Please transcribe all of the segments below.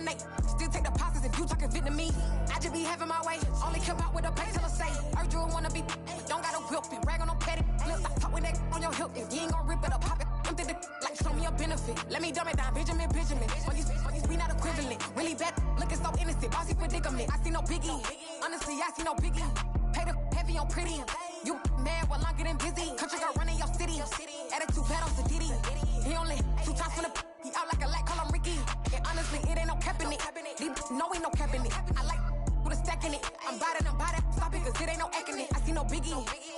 dominate. Still take the pauses if you talking Vietnamese. I just be having my way. Only come out with a pay till I say. Urge you wanna be, don't gotta whip it. Rag on no petty. Look, I talk with that on your hip. If you ain't gon' rip it or pop it, I'm the like show me a benefit. Let me dumb it down, Benjamin. For you, we not equivalent. Really bad, looking so innocent. Bossy predicament. I see no biggie. Honestly, I see no biggie. Pay the heavy on pretty. You mad while I'm getting busy. Country girl running your city. Attitude bad on Sadiddy. He only 2 times from the he out like a light, call him Ricky. And honestly, it ain't no cap in it. These no ain't no cap in it. I like with a stack in it. I'm by that. Stop it, cause it ain't no acting it. I see no biggie.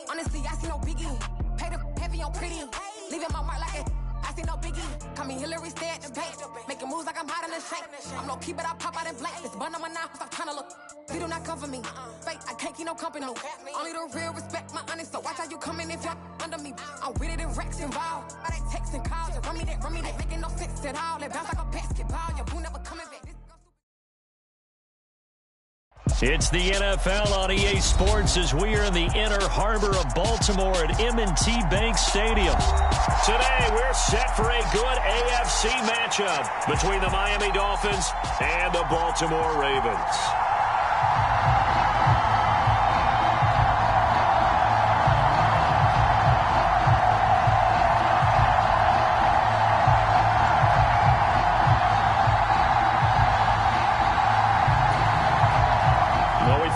Honestly, I see no biggie. Pay the heavy on pretty. Leaving my mark like it. I see no biggie. Call me Hillary, stay at the bank. Making moves like I'm hot in the shank. I'm low key, but I pop out in blank. This bun on my knife, stop trying to look. They do not cover me. Fake, I can't keep no company. Only the real respect my honest. So watch how you coming if you're under me. I'm with it and Rex involved. I they text and calls. You run me that. Making no sense at all. They bounce like a basketball. Your boo never coming back. It's the NFL on EA Sports as we are in the inner harbor of Baltimore at M&T Bank Stadium. Today, we're set for a good AFC matchup between the Miami Dolphins and the Baltimore Ravens.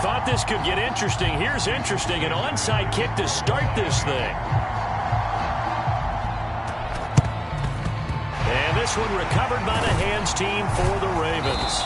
Thought this could get interesting. Here's interesting. An onside kick to start this thing. And this one recovered by the hands team for the Ravens.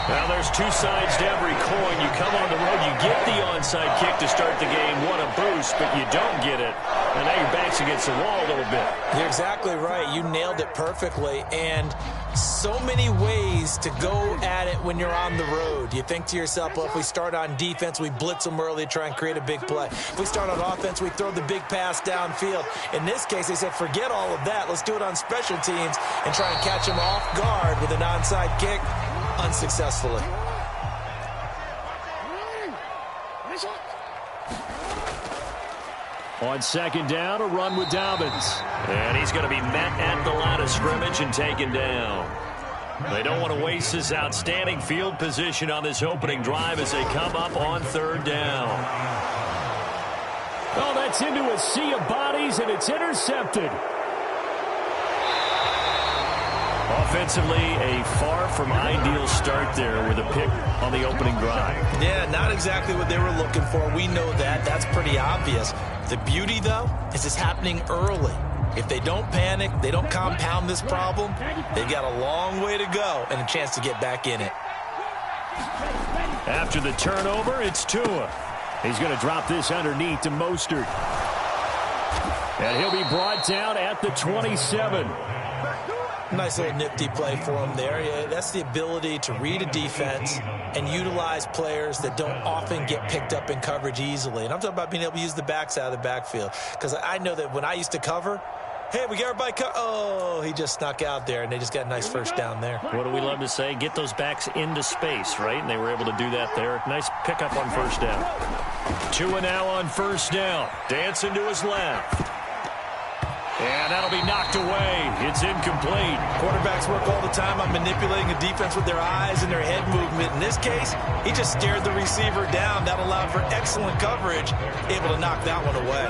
Now there's 2 sides to every coin. You come on the road, you get the onside kick to start the game. What a boost, but you don't get it. And now your back's against the wall a little bit. You're exactly right. You nailed it perfectly. And so many ways to go at it when you're on the road. You think to yourself, well, if we start on defense, we blitz them early, try and create a big play. If we start on offense, we throw the big pass downfield. In this case, they said, forget all of that. Let's do it on special teams and try and catch them off guard with an onside kick unsuccessfully. On second down, a run with Dobbins. And he's going to be met at the line of scrimmage and taken down. They don't want to waste this outstanding field position on this opening drive as they come up on third down. Oh, that's into a sea of bodies, and it's intercepted. Offensively, a far from ideal start there with a pick on the opening drive. Yeah, not exactly what they were looking for. We know that. That's pretty obvious. The beauty, though, is it's happening early. If they don't panic, they don't compound this problem, they've got a long way to go and a chance to get back in it. After the turnover, it's Tua. He's going to drop this underneath to Mostert. And he'll be brought down at the 27. Nice little nifty play for him there. Yeah, that's the ability to read a defense and utilize players that don't often get picked up in coverage easily. And I'm talking about being able to use the backside of the backfield. Because I know that when I used to cover, hey, we got everybody oh, he just snuck out there, and they just got a nice first down there. What do we love to say? Get those backs into space, right? And they were able to do that there. Nice pickup on first down. Tua now on first down. Dancing to his left. And that'll be knocked away. It's incomplete. Quarterbacks work all the time on manipulating a defense with their eyes and their head movement. In this case, he just stared the receiver down. That allowed for excellent coverage, able to knock that one away.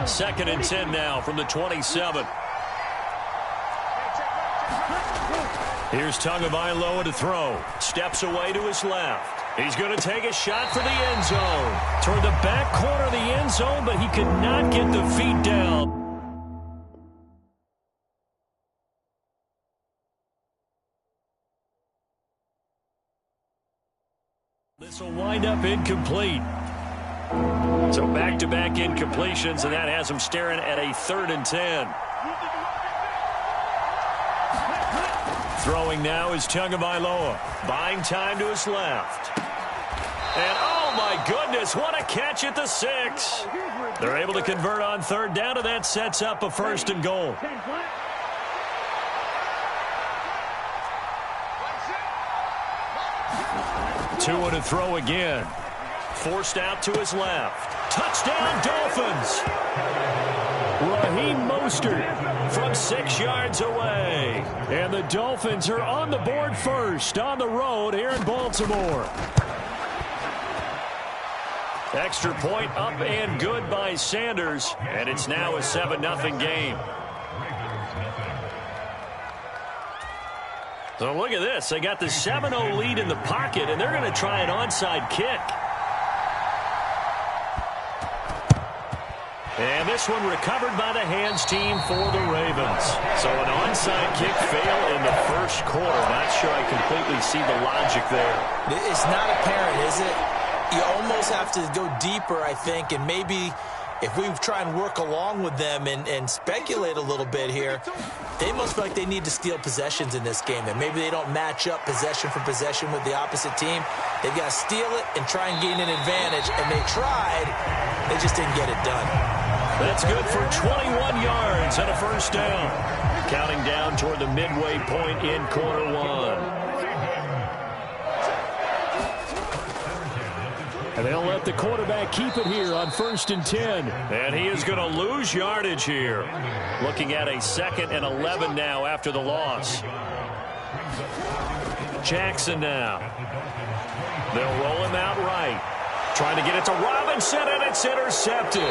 2nd and 10 now from the 27. Here's Tagovailoa to throw. Steps away to his left. He's going to take a shot for the end zone. Toward the back corner of the end zone, but he could not get the feet down. This will wind up incomplete. So back-to-back incompletions, and that has him staring at a 3rd and 10. Throwing now is Tagovailoa. Buying time to his left. And oh my goodness, what a catch at the 6. They're able to convert on 3rd down, and that sets up a 1st and goal. Tua to throw again. Forced out to his left. Touchdown, Dolphins. Raheem Mostert from 6 yards away. And the Dolphins are on the board first on the road here in Baltimore. Extra point up and good by Sanders. And it's now a 7-0 game. So look at this. They got the 7-0 lead in the pocket, and they're going to try an onside kick. And this one recovered by the hands team for the Ravens. So an onside kick fail in the first quarter. Not sure I completely see the logic there. It's not apparent, is it? You almost have to go deeper, I think, and maybe if we try and work along with them and speculate a little bit here, they must feel like they need to steal possessions in this game, and maybe they don't match up possession for possession with the opposite team. They've got to steal it and try and gain an advantage, and they tried. They just didn't get it done. That's good for 21 yards and a first down. Counting down toward the midway point in quarter one. And they'll let the quarterback keep it here on 1st and 10. And he is going to lose yardage here. Looking at a 2nd and 11 now after the loss. Jackson now. They'll roll him out right. Trying to get it to Robinson, and it's intercepted.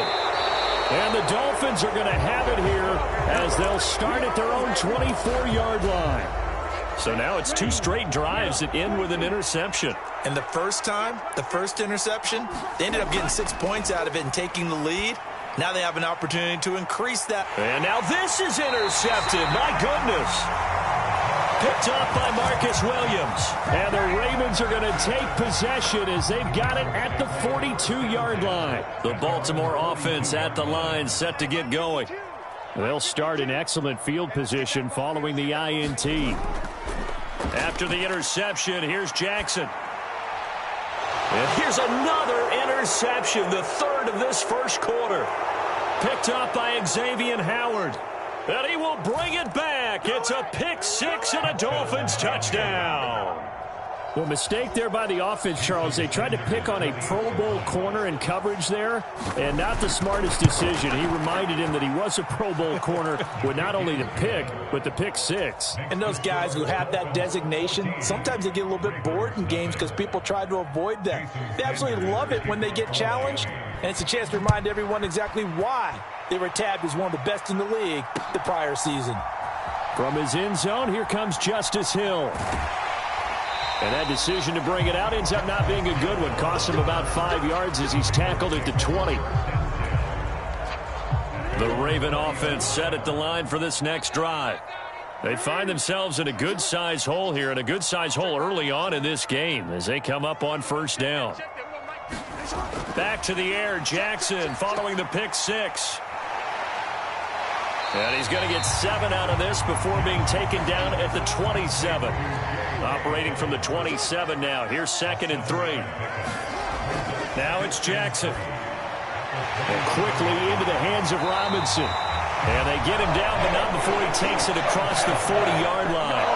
And the Dolphins are going to have it here as they'll start at their own 24-yard line. So now it's 2 straight drives that end with an interception. And the first time, the first interception, they ended up getting 6 points out of it and taking the lead. Now they have an opportunity to increase that. And now this is intercepted. My goodness. Picked up by Marcus Williams. And the Ravens are going to take possession as they've got it at the 42-yard line. The Baltimore offense at the line, set to get going. They'll start in excellent field position following the INT. After the interception, here's Jackson. And here's another interception, the 3rd of this first quarter. Picked up by Xavier Howard. And he will bring it back. It's a pick 6 and a Dolphins touchdown. Well, mistake there by the offense, Charles. They tried to pick on a Pro Bowl corner in coverage there, and not the smartest decision. He reminded him that he was a Pro Bowl corner with not only the pick, but the pick 6. And those guys who have that designation, sometimes they get a little bit bored in games because people try to avoid them. They absolutely love it when they get challenged, and it's a chance to remind everyone exactly why they were tabbed as one of the best in the league the prior season. From his end zone, here comes Justice Hill. And that decision to bring it out ends up not being a good one. Cost him about 5 yards as he's tackled at the 20. The Raven offense set at the line for this next drive. They find themselves in a good-sized hole here, and a good-sized hole early on in this game as they come up on 1st down. Back to the air, Jackson following the pick 6. And he's going to get 7 out of this before being taken down at the 27. Operating from the 27 now. Here's 2nd and 3. Now it's Jackson. And quickly into the hands of Robinson. And they get him down, but not before he takes it across the 40-yard line.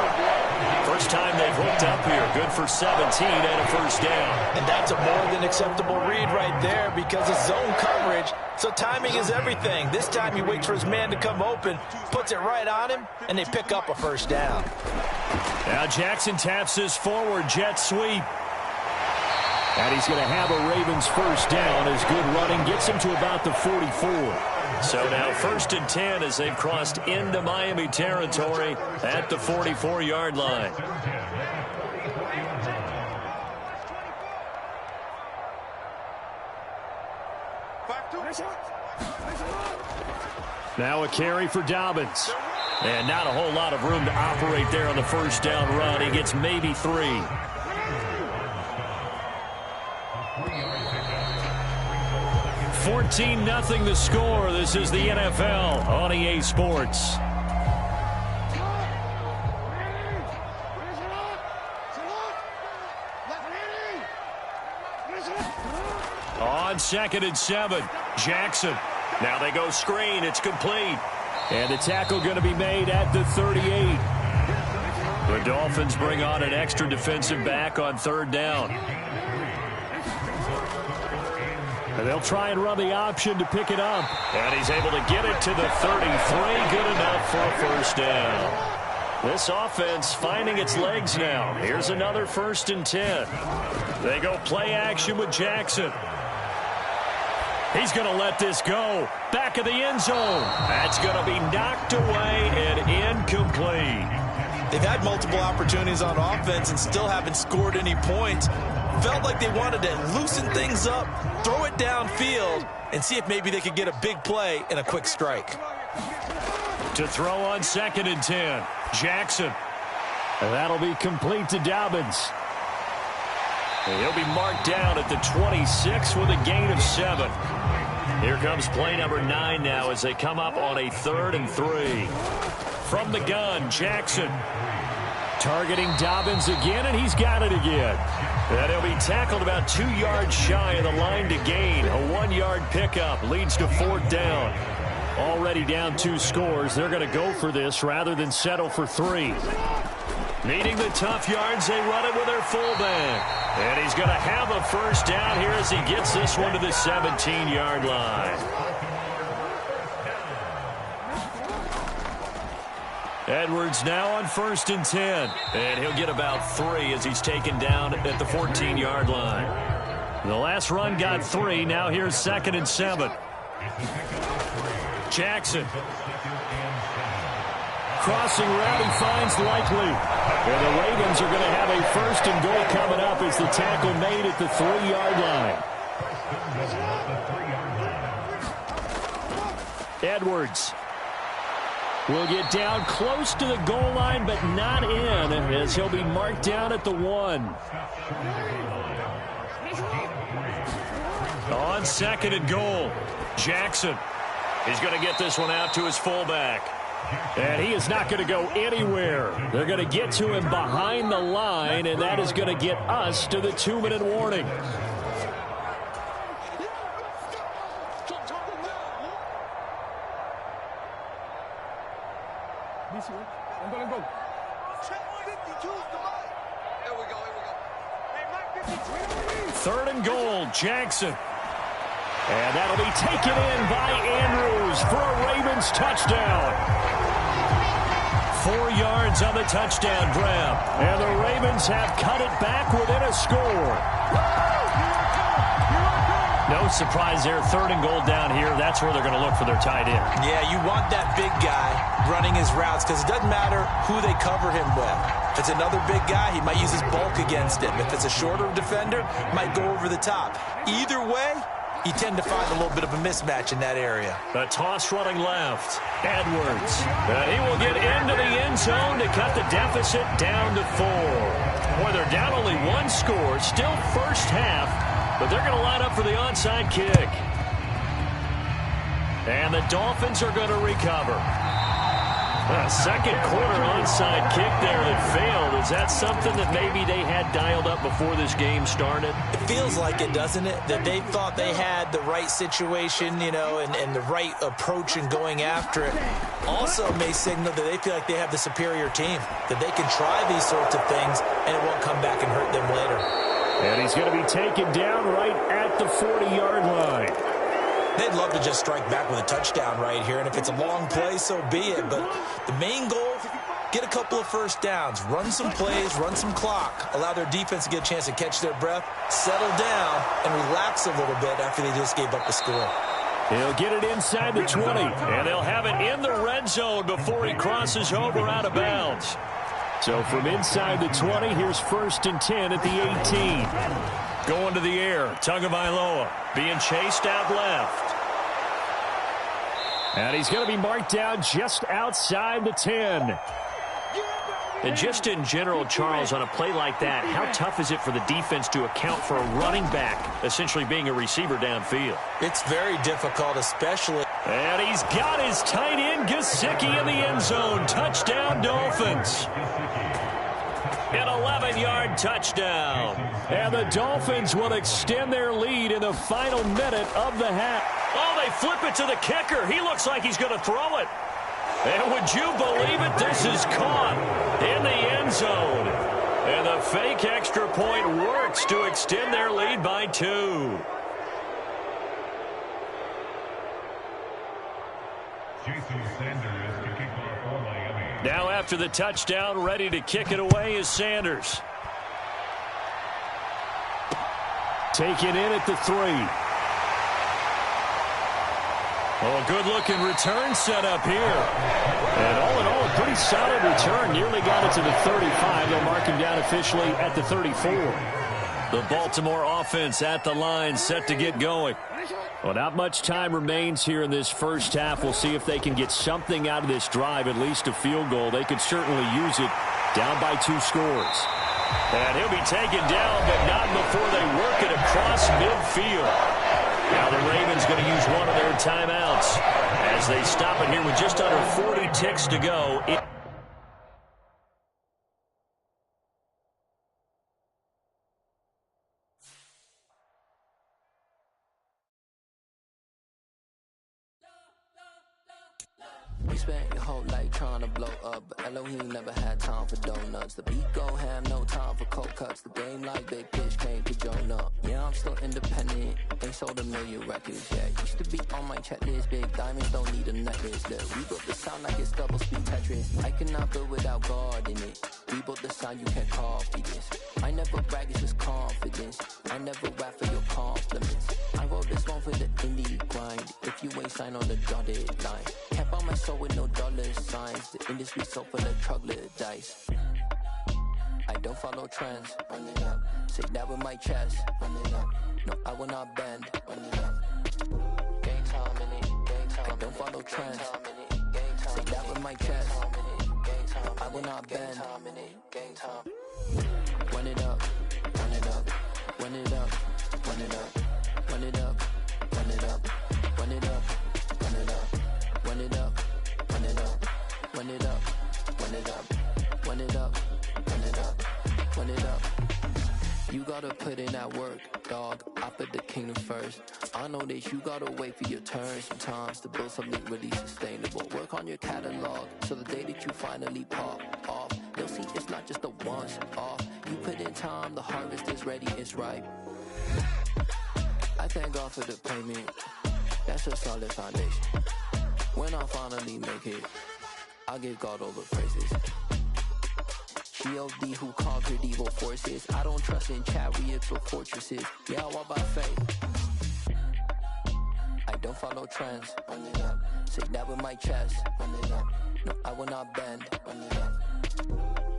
First time they've hooked up here. Good for 17 and a first down. And that's a more than acceptable read right there because it's zone coverage. So timing is everything. This time he waits for his man to come open, puts it right on him, and they pick up a first down. Now Jackson taps his forward jet sweep. And he's going to have a Ravens first down as good running gets him to about the 44. So now 1st and 10 as they've crossed into Miami territory at the 44-yard line. Now a carry for Dobbins. And not a whole lot of room to operate there on the first down run. He gets maybe 3. $14-0 the score. This is the NFL on EA Sports. On 2nd and 7, Jackson. Now they go screen. It's complete. And the tackle going to be made at the 38. The Dolphins bring on an extra defensive back on 3rd down. And they'll try and run the option to pick it up. And he's able to get it to the 33. Good enough for a first down. This offense finding its legs now. Here's another 1st and 10. They go play action with Jackson. He's going to let this go. Back of the end zone. That's going to be knocked away and incomplete. They've had multiple opportunities on offense and still haven't scored any points. Felt like they wanted to loosen things up, throw it downfield, and see if maybe they could get a big play and a quick strike. To throw on 2nd and 10. Jackson. And that'll be complete to Dobbins. And he'll be marked down at the 26 with a gain of 7. Here comes play number 9 now as they come up on a 3rd and 3. From the gun, Jackson. Targeting Dobbins again, and he's got it again. And he'll be tackled about 2 yards shy of the line to gain. A 1-yard pickup leads to 4th down. Already down 2 scores. They're going to go for this rather than settle for 3. Needing the tough yards, they run it with their fullback. And he's going to have a first down here as he gets this one to the 17-yard line. Edwards now on 1st and 10. And he'll get about 3 as he's taken down at the 14-yard line. The last run got 3. Now here's 2nd and 7. Jackson. Crossing route, he finds Likely. And the Ravens are going to have a 1st and goal coming up as the tackle made at the 3-yard line. Edwards will get down close to the goal line, but not in, as he'll be marked down at the 1. On 2nd and goal, Jackson. He's going to get this one out to his fullback. And he is not going to go anywhere. They're going to get to him behind the line, and that is going to get us to the 2-minute warning. Third and goal, Jackson. And that'll be taken in by Andrews for a Ravens touchdown. 4 yards on the touchdown grab. And the Ravens have cut it back within a score. No surprise there. 3rd and goal down here. That's where they're going to look for their tight end. Yeah, you want that big guy running his routes because it doesn't matter who they cover him with. If it's another big guy, he might use his bulk against him. If it's a shorter defender, might go over the top. Either way, you tend to find a little bit of a mismatch in that area. The toss running left. Edwards. And he will get into the end zone to cut the deficit down to 4. Boy, they're down only 1 score. Still first half, but they're going to line up for the onside kick. And the Dolphins are going to recover. A second quarter onside kick there that failed. Is that something that maybe they had dialed up before this game started? It feels like it, doesn't it? That they thought they had the right situation, you know, and the right approach in going after it. Also may signal that they feel like they have the superior team, that they can try these sorts of things and it won't come back and hurt them later. And he's going to be taken down right at the 40-yard line. They'd love to just strike back with a touchdown right here, and if it's a long play, so be it. But the main goal, get a couple of first downs, run some plays, run some clock, allow their defense to get a chance to catch their breath, settle down, and relax a little bit after they just gave up the score. He'll get it inside the 20, and they'll have it in the red zone before he crosses over out of bounds. So from inside the 20, here's 1st and 10 at the 18. Going to the air, Tagovailoa being chased out left. And he's going to be marked down just outside the 10. And just in general, Charles, on a play like that, how tough is it for the defense to account for a running back essentially being a receiver downfield? It's very difficult, especially. And he's got his tight end, Gesicki, in the end zone. Touchdown, Dolphins. An 11-yard touchdown. And the Dolphins will extend their lead in the final minute of the half. Oh, they flip it to the kicker. He looks like he's going to throw it. And would you believe it? This is caught in the end zone. And the fake extra point works to extend their lead by 2. Now after the touchdown, ready to kick it away is Sanders. Taken in at the 3. Oh, a good-looking return set up here. And all in all, a pretty solid return. Nearly got it to the 35. They'll mark him down officially at the 34. The Baltimore offense at the line, set to get going. Well, not much time remains here in this first half. We'll see if they can get something out of this drive, at least a field goal. They could certainly use it, down by 2 scores. And he'll be taken down, but not before they work it across midfield. Now the Ravens going to use one of their timeouts as they stop it here with just under 40 ticks to go. We spent your whole life trying to blow up, but Elohim never had time for donuts. The beat go ham, no time for cold cuts. The game like Big Pitch came to join up. Yeah, I'm still independent. Ain't sold a million records yet. Used to be on my checklist. Big diamonds don't need a necklace. Look, we built the sound like it's double speed Tetris. I cannot build without God in it. We built the sound, you can't copy this. I never brag, it's just confidence. I never rap for your compliments. I wrote this one for the indie grind. If you ain't signed on the dotted line, can't buy my soul with no dollar signs. The industry so full of troglodytes. I don't follow trends. Run it up. Say that with my chest. Run it up. No, I will not bend. Run it up. Game time in it. Game time. I don't follow trends. Say that with my chest. No, I will not bend. Game time. Run it up. Run it up. Run it up. Run it up. Run it up. Run it up. Run it up. Run it up. Run it up. Run it up. Run it up. Run it up. Run it up. Run it up. Run it up. You gotta put in that work, dog. I put the kingdom first. I know that you gotta wait for your turn sometimes to build something really sustainable. Work on your catalog so the day that you finally pop off, you'll see it's not just a once off. You put in time, the harvest is ready, it's ripe. I thank God for the payment. That's a solid foundation. When I finally make it, I'll give God all the praises. G.O.D. who conquered evil forces. I don't trust in chariots or fortresses. Yeah, I walk by faith. I don't follow trends. Run it up. Say that with my chest. Run it up. No, I will not bend. Run it up.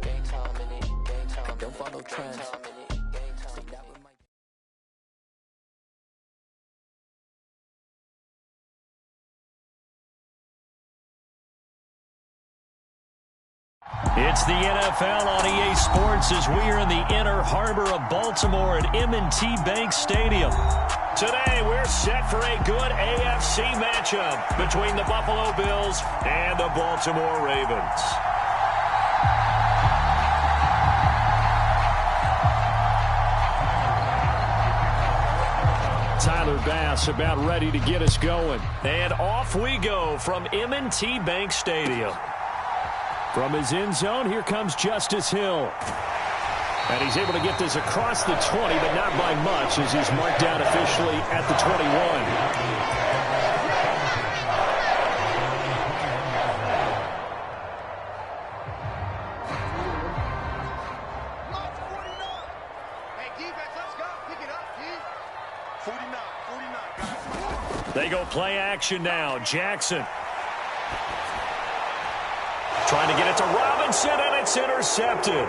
Game time in it. Game time. I don't follow trends. Say that with my It's the NFL on EA Sports as we are in the inner harbor of Baltimore at M&T Bank Stadium. Today, we're set for a good AFC matchup between the Buffalo Bills and the Baltimore Ravens. Tyler Bass about ready to get us going. And off we go from M&T Bank Stadium. From his end zone, here comes Justice Hill. And he's able to get this across the 20, but not by much, as he's marked down officially at the 21. They go play action now. Jackson trying to get it to Robinson, and it's intercepted.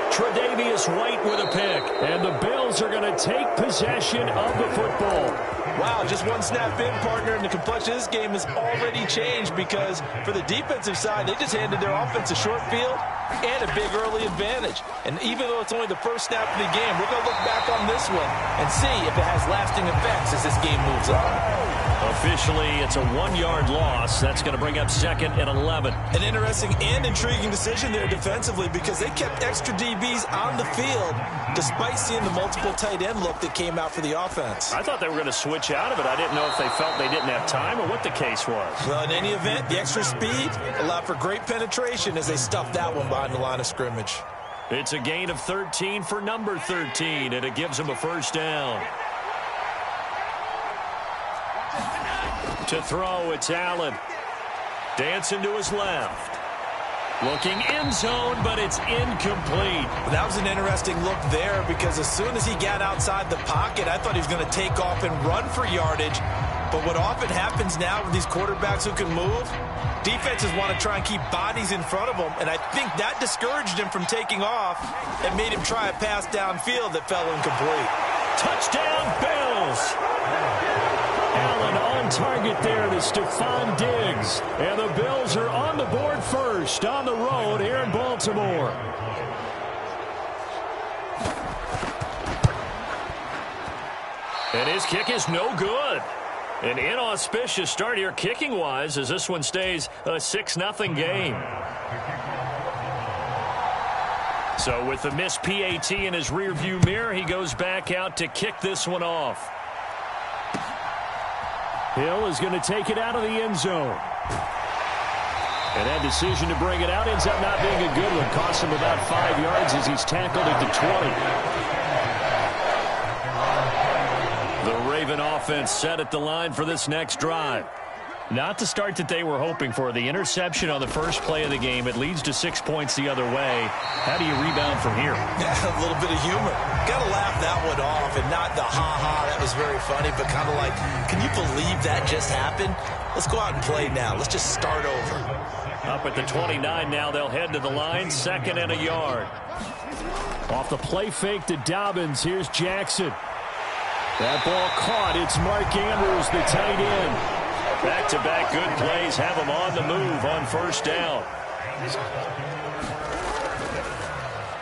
Tre'Davious White with a pick. And the Bills are going to take possession of the football. Wow, just one snap in, partner, and the complexion of this game has already changed because for the defensive side, they just handed their offense a short field and a big early advantage. And even though it's only the first snap of the game, we're going to look back on this one and see if it has lasting effects as this game moves on. Officially, it's a 1-yard loss. That's going to bring up 2nd and 11. An interesting and intriguing decision there defensively because they kept extra DBs on the field despite seeing the multiple tight end look that came out for the offense. I thought they were going to switch out of it. I didn't know if they felt they didn't have time or what the case was. Well, in any event, the extra speed allowed for great penetration as they stuffed that one behind the line of scrimmage. It's a gain of 13 for number 13, and it gives them a first down. To throw, it's Allen. Dancing to his left. Looking end zone, but it's incomplete. That was an interesting look there because as soon as he got outside the pocket, I thought he was going to take off and run for yardage. But what often happens now with these quarterbacks who can move, defenses want to try and keep bodies in front of them, and I think that discouraged him from taking off and made him try a pass downfield that fell incomplete. Touchdown, Bills! Allen on target there to Stephon Diggs. And the Bills are on the board first on the road here in Baltimore. And his kick is no good. An inauspicious start here kicking-wise as this one stays a 6-0 game. So with the missed PAT in his rearview mirror, he goes back out to kick this one off. Hill is going to take it out of the end zone. And that decision to bring it out ends up not being a good one. Costs him about 5 yards as he's tackled at the 20. The Raven offense set at the line for this next drive. Not the start that they were hoping for. The interception on the first play of the game. It leads to 6 points the other way. How do you rebound from here? Yeah, a little bit of humor. Got to laugh that one off and not the ha-ha. That was very funny, but kind of like, can you believe that just happened? Let's go out and play now. Let's just start over. Up at the 29 now. They'll head to the line. 2nd and a yard. Off the play fake to Dobbins. Here's Jackson. That ball caught. It's Mark Andrews, the tight end. Back-to-back good plays have him on the move on first down.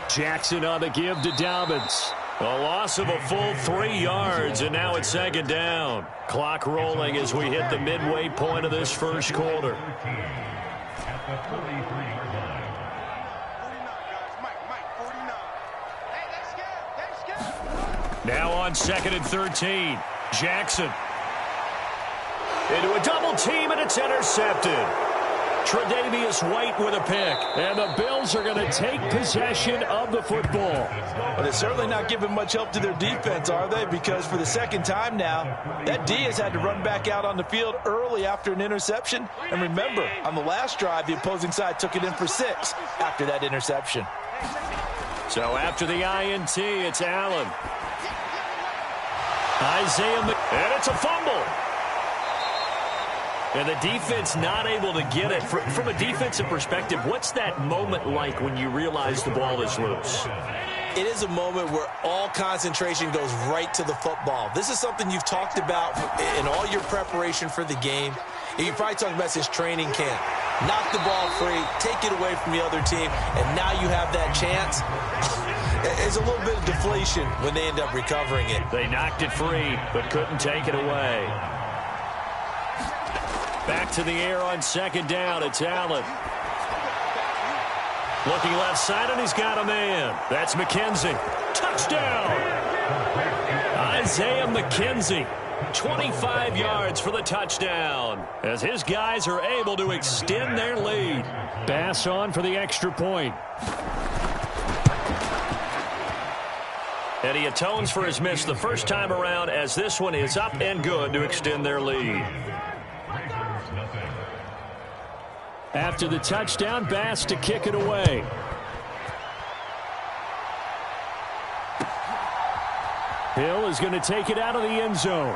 Jackson on the give to Dobbins. A loss of a full 3 yards, and now it's 2nd down. Clock rolling as we hit the midway point of this first quarter. Now on 2nd and 13. Jackson. Into a double team, and it's intercepted. Tre'Davious White with a pick. And the Bills are going to take possession of the football. But they're certainly not giving much help to their defense, are they? Because for the second time now, that D has had to run back out on the field early after an interception. And remember, on the last drive, the opposing side took it in for 6 after that interception. So after the INT, it's Allen. Isaiah, and it's a fumble. And the defense not able to get it. From a defensive perspective, what's that moment like when you realize the ball is loose? It is a moment where all concentration goes right to the football. This is something you've talked about in all your preparation for the game. And you probably talked about this training camp. Knock the ball free, take it away from the other team, and now you have that chance. It's a little bit of deflation when they end up recovering it. They knocked it free, but couldn't take it away. Back to the air on 2nd down. It's Allen. Looking left side, and he's got a man. That's McKenzie. Touchdown! Isaiah McKenzie. 25 yards for the touchdown as his guys are able to extend their lead. Bass on for the extra point. And he atones for his miss the first time around as this one is up and good to extend their lead. After the touchdown, Bass to kick it away. Hill is going to take it out of the end zone.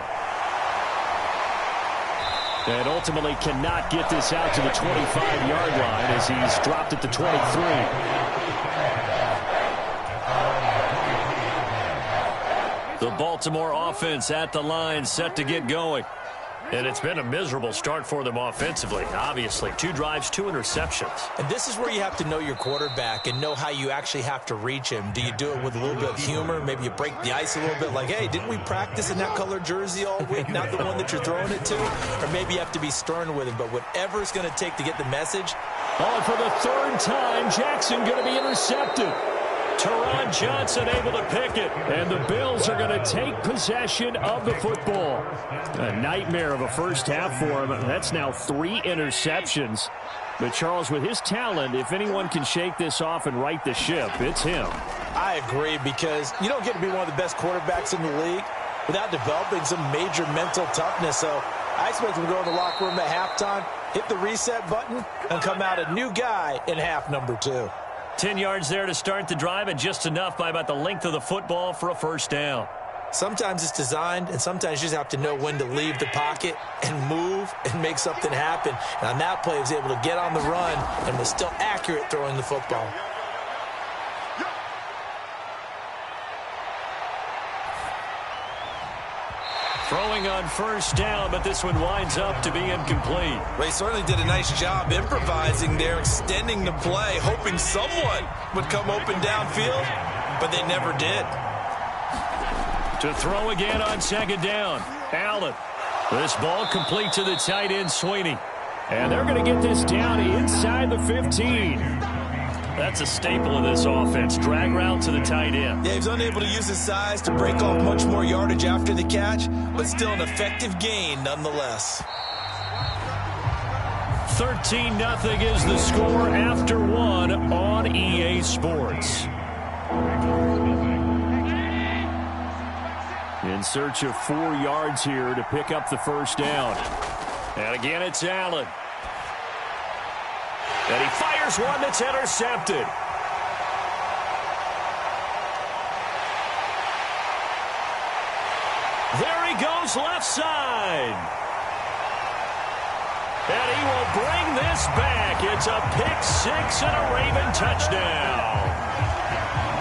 And ultimately cannot get this out to the 25-yard line as he's dropped at the 23. The Baltimore offense at the line, set to get going. And it's been a miserable start for them offensively, obviously. 2 drives, 2 interceptions. And this is where you have to know your quarterback and know how you actually have to reach him. Do you do it with a little bit of humor? Maybe you break the ice a little bit like, hey, didn't we practice in that color jersey all week? Not the one that you're throwing it to? Or maybe you have to be stern with him. But whatever it's going to take to get the message. Oh, for the 3rd time, Jackson going to be intercepted. Teron Johnson able to pick it. And the Bills are going to take possession of the football. A nightmare of a first half for him. That's now 3 interceptions. But Charles, with his talent, if anyone can shake this off and right the ship, it's him. I agree, because you don't get to be one of the best quarterbacks in the league without developing some major mental toughness. So I expect him to go in the locker room at halftime hit the reset button, and come out a new guy in half number 2. 10 yards there to start the drive, and just enough by about the length of the football for a first down. Sometimes it's designed, and sometimes you just have to know when to leave the pocket and move and make something happen. And on that play, he was able to get on the run and was still accurate throwing the football. Throwing on first down, but this one winds up to be incomplete. They certainly did a nice job improvising there, extending the play, hoping someone would come open downfield, but they never did. To throw again on second down, Allen. This ball complete to the tight end, Sweeney. And they're going to get this down inside the 15. That's a staple of this offense. Drag route to the tight end. Yeah, he was unable to use his size to break off much more yardage after the catch, but still an effective gain nonetheless. 13-0 is the score after 1 on EA Sports. In search of 4 yards here to pick up the first down. And again, it's Allen. And he fires one that's intercepted. There he goes left side. And he will bring this back. It's a pick 6 and a Raven touchdown.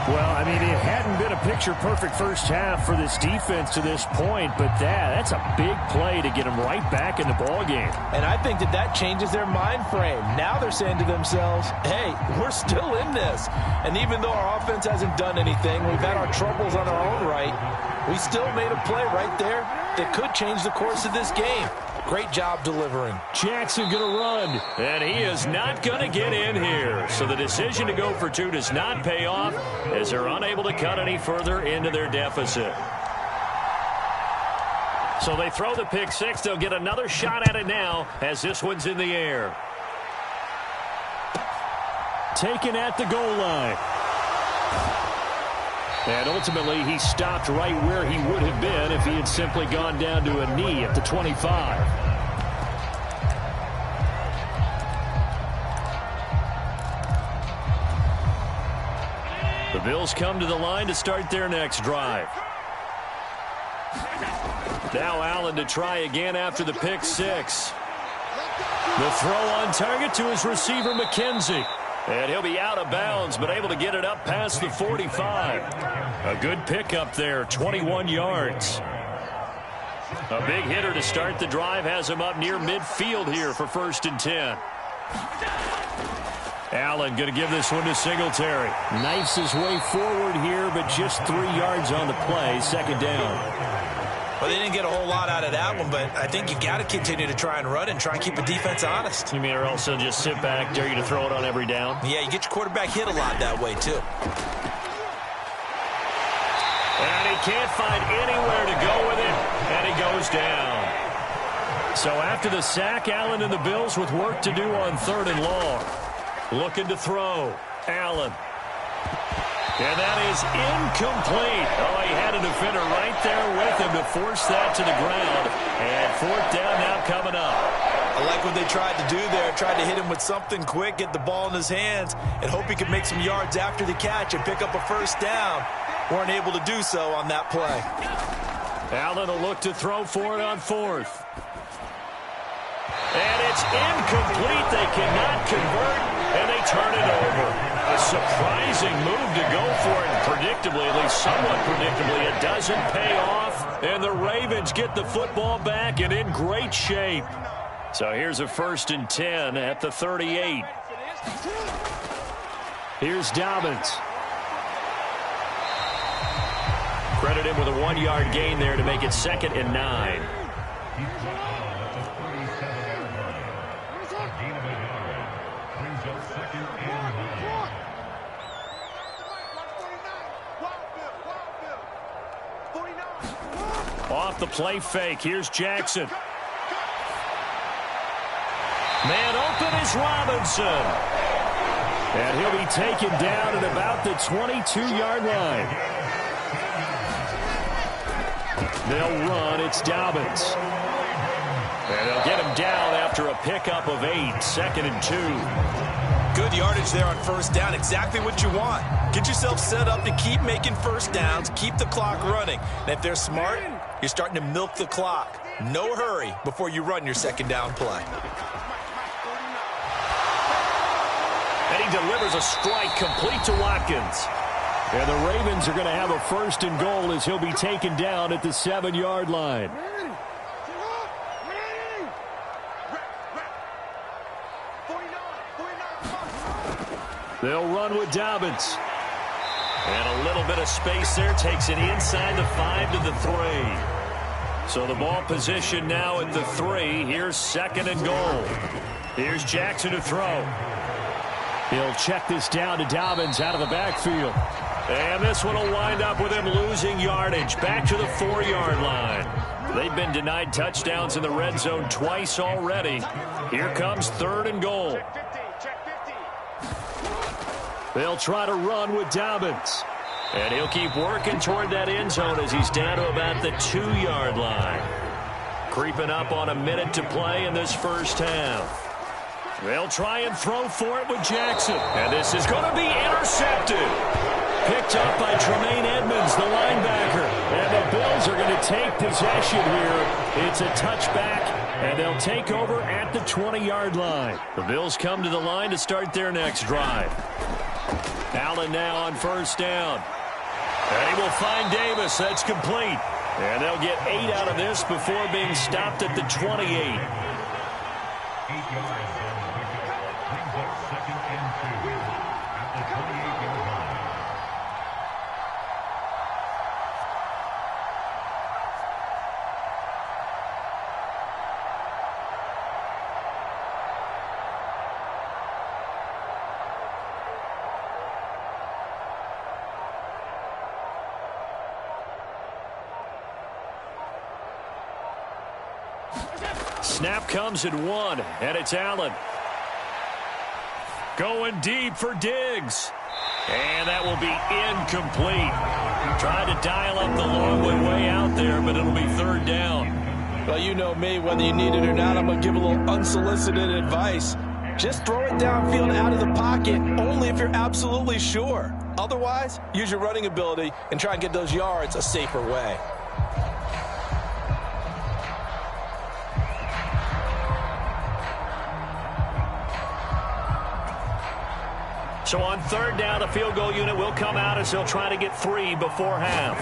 Well, I mean, it hadn't been a picture-perfect first half for this defense to this point, but that's a big play to get them right back in the ballgame. And I think that changes their mind frame. Now they're saying to themselves, hey, we're still in this. And even though our offense hasn't done anything, we've had our troubles on our own right, we still made a play right there that could change the course of this game. Great job delivering. Jackson going to run, and he is not going to get in here. So the decision to go for 2 does not pay off as they're unable to cut any further into their deficit. So they throw the pick 6. They'll get another shot at it now as this one's in the air. Taken at the goal line. And ultimately, he stopped right where he would have been if he had simply gone down to a knee at the 25. The Bills come to the line to start their next drive. Now Allen to try again after the pick 6. The throw on target to his receiver, McKenzie. And he'll be out of bounds, but able to get it up past the 45. A good pickup there, 21 yards. A big hitter to start the drive has him up near midfield here for 1st and 10. Allen going to give this one to Singletary. Knifes his way forward here, but just 3 yards on the play, 2nd down. Well, they didn't get a whole lot out of that one, but I think you got to continue to try and run and try and keep the defense honest. You mean, or also just sit back, dare you to throw it on every down? Yeah, you get your quarterback hit a lot that way, too. And he can't find anywhere to go with it, and he goes down. So after the sack, Allen and the Bills with work to do on 3rd and long. Looking to throw. Allen. And that is incomplete. Oh, he had a defender right there with him to force that to the ground. And 4th down now coming up. I like what they tried to do there. Tried to hit him with something quick, get the ball in his hands, and hope he could make some yards after the catch and pick up a 1st down. Weren't able to do so on that play. Allen will look to throw for it on 4th. And it's incomplete. They cannot convert, and they turn it over. A surprising move to go for it. Predictably, at least somewhat predictably, it doesn't pay off. And the Ravens get the football back and in great shape. So here's a 1st and 10 at the 38. Here's Dobbins. Credit him with a 1-yard gain there to make it 2nd and 9. Off the play fake. Here's Jackson. Man open is Robinson. And he'll be taken down at about the 22-yard line. They'll run. It's Dobbins. And they'll get him down after a pickup of 8, 2nd and 2. Good yardage there on first down. Exactly what you want. Get yourself set up to keep making first downs, keep the clock running. And if they're smart, you're starting to milk the clock. No hurry before you run your second down play. And he delivers a strike complete to Watkins. And the Ravens are going to have a 1st and goal as he'll be taken down at the 7-yard line. They'll run with Dobbins. And a little bit of space there. Takes it inside the 5 to the 3. So the ball position now at the 3. Here's 2nd and goal. Here's Jackson to throw. He'll check this down to Dobbins out of the backfield. And this one will wind up with him losing yardage. Back to the 4-yard line. They've been denied touchdowns in the red zone twice already. Here comes 3rd and goal. They'll try to run with Dobbins. And he'll keep working toward that end zone as he's down to about the 2-yard line. Creeping up on a minute to play in this first half. They'll try and throw for it with Jackson. And this is going to be intercepted. Picked up by Tremaine Edmonds, the linebacker. And the Bills are going to take possession here. It's a touchback, and they'll take over at the 20-yard line. The Bills come to the line to start their next drive. Allen now on first down. And he will find Davis. That's complete. And they'll get 8 out of this before being stopped at the 28. 8 yards. Brings up 2nd and 2 at the 28-yard line. Snap comes at 1, and it's Allen. Going deep for Diggs. And that will be incomplete. Tried to dial up the Longwood way out there, but it'll be 3rd down. Well, you know me. Whether you need it or not, I'm going to give a little unsolicited advice. Just throw it downfield out of the pocket, only if you're absolutely sure. Otherwise, use your running ability and try and get those yards a safer way. So on 3rd down, the field goal unit will come out as they'll try to get 3 before half.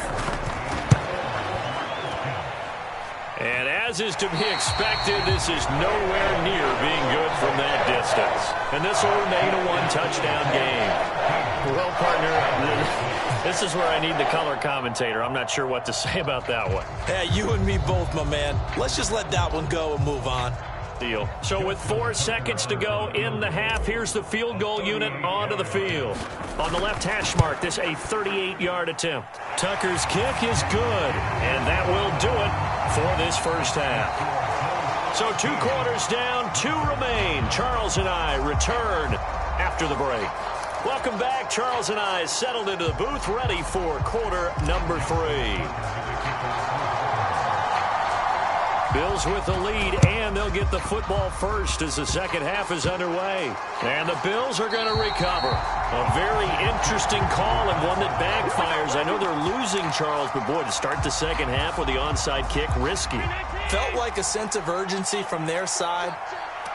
And as is to be expected, this is nowhere near being good from that distance. And this will remain a 1-touchdown game. Well, partner, this is where I need the color commentator. I'm not sure what to say about that one. Hey, you and me both, my man. Let's just let that one go and move on. Deal. So with 4 seconds to go in the half, here's the field goal unit onto the field. On the left hash mark, this a 38-yard attempt. Tucker's kick is good, and that will do it for this first half. So 2 quarters down, 2 remain. Charles and I return after the break. Welcome back. Charles and I settled into the booth, ready for quarter number 3. Bills with the lead, and they'll get the football first as the second half is underway. And the Bills are going to recover. A very interesting call and one that backfires. I know they're losing, Charles, but boy, to start the second half with the onside kick, risky. Felt like a sense of urgency from their side,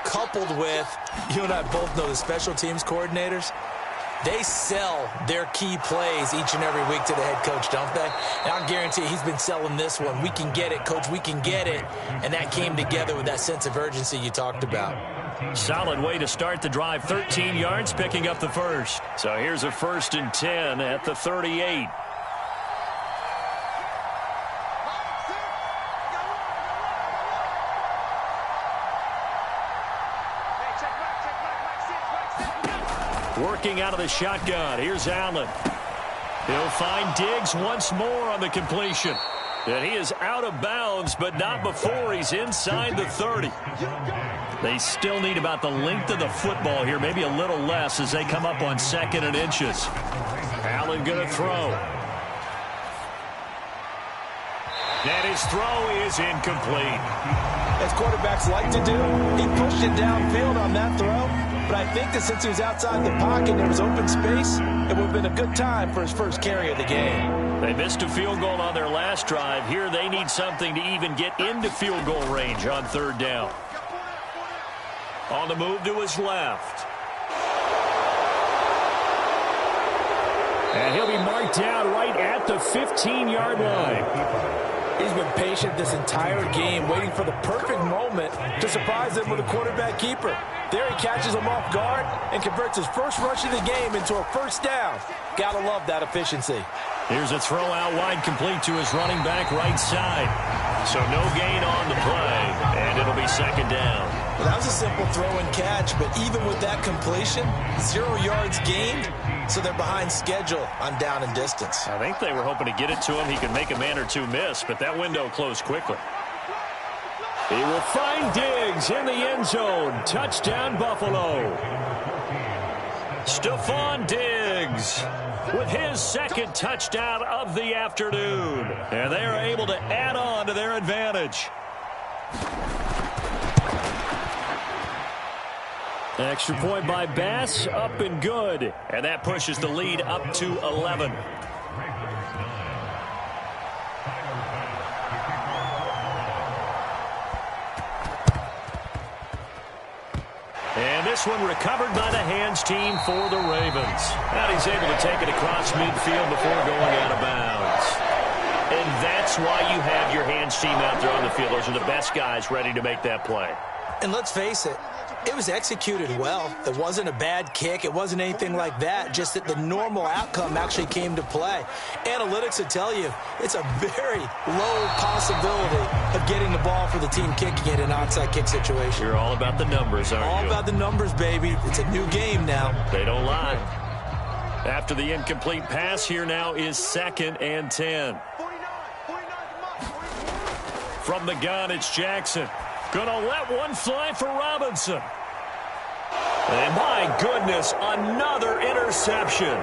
coupled with, you and I both know the special teams coordinators. They sell their key plays each and every week to the head coach, don't they? And I guarantee he's been selling this one. We can get it, coach. We can get it. And that came together with that sense of urgency you talked about. Solid way to start the drive. 13 yards, picking up the first. So here's a 1st and 10 at the 38. Working out of the shotgun. Here's Allen. He'll find Diggs once more on the completion. And he is out of bounds, but not before he's inside the 30. They still need about the length of the football here, maybe a little less as they come up on 2nd and inches. Allen going to throw. And his throw is incomplete. As quarterbacks like to do, he pushed it downfield on that throw. But I think that since he was outside the pocket and there was open space, it would have been a good time for his first carry of the game. They missed a field goal on their last drive. Here they need something to even get into field goal range on third down. On the move to his left. And he'll be marked down right at the 15-yard line. He's been patient this entire game, waiting for the perfect moment to surprise them with a quarterback keeper. There he catches him off guard and converts his first rush of the game into a first down. Gotta love that efficiency. Here's a throw out wide, complete to his running back right side. So no gain on the play, and it'll be second down. Well, that was a simple throw and catch, but even with that completion, 0 yards gained, so they're behind schedule on down and distance. I think they were hoping to get it to him. He could make a man or two miss, but that window closed quickly. He will find Diggs in the end zone. Touchdown, Buffalo. Stephon Diggs with his second touchdown of the afternoon. And they are able to add on to their advantage. Extra point by Bass, up and good. And that pushes the lead up to 11. And this one recovered by the hands team for the Ravens. And he's able to take it across midfield before going out of bounds. And that's why you have your hands team out there on the field. Those are the best guys ready to make that play. And let's face it, it was executed well. It wasn't a bad kick. It wasn't anything like that. Just that the normal outcome actually came to play. Analytics will tell you it's a very low possibility of getting the ball for the team kicking it in an onside kick situation. You're all about the numbers, aren't you? All about the numbers, baby. It's a new game now. They don't lie. After the incomplete pass, here now is 2nd and 10. From the gun, it's Jackson. Gonna let one fly for Robinson. And my goodness, another interception.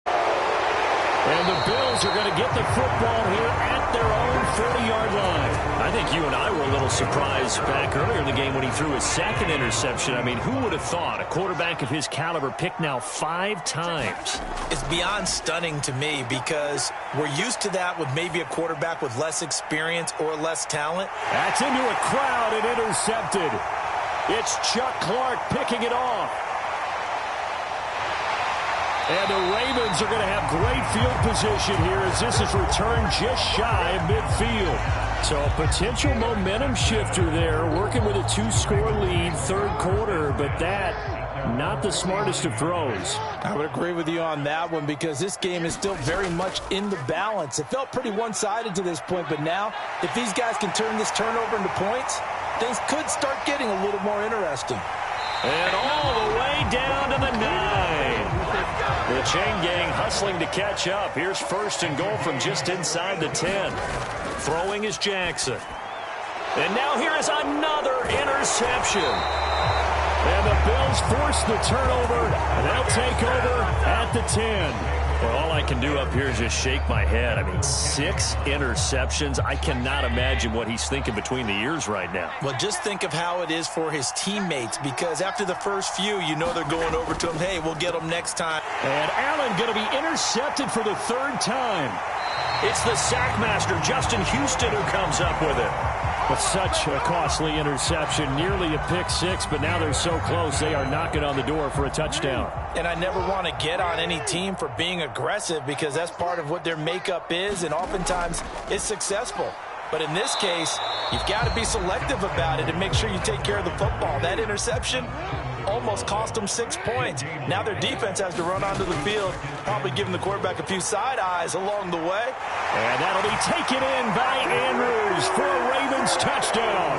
And the Bills are going to get the football here at their own 40-yard line. I think you and I were a little surprised back earlier in the game when he threw his second interception. I mean, who would have thought a quarterback of his caliber picked now 5 times? It's beyond stunning to me because we're used to that with maybe a quarterback with less experience or less talent. That's into a crowd and intercepted. It's Chuck Clark picking it off. And the Ravens are going to have great field position here as this is returned just shy of midfield. So a potential momentum shifter there, working with a 2-score lead, third quarter, but that, not the smartest of throws. I would agree with you on that one because this game is still very much in the balance. It felt pretty one-sided to this point, but now if these guys can turn this turnover into points, things could start getting a little more interesting. And all the way down to the 9. The chain gang hustling to catch up. Here's 1st and goal from just inside the 10. Throwing is Jackson. And now here is another interception. And the Bills force the turnover. And they'll take over at the 10. Well, all I can do up here is just shake my head. I mean, 6 interceptions. I cannot imagine what he's thinking between the ears right now. Well, just think of how it is for his teammates, because after the first few, you know they're going over to him, hey, we'll get them next time. And Allen going to be intercepted for the 3rd time. It's the sackmaster, Justin Houston, who comes up with it. But such a costly interception, nearly a pick 6, but now they're so close they are knocking on the door for a touchdown. And I never want to get on any team for being aggressive because that's part of what their makeup is, and oftentimes it's successful. But in this case, you've got to be selective about it and make sure you take care of the football. That interception almost cost them 6 points. Now their defense has to run onto the field, probably giving the quarterback a few side eyes along the way. And that'll be taken in by Andrews for a Ravens touchdown.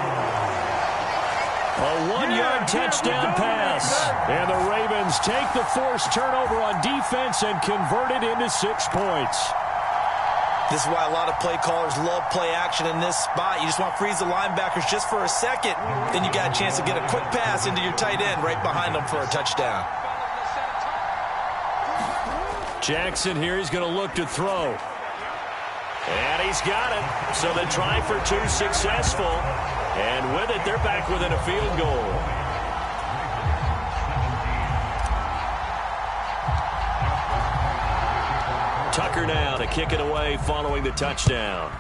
A 1-yard touchdown pass. And the Ravens take the forced turnover on defense and convert it into 6 points. This is why a lot of play callers love play action in this spot. You just want to freeze the linebackers just for a second. Then you got a chance to get a quick pass into your tight end right behind them for a touchdown. Jackson here, he's going to look to throw. And he's got it. So the try for two successful. And with it, they're back within a field goal. Tucker now to kick it away following the touchdown.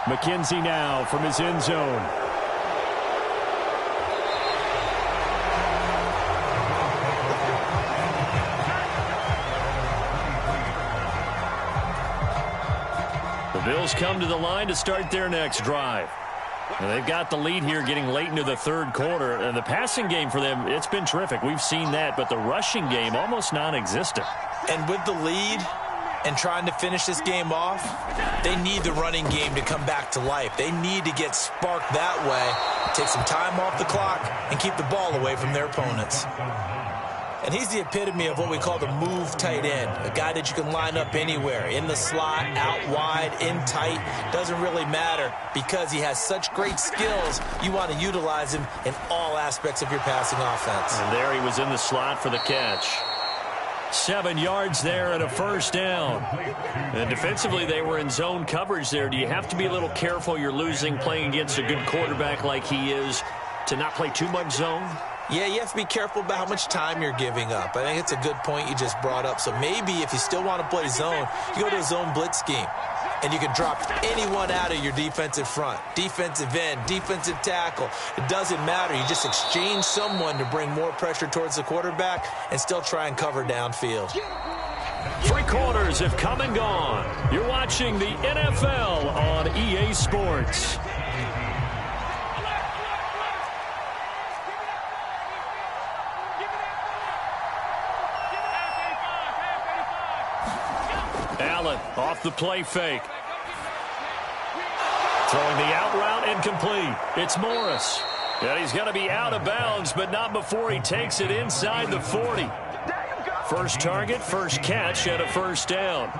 McKenzie now from his end zone. The Bills come to the line to start their next drive. And they've got the lead here getting late into the third quarter. And the passing game for them, it's been terrific. We've seen that, but the rushing game almost non-existent. And with the lead and trying to finish this game off, they need the running game to come back to life. They need to get sparked that way, take some time off the clock, and keep the ball away from their opponents. And he's the epitome of what we call the move tight end, a guy that you can line up anywhere, in the slot, out wide, in tight, doesn't really matter because he has such great skills. You want to utilize him in all aspects of your passing offense. And there he was in the slot for the catch. 7 yards there and a first down. And defensively, they were in zone coverage there. Do you have to be a little careful? You're losing playing against a good quarterback like he is to not play too much zone? Yeah, you have to be careful about how much time you're giving up. I think it's a good point you just brought up. So maybe if you still want to play zone, you go to a zone blitz scheme. And you can drop anyone out of your defensive front, defensive end, defensive tackle. It doesn't matter. You just exchange someone to bring more pressure towards the quarterback and still try and cover downfield. 3 quarters have come and gone. You're watching the NFL on EA Sports. Allen off the play fake. Throwing the out route incomplete. It's Morris. And he's going to be out of bounds, but not before he takes it inside the 40. First target, first catch, and a first down.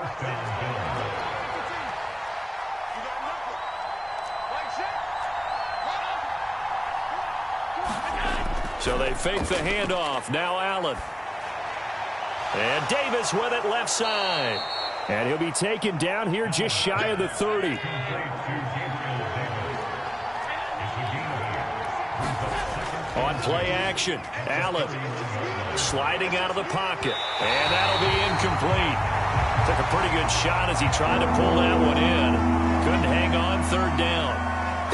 So they fake the handoff. Now Allen. And Davis with it left side. And he'll be taken down here just shy of the 30. On play action, Allen sliding out of the pocket. And that'll be incomplete. Took a pretty good shot as he tried to pull that one in. Couldn't hang on, third down.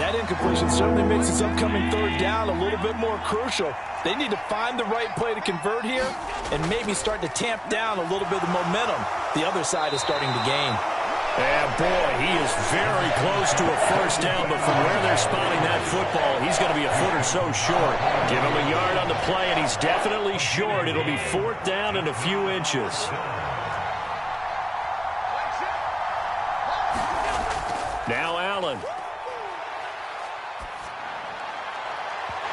That incompletion certainly makes this upcoming third down a little bit more crucial. They need to find the right play to convert here and maybe start to tamp down a little bit of the momentum the other side is starting to gain. And boy, he is very close to a first down, but from where they're spotting that football, he's going to be a foot or so short. Give him a yard on the play, and he's definitely short. It'll be fourth down and a few inches. Now Allen.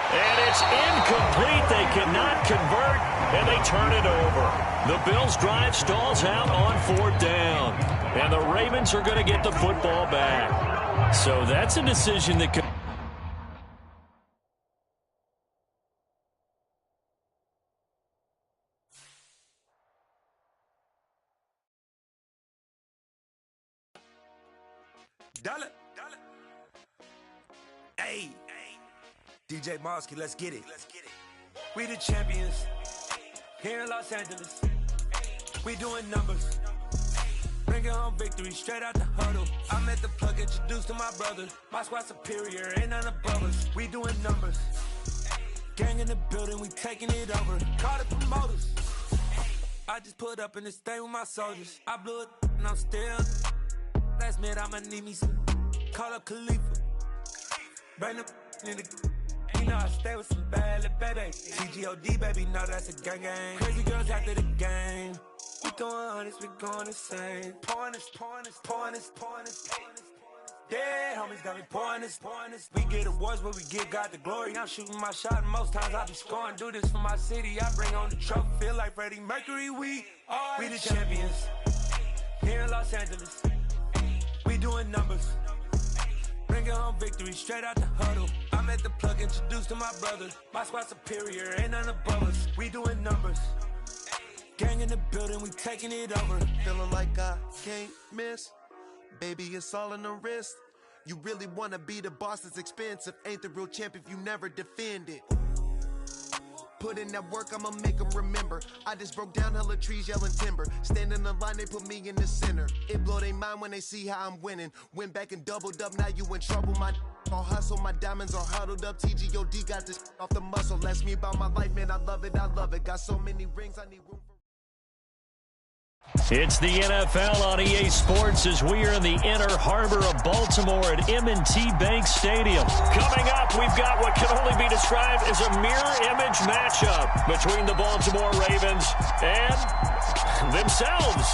And it's incomplete. They cannot convert, and they turn it over. The Bills' drive stalls out on fourth down. And the Ravens are going to get the football back. So that's a decision that could... Dollar. Hey. DJ Mosky, let's get it. We the champions here in Los Angeles. We doing numbers. Bringing home victory straight out the huddle. I'm at the plug, introduced to my brother. My squad superior, ain't none above us. We doing numbers. Gang in the building, we taking it over. Call the promoters. I just put up in this thing with my soldiers. I blew it and I'm still. Last minute, I'ma need me some. Call up Khalifa. Bring the in the. You know I stay with some bad little baby. CGOD, baby, know that's a gang gang. Crazy girls after the game. We throwing hundreds, we going insane. Pouring this. Yeah, homies got me pouring this. We get awards, but we give God the glory. I'm shooting my shot, and most times I be scoring. Do this for my city, I bring on the trophy. Feel like Freddie Mercury, we the champions here in Los Angeles. We doing numbers. Bringing home victory straight out the huddle. I'm at the plug, introduced to my brother. My squad superior, ain't none above us. We doing numbers. Gang in the building, we taking it over. Feeling like I can't miss. Baby, it's all in the wrist. You really wanna be the boss, it's expensive. Ain't the real champ if you never defend it. Put in that work, I'ma make them remember. I just broke down hella trees, yelling timber. Stand in the line, they put me in the center. It blow their mind when they see how I'm winning. Went back and doubled up, now you in trouble. My all hustle, my diamonds are huddled up. TGOD got this off the muscle. Ask me about my life, man, I love it, I love it. Got so many rings, I need room for... It's the NFL on EA Sports as we are in the inner harbor of Baltimore at M&T Bank Stadium. Coming up, we've got what can only be described as a mirror image matchup between the Baltimore Ravens and themselves.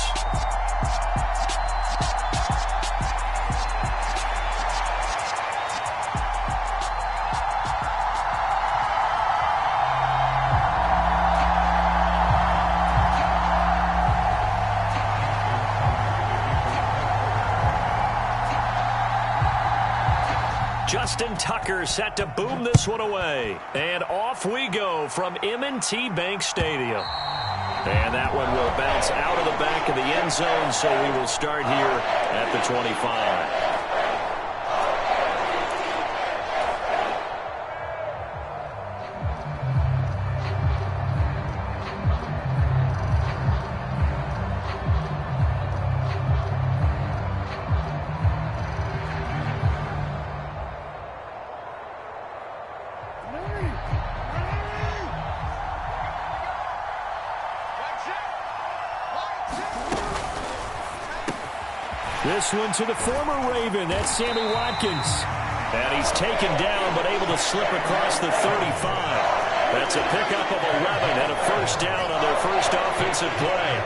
Justin Tucker set to boom this one away. And off we go from M&T Bank Stadium. And that one will bounce out of the back of the end zone, so we will start here at the 25. This one to the former Raven. That's Sammy Watkins. And he's taken down, but able to slip across the 35. That's a pickup of 11 and a first down on their first offensive play.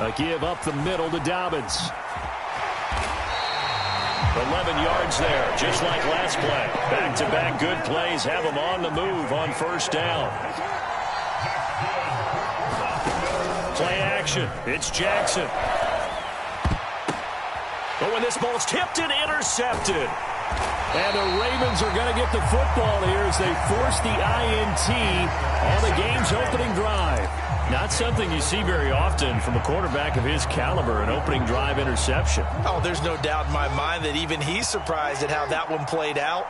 A give up the middle to Dobbins. 11 yards there, just like last play. Back-to-back good plays have them on the move on first down. Play action. It's Jackson. But when this ball's tipped and intercepted. And the Ravens are going to get the football here as they force the INT on the game's opening drive. Not something you see very often from a quarterback of his caliber, an opening drive interception. Oh, there's no doubt in my mind that even he's surprised at how that one played out.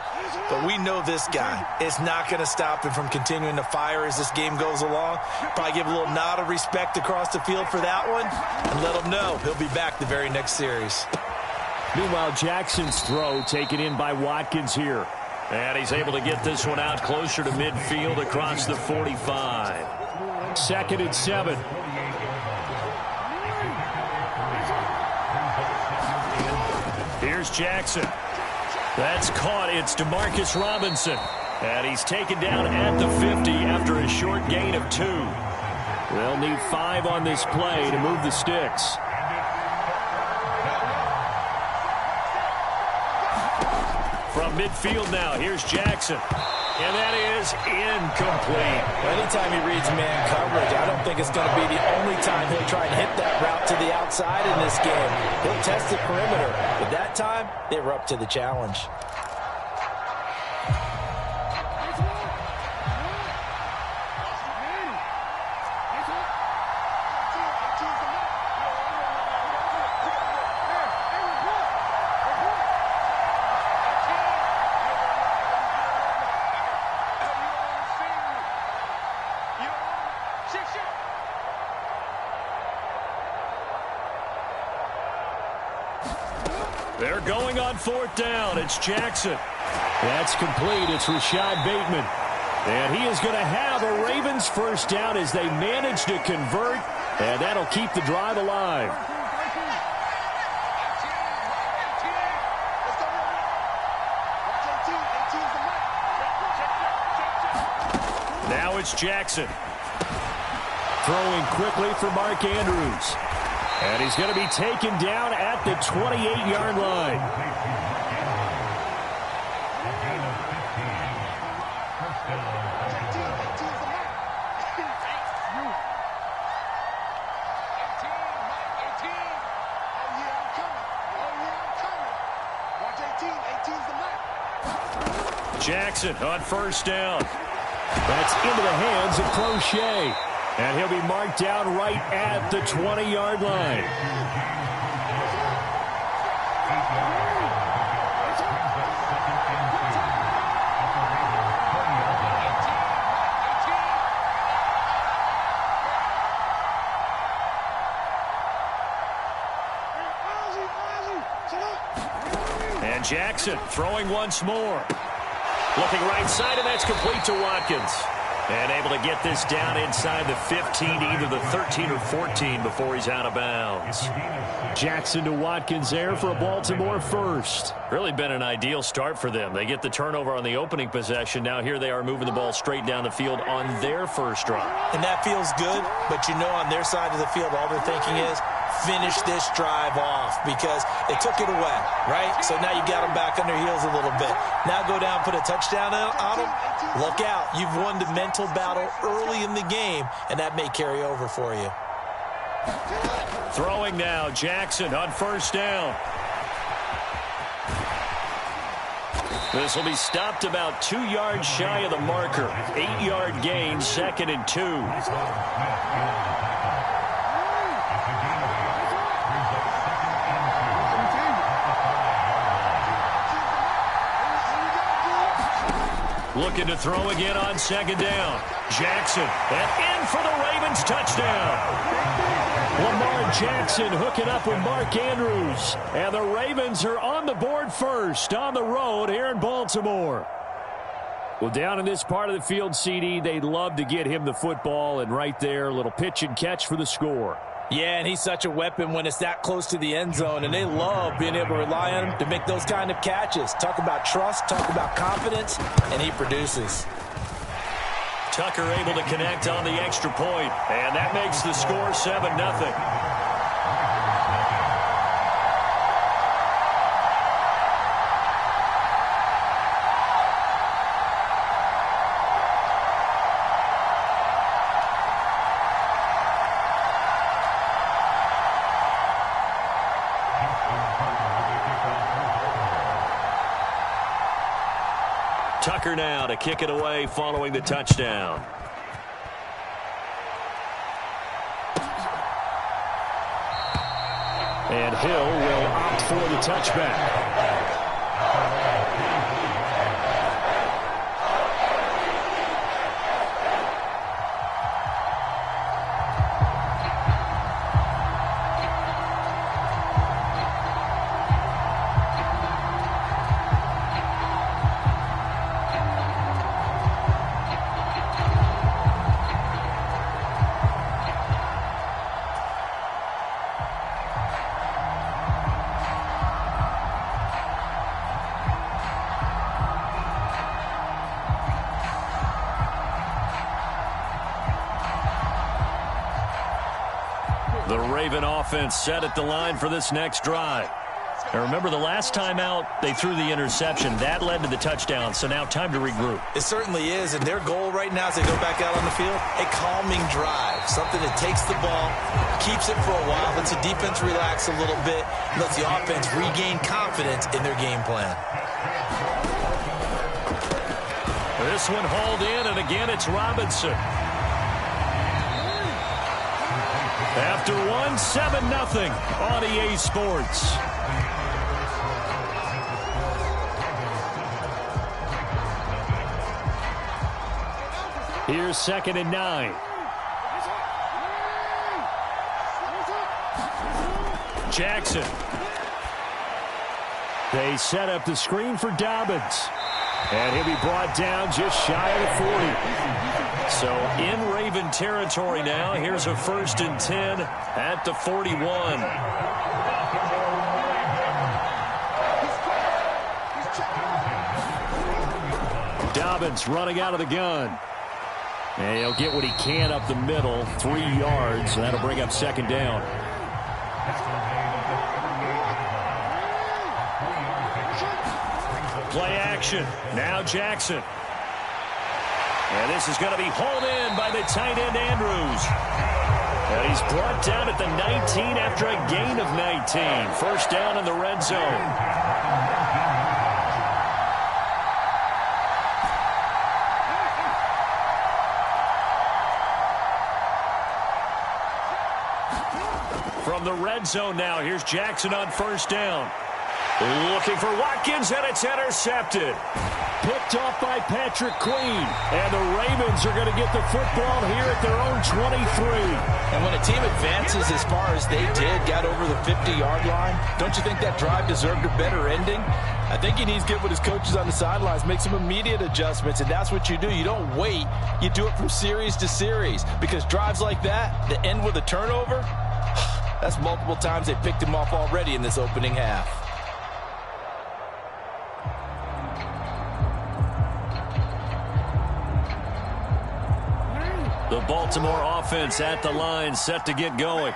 But we know this guy is not going to stop him from continuing to fire as this game goes along. Probably give a little nod of respect across the field for that one and let him know he'll be back the very next series. Meanwhile, Jackson's throw taken in by Watkins here. And he's able to get this one out closer to midfield across the 45. 2nd and 7. Here's Jackson. That's caught. It's DeMarcus Robinson. And he's taken down at the 50 after a short gain of 2. They'll need 5 on this play to move the sticks. From midfield now, here's Jackson. And that is incomplete. Anytime he reads man coverage, I don't think it's going to be the only time he'll try and hit that route to the outside in this game. He'll test the perimeter, but that time, they were up to the challenge. They're going on 4th down. It's Jackson. That's complete. It's Rashad Bateman. And he is going to have a Ravens first down as they manage to convert. And that'll keep the drive alive. Now it's Jackson. Throwing quickly for Mark Andrews. And he's going to be taken down at the 28-yard line. Jackson on first down. That's into the hands of Crochet. And he'll be marked down right at the 20-yard line. And Jackson throwing once more. Looking right side, and that's complete to Watkins. And able to get this down inside the 15, either the 13 or 14 before he's out of bounds. Jackson to Watkins there for a Baltimore first. Really been an ideal start for them. They get the turnover on the opening possession. Now here they are moving the ball straight down the field on their first drive. And that feels good, but you know on their side of the field all they're thinking is finish this drive off because they took it away, right? So now you got them back on their heels a little bit. Now go down, put a touchdown on them. Look out. You've won the mental battle early in the game, and that may carry over for you. Throwing now, Jackson on first down. This will be stopped about 2 yards shy of the marker. 8-yard gain, 2nd and 2. Looking to throw again on 2nd down. Jackson, and in for the Ravens touchdown. Lamar Jackson hooking up with Mark Andrews. And the Ravens are on the board first on the road here in Baltimore. Well, down in this part of the field, CD, they'd love to get him the football. And right there, a little pitch and catch for the score. Yeah, and he's such a weapon when it's that close to the end zone, and they love being able to rely on him to make those kind of catches. Talk about trust, talk about confidence, and he produces. Tucker able to connect on the extra point, and that makes the score 7-0. Tucker now to kick it away following the touchdown. And Hill will opt for the touchback. The Raven offense set at the line for this next drive. Now remember, the last time out, they threw the interception. That led to the touchdown, so now time to regroup. It certainly is, and their goal right now as they go back out on the field, a calming drive, something that takes the ball, keeps it for a while, lets the defense relax a little bit, lets the offense regain confidence in their game plan. This one hauled in, and again it's Robinson. After 7-0 on EA Sports. Here's 2nd and 9. Jackson. They set up the screen for Dobbins. And he'll be brought down just shy of the 40. So in Raven territory now. Here's a 1st and 10 at the 41. Dobbins running out of the gun. And he'll get what he can up the middle, 3 yards, and that'll bring up 2nd down. Play action. Now Jackson. And this is going to be hauled in by the tight end Andrews. And he's brought down at the 19 after a gain of 19. 1st down in the red zone. the red zone now. Here's Jackson on first down. Looking for Watkins, and it's intercepted. Picked off by Patrick Queen. And the Ravens are going to get the football here at their own 23. And when a team advances as far as they did, got over the 50-yard line, don't you think that drive deserved a better ending? I think he needs to get with his coaches on the sidelines, make some immediate adjustments, and that's what you do. You don't wait. You do it from series to series, because drives like that end with a turnover, that's multiple times they picked him off already in this opening half. The Baltimore offense at the line, set to get going.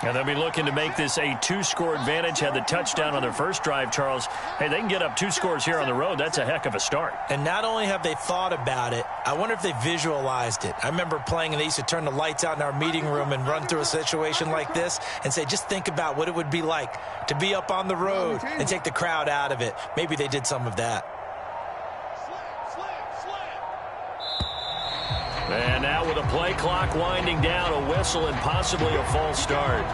And they'll be looking to make this a 2-score advantage. Had the touchdown on their first drive, Charles. Hey, they can get up 2 scores here on the road. That's a heck of a start. And not only have they thought about it, I wonder if they visualized it. I remember playing, and they used to turn the lights out in our meeting room and run through a situation like this and say, just think about what it would be like to be up on the road and take the crowd out of it. Maybe they did some of that. And now with a play clock winding down, a whistle and possibly a false start.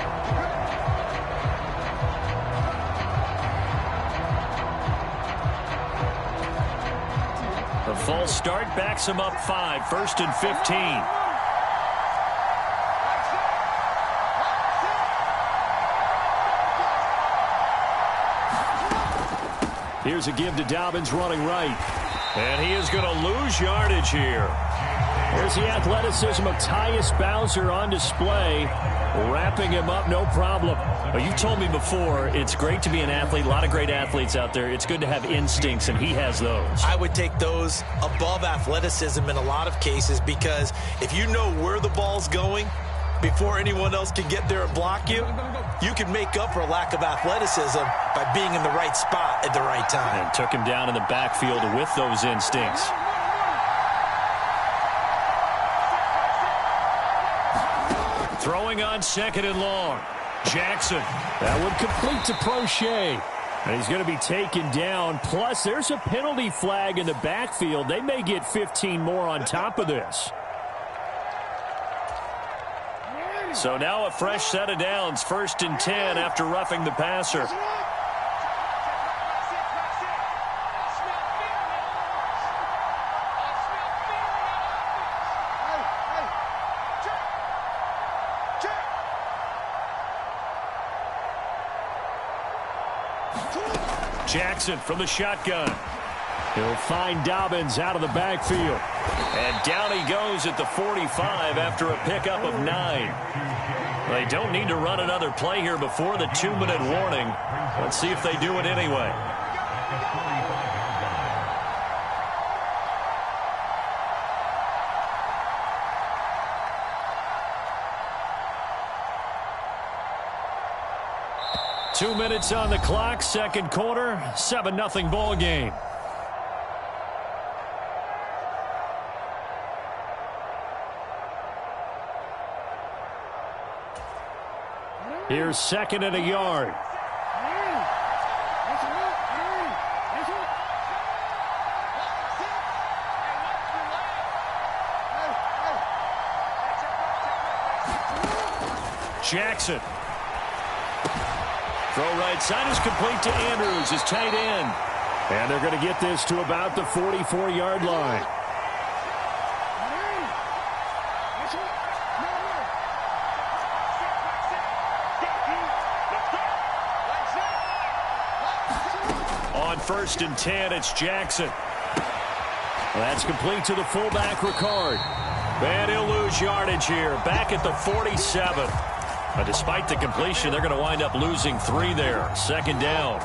The false start backs him up 5, 1st and 15. Here's a give to Dobbins running right. And he is going to lose yardage here. There's the athleticism of Tyus Bowser on display. Wrapping him up, no problem. Well, you told me before, it's great to be an athlete. A lot of great athletes out there. It's good to have instincts, and he has those. I would take those above athleticism in a lot of cases, because if you know where the ball's going before anyone else can get there and block you, you can make up for a lack of athleticism by being in the right spot at the right time. And took him down in the backfield with those instincts. Throwing on 2nd and long. Jackson. That would complete to Prochet. And he's going to be taken down. Plus, there's a penalty flag in the backfield. They may get 15 more on top of this. So now a fresh set of downs. 1st and 10 after roughing the passer. Jackson from the shotgun. He'll find Dobbins out of the backfield. And down he goes at the 45 after a pickup of 9. They don't need to run another play here before the 2-minute warning. Let's see if they do it anyway. Two minutes on the clock, second quarter, 7-0 ball game. Here's 2nd and a yard. Jackson. Throw right side is complete to Andrews, his tight end. And they're going to get this to about the 44-yard line. On 1st and 10, it's Jackson. That's complete to the fullback, Ricard. And he'll lose yardage here, back at the 47. But despite the completion, they're going to wind up losing 3 there. 2nd down.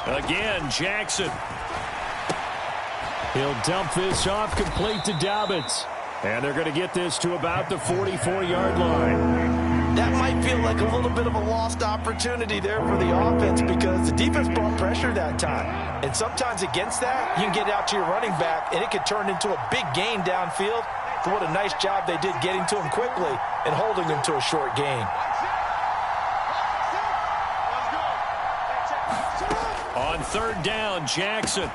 Again, Jackson. He'll dump this off, complete to Dobbins. And they're going to get this to about the 44-yard line. That might feel like a little bit of a lost opportunity there for the offense, because the defense brought pressure that time. And sometimes against that, you can get out to your running back, and it could turn into a big gain downfield. So what a nice job they did getting to him quickly and holding him to a short gain. On 3rd down, Jackson.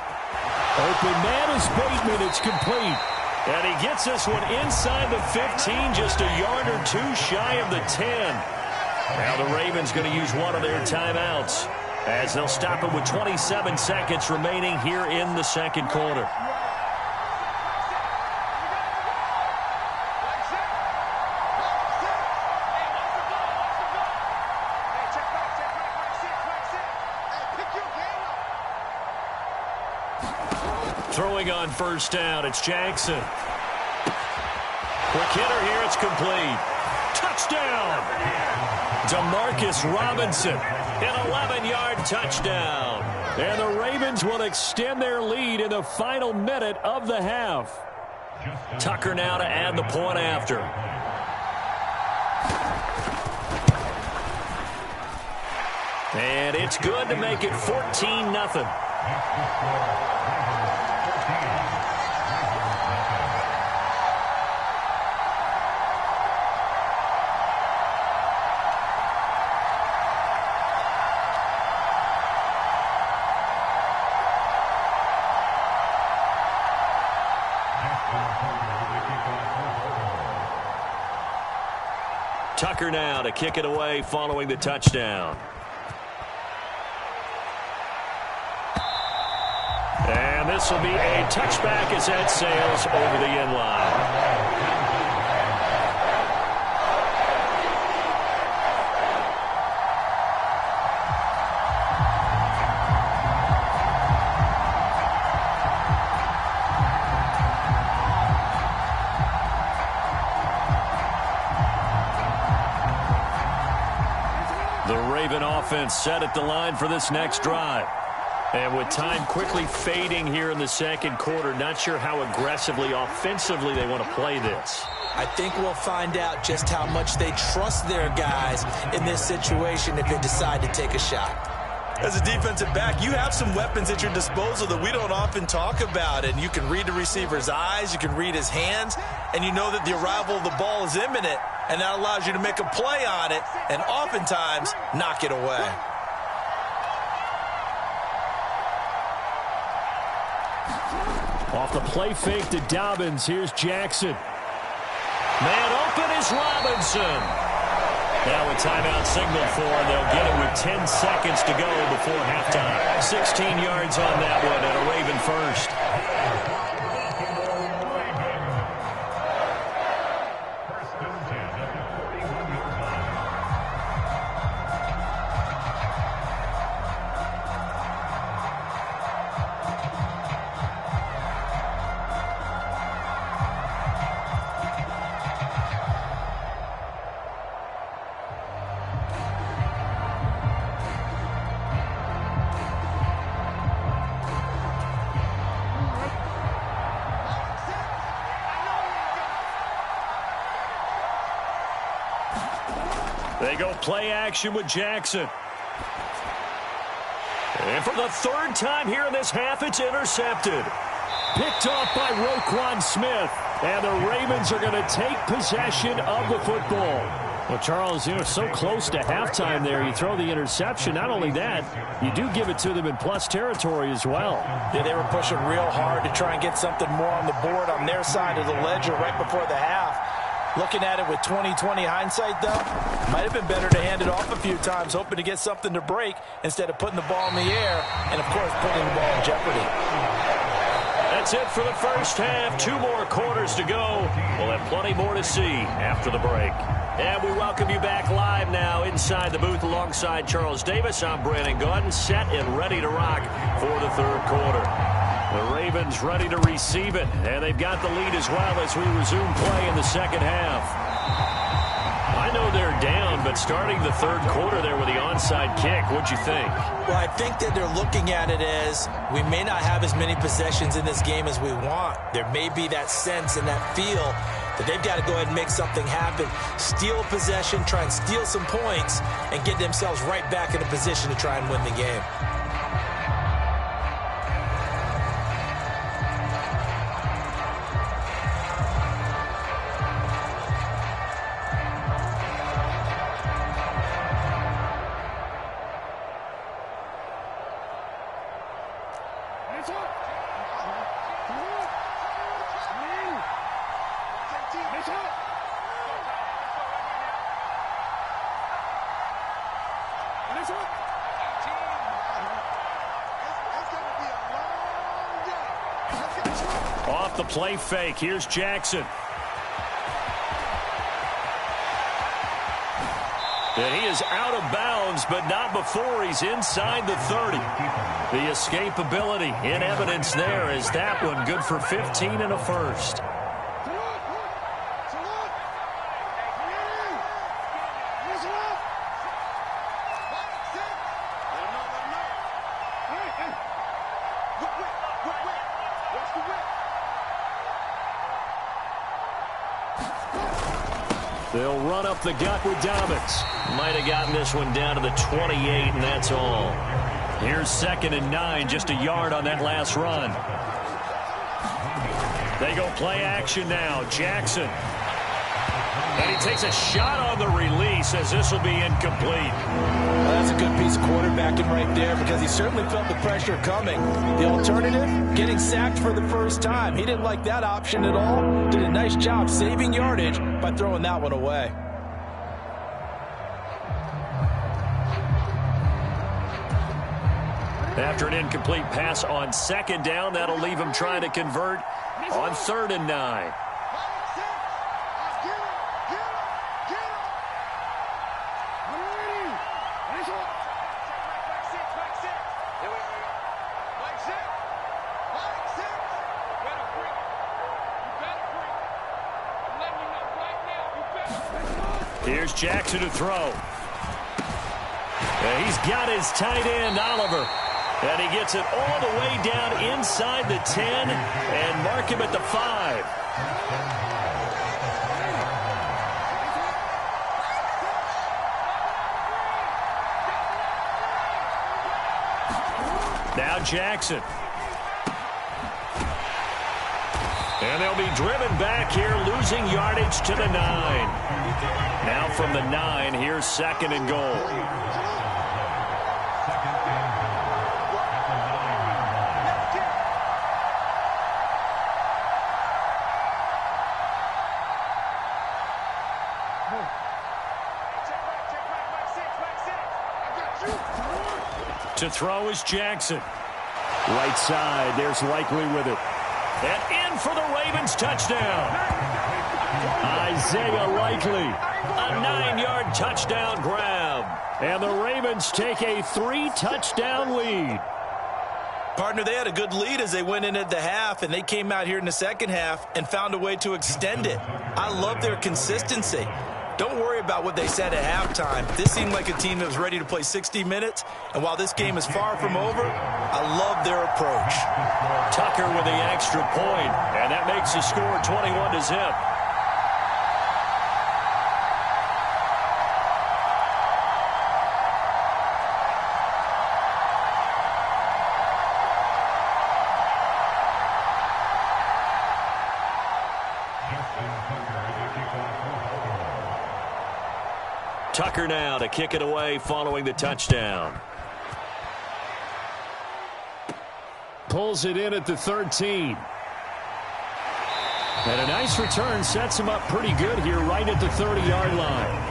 Open man is Bateman. It's complete. And he gets this one inside the 15, just a yard or two shy of the 10. Now the Ravens going to use one of their timeouts as they'll stop it with 27 seconds remaining here in the second quarter. Throwing on first down, it's Jackson. Quick hitter here, it's complete. Touchdown! Demarcus Robinson, an 11-yard touchdown. And the Ravens will extend their lead in the final minute of the half. Tucker now to add the point after. And it's good to make it 14-0. Tucker now to kick it away following the touchdown. And this will be a touchback as that sails over the end line. The Raven offense set at the line for this next drive. And with time quickly fading here in the second quarter, not sure how aggressively, offensively they want to play this. I think we'll find out just how much they trust their guys in this situation if they decide to take a shot. As a defensive back, you have some weapons at your disposal that we don't often talk about. And you can read the receiver's eyes, you can read his hands, and you know that the arrival of the ball is imminent. And that allows you to make a play on it and oftentimes knock it away. Off the play fake to Dobbins. Here's Jackson. Man open is Robinson. Now a timeout signal for, and they'll get it with 10 seconds to go before halftime. 16 yards on that one and a Raven first. They go play action with Jackson. And for the third time here in this half, it's intercepted. Picked off by Roquan Smith. And the Ravens are going to take possession of the football. Well, Charles, you're so close to halftime there. You throw the interception. Not only that, you do give it to them in plus territory as well. Yeah, they were pushing real hard to try and get something more on the board on their side of the ledger right before the half. Looking at it with 20/20 hindsight, though, might have been better to hand it off a few times, hoping to get something to break instead of putting the ball in the air and, of course, putting the ball in jeopardy. That's it for the first half. 2 more quarters to go. We'll have plenty more to see after the break. And we welcome you back live now inside the booth alongside Charles Davis. I'm Brandon Gordon, set and ready to rock for the third quarter. The Ravens ready to receive it, and they've got the lead as well as we resume play in the second half. I know they're down, but starting the third quarter there with the onside kick, what'd you think? Well, I think that they're looking at it as we may not have as many possessions in this game as we want. There may be that sense and that feel that they've got to go ahead and make something happen, steal a possession, try and steal some points, and get themselves right back in a position to try and win the game. Off the play fake, here's Jackson. And he is out of bounds, but not before he's inside the 30. The escapability in evidence there is that one good for 15 and a first. They'll run up the gut with Dobbins. Might have gotten this one down to the 28, and that's all. Here's 2nd and 9, just a yard on that last run. They go play action now. Jackson. And he takes a shot on the release as this will be incomplete. Well, that's a good piece of quarterbacking right there because he certainly felt the pressure coming. The alternative, getting sacked for the first time. He didn't like that option at all. Did a nice job saving yardage by throwing that one away. After an incomplete pass on 2nd down, that'll leave him trying to convert on 3rd and 9. Here's Jackson to throw. And he's got his tight end, Oliver. And he gets it all the way down inside the 10 and mark him at the 5. Now Jackson. And they'll be driven back here, losing yardage to the 9. Now from the 9, here's 2nd and goal. To throw is Jackson. Right side, there's Likely with it. And in for the Ravens touchdown. Isaiah Likely, a 9-yard touchdown grab. And the Ravens take a 3-touchdown lead. Partner, they had a good lead as they went into the half, and they came out here in the second half and found a way to extend it. I love their consistency. Don't worry about what they said at halftime. This seemed like a team that was ready to play 60 minutes, and while this game is far from over, I love their approach. Tucker with the extra point, and that makes the score 21-zip. Tucker now to kick it away following the touchdown. Pulls it in at the 13. And a nice return sets him up pretty good here right at the 30-yard line.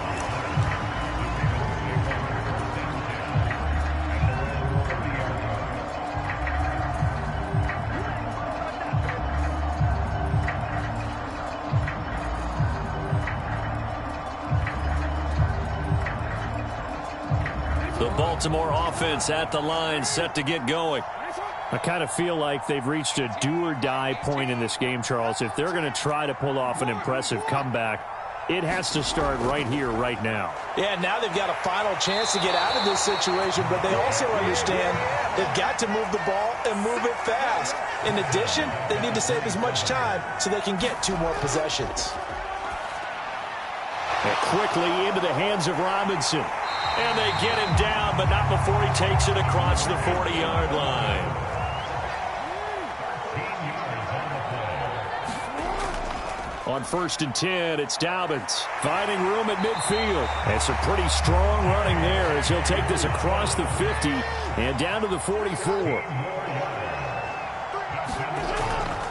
Baltimore offense at the line, set to get going. I kind of feel like they've reached a do-or-die point in this game, Charles. If they're going to try to pull off an impressive comeback, it has to start right here, right now. Yeah, now they've got a final chance to get out of this situation, but they also understand they've got to move the ball and move it fast. In addition, they need to save as much time so they can get 2 more possessions. And quickly into the hands of Robinson. And they get him down, but not before he takes it across the 40-yard line. On 1st and 10, it's Dobbins finding room at midfield. And some pretty strong running there as he'll take this across the 50 and down to the 44.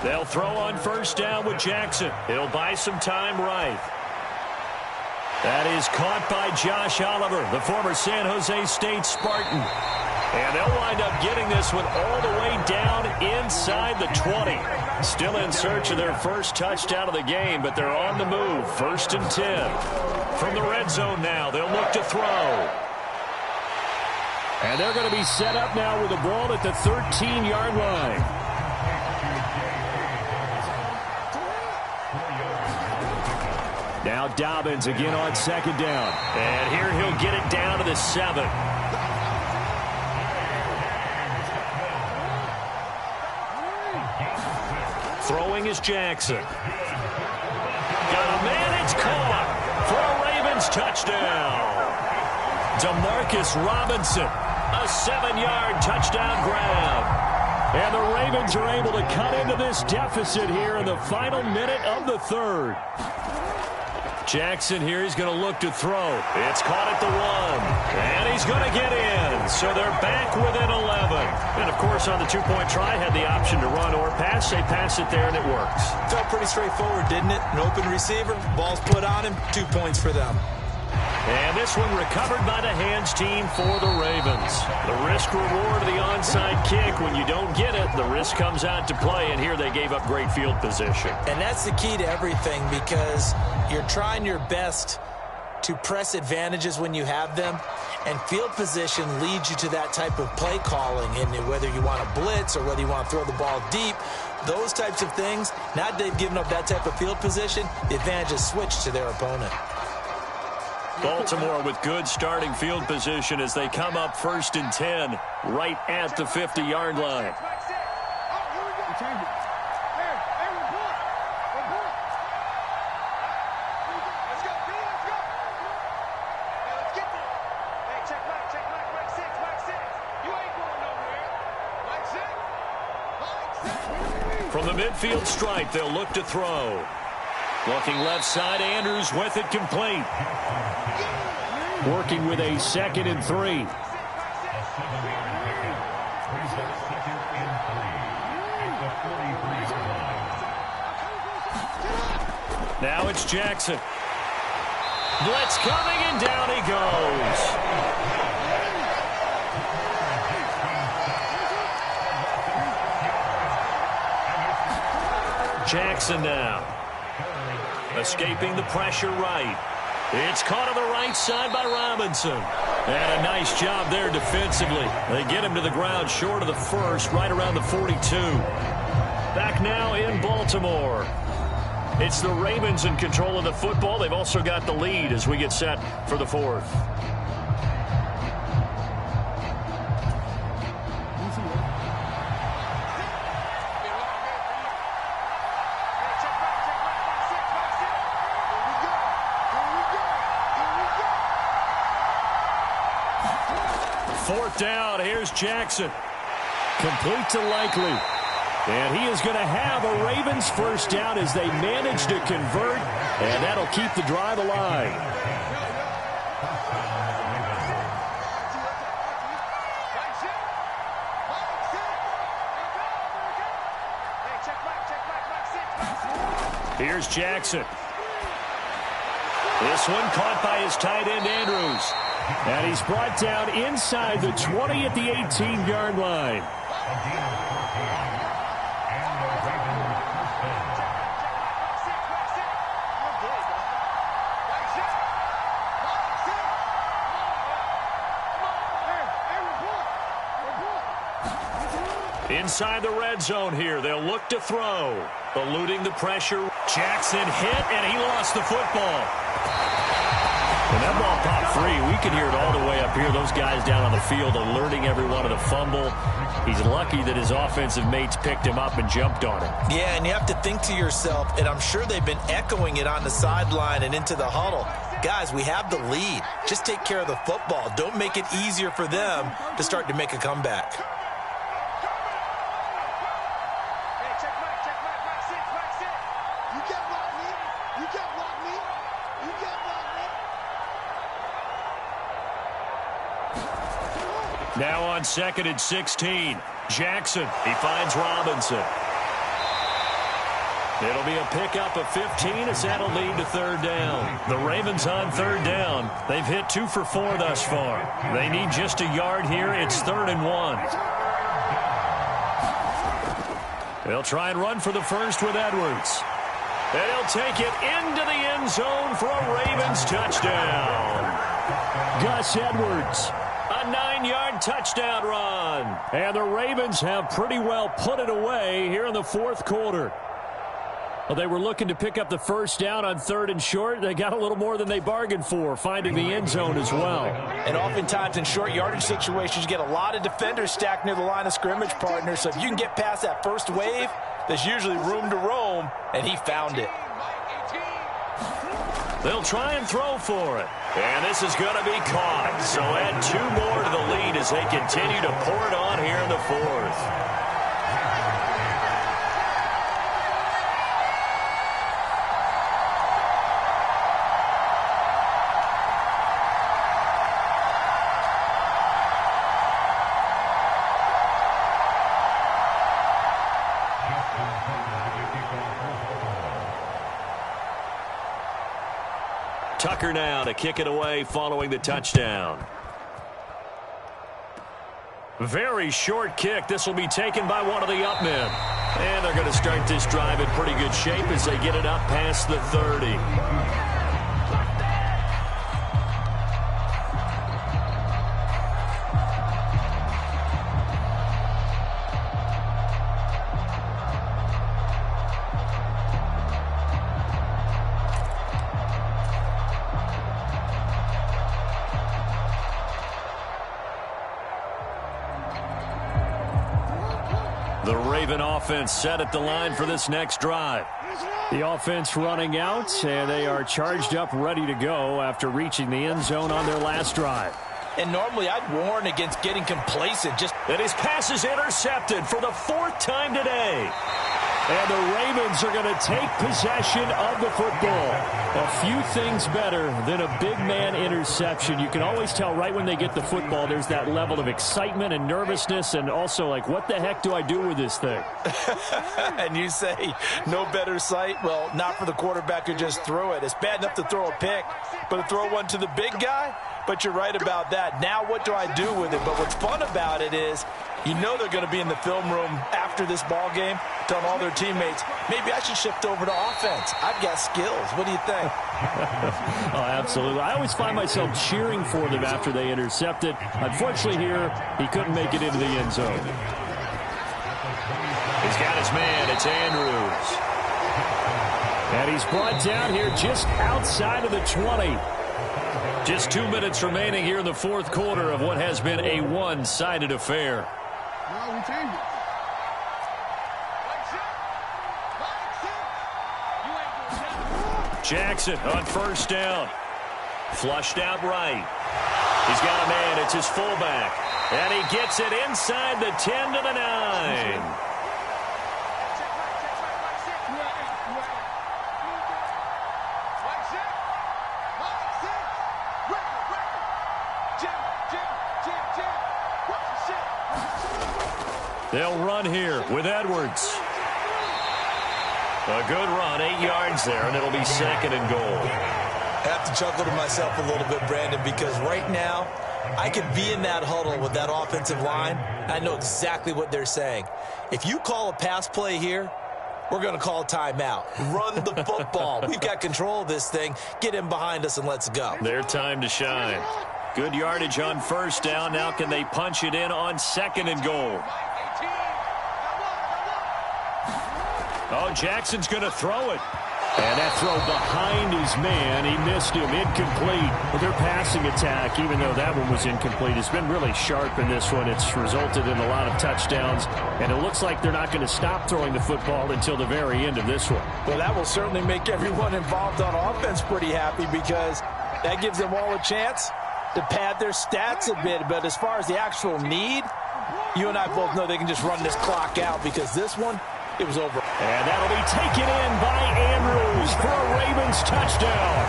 They'll throw on 1st down with Jackson. He'll buy some time right. That is caught by Josh Oliver, the former San Jose State Spartan. And they'll wind up getting this one all the way down inside the 20. Still in search of their first touchdown of the game, but they're on the move. 1st and 10. From the red zone now, they'll look to throw. And they're going to be set up now with the ball at the 13-yard line. Now Dobbins again on 2nd down. And here he'll get it down to the 7. Throwing is Jackson. Got a man, it's caught for a Ravens touchdown. Demarcus Robinson, a 7-yard touchdown grab. And the Ravens are able to cut into this deficit here in the final minute of the 3rd. Jackson here, he's going to look to throw. It's caught at the 1. And he's going to get in. So they're back within 11. And, of course, on the 2-point try, had the option to run or pass. They pass it there, and it works. Felt pretty straightforward, didn't it? An open receiver, ball's put on him, 2 points for them. And this one recovered by the hands team for the Ravens. The risk-reward of the onside kick. When you don't get it, the risk comes out to play, and here they gave up great field position. And that's the key to everything, because you're trying your best to press advantages when you have them, and field position leads you to that type of play calling. And whether you want to blitz or whether you want to throw the ball deep, those types of things, now that they've given up that type of field position, the advantage is switched to their opponent. Baltimore with good starting field position as they come up 1st and 10 right at the 50-yard line. From the midfield stripe, they'll look to throw. Looking left side, Andrews with it complete. Working with a 2nd and 3. Now it's Jackson. Blitz coming, and down he goes. Jackson now. Escaping the pressure right. It's caught on the right side by Robinson. And a nice job there defensively. They get him to the ground short of the 1st, right around the 42. Back now in Baltimore. It's the Ravens in control of the football. They've also got the lead as we get set for the 4th. Fourth down, here's Jackson. Complete to Likely. And he is going to have a Ravens first down as they manage to convert, and that'll keep the drive alive. Here's Jackson. This one caught by his tight end, Andrews. And he's brought down inside the 20 at the 18-yard line. Inside the red zone here, they'll look to throw. Eluding the pressure. Jackson hit, and he lost the football. And that ball popped free. We can hear it all the way up here. Those guys down on the field alerting everyone of the fumble. He's lucky that his offensive mates picked him up and jumped on him. Yeah, and you have to think to yourself, and I'm sure they've been echoing it on the sideline and into the huddle. Guys, we have the lead. Just take care of the football. Don't make it easier for them to start to make a comeback. Now on 2nd and 16. Jackson, he finds Robinson. It'll be a pickup of 15 as that'll lead to third down. The Ravens on third down. They've hit 2 for 4 thus far. They need just a yard here. It's 3rd and 1. They'll try and run for the first with Edwards. And he'll take it into the end zone for a Ravens touchdown. Gus Edwards. A 9-yard touchdown run. And the Ravens have pretty well put it away here in the fourth quarter. Well, they were looking to pick up the first down on 3rd and short. They got a little more than they bargained for, finding the end zone as well. And oftentimes in short yardage situations, you get a lot of defenders stacked near the line of scrimmage, partner. So if you can get past that first wave, there's usually room to roam, and he found it. They'll try and throw for it. And this is going to be caught. So add 2 more to the lead as they continue to pour it on here in the fourth. Tucker now to kick it away following the touchdown. Very short kick. This will be taken by one of the up men. And they're going to start this drive in pretty good shape as they get it up past the 30. The Raven offense set at the line for this next drive. The offense running out, and they are charged up, ready to go after reaching the end zone on their last drive. And normally I'd warn against getting complacent. And his pass is intercepted for the 4th time today. And the Ravens are going to take possession of the football. A few things better than a big man interception. You can always tell right when they get the football, there's that level of excitement and nervousness, and also like, what the heck do I do with this thing? And you say, no better sight? Well, not for the quarterback who just threw it. It's bad enough to throw a pick, but to throw one to the big guy? But you're right about that. Now what do I do with it? But what's fun about it is, you know they're going to be in the film room after this ball game telling all their teammates, maybe I should shift over to offense. I've got skills. What do you think? Oh, absolutely. I always find myself cheering for them after they intercept it. Unfortunately here, he couldn't make it into the end zone. He's got his man. It's Andrews. And he's brought down here just outside of the 20. Just 2 minutes remaining here in the fourth quarter of what has been a one-sided affair. Jackson on first down. Flushed out right. He's got a man. It's his fullback. And he gets it inside the 10 to the 9. They'll run here with Edwards. A good run, 8 yards there, and it'll be 2nd and goal. I have to chuckle to myself a little bit, Brandon, because right now I could be in that huddle with that offensive line. I know exactly what they're saying. If you call a pass play here, we're going to call a timeout. Run the football. We've got control of this thing. Get in behind us and let's go. Their time to shine. Good yardage on first down. Now can they punch it in on 2nd and goal? Oh, Jackson's going to throw it. And that throw behind his man, he missed him, incomplete. But their passing attack, even though that one was incomplete, has been really sharp in this one. It's resulted in a lot of touchdowns, and it looks like they're not going to stop throwing the football until the very end of this one. Well, that will certainly make everyone involved on offense pretty happy because that gives them all a chance to pad their stats a bit. But as far as the actual need, you and I both know they can just run this clock out because this one, it was over. And that'll be taken in by Andrews for a Ravens touchdown.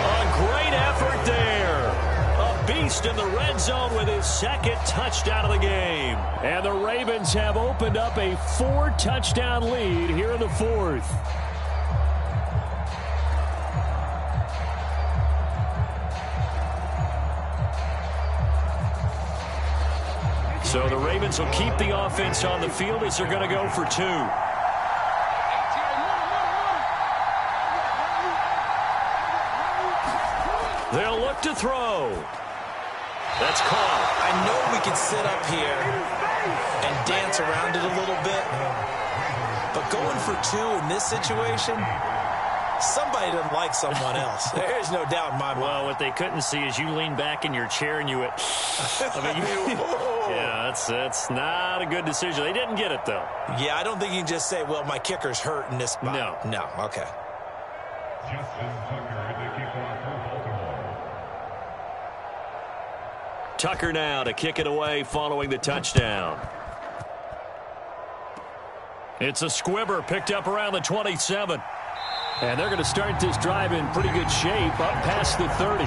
A great effort there. A Priest in the red zone with his second touchdown of the game. And the Ravens have opened up a 4-touchdown lead here in the fourth. So the Ravens will keep the offense on the field as they're going to go for 2. They'll look to throw. That's caught. I know we can sit up here and dance around it a little bit, but going for 2 in this situation, somebody doesn't like someone else. There's no doubt in my mind. Well, what they couldn't see is you lean back in your chair and you went, yeah, that's not a good decision. They didn't get it, though. Yeah, I don't think you can just say, well, my kicker's hurt in this spot. No, okay. Justin Tucker, the kickoff for Baltimore. Tucker now to kick it away following the touchdown. It's a squibber picked up around the 27. And they're going to start this drive in pretty good shape up past the 30.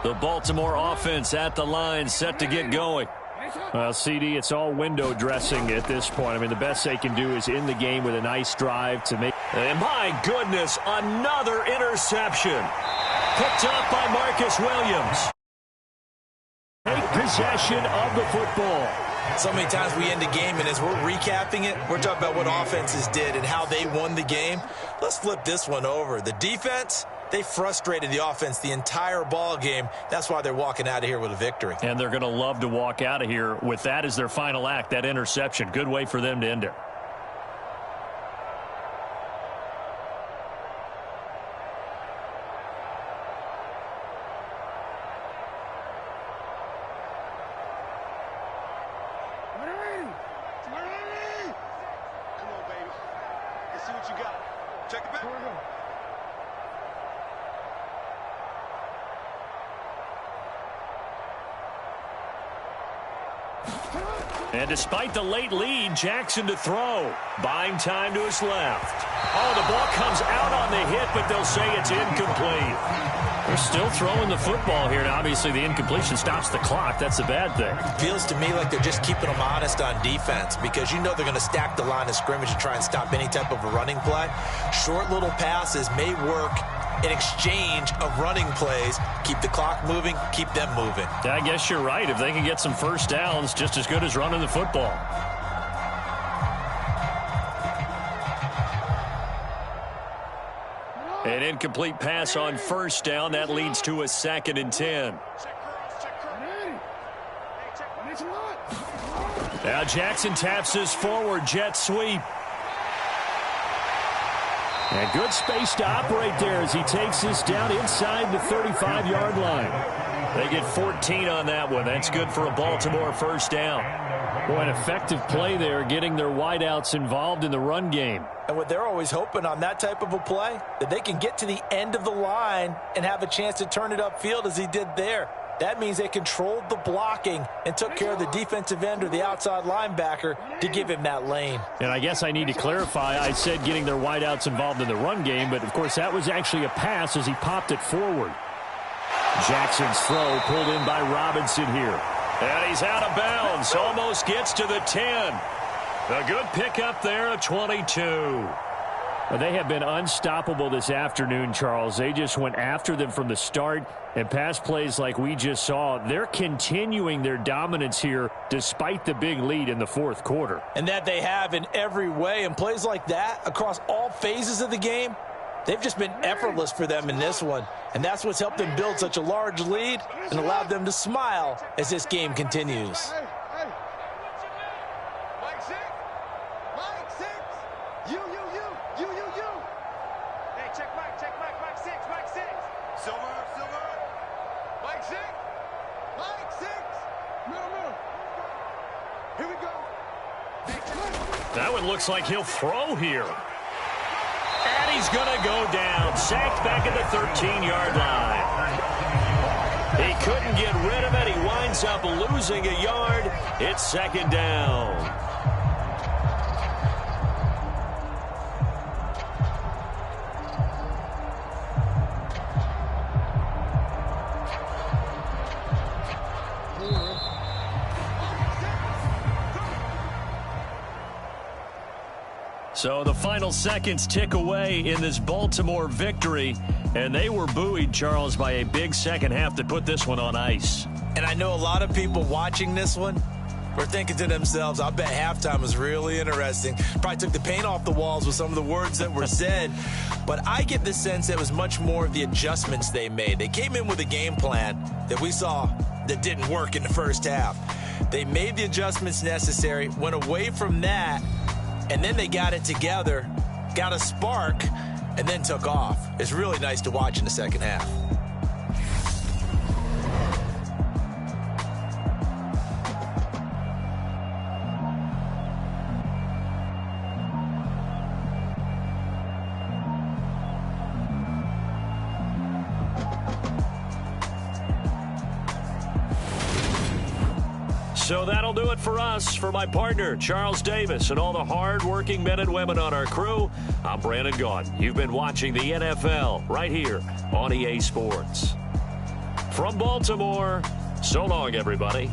The Baltimore offense at the line, set to get going. Well, CD, it's all window dressing at this point. I mean, the best they can do is in the game with a nice drive to make. And my goodness, another interception. Picked up by Marcus Williams. Take possession of the football. So many times we end the game, and as we're recapping it, we're talking about what offenses did and how they won the game. Let's flip this one over. The defense, they frustrated the offense the entire ball game. That's why they're walking out of here with a victory. And they're going to love to walk out of here with that as their final act, that interception. Good way for them to end it. And despite the late lead, Jackson to throw. Buying time to his left. Oh, the ball comes out on the hit, but they'll say it's incomplete. They're still throwing the football here. Now, obviously, the incompletion stops the clock. That's a bad thing. Feels to me like they're just keeping them honest on defense because you know they're going to stack the line of scrimmage and try and stop any type of a running play. Short little passes may work in exchange of running plays. Keep the clock moving, keep them moving. I guess you're right. If they can get some first downs, just as good as running the football. An incomplete pass on first down. That leads to a 2nd and 10. Now Jackson taps his forward jet sweep. And good space to operate there as he takes this down inside the 35-yard line. They get 14 on that one. That's good for a Baltimore first down. Boy, an effective play there, getting their wideouts involved in the run game. And what they're always hoping on that type of a play, that they can get to the end of the line and have a chance to turn it upfield as he did there. That means they controlled the blocking and took care of the defensive end or the outside linebacker to give him that lane. And I guess I need to clarify, I said getting their wideouts involved in the run game, but of course that was actually a pass as he popped it forward. Jackson's throw pulled in by Robinson here. And he's out of bounds. Almost gets to the 10. A good pickup there at 22. Well, they have been unstoppable this afternoon, Charles. They just went after them from the start, and pass plays like we just saw, they're continuing their dominance here despite the big lead in the fourth quarter. And that they have in every way, and plays like that across all phases of the game, they've just been effortless for them in this one. And that's what's helped them build such a large lead and allowed them to smile as this game continues. Silver. Mike 6. No. Here we go. That one looks like he'll throw here. And he's going to go down. Sacked back at the 13-yard line. He couldn't get rid of it. He winds up losing a yard. It's second down. So the final seconds tick away in this Baltimore victory, and they were buoyed, Charles, by a big second half to put this one on ice. And I know a lot of people watching this one were thinking to themselves, I bet halftime was really interesting. Probably took the paint off the walls with some of the words that were said. But I get the sense that it was much more of the adjustments they made. They came in with a game plan that we saw that didn't work in the first half. They made the adjustments necessary, went away from that, and then they got it together, got a spark, and then took off. It's really nice to watch in the second half. So that'll do it for us. For my partner, Charles Davis, and all the hard-working men and women on our crew, I'm Brandon Gaudin. You've been watching the NFL right here on EA Sports. From Baltimore, so long, everybody.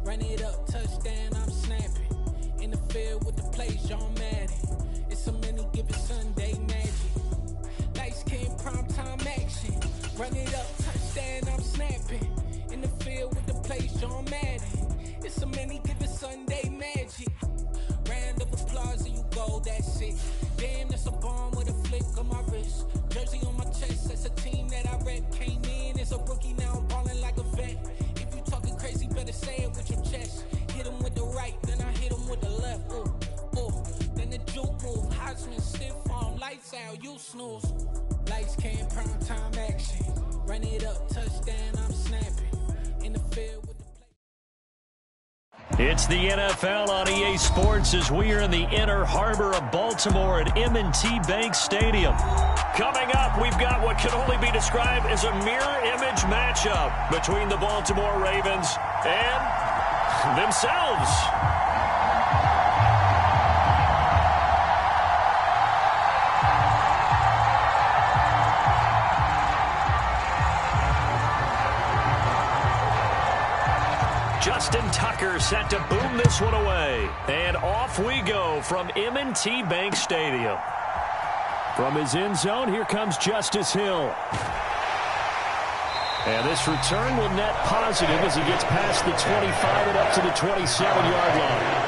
Run it up, touchdown, I'm snapping. In the field with the plays, John Madden. It's so many given Sunday magic. Lights came primetime action. Run it up, touchdown, I'm snapping. In the field with the plays, John Madden. It's so many given Sunday magic. Round of applause and you go, that's it. Damn, that's a bomb with a flick on my wrist. Jersey on my chest. lights out, you snooze. Lights came, prime time action. Run it up, touchdown, I'm snapping. In the field with the It's the NFL on EA Sports as we are in the Inner Harbor of Baltimore at M&T Bank Stadium. Coming up, we've got what can only be described as a mirror image matchup between the Baltimore Ravens and themselves. Justin Tucker set to boom this one away. And off we go from M&T Bank Stadium. From his end zone, here comes Justice Hill. And this return will net positive as he gets past the 25 and up to the 27-yard line.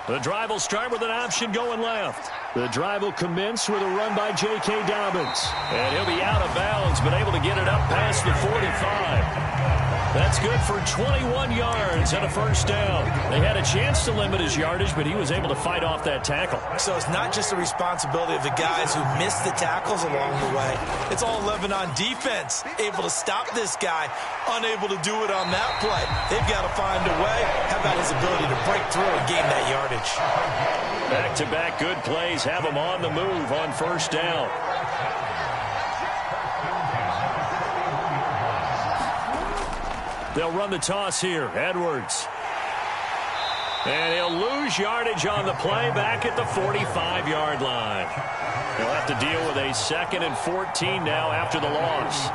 The drive will start with an option going left. The drive will commence with a run by J.K. Dobbins. And he'll be out of bounds, but able to get it up past the 45. That's good for 21 yards and a first down. They had a chance to limit his yardage, but he was able to fight off that tackle. So it's not just the responsibility of the guys who missed the tackles along the way. It's all 11 on defense, able to stop this guy, unable to do it on that play. They've got to find a way. How about his ability to break through and gain that yardage? Back-to-back good plays have him on the move on first down. They'll run the toss here. Edwards. And he'll lose yardage on the play back at the 45-yard line. He'll have to deal with a 2nd and 14 now after the loss.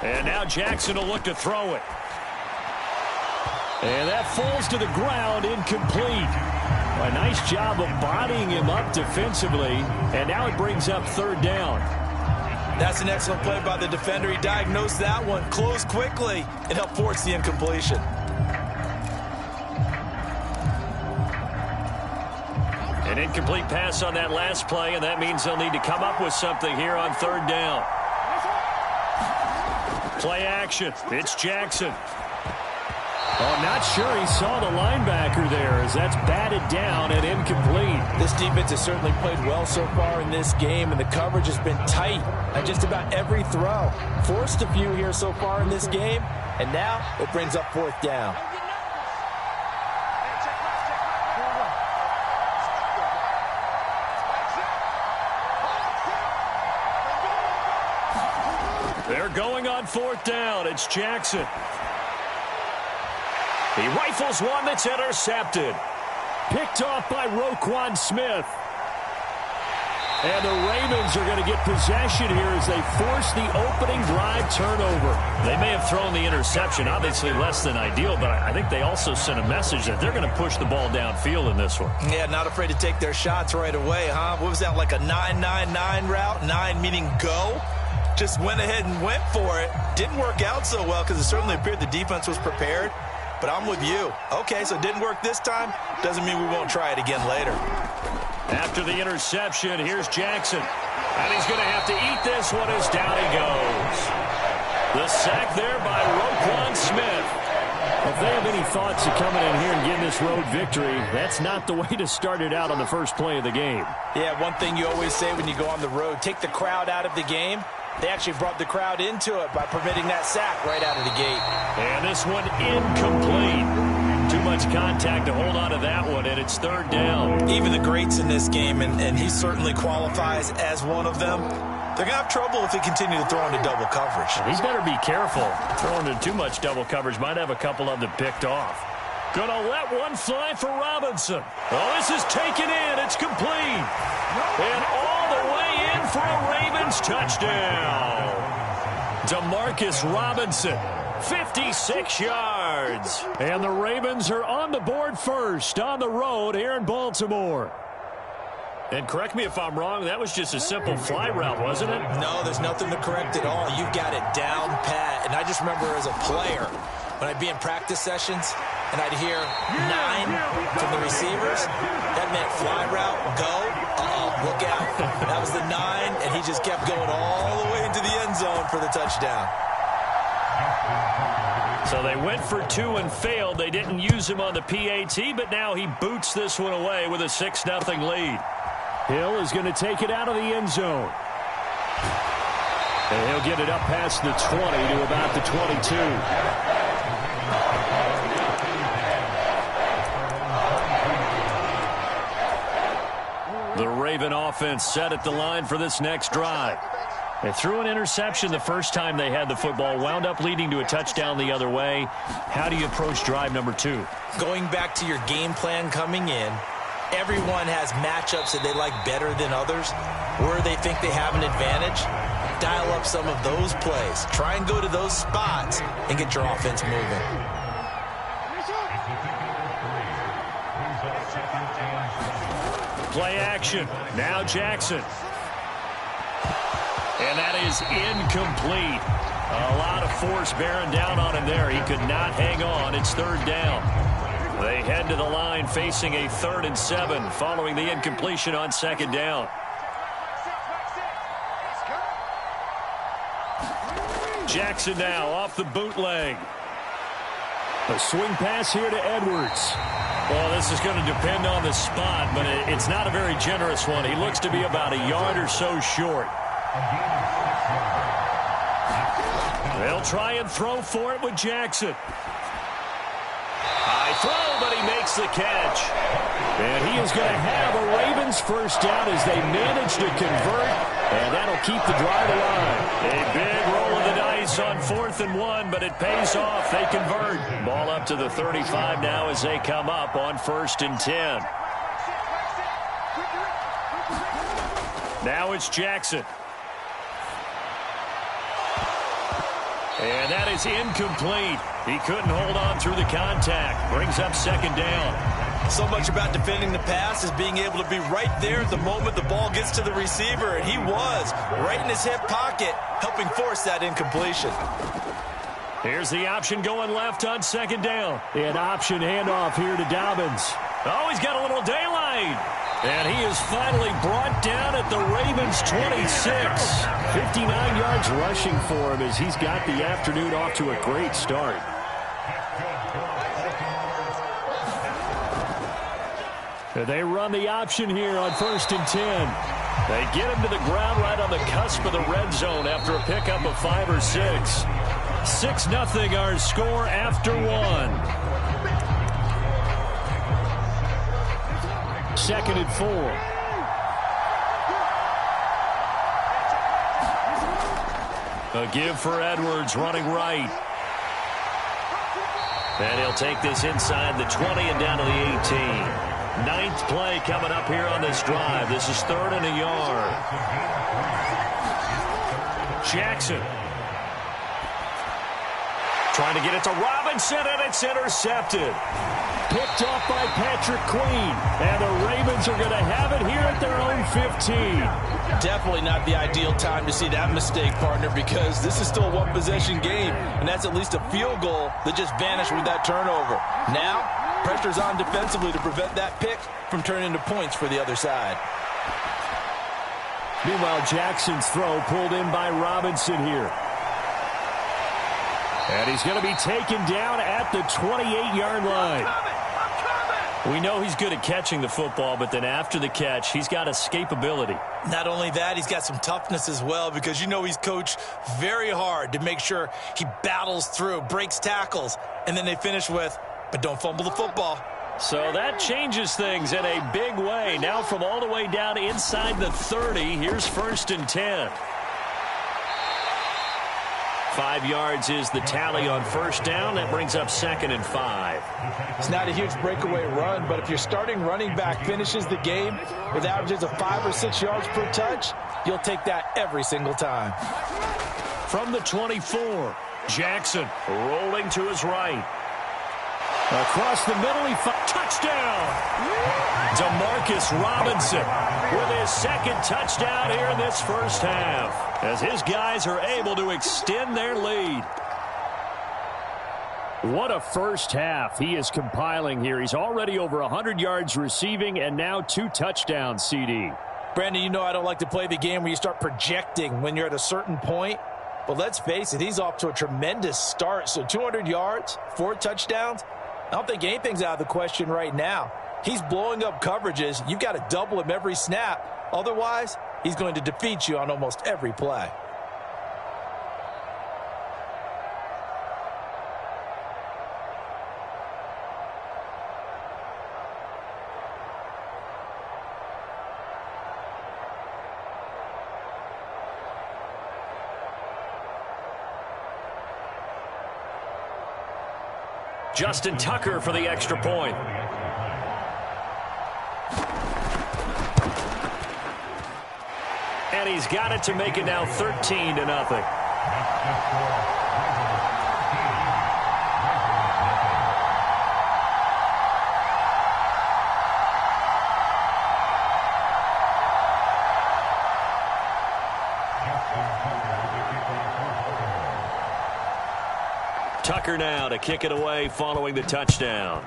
And now Jackson will look to throw it. And that falls to the ground, incomplete. A nice job of bodying him up defensively, and now it brings up 3rd down. That's an excellent play by the defender. He diagnosed that one, closed quickly, and helped force the incompletion. An incomplete pass on that last play, and that means they'll need to come up with something here on 3rd down. Play action. It's Jackson. Oh, not sure he saw the linebacker there as that's batted down and incomplete. This defense has certainly played well so far in this game, and the coverage has been tight at just about every throw. Forced a few here so far in this game, and now it brings up 4th down. They're going on 4th down. It's Jackson. He rifles one that's intercepted. Picked off by Roquan Smith. And the Ravens are going to get possession here as they force the opening drive turnover. They may have thrown the interception, obviously less than ideal, but I think they also sent a message that they're going to push the ball downfield in this one. Yeah, not afraid to take their shots right away, huh? What was that, like a 9-9-9 route? 9 meaning go? Just went ahead and went for it. Didn't work out so well because it certainly appeared the defense was prepared. But I'm with you. Okay, so it didn't work this time. Doesn't mean we won't try it again later. After the interception, here's Jackson. And he's going to have to eat this one as down he goes. The sack there by Roquan Smith. If they have any thoughts of coming in here and getting this road victory, that's not the way to start it out on the first play of the game. Yeah, one thing you always say when you go on the road, take the crowd out of the game. They actually brought the crowd into it by permitting that sack right out of the gate. And this one incomplete. Too much contact to hold on to that one, and it's 3rd down. Even the greats in this game, and he certainly qualifies as one of them, they're going to have trouble if they continue to throw into double coverage. He better be careful. Throwing into too much double coverage might have a couple of them picked off. Gonna let one fly for Robinson. Oh, this is taken in. It's complete. And all the way in for a Ravens touchdown. Demarcus Robinson, 56 yards. And the Ravens are on the board first on the road here in Baltimore. And correct me if I'm wrong, that was just a simple fly route, wasn't it? No, there's nothing to correct at all. You've got it down pat. And I just remember as a player, when I'd be in practice sessions and I'd hear 9 from the receivers, that meant fly route, go, look out. That was the 9, and he just kept going all the way into the end zone for the touchdown. So they went for 2 and failed. They didn't use him on the PAT, but now he boots this one away with a 6-0 lead. Hill is going to take it out of the end zone. And he'll get it up past the 20 to about the 22. The Raven offense set at the line for this next drive. They threw an interception the first time they had the football, wound up leading to a touchdown the other way. How do you approach drive number 2? Going back to your game plan coming in, everyone has matchups that they like better than others, where they think they have an advantage. Dial up some of those plays. Try and go to those spots and get your offense moving. Play action. Now Jackson. And that is incomplete. A lot of force bearing down on him there. He could not hang on. It's 3rd down. They head to the line facing a 3rd and 7 following the incompletion on 2nd down. Jackson now off the bootleg. A swing pass here to Edwards. Well, this is going to depend on the spot, but it's not a very generous one. He looks to be about a yard or so short. They'll try and throw for it with Jackson. High throw, but he makes the catch. And he is going to have a Ravens first down as they manage to convert, and that'll keep the drive alive. A big roll of the dice on 4th and 1, but it pays off. They convert. Ball up to the 35 now as they come up on 1st and 10. Now it's Jackson. And that is incomplete. He couldn't hold on through the contact. Brings up 2nd down. So much about defending the pass is being able to be right there at the moment the ball gets to the receiver, and he was right in his hip pocket, helping force that incompletion. Here's the option going left on 2nd down. An option handoff here to Dobbins. Oh, he's got a little daylight. And he is finally brought down at the Ravens' 26. 59 yards rushing for him as he's got the afternoon off to a great start. They run the option here on 1st and 10. They get him to the ground right on the cusp of the red zone after a pickup of 5 or 6. 6-0 our score after 1. 2nd and 4. A give for Edwards running right. And he'll take this inside the 20 and down to the 18. 9th play coming up here on this drive. This is 3rd and a yard. Jackson. Trying to get it to Robinson, and it's intercepted. Picked off by Patrick Queen. And the Ravens are going to have it here at their own 15. Definitely not the ideal time to see that mistake, partner, because this is still a one-possession game, and that's at least a field goal that just vanished with that turnover. Now, pressure's on defensively to prevent that pick from turning into points for the other side. Meanwhile, Jackson's throw pulled in by Robinson here. And he's going to be taken down at the 28-yard line. We know he's good at catching the football, but then after the catch, he's got escapability. Not only that, he's got some toughness as well, because you know he's coached very hard to make sure he battles through, breaks tackles, and then they finish with, but don't fumble the football. So that changes things in a big way. Now from all the way down inside the 30, here's 1st and 10. 5 yards is the tally on 1st down. That brings up 2nd and 5. It's not a huge breakaway run, but if your starting running back finishes the game with averages of 5 or 6 yards per touch, you'll take that every single time. From the 24, Jackson rolling to his right. Across the middle, touchdown! Demarcus Robinson with his 2nd touchdown here in this first half, as his guys are able to extend their lead. What a first half he is compiling here. He's already over 100 yards receiving and now 2 touchdowns, CD. Brandon, you know I don't like to play the game where you start projecting when you're at a certain point. But let's face it, he's off to a tremendous start. So 200 yards, 4 touchdowns. I don't think anything's out of the question right now. He's blowing up coverages. You've got to double him every snap. Otherwise, he's going to defeat you on almost every play. Justin Tucker for the extra point. And he's got it to make it now 13-0. Tucker now to kick it away following the touchdown.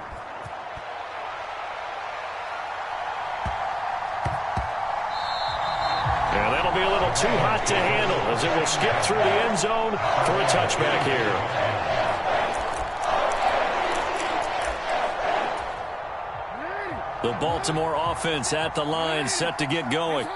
And that'll be a little too hot to handle as it will skip through the end zone for a touchback here. The Baltimore offense at the line, set to get going.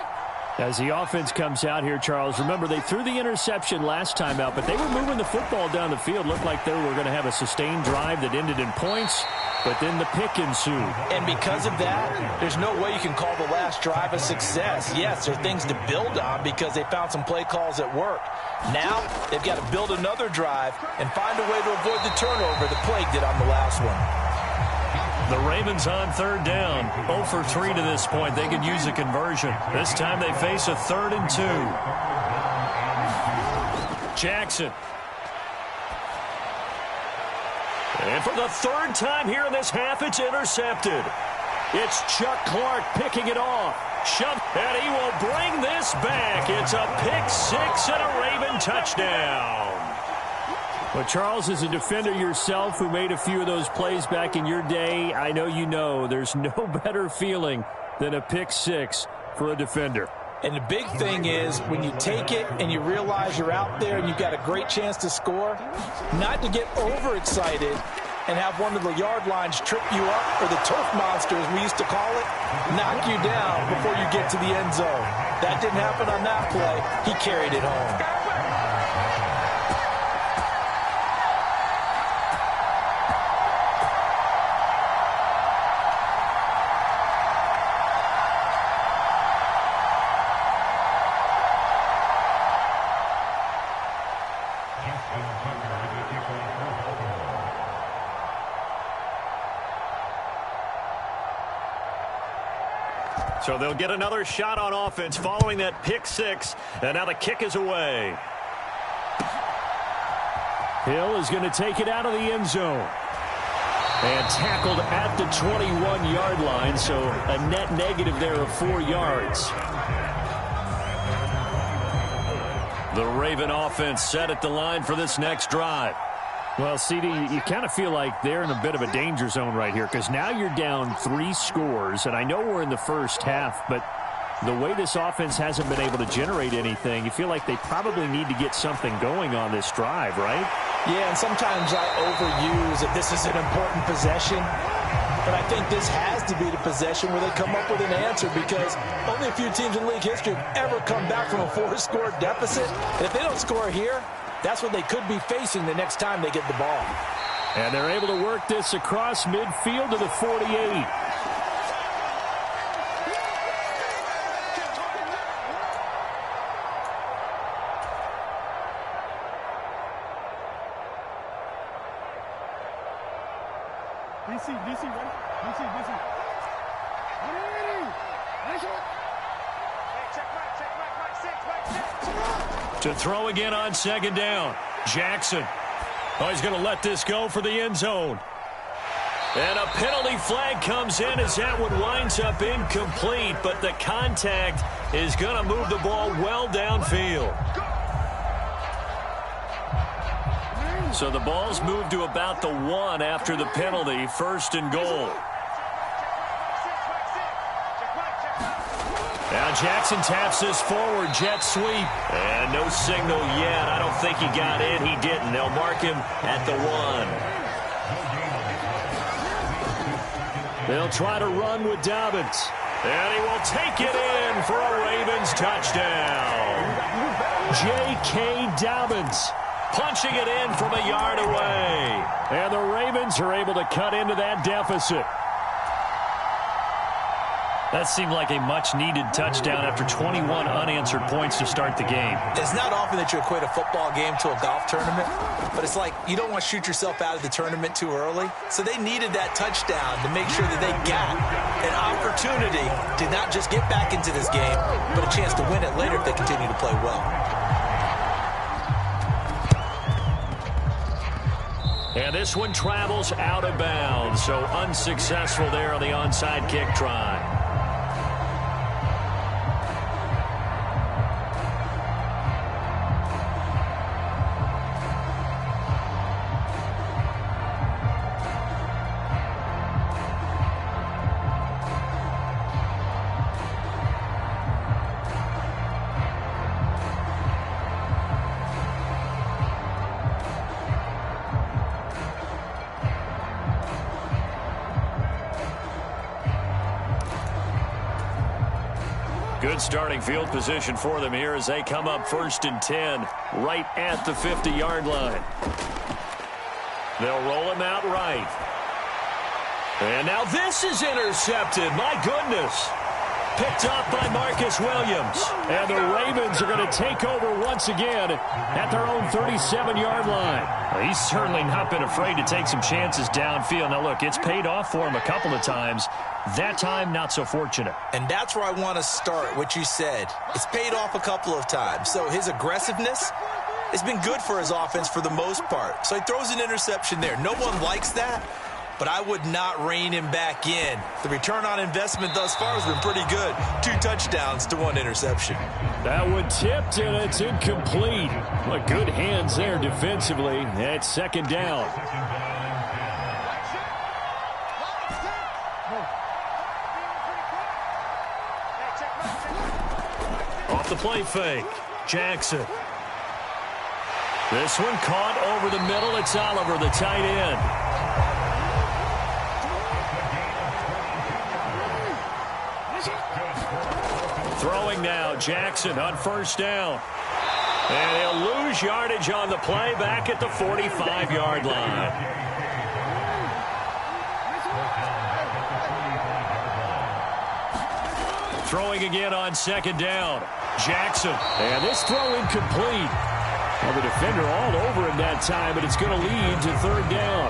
As the offense comes out here, Charles, remember they threw the interception last time out, but they were moving the football down the field. Looked like they were going to have a sustained drive that ended in points, but then the pick ensued. And because of that, there's no way you can call the last drive a success. Yes, there are things to build on because they found some play calls that work. Now, they've got to build another drive and find a way to avoid the turnover the Plague did on the last one. The Ravens on third down, 0 for 3 to this point. They could use a conversion. This time they face a 3rd and 2. Jackson. And for the 3rd time here in this half, it's intercepted. It's Chuck Clark picking it off. And he will bring this back. It's a pick 6 and a Raven touchdown. Well, Charles, as a defender yourself who made a few of those plays back in your day, I know you know there's no better feeling than a pick 6 for a defender. And the big thing is when you take it and you realize you're out there and you've got a great chance to score, not to get overexcited and have one of the yard lines trip you up, or the turf monster, as we used to call it, knock you down before you get to the end zone. That didn't happen on that play. He carried it home. So they'll get another shot on offense following that pick 6. And now the kick is away. Hill is going to take it out of the end zone. And tackled at the 21-yard line, so a net negative there of 4 yards. The Raven offense set at the line for this next drive. Well, CD, you kind of feel like they're in a bit of a danger zone right here because now you're down 3 scores, and I know we're in the first half, but the way this offense hasn't been able to generate anything, you feel like they probably need to get something going on this drive, right? Yeah, and sometimes I overuse that this is an important possession, but I think this has to be the possession where they come up with an answer because only a few teams in league history have ever come back from a 4-score deficit. And if they don't score here, that's what they could be facing the next time they get the ball. And they're able to work this across midfield to the 48. DC, ready? DC. 180! Nice one! Check back, 6. To throw again on 2nd down. Jackson. Oh, he's going to let this go for the end zone. And a penalty flag comes in as that one winds up incomplete, but the contact is going to move the ball well downfield. So the ball's moved to about the 1 after the penalty, 1st and goal. Now Jackson taps this forward, jet sweep. And no signal yet. I don't think he got in. He didn't. They'll mark him at the 1. They'll try to run with Dobbins. And he will take it in for a Ravens touchdown. J.K. Dobbins punching it in from a yard away. And the Ravens are able to cut into that deficit. That seemed like a much-needed touchdown after 21 unanswered points to start the game. It's not often that you equate a football game to a golf tournament, but it's like you don't want to shoot yourself out of the tournament too early. So they needed that touchdown to make sure that they got an opportunity to not just get back into this game, but a chance to win it later if they continue to play well. And this one travels out of bounds, so unsuccessful there on the onside kick try. Good starting field position for them here as they come up 1st and 10 right at the 50-yard line. They'll roll him out right. And now this is intercepted. My goodness. Picked up by Marcus Williams. And the Ravens are going to take over once again at their own 37-yard line. Well, he's certainly not been afraid to take some chances downfield. Now, look, it's paid off for him a couple of times. That time, not so fortunate. And that's where I want to start, what you said. It's paid off a couple of times. So his aggressiveness has been good for his offense for the most part. So he throws an interception there. No one likes that, but I would not rein him back in. The return on investment thus far has been pretty good. 2 touchdowns to 1 interception. That one tipped, and it's incomplete. But good hands there defensively. That's 2nd down. Off the play fake, Jackson. This one caught over the middle. It's Oliver, the tight end. Throwing now, Jackson on 1st down. And he'll lose yardage on the play back at the 45-yard line. Throwing again on 2nd down. Jackson. And this throw incomplete. Well, the defender all over him that time, but it's going to lead to 3rd down.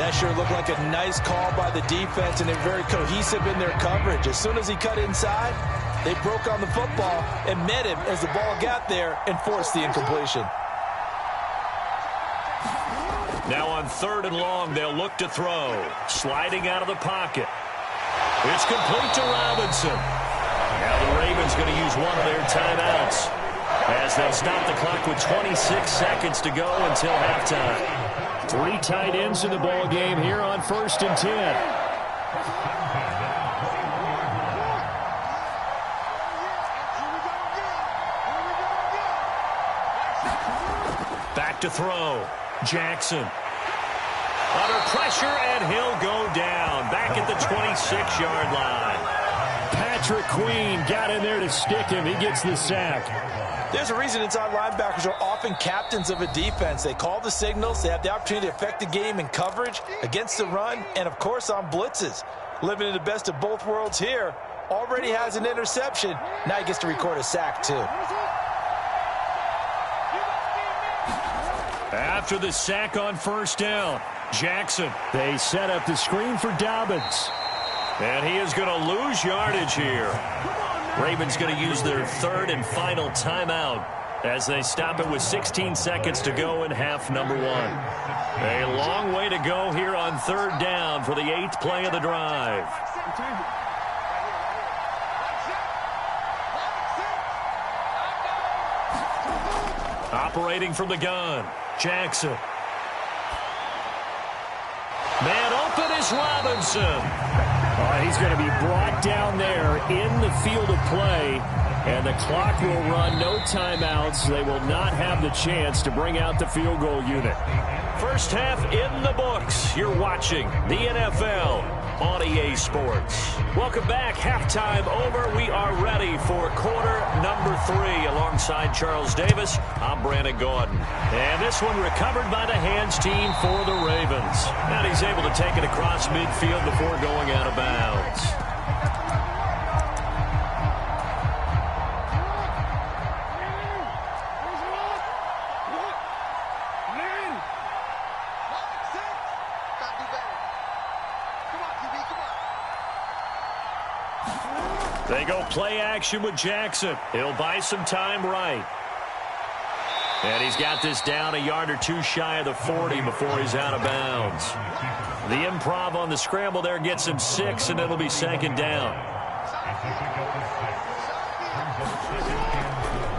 That sure looked like a nice call by the defense, and they're very cohesive in their coverage. As soon as he cut inside, they broke on the football and met him as the ball got there and forced the incompletion. Now on 3rd and long, they'll look to throw. Sliding out of the pocket. It's complete to Robinson. Now the Ravens going to use one of their timeouts as they'll stop the clock with 26 seconds to go until halftime. 3 tight ends in the ball game here on 1st and 10. Back to throw. Jackson. Under pressure, and he'll go down. Back at the 26-yard line. Patrick Queen got in there to stick him. He gets the sack. There's a reason inside linebackers are often captains of a defense. They call the signals. They have the opportunity to affect the game in coverage, against the run, and, of course, on blitzes. Living in the best of both worlds here. Already has an interception. Now he gets to record a sack, too. After the sack on 1st down, Jackson. They set up the screen for Dobbins. And he is going to lose yardage here. Ravens going to use their 3rd and final timeout as they stop it with 16 seconds to go in half number 1. A long way to go here on 3rd down for the 8th play of the drive. Operating from the gun, Jackson. is Robinson. He's going to be brought down there in the field of play, and the clock will run. No timeouts. They will not have the chance to bring out the field goal unit. First half in the books. You're watching the NFL on EA Sports. Welcome back. Halftime over. We are ready for quarter number 3. Alongside Charles Davis, I'm Brandon Gordon. And this one recovered by the hands team for the Ravens. And he's able to take it across midfield before going out of bounds. They go play action with Jackson. He'll buy some time right. And he's got this down a yard or two shy of the 40 before he's out of bounds. The improv on the scramble there gets him 6, and it'll be second down.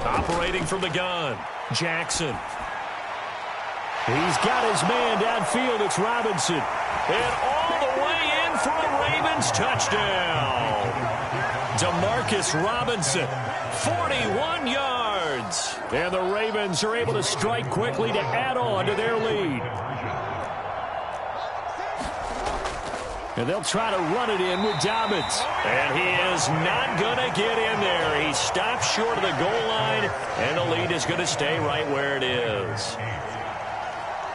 Operating from the gun, Jackson. He's got his man downfield. It's Robinson. And all the way in for a Ravens touchdown. Demarcus Robinson, 41 yards. And the Ravens are able to strike quickly to add on to their lead. And they'll try to run it in with Dobbins. And he is not going to get in there. He stops short of the goal line, and the lead is going to stay right where it is.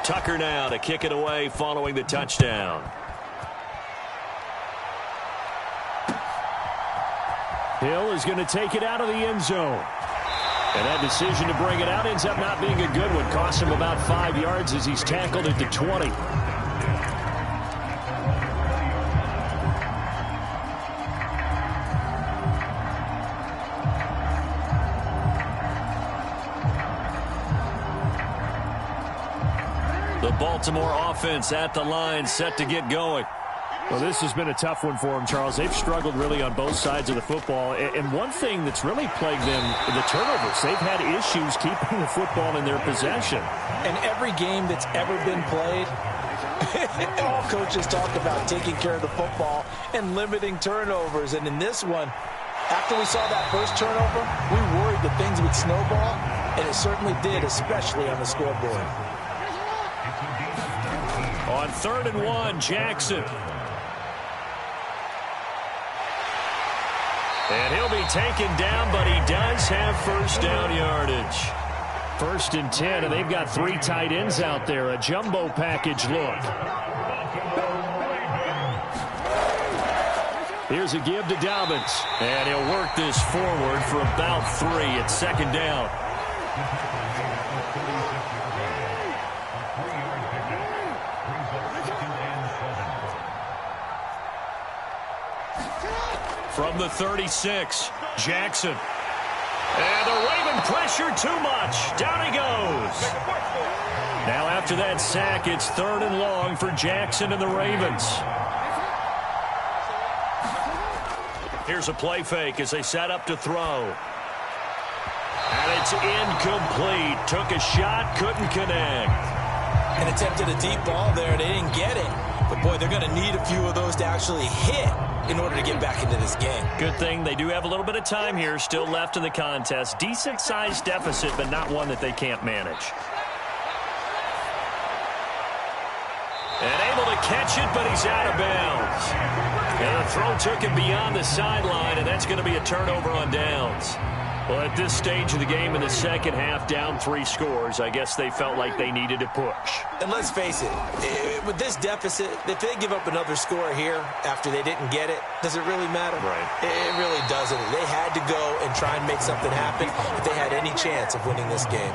Tucker now to kick it away following the touchdown. Hill is going to take it out of the end zone. And that decision to bring it out ends up not being a good one. Cost him about 5 yards as he's tackled at the 20. The Baltimore offense at the line, set to get going. Well, this has been a tough one for them, Charles. They've struggled really on both sides of the football. And one thing that's really plagued them, the turnovers. They've had issues keeping the football in their possession. And every game that's ever been played, all coaches talk about taking care of the football and limiting turnovers. And in this one, after we saw that first turnover, we worried that things would snowball, and it certainly did, especially on the scoreboard. On 3rd and 1, Jackson. And he'll be taken down, but he does have first down yardage. 1st and 10, and they've got 3 tight ends out there. A jumbo package look. Here's a give to Dobbins. And he'll work this forward for about 3 at 2nd down. From the 36, Jackson. And the Raven pressure too much. Down he goes. Now after that sack, it's 3rd and long for Jackson and the Ravens. Here's a play fake as they set up to throw. And it's incomplete. Took a shot, couldn't connect. And attempted a deep ball there. They didn't get it. But, boy, they're going to need a few of those to actually hit in order to get back into this game. Good thing they do have a little bit of time here still left in the contest. Decent-sized deficit, but not one that they can't manage. And able to catch it, but he's out of bounds. And the throw took him beyond the sideline, and that's going to be a turnover on downs. Well, at this stage of the game in the second half, down 3 scores, I guess they felt like they needed to push. And let's face it, with this deficit, if they give up another score here after they didn't get it, does it really matter? Right. It really doesn't. They had to go and try and make something happen if they had any chance of winning this game.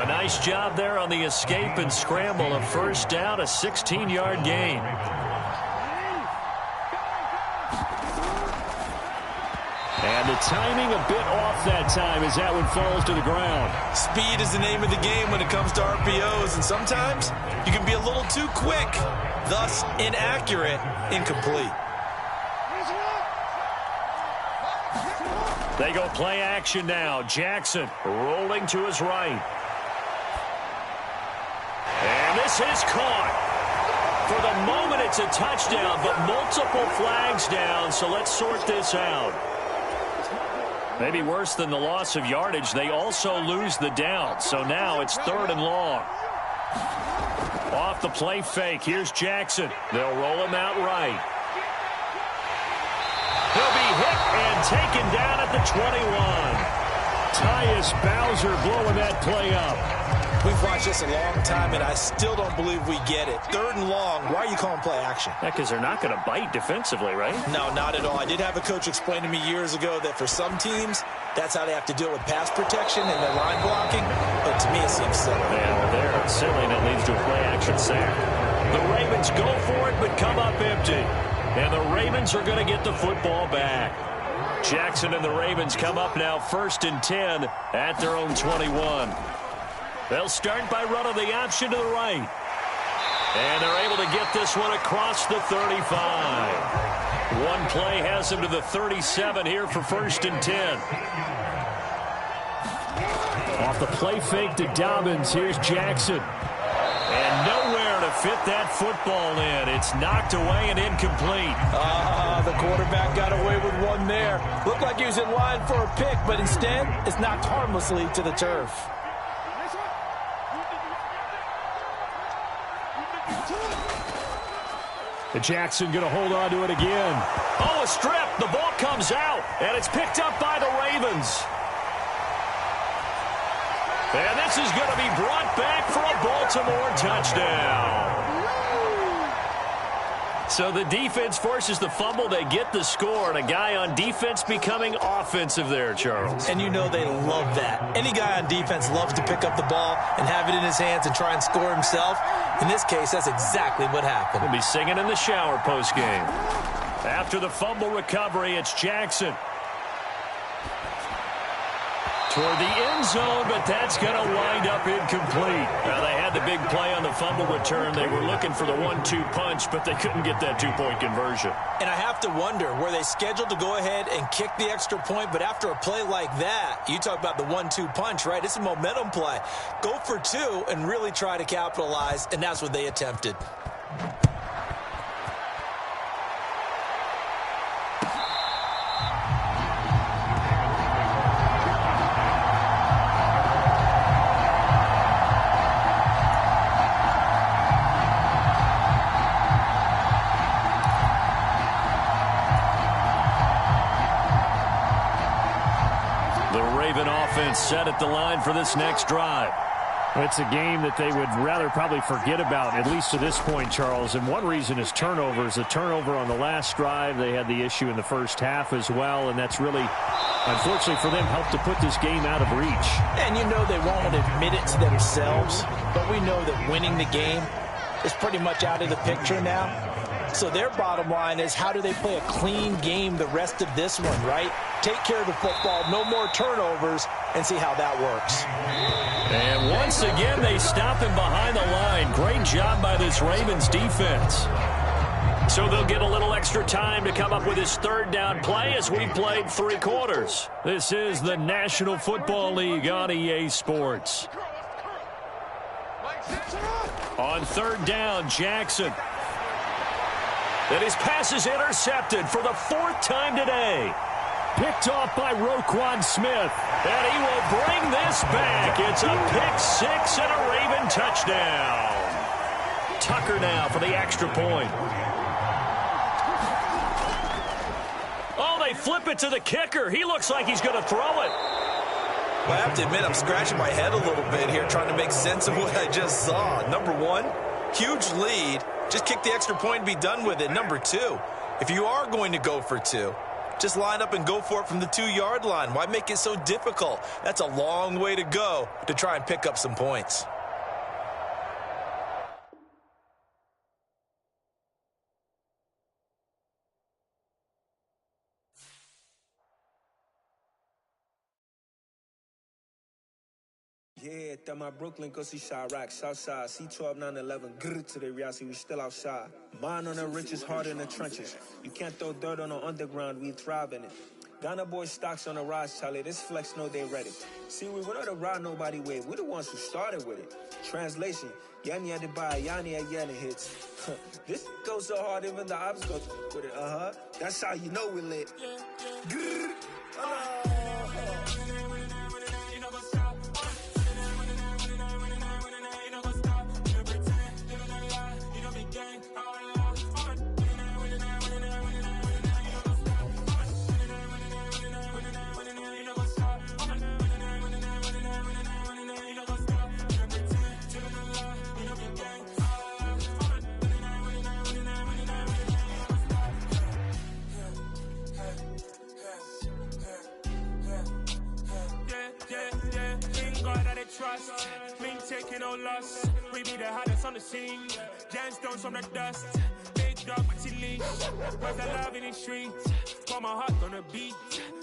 A nice job there on the escape and scramble. A first down, a 16-yard gain. And the timing a bit off that time as that one falls to the ground. Speed is the name of the game when it comes to RPOs, and sometimes you can be a little too quick, thus inaccurate, incomplete. They go play action now. Jackson rolling to his right. And this is caught. For the moment, it's a touchdown, but multiple flags down, so let's sort this out. Maybe worse than the loss of yardage, they also lose the down, so now it's 3rd and long. Off the play fake, here's Jackson. They'll roll him out right. He'll be hit and taken down at the 21. Tyus Bowser blowing that play up. We've watched this a long time, and I still don't believe we get it. 3rd and long, why are you calling play action? Yeah, because they're not going to bite defensively, right? No, not at all. I did have a coach explain to me years ago that for some teams, that's how they have to deal with pass protection and their line blocking. But to me, it seems silly. Yeah, well, they're silly, and it leads to a play action sack. The Ravens go for it, but come up empty. And the Ravens are going to get the football back. Jackson and the Ravens come up now 1st and 10 at their own 21. They'll start by running the option to the right. And they're able to get this one across the 35. One play has them to the 37 here for 1st and 10. Off the play fake to Dobbins, here's Jackson. And nowhere to fit that football in. It's knocked away and incomplete. The quarterback got away with one there. Looked like he was in line for a pick, but instead, it's knocked harmlessly to the turf. Jackson going to hold on to it again. Oh, a strip. The ball comes out, and it's picked up by the Ravens. And this is going to be brought back for a Baltimore touchdown. So the defense forces the fumble. They get the score, and a guy on defense becoming offensive there, Charles. And you know they love that. Any guy on defense loves to pick up the ball and have it in his hands and try and score himself. In this case, that's exactly what happened. He'll be singing in the shower postgame. After the fumble recovery, it's Jackson. Toward the end zone, but that's going to wind up incomplete. Now, they had the big play on the fumble return. They were looking for the 1-2 punch, but they couldn't get that two-point conversion. And I have to wonder, were they scheduled to go ahead and kick the extra point? But after a play like that, you talk about the 1-2 punch, right? It's a momentum play. Go for 2 and really try to capitalize, and that's what they attempted. Set at the line for this next drive. It's a game that they would rather probably forget about, at least to this point, Charles. And one reason is turnovers. A turnover on the last drive. They had the issue in the first half as well, and that's really, unfortunately for them, helped to put this game out of reach. And you know they won't admit it to themselves, but we know that winning the game is pretty much out of the picture now. So their bottom line is, how do they play a clean game the rest of this one, right? Take care of the football, no more turnovers, and see how that works. And once again, they stop him behind the line. Great job by this Ravens defense. So they'll get a little extra time to come up with his 3rd down play as we played 3 quarters. This is the National Football League on EA Sports. On 3rd down, Jackson. And his pass is intercepted for the 4th time today. Picked off by Roquan Smith. And he will bring this back. It's a pick 6 and a Raven touchdown. Tucker now for the extra point. Oh, they flip it to the kicker. He looks like he's going to throw it. Well, I have to admit, I'm scratching my head a little bit here trying to make sense of what I just saw. Number 1, huge lead. Just kick the extra point and be done with it. Number 2, if you are going to go for 2, just line up and go for it from the 2-yard line. Why make it so difficult? That's a long way to go to try and pick up some points. Yeah, that my Brooklyn, go see Chirac, Southside, C12, 911, grrr to the reality, we still outside. Mine on the riches, hard in the trenches. You can't throw dirt on the underground, we thrive in it. Ghana boy stocks on the rise, Charlie. This flex know they ready. See, we were not a ride nobody wave. We the ones who started with it. Translation, Yanni had to buy Yanni at Yanni hits. This goes so hard, even the ops go with it. That's how you know we lit. Trust, me taking no loss. We be the hottest on the scene. Gemstones from the dust. Big dog with your leash. Where's the love in the streets? Pour my heart on the beat.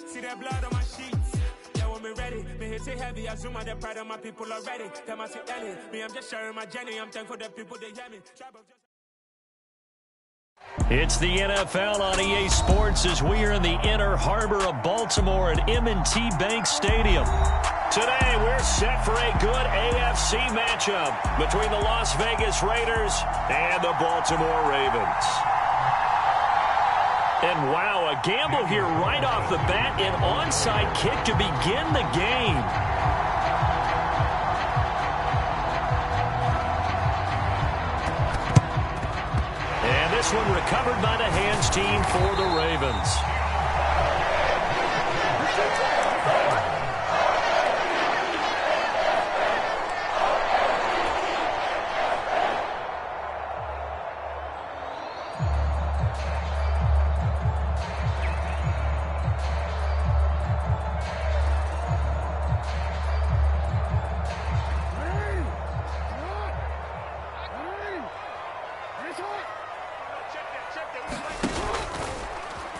See that blood on my sheets. Yeah, when we ready, me hit it heavy. I zoom out the pride of my people already. Them I see Ellie. Me, I'm just sharing my journey. I'm thankful that people they hear me. It's the NFL on EA Sports as we are in the inner harbor of Baltimore at M&T Bank Stadium. Today, we're set for a good AFC matchup between the Las Vegas Raiders and the Baltimore Ravens. And wow, a gamble here right off the bat, an onside kick to begin the game. And this one recovered by the hands team for the Ravens.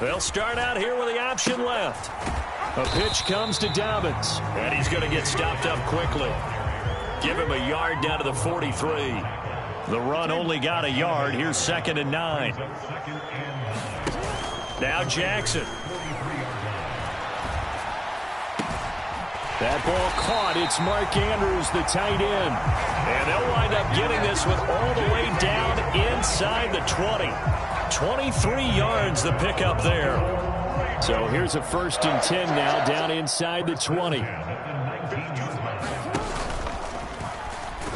They'll start out here with the option left. A pitch comes to Dobbins, and he's going to get stopped up quickly. Give him a yard down to the 43. The run only got a yard. Here's 2nd and 9. Now Jackson. That ball caught. It's Mark Andrews, the tight end. And they'll wind up getting this one all the way down inside the 20. 23 yards the pickup there. So here's a 1st and 10 now down inside the 20.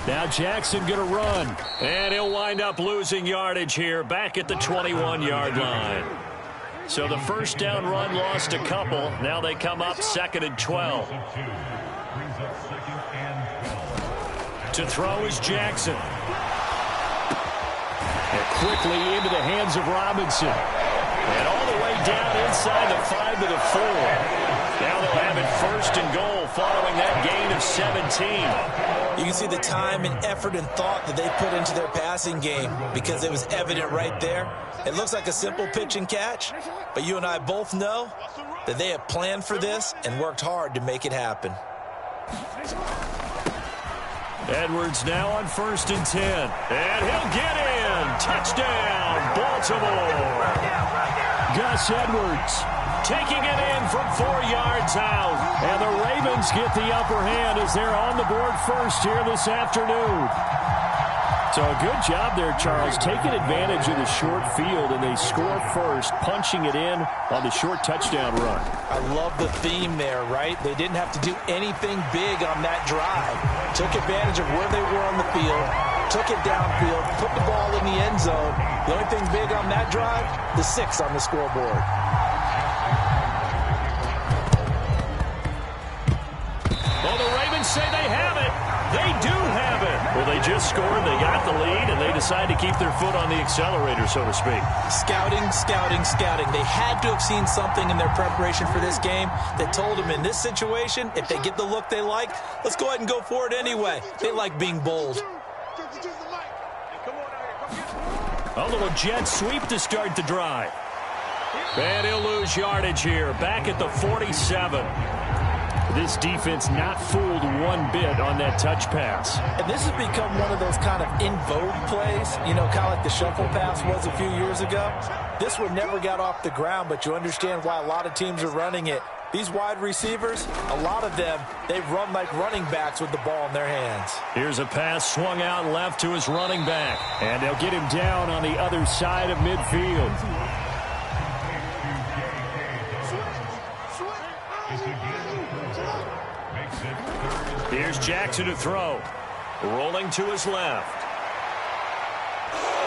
Now Jackson going to run. And he'll wind up losing yardage here back at the 21-yard line. So the first down run lost a couple. Now they come up 2nd and 12. To throw is Jackson. And quickly into the hands of Robinson. And all the way down inside the 5 to the 4. Now they'll have it 1st and goal following that gain of 17. You can see the time and effort and thought that they put into their passing game because it was evident right there. It looks like a simple pitch and catch, but you and I both know that they have planned for this and worked hard to make it happen. Edwards now on 1st and 10. And he'll get in. Touchdown, Baltimore. Gus Edwards taking it in from 4 yards out. And the Ravens get the upper hand as they're on the board first here this afternoon. So a good job there, Charles, taking advantage of the short field, and they score first, punching it in on the short touchdown run. I love the theme there, right? They didn't have to do anything big on that drive. Took advantage of where they were on the field, took it downfield, put the ball in the end zone. The only thing big on that drive, the 6 on the scoreboard. Well, the Ravens say they have it. They do have it. Well, they just scored, they got the lead, and they decide to keep their foot on the accelerator, so to speak. Scouting, scouting, scouting. They had to have seen something in their preparation for this game that told them in this situation, if they get the look they like, let's go ahead and go for it anyway. They like being bold. A little jet sweep to start the drive. And he'll lose yardage here, back at the 47. This defense not fooled one bit on that touch pass. And this has become one of those kind of in vogue plays, you know, kind of like the shuffle pass was a few years ago. This one never got off the ground, but you understand why a lot of teams are running it. These wide receivers, a lot of them, they run like running backs with the ball in their hands. Here's a pass swung out left to his running back. And they'll get him down on the other side of midfield. Here's Jackson to throw. Rolling to his left.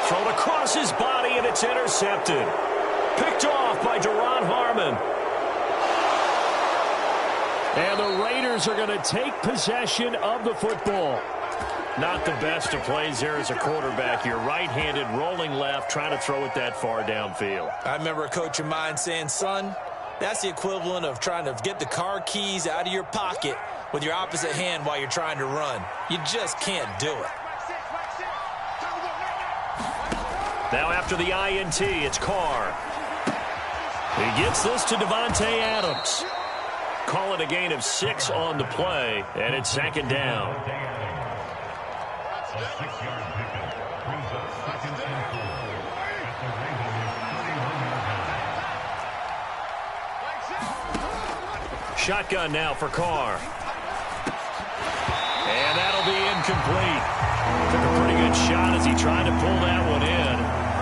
Thrown across his body, and it's intercepted. Picked off by Deron Harmon. And the Raiders are going to take possession of the football. Not the best of plays there as a quarterback. You're right-handed, rolling left, trying to throw it that far downfield. I remember a coach of mine saying, son, that's the equivalent of trying to get the car keys out of your pocket with your opposite hand while you're trying to run. You just can't do it. Now after the INT, it's Carr. He gets this to Devontae Adams. Call it a gain of 6 on the play, and it's second down. A 6-yard pickup brings up 2nd and 4 at the Ravens' 31-yard line. Shotgun now for Carr. And that'll be incomplete. Took a pretty good shot as he tried to pull that one in.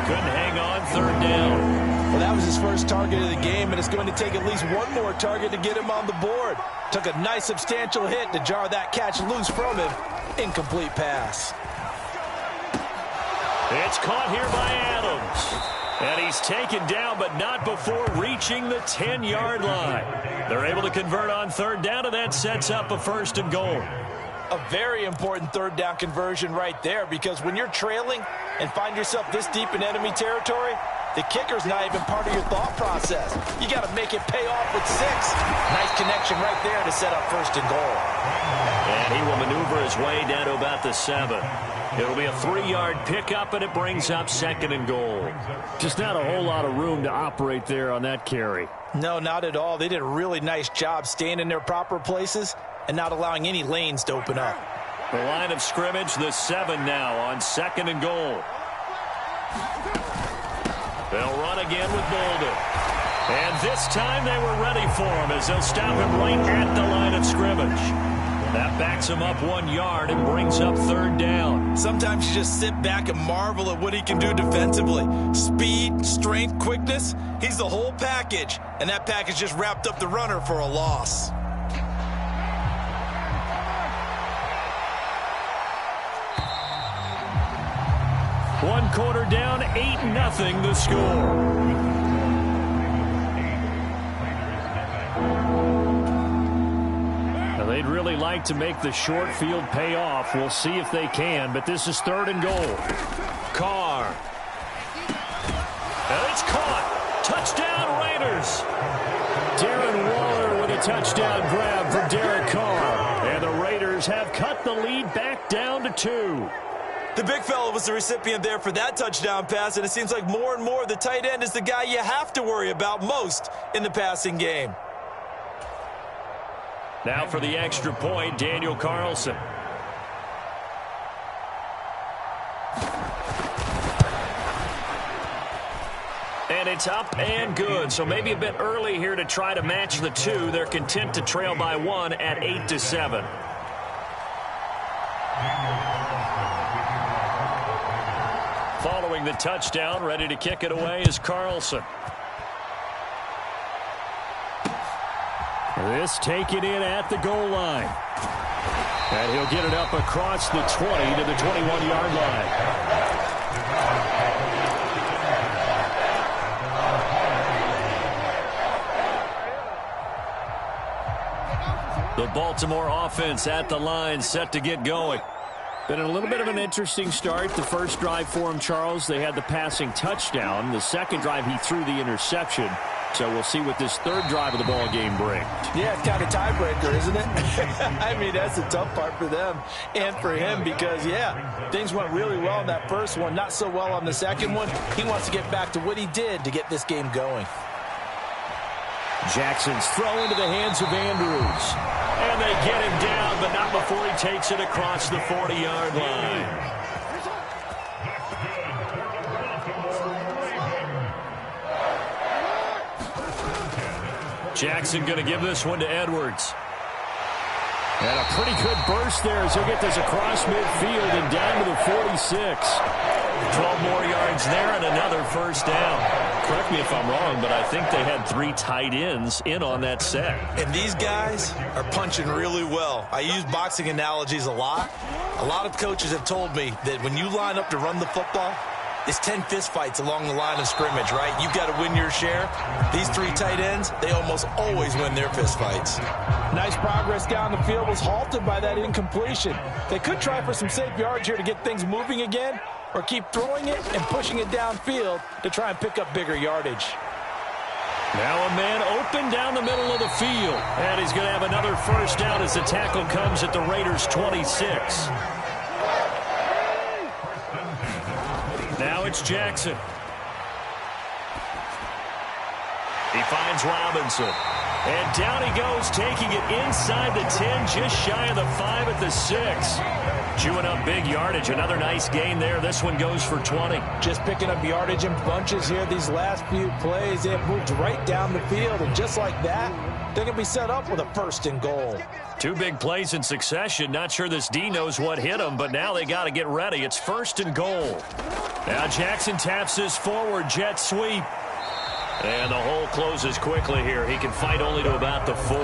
Couldn't hang on, 3rd down. Well, that was his first target of the game, and it's going to take at least one more target to get him on the board. Took a nice substantial hit to jar that catch loose from him. Incomplete pass. It's caught here by Adams. And he's taken down, but not before reaching the 10-yard line. They're able to convert on 3rd down, and that sets up a 1st and goal. A very important 3rd down conversion right there, because when you're trailing and find yourself this deep in enemy territory, the kicker's not even part of your thought process. You got to make it pay off with 6. Nice connection right there to set up 1st and goal. And he will maneuver his way down to about the 7. It'll be a 3-yard pickup, and it brings up 2nd and goal. Just not a whole lot of room to operate there on that carry. No, not at all. They did a really nice job staying in their proper places and not allowing any lanes to open up. The line of scrimmage, the 7 now on 2nd and goal. They'll run again with Bolden. And this time they were ready for him as they'll stop him right at the line of scrimmage. That backs him up 1 yard and brings up 3rd down. Sometimes you just sit back and marvel at what he can do defensively. Speed, strength, quickness, he's the whole package. And that package just wrapped up the runner for a loss. One quarter down, 8-0 the score. Now they'd really like to make the short field pay off. We'll see if they can, but this is 3rd and goal. Carr. And it's caught. Touchdown, Raiders. Darren Waller with a touchdown grab for Derek Carr. And the Raiders have cut the lead back down to 2. The big fella was the recipient there for that touchdown pass, and it seems like more and more the tight end is the guy you have to worry about most in the passing game. Now for the extra point, Daniel Carlson. And it's up and good, so maybe a bit early here to try to match the 2. They're content to trail by 1 at 8-7. Following the touchdown, ready to kick it away is Carlson. This taken in at the goal line. And he'll get it up across the 20 to the 21-yard line. The Baltimore offense at the line, set to get going. Been a little bit of an interesting start. The first drive for him, Charles, they had the passing touchdown. The second drive, he threw the interception. So we'll see what this 3rd drive of the ball game brings. Yeah, it's kind of a tiebreaker, isn't it? I mean, that's the tough part for them and for him because, yeah, things went really well in that first one, not so well on the second one. He wants to get back to what he did to get this game going. Jackson's throw into the hands of Andrews. they get him down, but not before he takes it across the 40-yard line. Jackson going to give this one to Edwards. And a pretty good burst there as he'll get this across midfield and down to the 46. 12 more yards there and another first down. Correct me if I'm wrong, but I think they had 3 tight ends in on that set. And these guys are punching really well. I use boxing analogies a lot. A lot of coaches have told me that when you line up to run the football, it's 10 fistfights along the line of scrimmage, right? You've got to win your share. These 3 tight ends, they almost always win their fistfights. Nice progress down the field was halted by that incompletion. They could try for some safe yards here to get things moving again, or keep throwing it and pushing it downfield to try and pick up bigger yardage. Now a man open down the middle of the field. And he's going to have another first down as the tackle comes at the Raiders' 26. Now it's Jackson. He finds Robinson. And down he goes, taking it inside the 10, just shy of the 5 at the 6. Chewing up big yardage. Another nice gain there. This one goes for 20. Just picking up yardage in bunches here. These last few plays, they have moved right down the field. And just like that, they're going to be set up with a 1st and goal. 2 big plays in succession. Not sure this D knows what hit him, but now they got to get ready. It's 1st and goal. Now Jackson taps this forward jet sweep. And the hole closes quickly here. He can fight only to about the 4.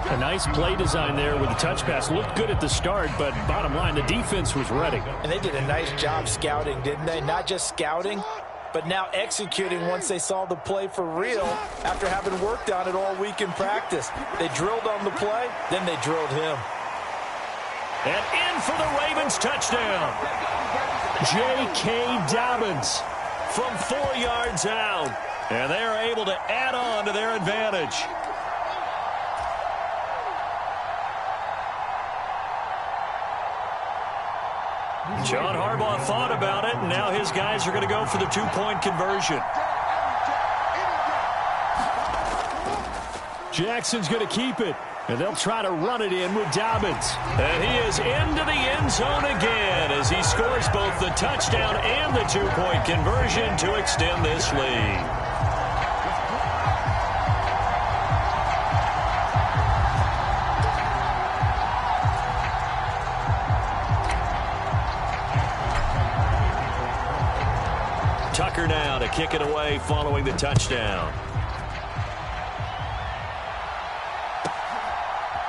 A nice play design there with the touch pass. Looked good at the start, but bottom line, the defense was ready. And they did a nice job scouting, didn't they? Not just scouting, but now executing once they saw the play for real after having worked on it all week in practice. They drilled on the play, then they drilled him. And in for the Ravens touchdown. J.K. Dobbins from 4 yards out. And they are able to add on to their advantage. John Harbaugh thought about it, and now his guys are going to go for the 2-point conversion. Jackson's going to keep it, and they'll try to run it in with Dobbins. And he is into the end zone again as he scores both the touchdown and the 2-point conversion to extend this lead. Tucker now to kick it away following the touchdown.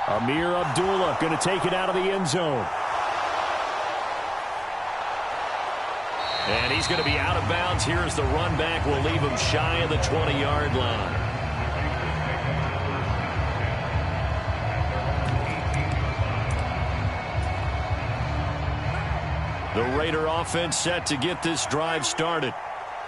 Amir Abdullah going to take it out of the end zone. And he's going to be out of bounds here as the run back will leave him shy of the 20-yard line. The Raider offense set to get this drive started.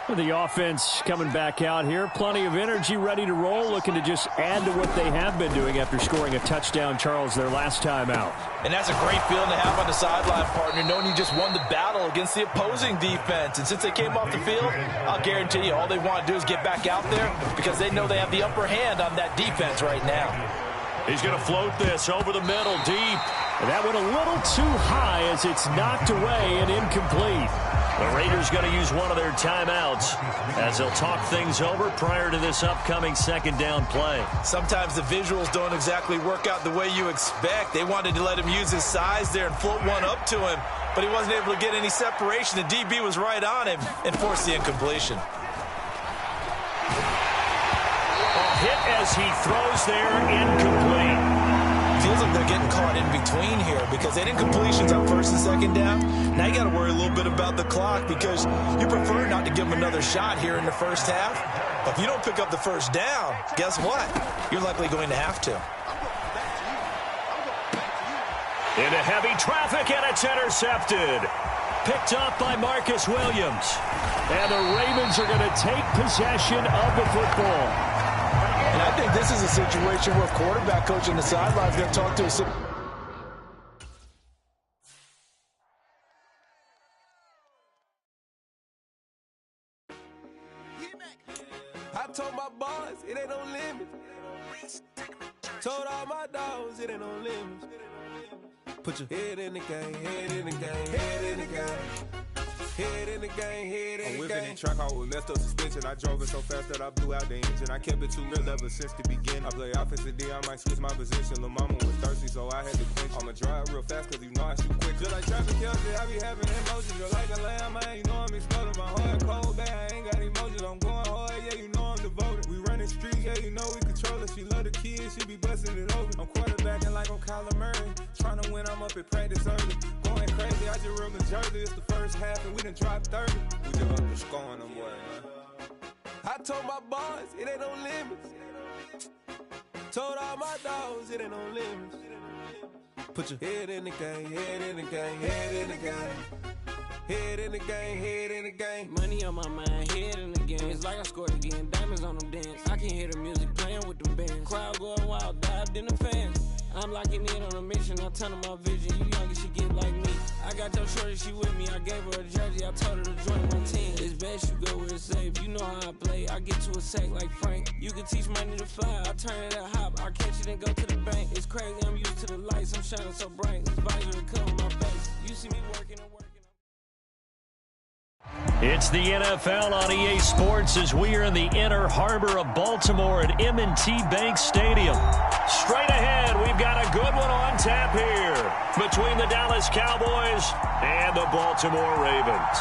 The offense coming back out here. Plenty of energy, ready to roll, looking to just add to what they have been doing after scoring a touchdown, Charles, their last time out. And that's a great feeling to have on the sideline, partner, knowing you just won the battle against the opposing defense. And since they came off the field, I'll guarantee you all they want to do is get back out there because they know they have the upper hand on that defense right now. He's going to float this over the middle, deep. And that went a little too high as it's knocked away and incomplete. The Raiders going to use one of their timeouts as they'll talk things over prior to this upcoming 2nd down play. Sometimes the visuals don't exactly work out the way you expect. They wanted to let him use his size there and float one up to him, but he wasn't able to get any separation. The DB was right on him and forced the incompletion. A hit as he throws there, incomplete. Feels like they're getting caught in between here because they didn't completions on 1st and 2nd down. Now you got to worry a little bit about the clock because you prefer not to give them another shot here in the first half. But if you don't pick up the first down, guess what? You're likely going to have to. Into heavy traffic, and it's intercepted. Picked up by Marcus Williams. And the Ravens are going to take possession of the football. And I think this is a situation where quarterback coach on the sideline is going to talk to us. I told my boys, it ain't no limit. Told all my dogs it ain't no limits. Put your head in the game, head in the game, head in the game. Head in the game, head in the game. I'm whipping in track, I was left up suspension. I drove it so fast that I blew out the engine. I kept it too real ever since the beginning. I play offensive D, I might switch my position. Lil' mama was thirsty, so I had to quench. I'ma drive real fast, cause you know I shoot quick. Just like traffic Kelsey, I be having emotions. Just like a lamb, man, you know I'm exploding. My heart cold, bad, I ain't got emotions. I'm going hard, yeah, you know I'm devoted. We running streets, yeah, you know we control it. She love the kids, she be busting it open. I'm quarterbacking like I'm Kyler Murray. Trying to win, I'm up at practice early. Going crazy, I just real the jersey. It's the first half, and we done dropped 30. We just up to scoring them, boy, man. I told my boys, it ain't no limits. Told all my dogs, it ain't no limits. Put your head in the game, head in the game, head in the game. Head in the game, head in the game. Money on my mind, head in the game. It's like I scored again, diamonds on them dance. I can hear the music playing with them bands. Crowd going wild, dived in the fans. I'm locking in on a mission, I tell her my vision. You young and she get like me. I got your shorty, she with me. I gave her a jersey, I told her to join my team. It's best you go where it's safe. You know how I play. I get to a sack like Frank. You can teach money to fly. I turn it at hop. I catch it and go to the bank. It's crazy, I'm used to the lights. I'm shining so bright. This visor to cover my face. You see me working and working. It's the NFL on EA Sports as we are in the inner harbor of Baltimore at M&T Bank Stadium. Straight ahead, we've got a good one on tap here between the Dallas Cowboys and the Baltimore Ravens.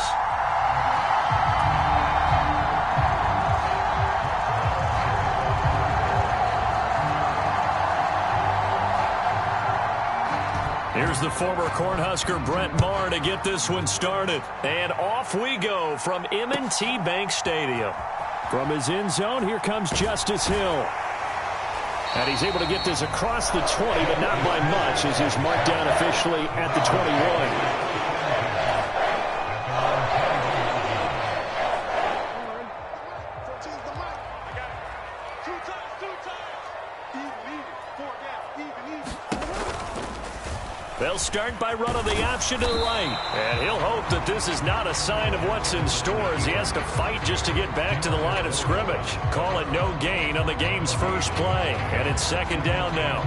Here's the former Cornhusker Brent Maher to get this one started. And off we go from M&T Bank Stadium. From his end zone, here comes Justice Hill. And he's able to get this across the 20, but not by much, as he's marked down officially at the 21. They'll start by running the option to the right. And he'll hope that this is not a sign of what's in store as he has to fight just to get back to the line of scrimmage. Call it no gain on the game's first play. And it's second down now.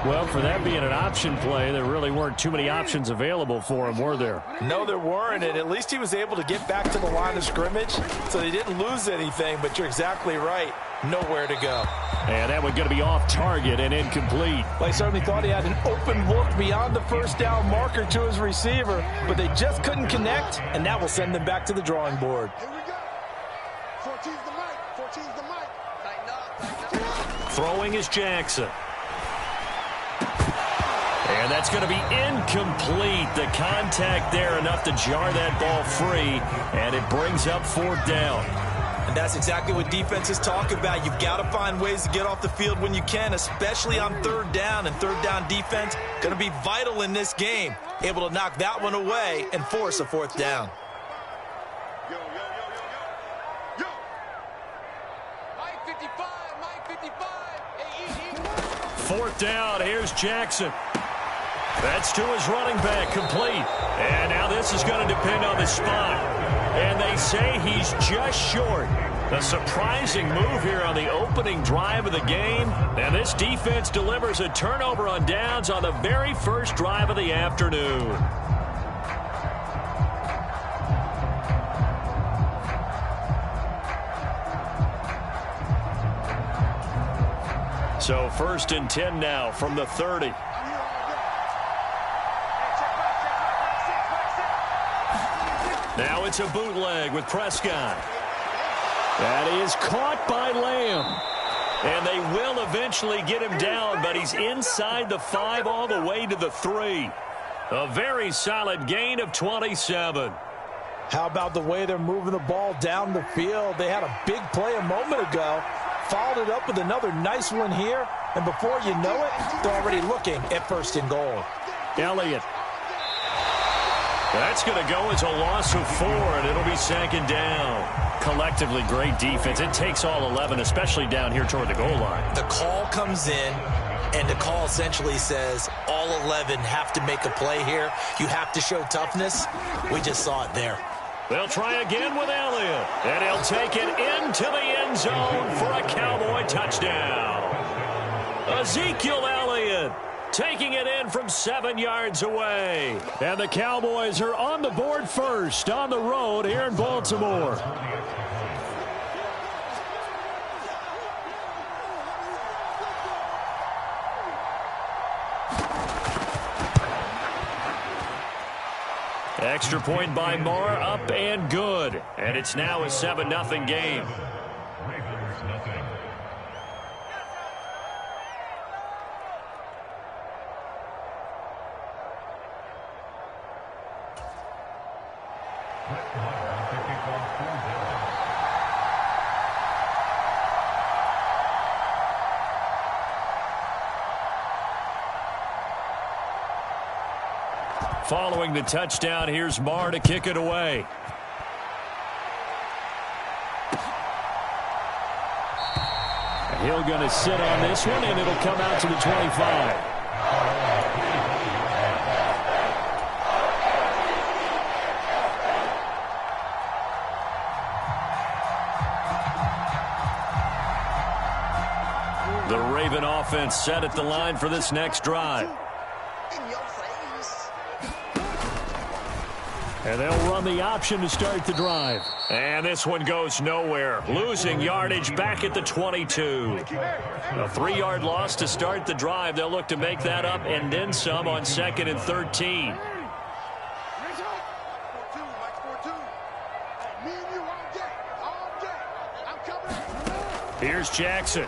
Well, for that being an option play, there really weren't too many options available for him, were there? No, there weren't, and at least he was able to get back to the line of scrimmage, so they didn't lose anything, but you're exactly right. Nowhere to go. And that one's going to be off target and incomplete. Well, he certainly thought he had an open look beyond the first down marker to his receiver, but they just couldn't connect, and that will send them back to the drawing board. Here we go. 14's the mic. 14's the mic. Tighten up. Throwing is Jackson. And that's going to be incomplete. The contact there enough to jar that ball free, and it brings up fourth down. And that's exactly what defenses talk about. You've got to find ways to get off the field when you can, especially on third down. And third down defense going to be vital in this game. Able to knock that one away and force a fourth down. Yo. Mike 55, Mike 55. Hey, Fourth down, here's Jackson. That's to his running back, complete. And now this is going to depend on the spot. And they say he's just short. A surprising move here on the opening drive of the game. And this defense delivers a turnover on downs on the very first drive of the afternoon. So first and 10 now from the 30. Now it's a bootleg with Prescott. That is caught by Lamb. And they will eventually get him down, but he's inside the 5 all the way to the 3. A very solid gain of 27. How about the way they're moving the ball down the field? They had a big play a moment ago. Followed it up with another nice one here. And before you know it, they're already looking at first and goal. Elliott. That's going to go as a loss of 4, and it'll be second down. Collectively, great defense. It takes all 11, especially down here toward the goal line. The call comes in, and the call essentially says all 11 have to make a play here. You have to show toughness. We just saw it there. They'll try again with Elliott, and he'll take it into the end zone for a Cowboy touchdown. Ezekiel Elliott taking it in from 7 yards away. And the Cowboys are on the board first on the road here in Baltimore. Extra point by Moore, up and good. And it's now a 7-0 game. Ravens nothing. Following the touchdown, here's Marr to kick it away. Hill going to sit on this one, and it'll come out to the 25. The Raven offense set at the line for this next drive. And they'll run the option to start the drive. And this one goes nowhere. Losing yardage back at the 22. A 3-yard loss to start the drive. They'll look to make that up and then some on 2nd and 13. Here's Jackson.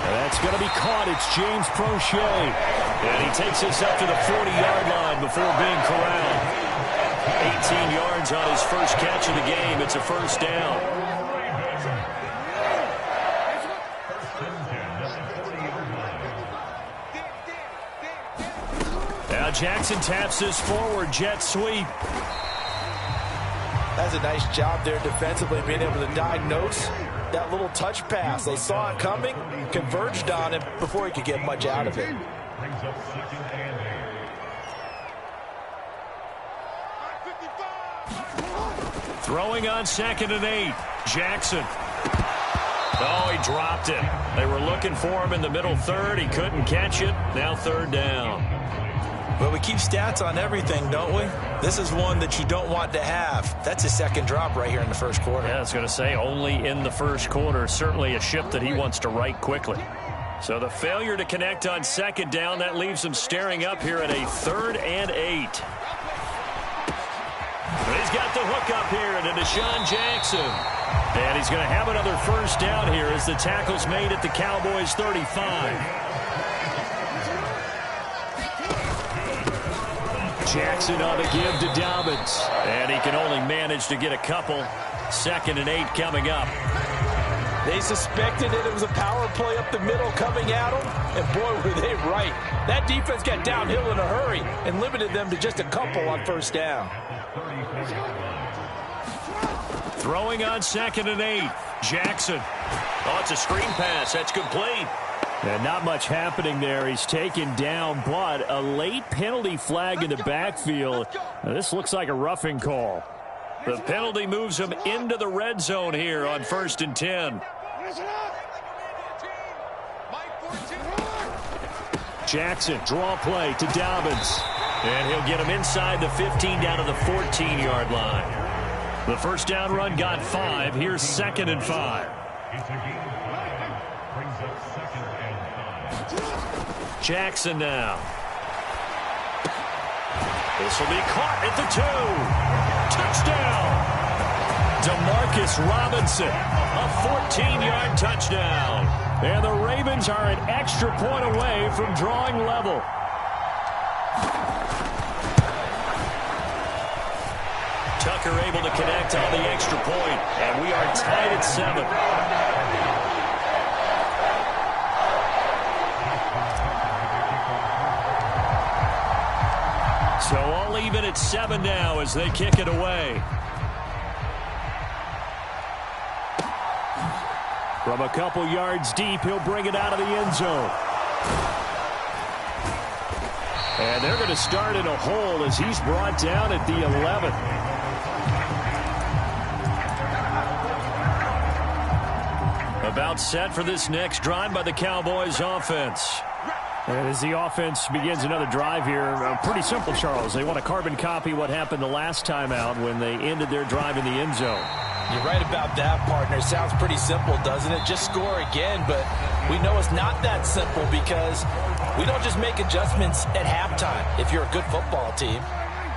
That's going to be caught. It's James Prochet. And he takes us up to the 40-yard line before being corralled. 18 yards on his first catch of the game. It's a first down. Now Jackson taps this forward jet sweep. That's a nice job there defensively, being able to diagnose that little touch pass. They saw it coming, converged on him before he could get much out of it. Brings up 2nd and 8. Throwing on 2nd and 8. Jackson. Oh, he dropped it. They were looking for him in the middle third. He couldn't catch it. Now 3rd down. But we keep stats on everything, don't we? This is one that you don't want to have. That's his 2nd drop right here in the first quarter. Yeah, I was going to say only in the first quarter. Certainly a ship that he wants to right quickly. So the failure to connect on 2nd down, that leaves him staring up here at a 3rd and 8. But he's got the hook up here to Deshaun Jackson. And he's going to have another first down here as the tackle's made at the Cowboys' 35. Jackson on the give to Dobbins. And he can only manage to get a couple. 2nd and 8 coming up. They suspected that it was a power play up the middle coming at them, and boy, were they right. That defense got downhill in a hurry and limited them to just a couple on first down. Throwing on 2nd and 8. Jackson. Oh, it's a screen pass. That's complete. And not much happening there. He's taken down, but a late penalty flag in the backfield. Now, this looks like a roughing call. The penalty moves him into the red zone here on 1st and 10. Jackson, draw play to Dobbins. And he'll get him inside the 15 down to the 14-yard line. The first down run got 5. Here's 2nd and 5. Brings up 2nd and 5. Jackson now. This will be caught at the 2. Touchdown. Demarcus Robinson, a 14-yard touchdown. And the Ravens are an extra point away from drawing level. Tucker able to connect on the extra point, and we are tied at 7. So all even at 7 now as they kick it away. From a couple yards deep, he'll bring it out of the end zone. And they're going to start in a hole as he's brought down at the 11. A About set for this next drive by the Cowboys offense. And as the offense begins another drive here, pretty simple, Charles. They want to carbon copy what happened the last time out when they ended their drive in the end zone. You're right about that, partner. Sounds pretty simple, doesn't it? Just score again, but we know it's not that simple because we don't just make adjustments at halftime if you're a good football team.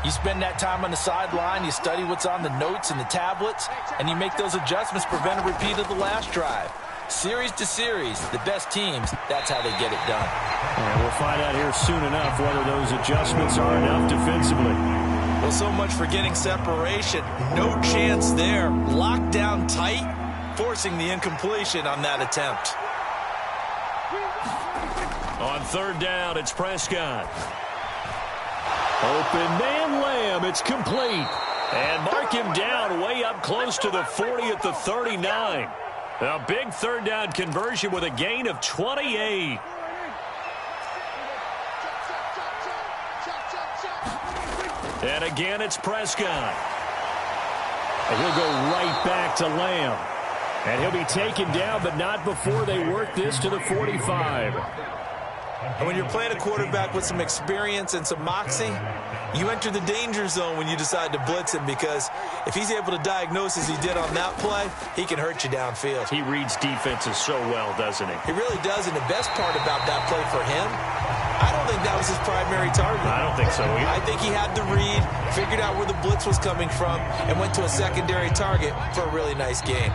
You spend that time on the sideline, you study what's on the notes and the tablets, and you make those adjustments, prevent a repeat of the last drive. Series to series, the best teams, that's how they get it done. And we'll find out here soon enough whether those adjustments are enough defensively. Well, so much for getting separation. No chance there. Locked down tight, forcing the incompletion on that attempt. On third down, it's Prescott. Open man Lamb, it's complete. And mark him down way up close to the 40 at the 39. A big third down conversion with a gain of 28. And again, it's Prescott. And he'll go right back to Lamb. And he'll be taken down, but not before they work this to the 45. And when you're playing a quarterback with some experience and some moxie, you enter the danger zone when you decide to blitz him, because if he's able to diagnose as he did on that play, he can hurt you downfield. He reads defenses so well, doesn't he? He really does, and the best part about that play for him, I don't think that was his primary target. I don't think so either. I think he had the read, figured out where the blitz was coming from, and went to a secondary target for a really nice gain.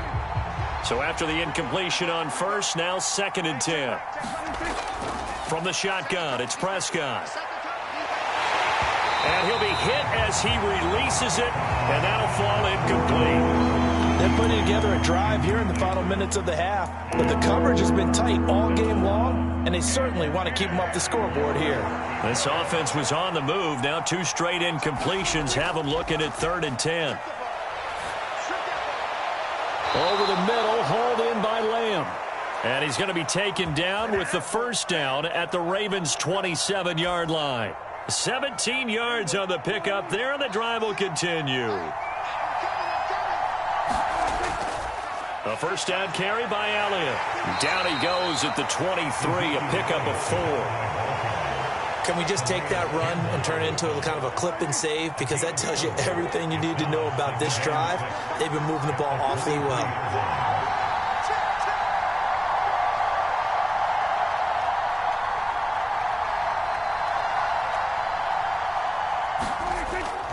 So after the incompletion on first, now 2nd and 10. From the shotgun, it's Prescott. And he'll be hit as he releases it, and that'll fall incomplete. They're putting together a drive here in the final minutes of the half, but the coverage has been tight all game long, and they certainly want to keep them off the scoreboard here. This offense was on the move. Now 2 straight incompletions have them looking at 3rd and 10. Over the middle, hauled in by Lamb. And he's going to be taken down with the first down at the Ravens' 27-yard line. 17 yards on the pickup there, and the drive will continue. A first down carry by Elliott. Down he goes at the 23, a pickup of 4. Can we just take that run and turn it into a kind of a clip and save? Because that tells you everything you need to know about this drive. They've been moving the ball awfully well.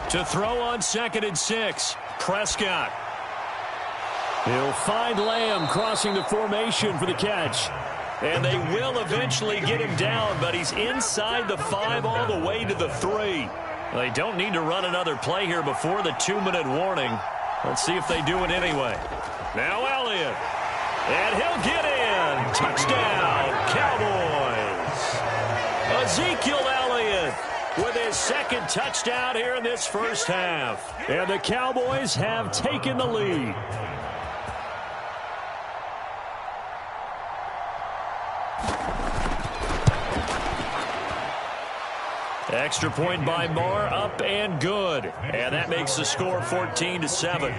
To throw on 2nd and 6, Prescott. He'll find Lamb crossing the formation for the catch. And they will eventually get him down, but he's inside the 5 all the way to the 3. They don't need to run another play here before the 2-minute warning. Let's see if they do it anyway. Now Elliott. And he'll get in. Touchdown, Cowboys. Ezekiel Elliott with his 2nd touchdown here in this first half. And the Cowboys have taken the lead. Extra point by Moore, up and good. And that makes the score 14-7.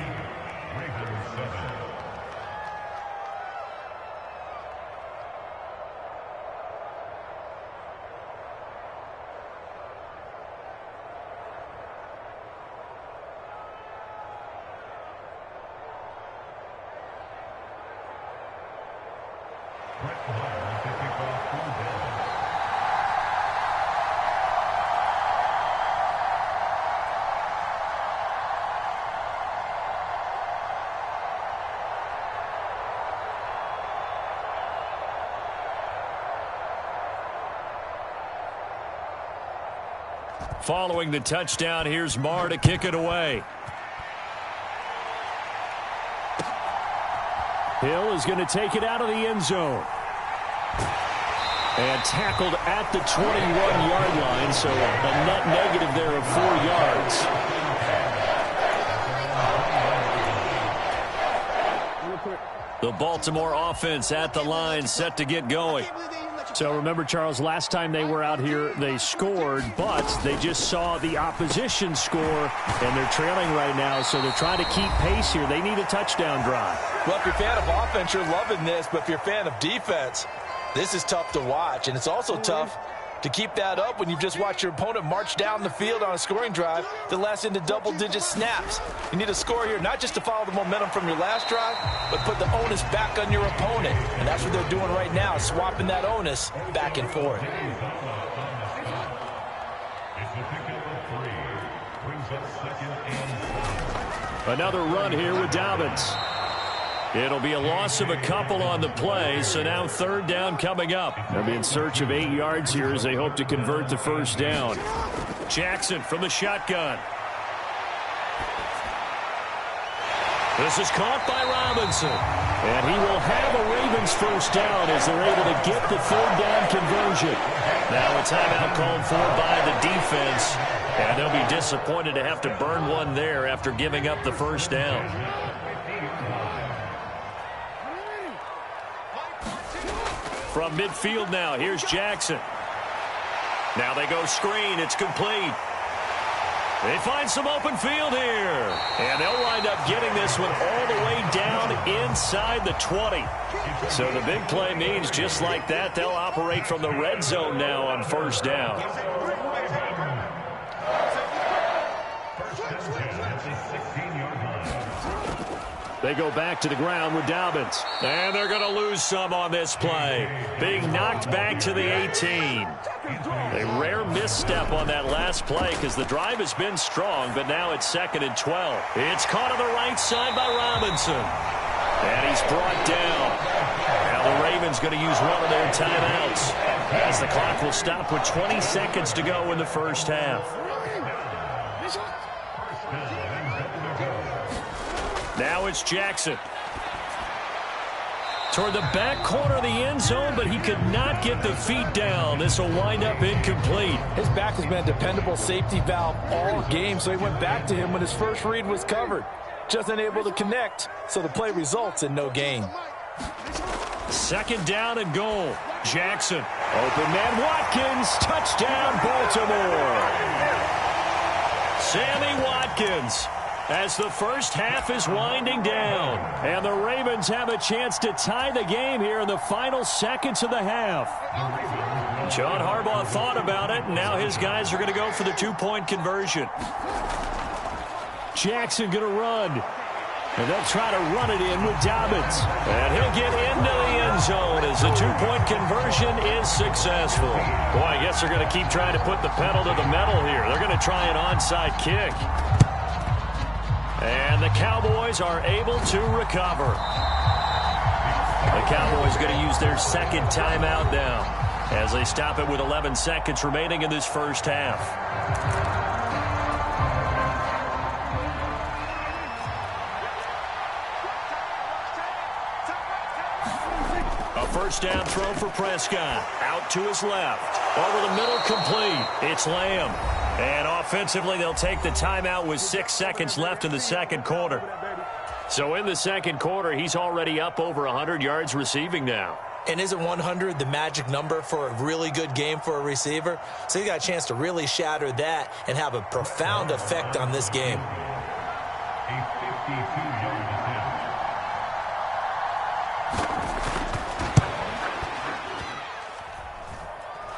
Following the touchdown, here's Marr to kick it away. Hill is going to take it out of the end zone. And tackled at the 21-yard line, so a net negative there of 4 yards. The Baltimore offense at the line, set to get going. So remember, Charles, last time they were out here, they scored, but they just saw the opposition score, and they're trailing right now, so they're trying to keep pace here. They need a touchdown drive. Well, if you're a fan of offense, you're loving this, but if you're a fan of defense, this is tough to watch, and it's also tough to keep that up when you've just watched your opponent march down the field on a scoring drive that lasts into double-digit snaps. You need a score here, not just to follow the momentum from your last drive, but put the onus back on your opponent. And that's what they're doing right now, swapping that onus back and forth. Another run here with Dobbins. It'll be a loss of a couple on the play, so now third down coming up. They'll be in search of 8 yards here as they hope to convert the first down. Jackson from the shotgun. This is caught by Robinson. And he will have a Ravens first down as they're able to get the third down conversion. Now a timeout called for by the defense. And they'll be disappointed to have to burn one there after giving up the first down. From midfield now, here's Jackson. Now they go screen. It's complete. They find some open field here. And they'll wind up getting this one all the way down inside the 20. So the big play means just like that, they'll operate from the red zone now on first down. They go back to the ground with Dobbins. And they're going to lose some on this play. Being knocked back to the 18. A rare misstep on that last play because the drive has been strong, but now it's 2nd and 12. It's caught on the right side by Robinson. And he's brought down. Now the Ravens going to use one of their timeouts as the clock will stop with 20 seconds to go in the first half. Now it's Jackson. Toward the back corner of the end zone, but he could not get the feet down. This will wind up incomplete. His back has been a dependable safety valve all game, so he went back to him when his first read was covered. Just unable to connect, so the play results in no gain. 2nd down and goal. Jackson. Open man Watkins. Touchdown, Baltimore. Sammy Watkins. As the first half is winding down. And the Ravens have a chance to tie the game here in the final seconds of the half. John Harbaugh thought about it, and now his guys are going to go for the 2-point conversion. Jackson going to run. And they'll try to run it in with Dobbins. And he'll get into the end zone as the 2-point conversion is successful. Boy, I guess they're going to keep trying to put the pedal to the metal here. They're going to try an onside kick. And the Cowboys are able to recover. The Cowboys going to use their 2nd timeout now as they stop it with 11 seconds remaining in this first half. A first down throw for Prescott. Out to his left. Over the middle, complete. It's Lamb. And offensively, they'll take the timeout with 6 seconds left in the second quarter. So in the second quarter, he's already up over 100 yards receiving now. And isn't 100 the magic number for a really good game for a receiver? So he got a chance to really shatter that and have a profound effect on this game. A 52-yard attempt.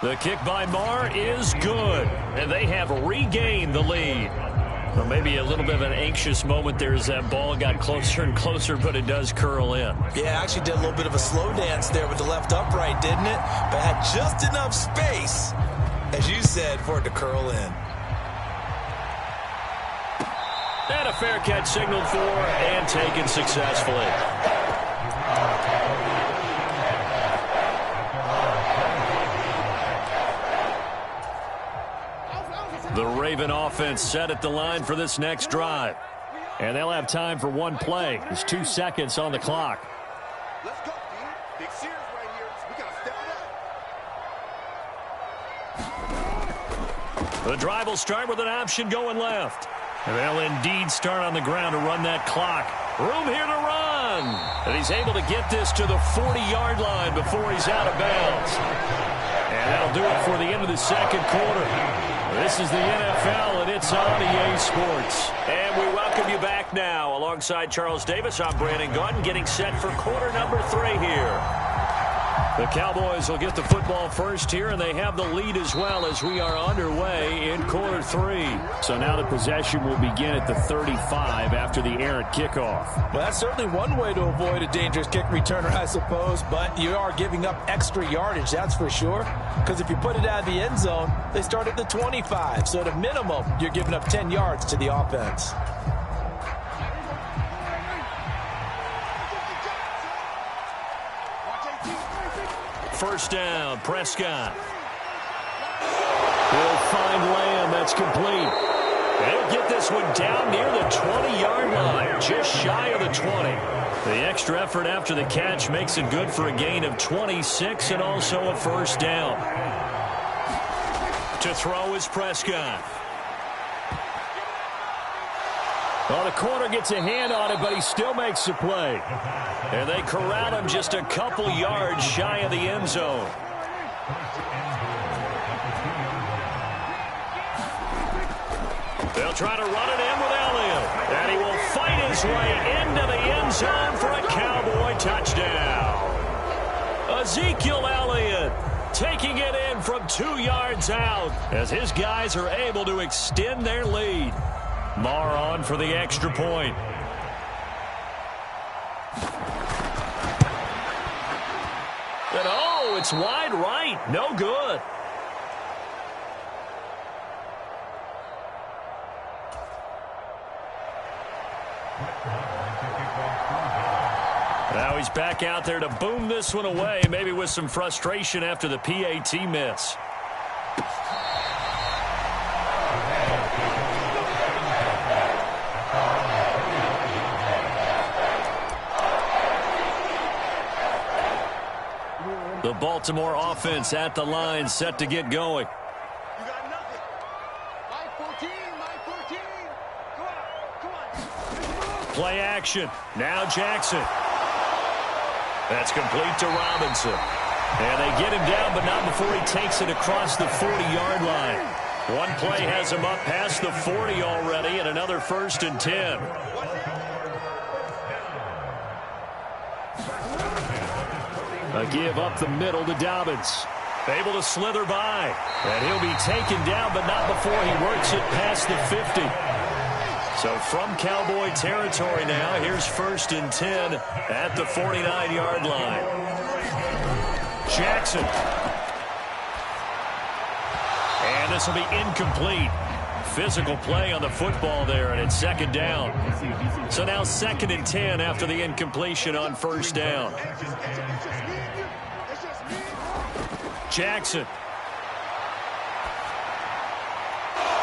The kick by Marr is good, and they have regained the lead. Well, maybe a little bit of an anxious moment there as that ball got closer and closer, but it does curl in. Yeah, actually did a little bit of a slow dance there with the left upright, didn't it? But had just enough space, as you said, for it to curl in. And a fair catch signaled for and taken successfully. The Raven offense set at the line for this next drive. And they'll have time for one play. There's 2 seconds on the clock. Let's go, team. Big Sears right here. We got to step it up. The drive will start with an option going left. And they'll indeed start on the ground to run that clock. Room here to run. And he's able to get this to the 40-yard line before he's out of bounds. And that'll do it for the end of the second quarter. This is the NFL, and it's on EA Sports. And we welcome you back now. Alongside Charles Davis, I'm Brandon Gunn, getting set for quarter number 3 here. The Cowboys will get the football first here, and they have the lead as well as we are underway in quarter 3. So now the possession will begin at the 35 after the errant kickoff. Well, that's certainly one way to avoid a dangerous kick returner, I suppose, but you are giving up extra yardage, that's for sure, because if you put it out of the end zone, they start at the 25. So at a minimum, you're giving up 10 yards to the offense. First down, Prescott. He'll find Lamb. That's complete. They'll get this one down near the 20-yard line, just shy of the 20. The extra effort after the catch makes it good for a gain of 26 and also a first down. To throw is Prescott. Well, the corner gets a hand on it, but he still makes the play. And they corral him just a couple yards shy of the end zone. They'll try to run it in with Elliott. And he will fight his way into the end zone for a Cowboy touchdown. Ezekiel Elliott taking it in from 2 yards out as his guys are able to extend their lead. Marr on for the extra point. And oh, it's wide right. No good. Now he's back out there to boom this one away, maybe with some frustration after the PAT miss. The Baltimore offense at the line, set to get going. You got nothing. Line 14, line 14. Come on. Play action. Now Jackson. That's complete to Robinson. And they get him down, but not before he takes it across the 40-yard line. One play has him up past the 40 already, and another 1st and 10. A give up the middle to Dobbins. Able to slither by. And he'll be taken down, but not before he works it past the 50. So from Cowboy territory now, here's 1st and 10 at the 49-yard line. Jackson. And this will be incomplete. Physical play on the football there, and it's 2nd down. So now 2nd and 10 after the incompletion on 1st down. Jackson.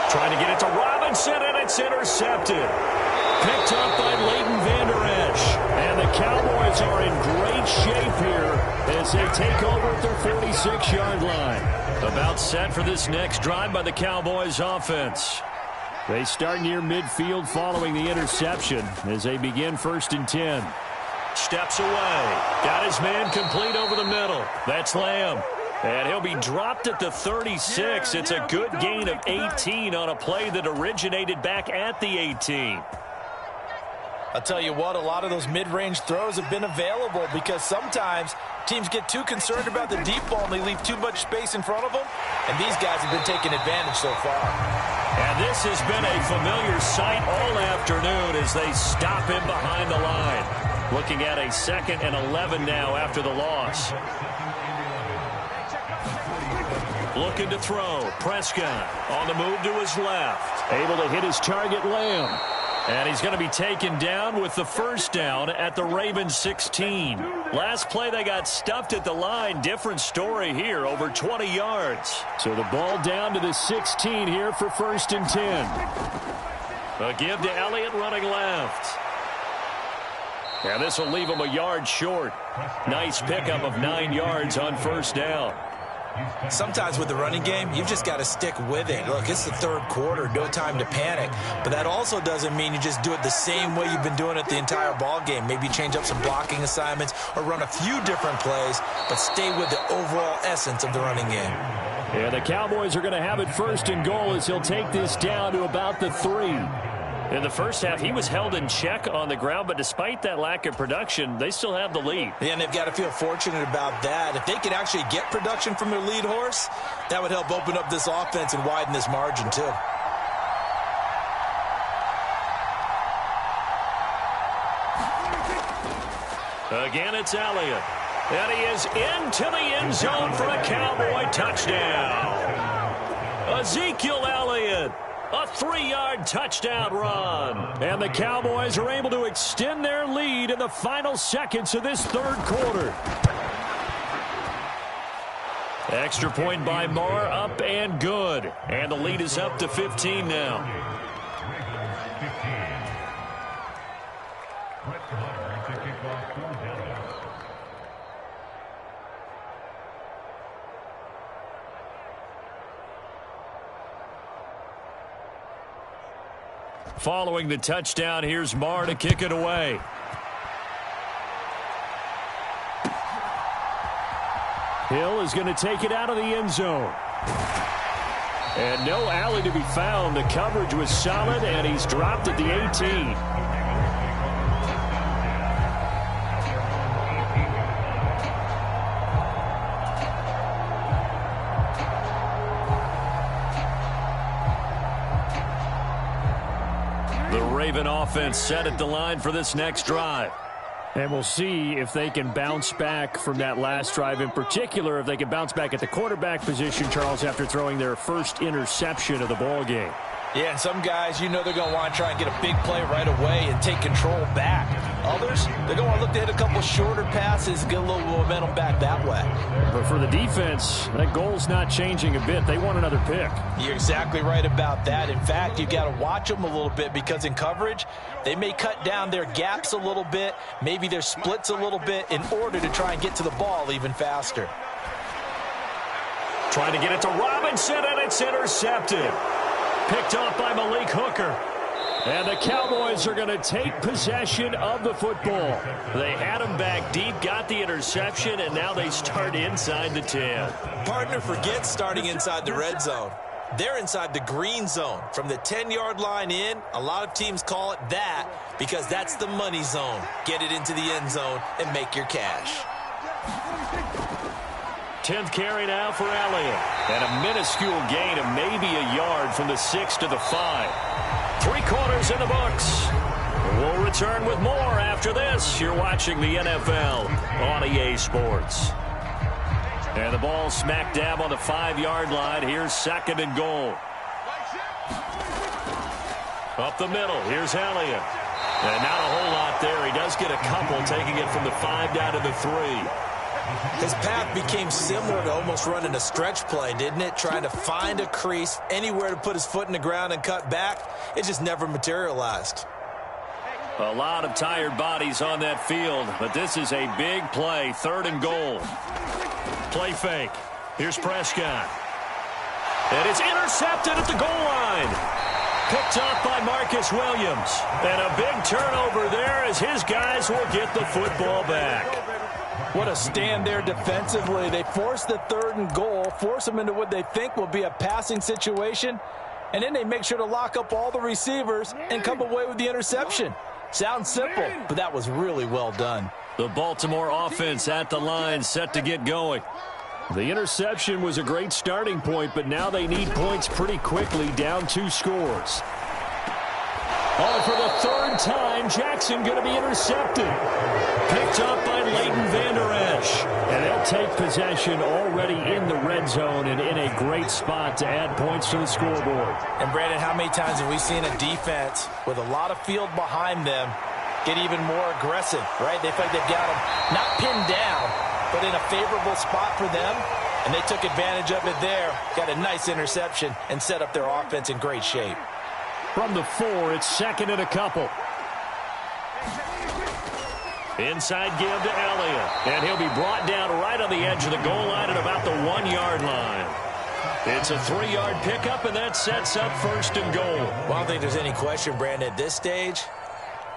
Trying to get it to Robinson, and it's intercepted. Picked up by Leighton Vander Esch. And the Cowboys are in great shape here as they take over at their 46-yard line. About set for this next drive by the Cowboys offense. They start near midfield following the interception as they begin 1st and 10. Steps away. Got his man complete over the middle. That's Lamb. And he'll be dropped at the 36. It's a good gain of 18 on a play that originated back at the 18. I'll tell you what, a lot of those mid-range throws have been available because sometimes teams get too concerned about the deep ball and they leave too much space in front of them. And these guys have been taking advantage so far. And this has been a familiar sight all afternoon as they stop him behind the line. Looking at a 2nd and 11 now after the loss. Looking to throw. Prescott on the move to his left. Able to hit his target, Lamb. And he's going to be taken down with the 1st down at the Ravens 16. Last play they got stuffed at the line. Different story here, over 20 yards. So the ball down to the 16 here for 1st and 10. A give to Elliott running left. And this will leave him a yard short. Nice pickup of 9 yards on 1st down. Sometimes with the running game, you've just got to stick with it. Look, it's the third quarter, no time to panic. But that also doesn't mean you just do it the same way you've been doing it the entire ball game. Maybe change up some blocking assignments or run a few different plays, but stay with the overall essence of the running game. Yeah, the Cowboys are going to have it first and goal as he'll take this down to about the 3. In the first half, he was held in check on the ground, but despite that lack of production, they still have the lead. Yeah, and they've got to feel fortunate about that. If they could actually get production from their lead horse, that would help open up this offense and widen this margin, too. Again, it's Elliott. And he is into the end zone for a Cowboy touchdown. Ezekiel Elliott. A 3-yard touchdown run. And the Cowboys are able to extend their lead in the final seconds of this third quarter. Extra point by Marr, up and good. And the lead is up to 15 now. Following the touchdown, here's Marr to kick it away. Hill is going to take it out of the end zone. And no alley to be found. The coverage was solid, and he's dropped at the 18. Raven offense set at the line for this next drive. And we'll see if they can bounce back from that last drive. In particular, if they can bounce back at the quarterback position, Charles, after throwing their first interception of the ball game. Yeah, and some guys, you know they're going to want to try and get a big play right away and take control back. Others, they're going to want to look to hit a couple shorter passes, get a little momentum back that way. But for the defense, that goal's not changing a bit. They want another pick. You're exactly right about that. In fact, you've got to watch them a little bit because in coverage, they may cut down their gaps a little bit, maybe their splits a little bit in order to try and get to the ball even faster. Trying to get it to Robinson, and it's intercepted. Picked off by Malik Hooker. And the Cowboys are going to take possession of the football. They had him back deep, got the interception, and now they start inside the 10. Partner forgets starting inside the red zone. They're inside the green zone. From the 10-yard line in, a lot of teams call it that because that's the money zone. Get it into the end zone and make your cash. 10th carry now for Elliott. And a minuscule gain of maybe a yard from the 6 to the 5. 3 quarters in the books. We'll return with more after this. You're watching the NFL on EA Sports. And the ball smack dab on the 5-yard line. Here's 2nd and goal. Up the middle. Here's Elliott. And not a whole lot there. He does get a couple, taking it from the 5 down to the 3. His path became similar to almost running a stretch play, didn't it? Trying to find a crease, anywhere to put his foot in the ground and cut back. It just never materialized. A lot of tired bodies on that field, but this is a big play. 3rd and goal. Play fake. Here's Prescott. And it's intercepted at the goal line. Picked up by Marcus Williams. And a big turnover there as his guys will get the football back. What a stand there defensively. They force the 3rd and goal, force them into what they think will be a passing situation, and then they make sure to lock up all the receivers and come away with the interception. Sounds simple, but that was really well done. The Baltimore offense at the line, set to get going. The interception was a great starting point, but now they need points pretty quickly, down 2 scores. Oh, for the 3rd time, Jackson going to be intercepted. Picked up by Leighton Vander Esch. And they'll take possession already in the red zone and in a great spot to add points to the scoreboard. And, Brandon, how many times have we seen a defense with a lot of field behind them get even more aggressive, right? They feel like they've got them not pinned down, but in a favorable spot for them. And they took advantage of it there, got a nice interception, and set up their offense in great shape. From the 4, it's 2nd and a couple. Inside give to Elliott. And he'll be brought down right on the edge of the goal line at about the 1-yard line. It's a 3-yard pickup, and that sets up 1st and goal. Well, I don't think there's any question, Brandon, at this stage.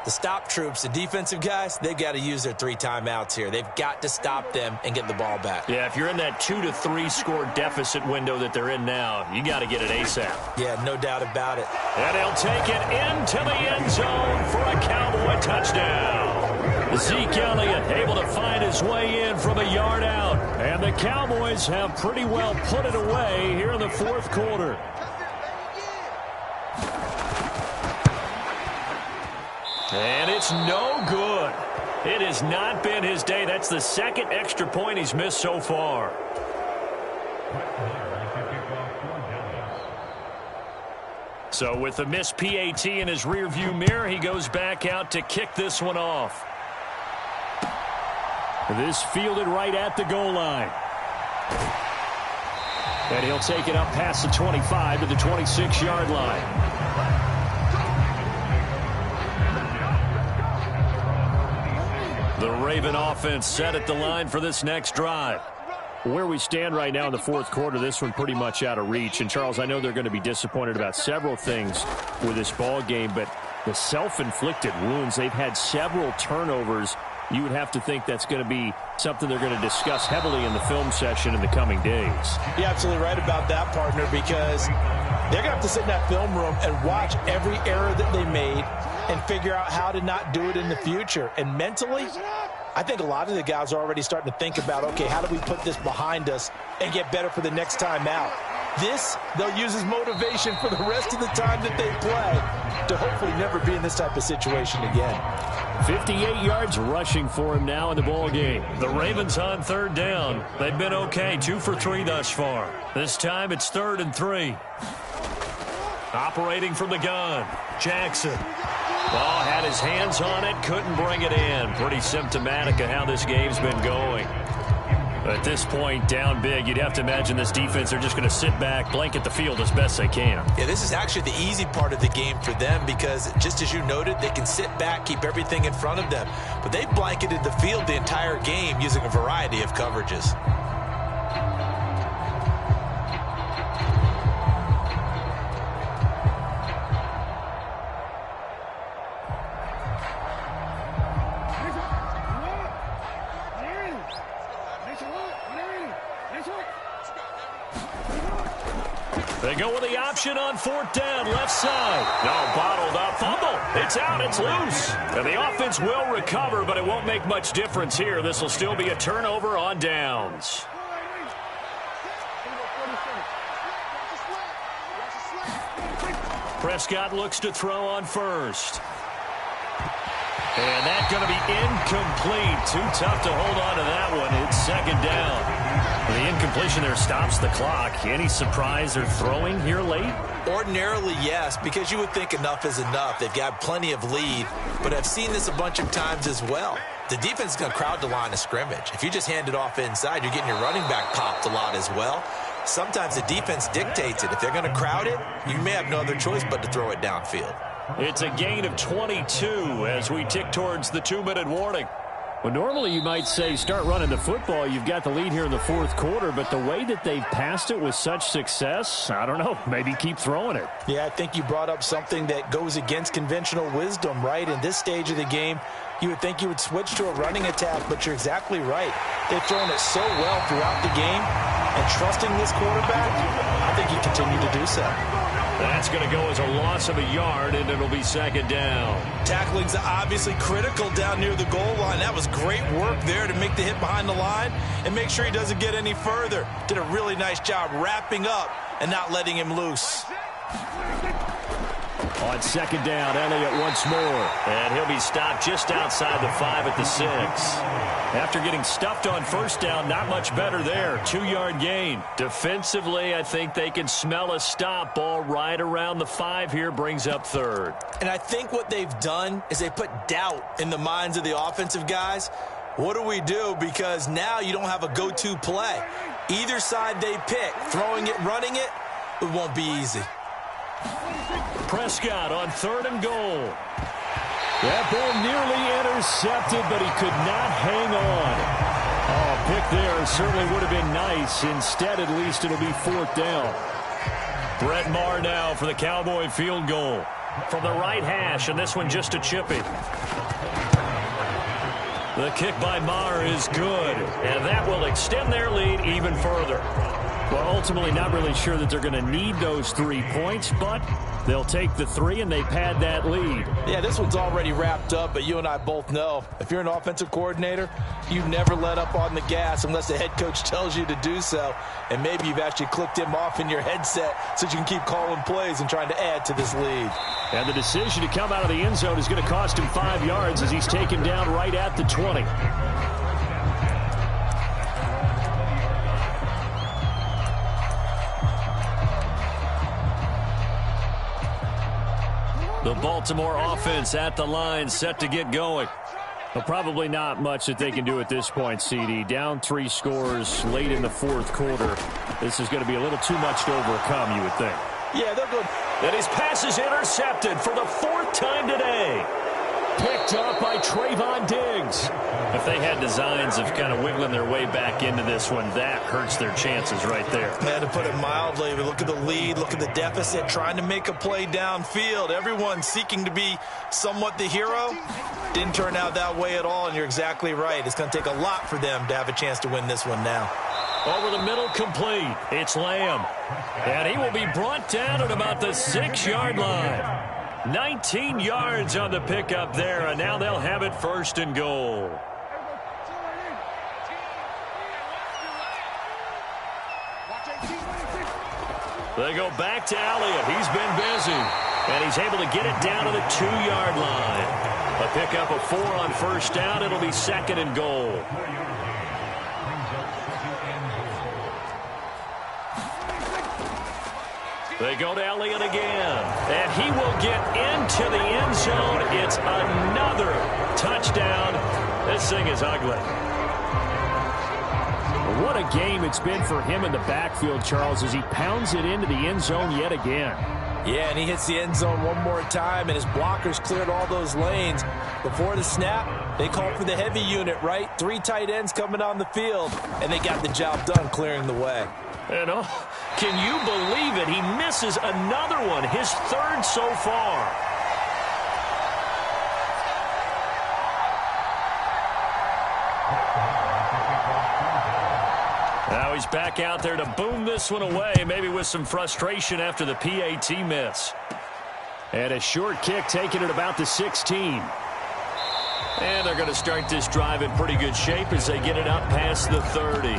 The stop troops, the defensive guys, they've got to use their 3 timeouts here. They've got to stop them and get the ball back. Yeah, if you're in that 2 to 3 score deficit window that they're in now, you got to get it ASAP. Yeah, no doubt about it. And he'll take it into the end zone for a Cowboy touchdown. Zeke Elliott able to find his way in from a yard out. And the Cowboys have pretty well put it away here in the 4th quarter. And it's no good. It has not been his day. That's the 2nd extra point he's missed so far. So with the missed PAT in his rearview mirror, he goes back out to kick this one off. This fielded right at the goal line. And he'll take it up past the 25 to the 26-yard line. The Raven offense set at the line for this next drive. Where we stand right now in the 4th quarter, this one pretty much out of reach. And, Charles, I know they're going to be disappointed about several things with this ball game, but the self-inflicted wounds, they've had several turnovers. You would have to think that's going to be something they're going to discuss heavily in the film session in the coming days. You're absolutely right about that, partner, because they're going to have to sit in that film room and watch every error that they made and figure out how to not do it in the future. And mentally, I think a lot of the guys are already starting to think about, okay, how do we put this behind us and get better for the next time out? This, they'll use as motivation for the rest of the time that they play to hopefully never be in this type of situation again. 58 yards rushing for him now in the ball game. The Ravens on 3rd down. They've been okay, 2 for 3 thus far. This time it's 3rd and 3. Operating from the gun, Jackson. Ball had his hands on it, couldn't bring it in. Pretty symptomatic of how this game's been going. At this point, down big, you'd have to imagine this defense, they're just going to sit back, blanket the field as best they can. Yeah, this is actually the easy part of the game for them because, just as you noted, they can sit back, keep everything in front of them. But they blanketed the field the entire game using a variety of coverages. They go with the option on 4th down, left side. No, bottled up, fumble. It's out, it's loose. And the offense will recover, but it won't make much difference here. This will still be a turnover on downs. Prescott looks to throw on 1st. And that's going to be incomplete. Too tough to hold on to that one. It's 2nd down. The incompletion there stops the clock. Any surprise they're throwing here late? Ordinarily, yes, because you would think enough is enough. They've got plenty of lead, but I've seen this a bunch of times as well. The defense is going to crowd the line of scrimmage. If you just hand it off inside, you're getting your running back popped a lot as well. Sometimes the defense dictates it. If they're going to crowd it, you may have no other choice but to throw it downfield. It's a gain of 22 as we tick towards the 2-minute warning. Well, normally you might say start running the football. You've got the lead here in the 4th quarter, but the way that they've passed it with such success, I don't know, maybe keep throwing it. Yeah, I think you brought up something that goes against conventional wisdom, right? In this stage of the game, you would think you would switch to a running attack, but you're exactly right. They've thrown it so well throughout the game, and trusting this quarterback, I think you continue to do so. That's going to go as a loss of a yard, and it'll be 2nd down. Tackling's obviously critical down near the goal line. That was great work there to make the hit behind the line and make sure he doesn't get any further. Did a really nice job wrapping up and not letting him loose. On 2nd down, Elliott once more. And he'll be stopped just outside the 5 at the 6. After getting stuffed on 1st down, not much better there. 2-yard gain. Defensively, I think they can smell a stop. Ball right around the 5 here, brings up 3rd. And I think what they've done is they put doubt in the minds of the offensive guys. What do we do? Because now you don't have a go-to play. Either side they pick, throwing it, running it, it won't be easy. Prescott on 3rd and goal. That ball nearly intercepted, but he could not hang on. Oh, a pick there certainly would have been nice. Instead, at least it'll be 4th down. Brett Maher now for the Cowboy field goal. From the right hash, and this one just a chippy. The kick by Maher is good, and that will extend their lead even further. Well, ultimately not really sure that they're going to need those 3 points, but they'll take the 3 and they pad that lead. Yeah, this one's already wrapped up, but you and I both know if you're an offensive coordinator, you never let up on the gas unless the head coach tells you to do so. And maybe you've actually clicked him off in your headset so you can keep calling plays and trying to add to this lead. And the decision to come out of the end zone is going to cost him 5 yards as he's taken down right at the 20. The Baltimore offense at the line, set to get going. Well, probably not much that they can do at this point, CD. Down 3 scores late in the 4th quarter. This is going to be a little too much to overcome, you would think. Yeah, they're good. And his pass is intercepted for the 4th time today. Picked up by Trayvon Diggs. If they had designs of kind of wiggling their way back into this one, that hurts their chances right there. Yeah, to put it mildly, but look at the lead, look at the deficit, trying to make a play downfield. Everyone seeking to be somewhat the hero. Didn't turn out that way at all, and you're exactly right. It's going to take a lot for them to have a chance to win this one now. Over the middle, complete. It's Lamb. And he will be brought down at about the 6-yard line. 19 yards on the pickup there, and now they'll have it 1st and goal. They go back to Elliott. He's been busy, and he's able to get it down to the 2-yard line. A pickup of 4 on 1st down. It'll be 2nd and goal. They go to Elliott again, and he will get into the end zone. It's another touchdown. This thing is ugly. What a game it's been for him in the backfield, Charles, as he pounds it into the end zone yet again. Yeah, and he hits the end zone one more time, and his blockers cleared all those lanes. Before the snap, they called for the heavy unit, right? 3 tight ends coming on the field, and they got the job done clearing the way. And oh, can you believe it? He misses another one, his 3rd so far. Now he's back out there to boom this one away, maybe with some frustration after the PAT miss. And a short kick taken at about the 16. And they're going to start this drive in pretty good shape as they get it up past the 30.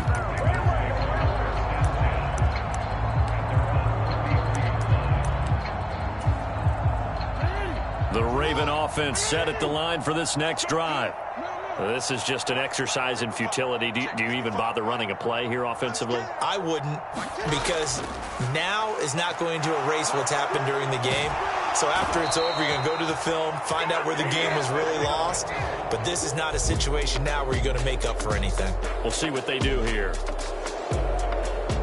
The Raven offense set at the line for this next drive. This is just an exercise in futility. Do you even bother running a play here offensively? I wouldn't, because now is not going to erase what's happened during the game. So after it's over, you're going to go to the film, find out where the game was really lost. But this is not a situation now where you're going to make up for anything. We'll see what they do here.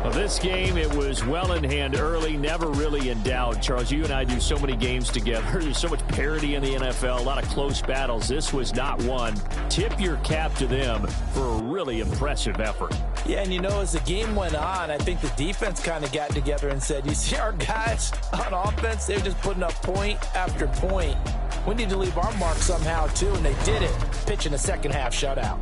Well, this game, it was well in hand early, never really in doubt. Charles, you and I do so many games together. There's so much parity in the NFL, a lot of close battles. This was not one. Tip your cap to them for a really impressive effort. Yeah, and you know, as the game went on, I think the defense kind of got together and said, you see our guys on offense, they're just putting up point after point. We need to leave our mark somehow, too, and they did it, pitching a second-half shutout.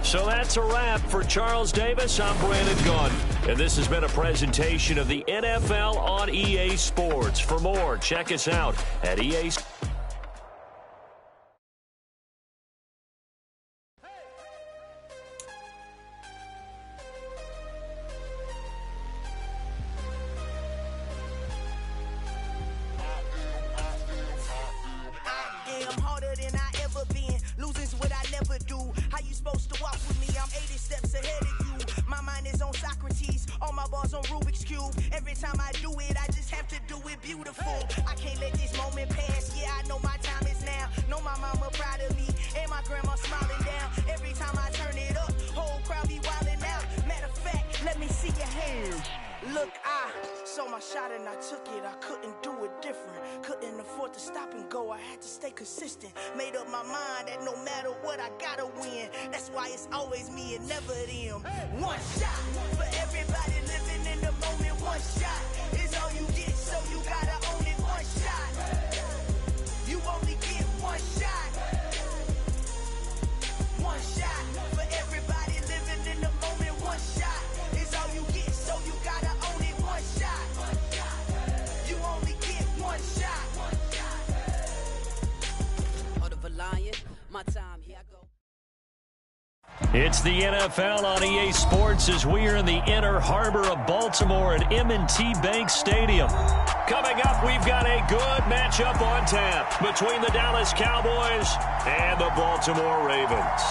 So that's a wrap for Charles Davis. I'm Brandon Gaudin, and this has been a presentation of the NFL on EA Sports. For more, check us out at EA Sports. All my bars on Rubik's Cube. Every time I do it, I just have to do it it beautiful. I can't let this moment pass. Yeah, I know my time is now. Know my mama proud of me, and my grandma smiling down. Every time I turn it up, whole crowd be wildin' out. Matter of fact, let me see your hands. Look, I saw my shot and I took it. I couldn't do it different. Couldn't afford to stop and go. I had to stay consistent. Made up my mind that no matter what, I gotta win. That's why it's always me and never them. One shot for everybody living in the moment. One shot is all you get, so you gotta own it. One shot. You only get one shot. One shot for everybody living in the moment. One shot is all you get, so you gotta own it. One shot. You only get one shot. Out of a lion, my time, here I go. It's the NFL on EA Sports as we are in the inner harbor of Baltimore at M&T Bank Stadium. Coming up, we've got a good matchup on tap between the Dallas Cowboys and the Baltimore Ravens.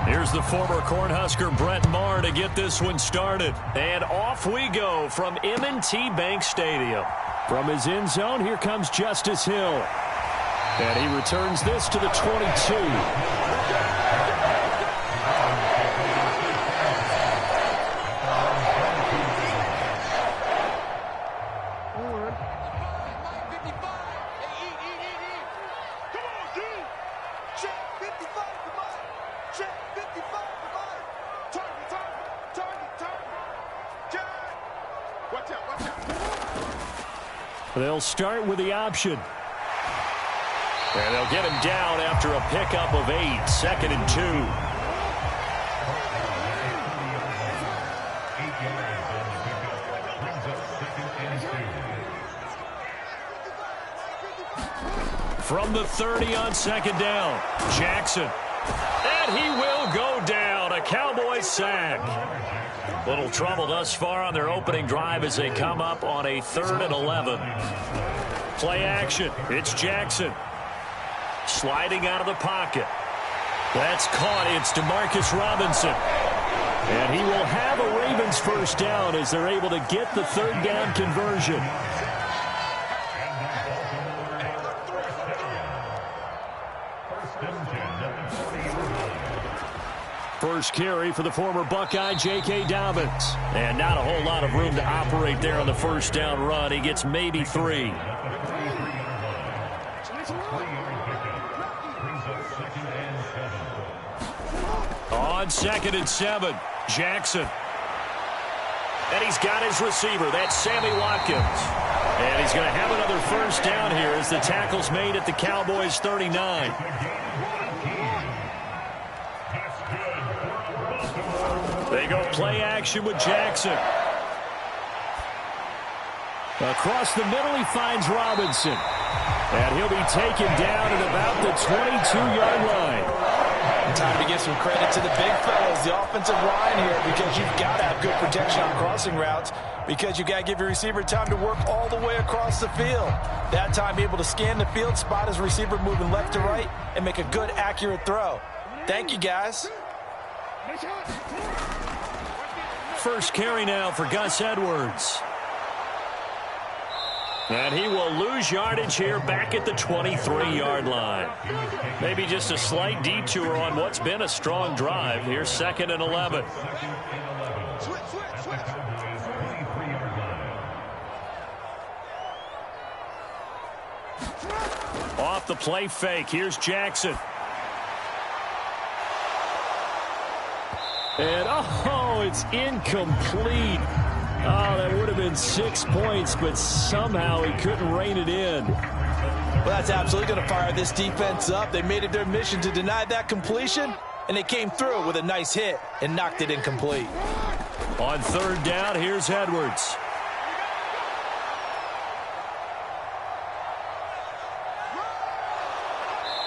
Here's the former Cornhusker Brett Maher to get this one started. And off we go from M&T Bank Stadium. From his end zone, here comes Justice Hill. And he returns this to the 22. They'll start with the option. And they'll get him down after a pickup of 8, 2nd and 2. From the 30 on 2nd down, Jackson. And he will go down. A Cowboys sack. Little trouble thus far on their opening drive as they come up on a 3rd and 11. Play action. It's Jackson. Sliding out of the pocket. That's caught. It's DeMarcus Robinson. And he will have a Ravens first down as they're able to get the 3rd down conversion. First carry for the former Buckeye, J.K. Dobbins. And not a whole lot of room to operate there on the first down run. He gets maybe 3. On 2nd and 7, Jackson. And he's got his receiver. That's Sammy Watkins. And he's going to have another first down here as the tackle's made at the Cowboys' 39. They go play action with Jackson. Across the middle, he finds Robinson. And he'll be taken down at about the 22-yard line. Time to give some credit to the big fellas, the offensive line here, because you've got to have good protection on crossing routes, because you've got to give your receiver time to work all the way across the field. That time, be able to scan the field, spot his receiver moving left to right, and make a good, accurate throw. Thank you, guys. First carry now for Gus Edwards. And he will lose yardage here back at the 23-yard line. Maybe just a slight detour on what's been a strong drive. Here's 2nd and 11. Off the play fake. Here's Jackson. And, oh, it's incomplete. Oh, that would have been 6 points, but somehow he couldn't rein it in. Well, that's absolutely going to fire this defense up. They made it their mission to deny that completion, and they came through with a nice hit and knocked it incomplete. On 3rd down, here's Edwards.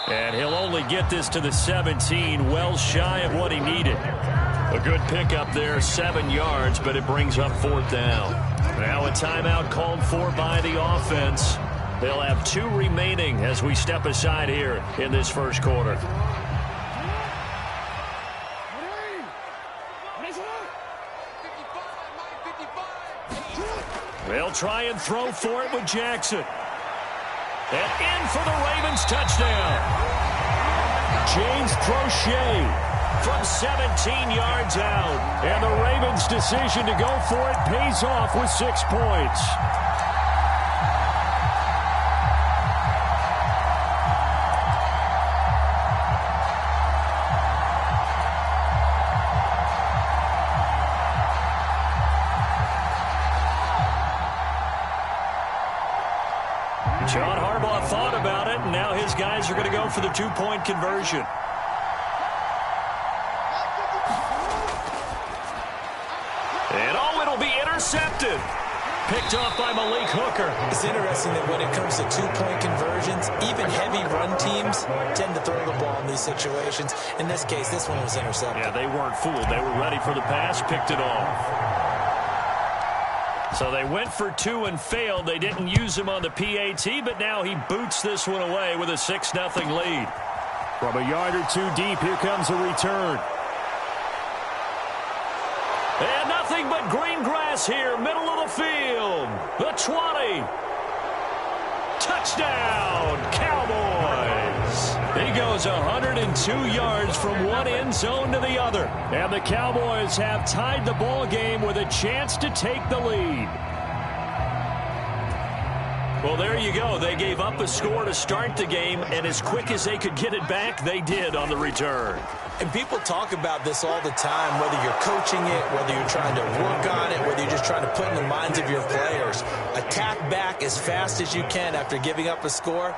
And he'll only get this to the 17, well shy of what he needed. A good pickup there, 7 yards, but it brings up 4th down. Now a timeout called for by the offense. They'll have 2 remaining as we step aside here in this first quarter. They'll try and throw for it with Jackson. And in for the Ravens touchdown. James Prochet from 17 yards out. And the Ravens' decision to go for it pays off with 6 points. John Harbaugh thought about it, and now his guys are going to go for the 2-point conversion. And it'll be intercepted. Picked off by Malik Hooker. It's interesting that when it comes to 2-point conversions, even heavy run teams tend to throw the ball in these situations. In this case, this one was intercepted. Yeah, they weren't fooled. They were ready for the pass, picked it off. So they went for 2 and failed. They didn't use him on the PAT, but now he boots this one away with a 6-0 lead. From a yard or 2 deep, here comes a return. And nothing but green grass here, middle of the field. The 20. Touchdown, Cowboys. He goes 102 yards from one end zone to the other. And the Cowboys have tied the ball game with a chance to take the lead. Well, there you go. They gave up a score to start the game, and as quick as they could get it back, they did on the return. And people talk about this all the time, whether you're coaching it, whether you're trying to work on it, whether you're just trying to put in the minds of your players. Attack back as fast as you can after giving up a score.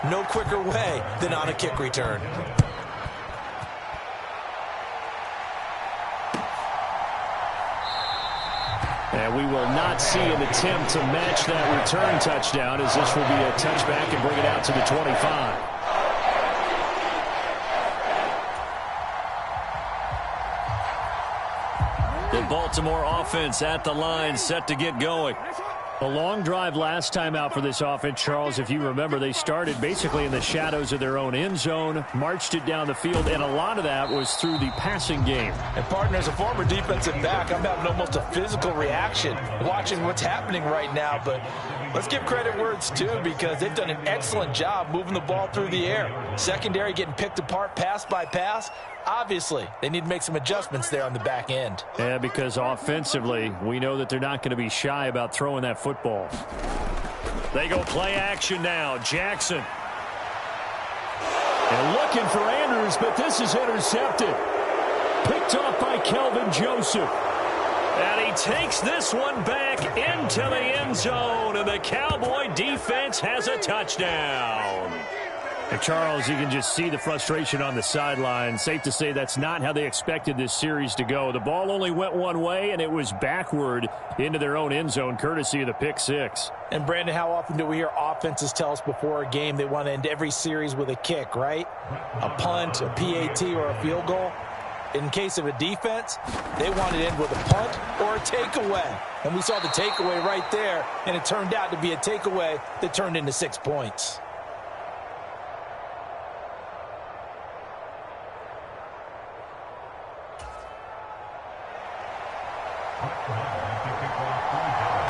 No quicker way than on a kick return. And we will not see an attempt to match that return touchdown, as this will be a touchback and bring it out to the 25. The Baltimore offense at the line, set to get going. A long drive last time out for this offense, Charles. If you remember, they started basically in the shadows of their own end zone, marched it down the field, and a lot of that was through the passing game. And, partner, as a former defensive back, I'm having almost a physical reaction watching what's happening right now. But let's give credit where it's due, because they've done an excellent job moving the ball through the air. Secondary getting picked apart pass by pass. Obviously, they need to make some adjustments there on the back end. Yeah, because offensively, we know that they're not going to be shy about throwing that football. They go play action now. Jackson. And looking for Andrews, but this is intercepted. Picked off by Kelvin Joseph. And he takes this one back into the end zone, and the Cowboy defense has a touchdown. And Charles, you can just see the frustration on the sideline. Safe to say that's not how they expected this series to go. The ball only went one way, and it was backward into their own end zone, courtesy of the pick six. And, Brandon, how often do we hear offenses tell us before a game they want to end every series with a kick, right? A punt, a PAT, or a field goal. In case of a defense, they want to end with a punt or a takeaway. And we saw the takeaway right there, and it turned out to be a takeaway that turned into 6 points.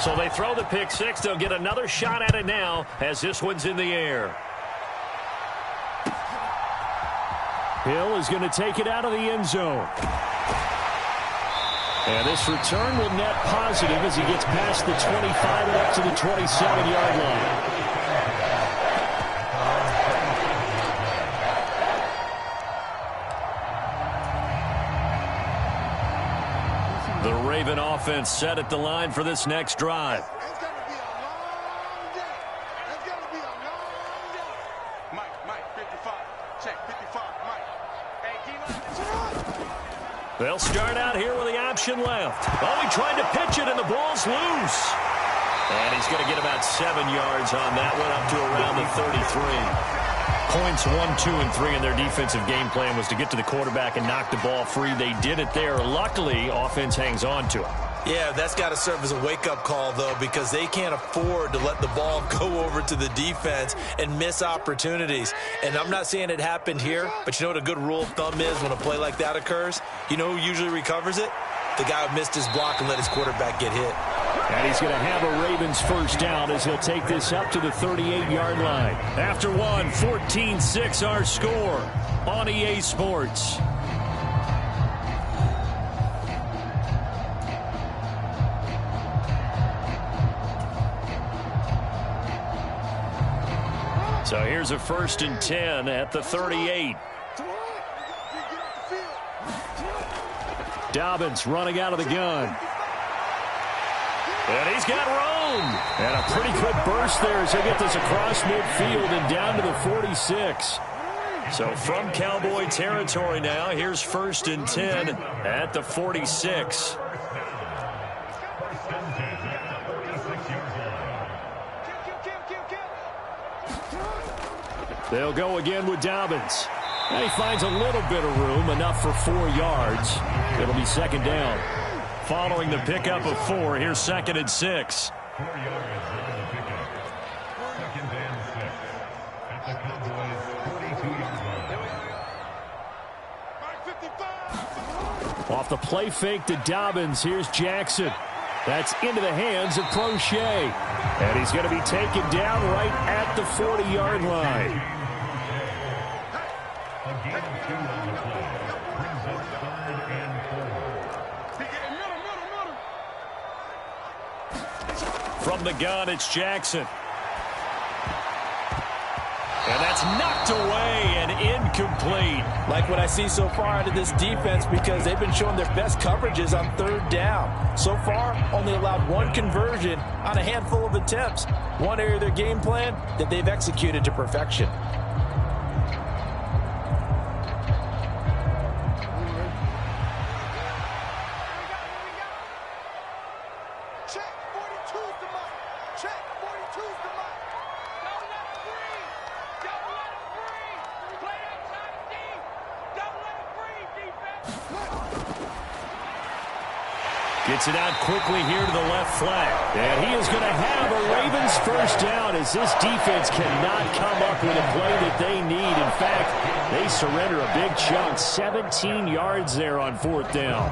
So they throw the pick six. They'll get another shot at it now as this one's in the air. Hill is going to take it out of the end zone. And this return will net positive as he gets past the 25 and up to the 27-yard line. The Raven offense set at the line for this next drive. It's going to be a long day. It's going to be a long day. Mike, 55. Check, 55, Mike. Hey, D-line. They'll start out here with the option left. Oh, he tried to pitch it, and the ball's loose. And he's going to get about 7 yards on that one, up to around the 33. Points 1, 2, and 3 in their defensive game plan was to get to the quarterback and knock the ball free. They did it there. Luckily, offense hangs on to it. Yeah, that's got to serve as a wake-up call, though, because they can't afford to let the ball go over to the defense and miss opportunities. And I'm not saying it happened here, but you know what a good rule of thumb is when a play like that occurs? You know who usually recovers it? The guy who missed his block and let his quarterback get hit. And he's going to have a Ravens first down as he'll take this up to the 38-yard line. After one, 14-6 our score on EA Sports. So here's a 1st and 10 at the 38. Dobbins running out of the gun. And he's got room. And a pretty good burst there as he'll get this across midfield and down to the 46. So from Cowboy territory now, here's 1st and 10 at the 46. They'll go again with Dobbins. And he finds a little bit of room, enough for 4 yards. It'll be 2nd down. Following the pickup of 4, here's 2nd and 6. 4 yards on the pickup. 2nd and 6 at the Cowboys' 42-yard line. Off the play fake to Dobbins, here's Jackson. That's into the hands of Crochet. And he's going to be taken down right at the 40-yard line. Again, 2 on the play. Brings up 3rd and 4. From the gun, it's Jackson. And that's knocked away and incomplete. Like what I see so far out of this defense, because they've been showing their best coverages on 3rd down. So far, only allowed 1 conversion on a handful of attempts. One area of their game plan that they've executed to perfection. Gets it out quickly here to the left flat. And he is going to have a Ravens first down as this defense cannot come up with a play that they need. In fact, they surrender a big chunk. 17 yards there on 4th down.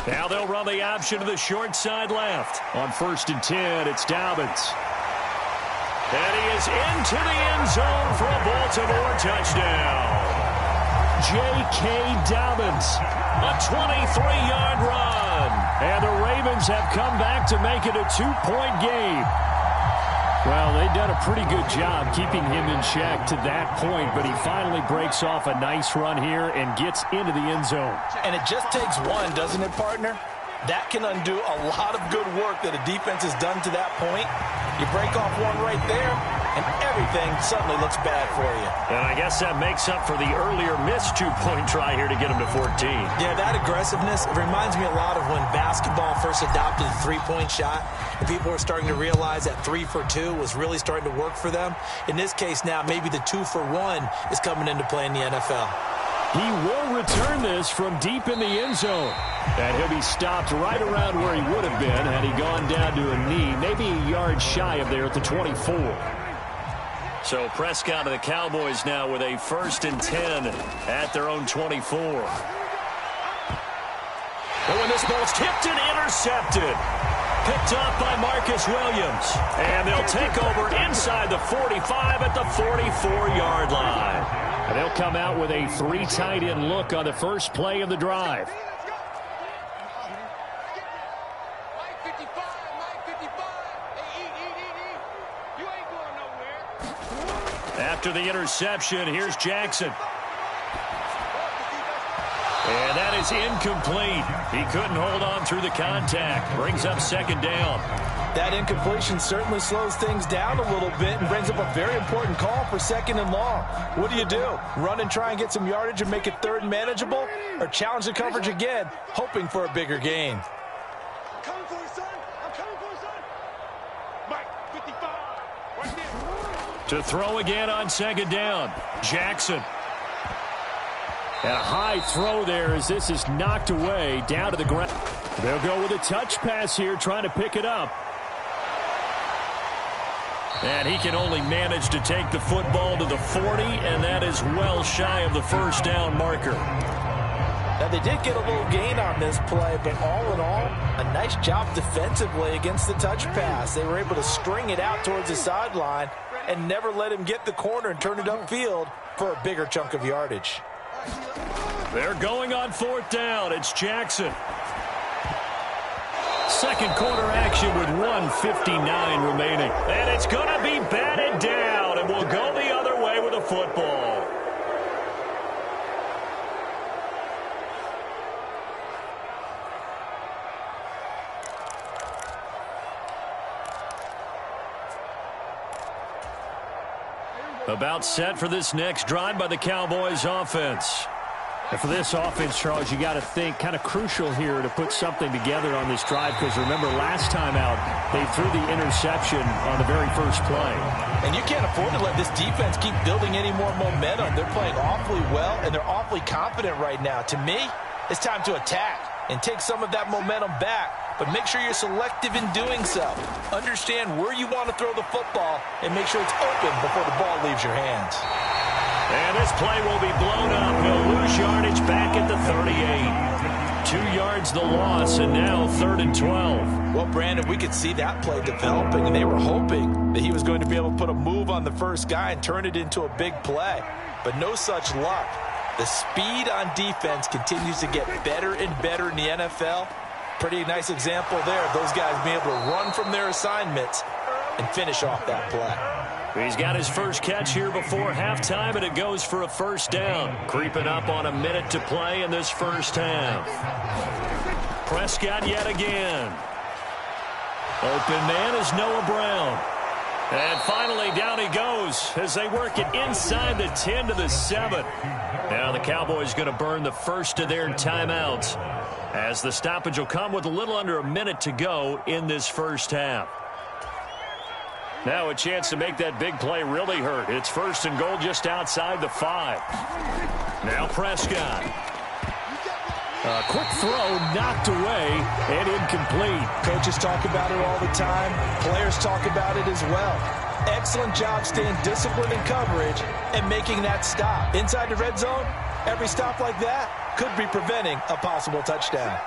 Now they'll run the option to the short side left. On 1st and 10, it's Dobbins. And he is into the end zone for a Baltimore touchdown. J.K. Dobbins, a 23-yard run. And the Ravens have come back to make it a 2-point game. Well, they've done a pretty good job keeping him in check to that point, but he finally breaks off a nice run here and gets into the end zone. And it just takes one, doesn't it, partner? That can undo a lot of good work that a defense has done to that point. You break off one right there, and everything suddenly looks bad for you. And I guess that makes up for the earlier missed 2-point try here to get him to 14. Yeah, that aggressiveness, it reminds me a lot of when basketball first adopted the 3-point shot. And people were starting to realize that 3 for 2 was really starting to work for them. In this case now, maybe the 2 for 1 is coming into play in the NFL. He will return this from deep in the end zone. And he'll be stopped right around where he would have been had he gone down to a knee, maybe a yard shy of there at the 24. So Prescott and the Cowboys now with a 1st and 10 at their own 24. And when this ball's tipped and intercepted. Picked up by Marcus Williams. And they'll take over inside the 45 at the 44-yard line. And they'll come out with a 3 tight end look on the first play of the drive. After the interception, here's Jackson. And that is incomplete. He couldn't hold on through the contact. Brings up 2nd down. That incompletion certainly slows things down a little bit and brings up a very important call for 2nd and long. What do? Run and try and get some yardage and make it 3rd and manageable? Or challenge the coverage again, hoping for a bigger gain? I'm coming for you, son. I'm coming for you, son. Mike, 55. Right there. To throw again on 2nd down. Jackson. And a high throw there as this is knocked away down to the ground. They'll go with a touch pass here, trying to pick it up. And he can only manage to take the football to the 40, and that is well shy of the first down marker. Now, they did get a little gain on this play, but all in all, a nice job defensively against the touch pass. They were able to string it out towards the sideline and never let him get the corner and turn it upfield for a bigger chunk of yardage. They're going on fourth down. It's Jackson. Second quarter action with 1:59 remaining. And it's going to be batted down, and we'll go the other way with a football. About set for this next drive by the Cowboys offense. And for this offense, Charles, you got to think kind of crucial here to put something together on this drive, because remember last time out they threw the interception on the very first play. And you can't afford to let this defense keep building any more momentum. They're playing awfully well, and they're awfully confident right now. To me, it's time to attack and take some of that momentum back, but make sure you're selective in doing so. Understand where you want to throw the football and make sure it's open before the ball leaves your hands. And this play will be blown up. He'll lose yardage back at the 38. 2 yards the loss, and now 3rd and 12. Well, Brandon, we could see that play developing, and they were hoping that he was going to be able to put a move on the first guy and turn it into a big play. But no such luck. The speed on defense continues to get better and better in the NFL. Pretty nice example there. Those guys being able to run from their assignments and finish off that play. He's got his first catch here before halftime, and it goes for a first down. Creeping up on a minute to play in this first half. Prescott yet again. Open man is Noah Brown. And finally down he goes as they work it inside the 10 to the 7. Now the Cowboys going to burn the first of their timeouts, as the stoppage will come with a little under a minute to go in this first half. Now a chance to make that big play really hurt. It's 1st and goal just outside the 5. Now Prescott. A quick throw knocked away and incomplete. Coaches talk about it all the time. Players talk about it as well. Excellent job staying disciplined in coverage and making that stop. Inside the red zone, every stop like that could be preventing a possible touchdown.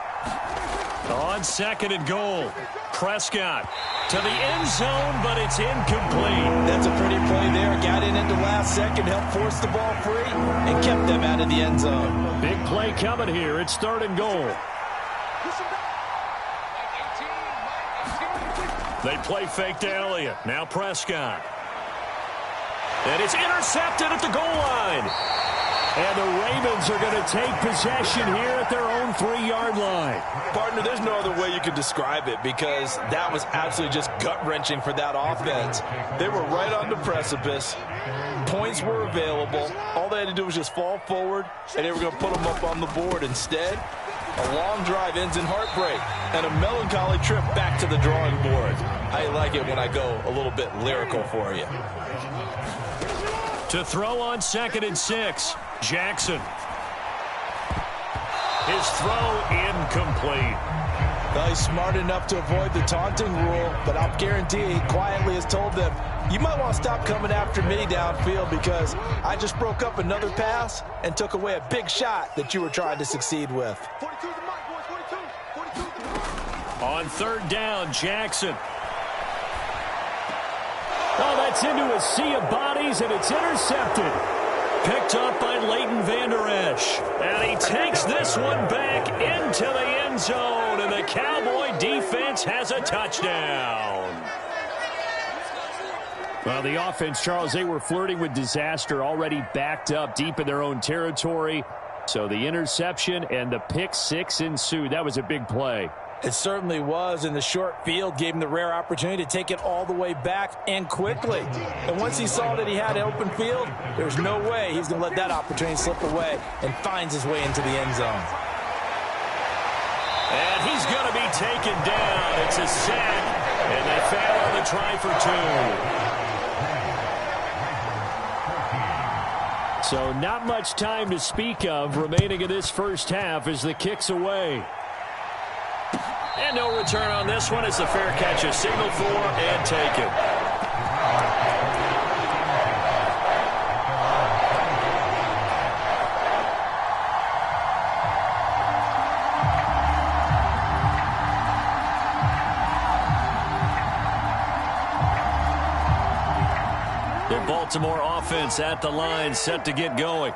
On 2nd and goal, Prescott to the end zone, but it's incomplete. That's a pretty play there. Got in at the last second, helped force the ball free, and kept them out of the end zone. Big play coming here. It's 3rd and goal. They play fake to Elliott. Now Prescott. And it's intercepted at the goal line. And the Ravens are going to take possession here at their own 3-yard line. Partner, there's no other way you could describe it, because that was absolutely just gut-wrenching for that offense. They were right on the precipice. Points were available. All they had to do was just fall forward, and they were going to put them up on the board. Instead, a long drive ends in heartbreak and a melancholy trip back to the drawing board. I like it when I go a little bit lyrical for you. To throw on 2nd and 6, Jackson. His throw incomplete. Well, he's smart enough to avoid the taunting rule, but I'll guarantee he quietly has told them, you might want to stop coming after me downfield, because I just broke up another pass and took away a big shot that you were trying to succeed with. On 3rd down, Jackson. Oh, that's into a sea of bodies, and it's intercepted. Picked up by Leighton Vander Esch. And he takes this one back into the end zone, and the Cowboy defense has a touchdown. Well, the offense, Charles, they were flirting with disaster, already backed up deep in their own territory. So the interception and the pick six ensued. That was a big play. It certainly was, and the short field gave him the rare opportunity to take it all the way back and quickly. And once he saw that he had open field, there's no way he's going to let that opportunity slip away, and finds his way into the end zone. And he's going to be taken down. It's a sack, and they fail on the try for 2. So not much time to speak of remaining in this first half as the kick's away. And no return on this one as the fair catch is signaled for and taken. Their Baltimore offense at the line, set to get going.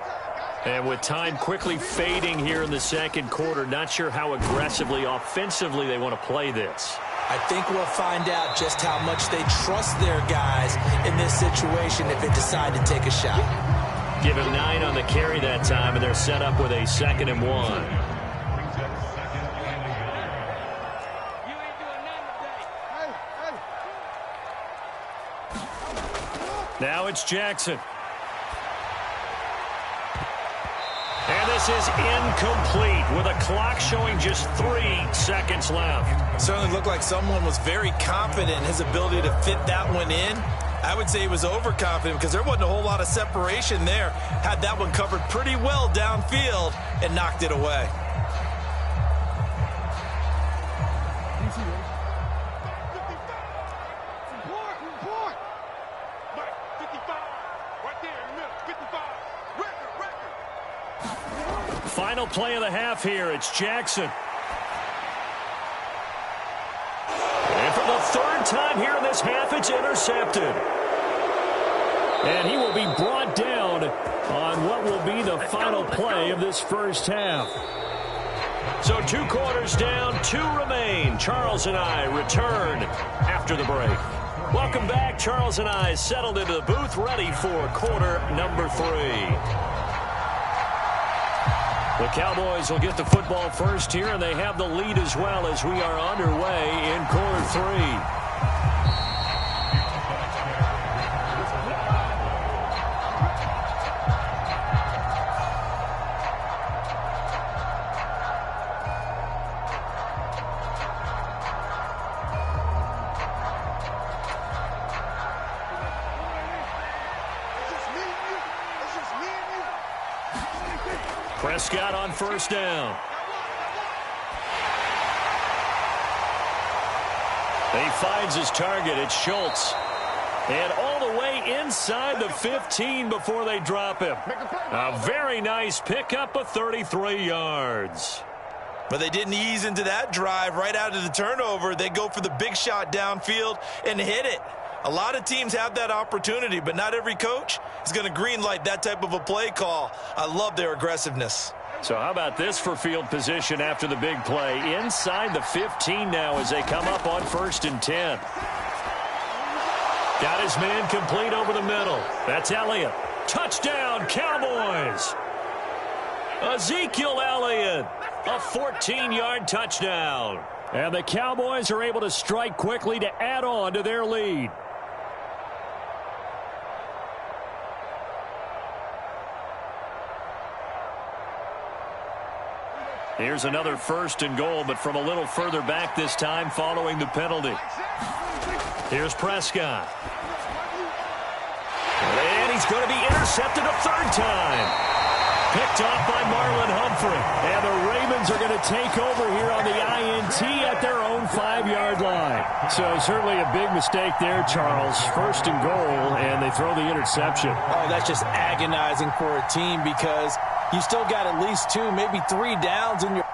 And with time quickly fading here in the second quarter, not sure how aggressively, offensively they want to play this. I think we'll find out just how much they trust their guys in this situation if they decide to take a shot. Give him 9 on the carry that time, and they're set up with a 2nd and 1. Now it's Jackson. And this is incomplete with a clock showing just 3 seconds left. Certainly looked like someone was very confident in his ability to fit that one in. I would say he was overconfident because there wasn't a whole lot of separation there. Had that one covered pretty well downfield and knocked it away. Final play of the half here. It's Jackson. And for the 3rd time here in this half, it's intercepted. And he will be brought down on what will be the final play of this first half. So 2 quarters down, 2 remain. Charles and I return after the break. Welcome back. Charles and I settled into the booth, ready for quarter number 3. The Cowboys will get the football first here, and they have the lead as well as we are underway in quarter 3. Prescott on first down. He finds his target. It's Schultz. And all the way inside the 15 before they drop him. A very nice pickup of 33 yards. But they didn't ease into that drive right out of the turnover. They go for the big shot downfield and hit it. A lot of teams have that opportunity, but not every coach is going to greenlight that type of a play call. I love their aggressiveness. So how about this for field position after the big play? Inside the 15 now as they come up on 1st and 10. Got his man complete over the middle. That's Elliott. Touchdown, Cowboys. Ezekiel Elliott, a 14-yard touchdown. And the Cowboys are able to strike quickly to add on to their lead. Here's another 1st and goal, but from a little further back this time following the penalty. Here's Prescott. And he's going to be intercepted a 3rd time. Picked off by Marlon Humphrey. And the Ravens are going to take over here on the INT at their own 5-yard line. So certainly a big mistake there, Charles. 1st and goal, and they throw the interception. Oh, that's just agonizing for a team because you still got at least 2, maybe 3 downs in your...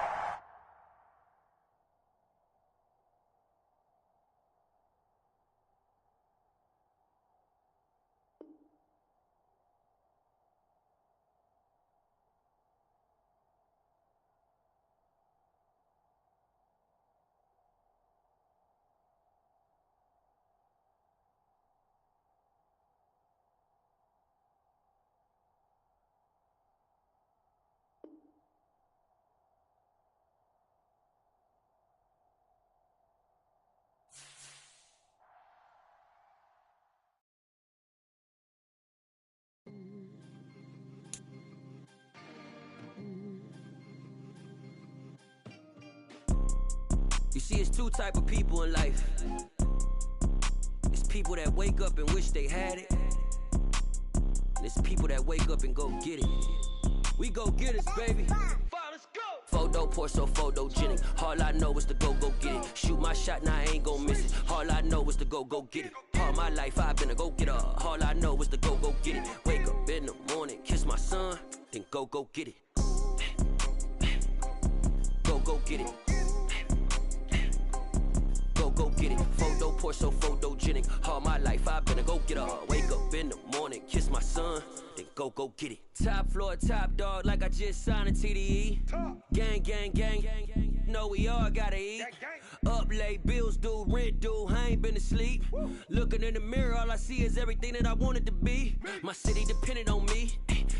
You see, it's 2 type of people in life. It's people that wake up and wish they had it. And it's people that wake up and go get it. We go get it, baby. Photo poor, so photogenic. All I know is to go get it. Shoot my shot, now I ain't gon' miss it. All I know is to go get it. All my life I've been a go-getter. All I know is to go get it. Wake up in the morning, kiss my son, then go get it. Go get it. Go get it. Photo poor, so photogenic. All my life I've been a go-getter. Wake up in the morning. son, then go get it. Top floor, top dog, like I just signed a TDE. Gang, gang, gang, gang, know we all gotta eat. Up late, bills due, rent due, I ain't been asleep. Looking in the mirror, all I see is everything that I wanted to be. My city depended on me,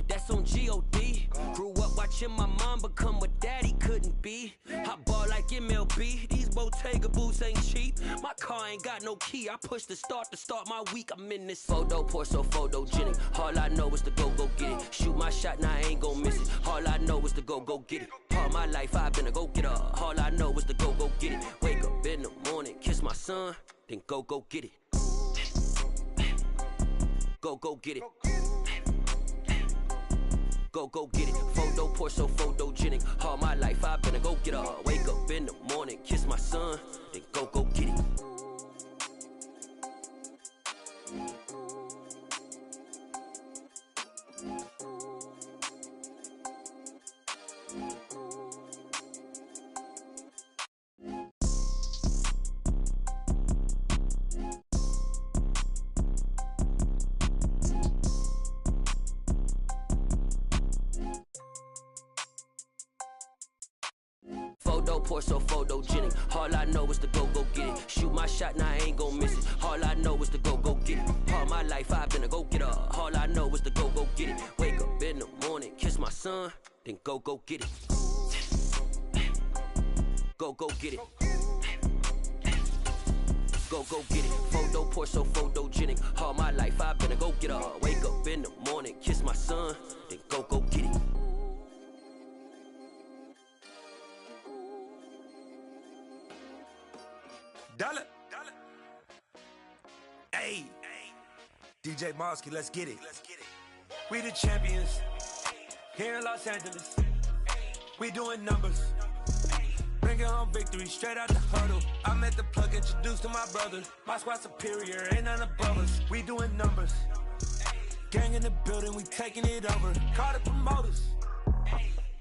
that's on G.O.D. Grew up watching my mom become what daddy couldn't be. I ball like MLB, these Bottega boots ain't cheap. My car ain't got no key, I push the start to start my week. I'm in this photo, pour so photogenic. All I know is to go get it. Shoot my shot, now I ain't gon' miss it. All I know is to go get it. All my life I've been a go-getter. All I know is to go get it. Wake up in the morning, kiss my son, then go get it. Go get it. Go get it. Photo, pour so photogenic. All my life I've been a go-getter. Wake up in the morning, kiss my son, then go get it. Photo, pour so photogenic. All I know is to go get it. Shoot my shot, now I ain't gon' miss it. All I know is to go get it. All my life I've been a go-getter. All I know is to go get it. Wake up in the morning, kiss my son, then go get it. Go get it. Go get it. Photo, pour so photogenic. All my life I've been a go-getter. Wake up in the morning, kiss my son, then go get it. Dollar. Hey, DJ Mosky, let's get it. We the champions here in Los Angeles. We doing numbers. Bringing home victory straight out the huddle. I met the plug, introduced to my brother. My squad superior, ain't none above us. We doing numbers. Gang in the building, we taking it over. Call the promoters.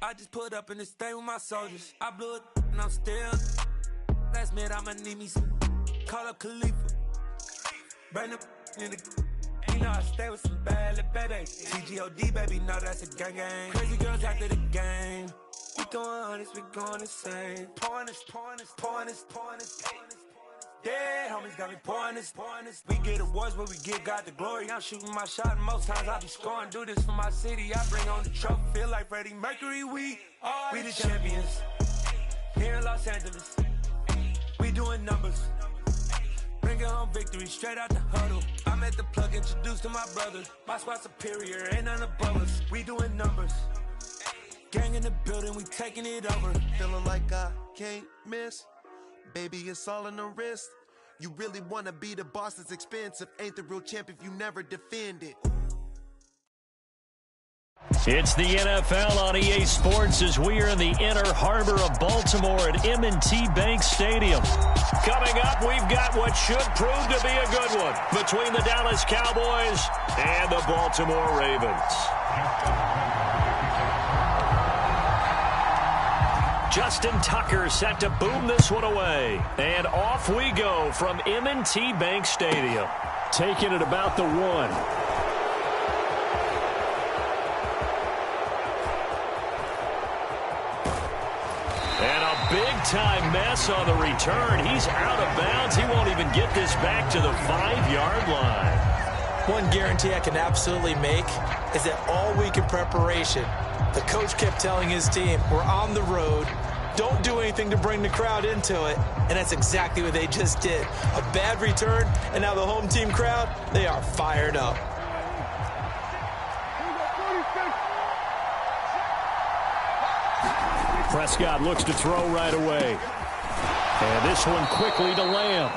I just put up in this thing with my soldiers. I blew it and I'm still. Last minute I'ma need me some. Call up Khalifa. Bring them in the. You know I stay with some bad little babies. TGOD baby, know that's a gang gang. Crazy girls after the game. We going honest, we going insane. Pouring this. Dead homies got me pouring this. We get awards where we give God the glory. I'm shooting my shot and most times I be scoring. Do this for my city, I bring on the trophy. Feel like Freddie Mercury, we the champions here in Los Angeles. We doing numbers. Bringing home victory straight out the huddle. I met the plug, introduced to my brother. My squad superior, ain't none above us. We doing numbers. Gang in the building, we taking it over. Feeling like I can't miss. Baby, it's all in the wrist. You really wanna be the boss, it's expensive. Ain't the real champ if you never defend it. It's the NFL on EA Sports as we are in the inner harbor of Baltimore at M&T Bank Stadium. Coming up, we've got what should prove to be a good one between the Dallas Cowboys and the Baltimore Ravens. Justin Tucker set to boom this one away. And off we go from M&T Bank Stadium. Taking it about the 1. Big-time mess on the return. He's out of bounds. He won't even get this back to the 5-yard line. One guarantee I can absolutely make is that all week in preparation, the coach kept telling his team, we're on the road, don't do anything to bring the crowd into it, and that's exactly what they just did. A bad return, and now the home team crowd, they are fired up. Prescott looks to throw right away. And this one quickly to Lamb.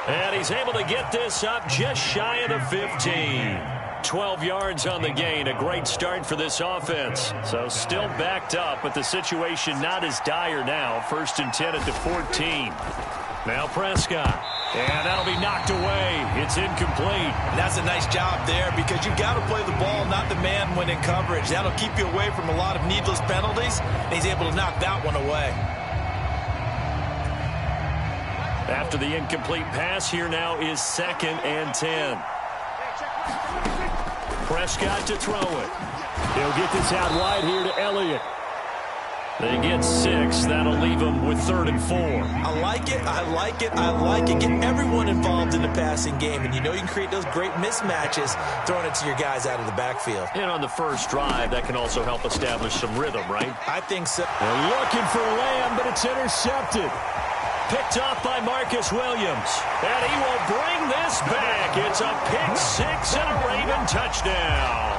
And he's able to get this up just shy of the 15. 12 yards on the gain. A great start for this offense. So still backed up, but the situation not as dire now. 1st and 10 at the 14. Now Prescott. And that'll be knocked away. It's incomplete. And that's a nice job there because you've got to play the ball, not the man when in coverage. That'll keep you away from a lot of needless penalties, and he's able to knock that one away. After the incomplete pass, here now is 2nd and 10. Prescott to throw it. He'll get this out wide here to Elliott. They get 6. That'll leave them with 3rd and 4. I like it. I like it. I like it. Get everyone involved in the passing game, and you know you can create those great mismatches throwing it to your guys out of the backfield. And on the first drive, that can also help establish some rhythm, right? I think so. They're looking for Lamb, but it's intercepted. Picked off by Marcus Williams. And he will bring this back. It's a pick 6 and a Raven touchdown.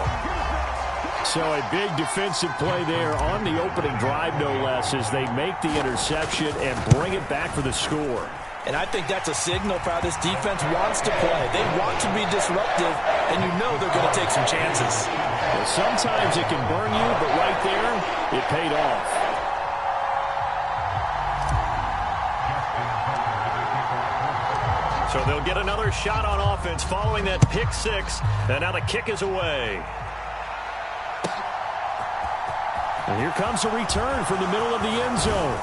So a big defensive play there on the opening drive, no less, as they make the interception and bring it back for the score. And I think that's a signal for how this defense wants to play. They want to be disruptive, and you know they're going to take some chances. Well, sometimes it can burn you, but right there, it paid off. So they'll get another shot on offense following that pick 6, and now the kick is away. And here comes a return from the middle of the end zone.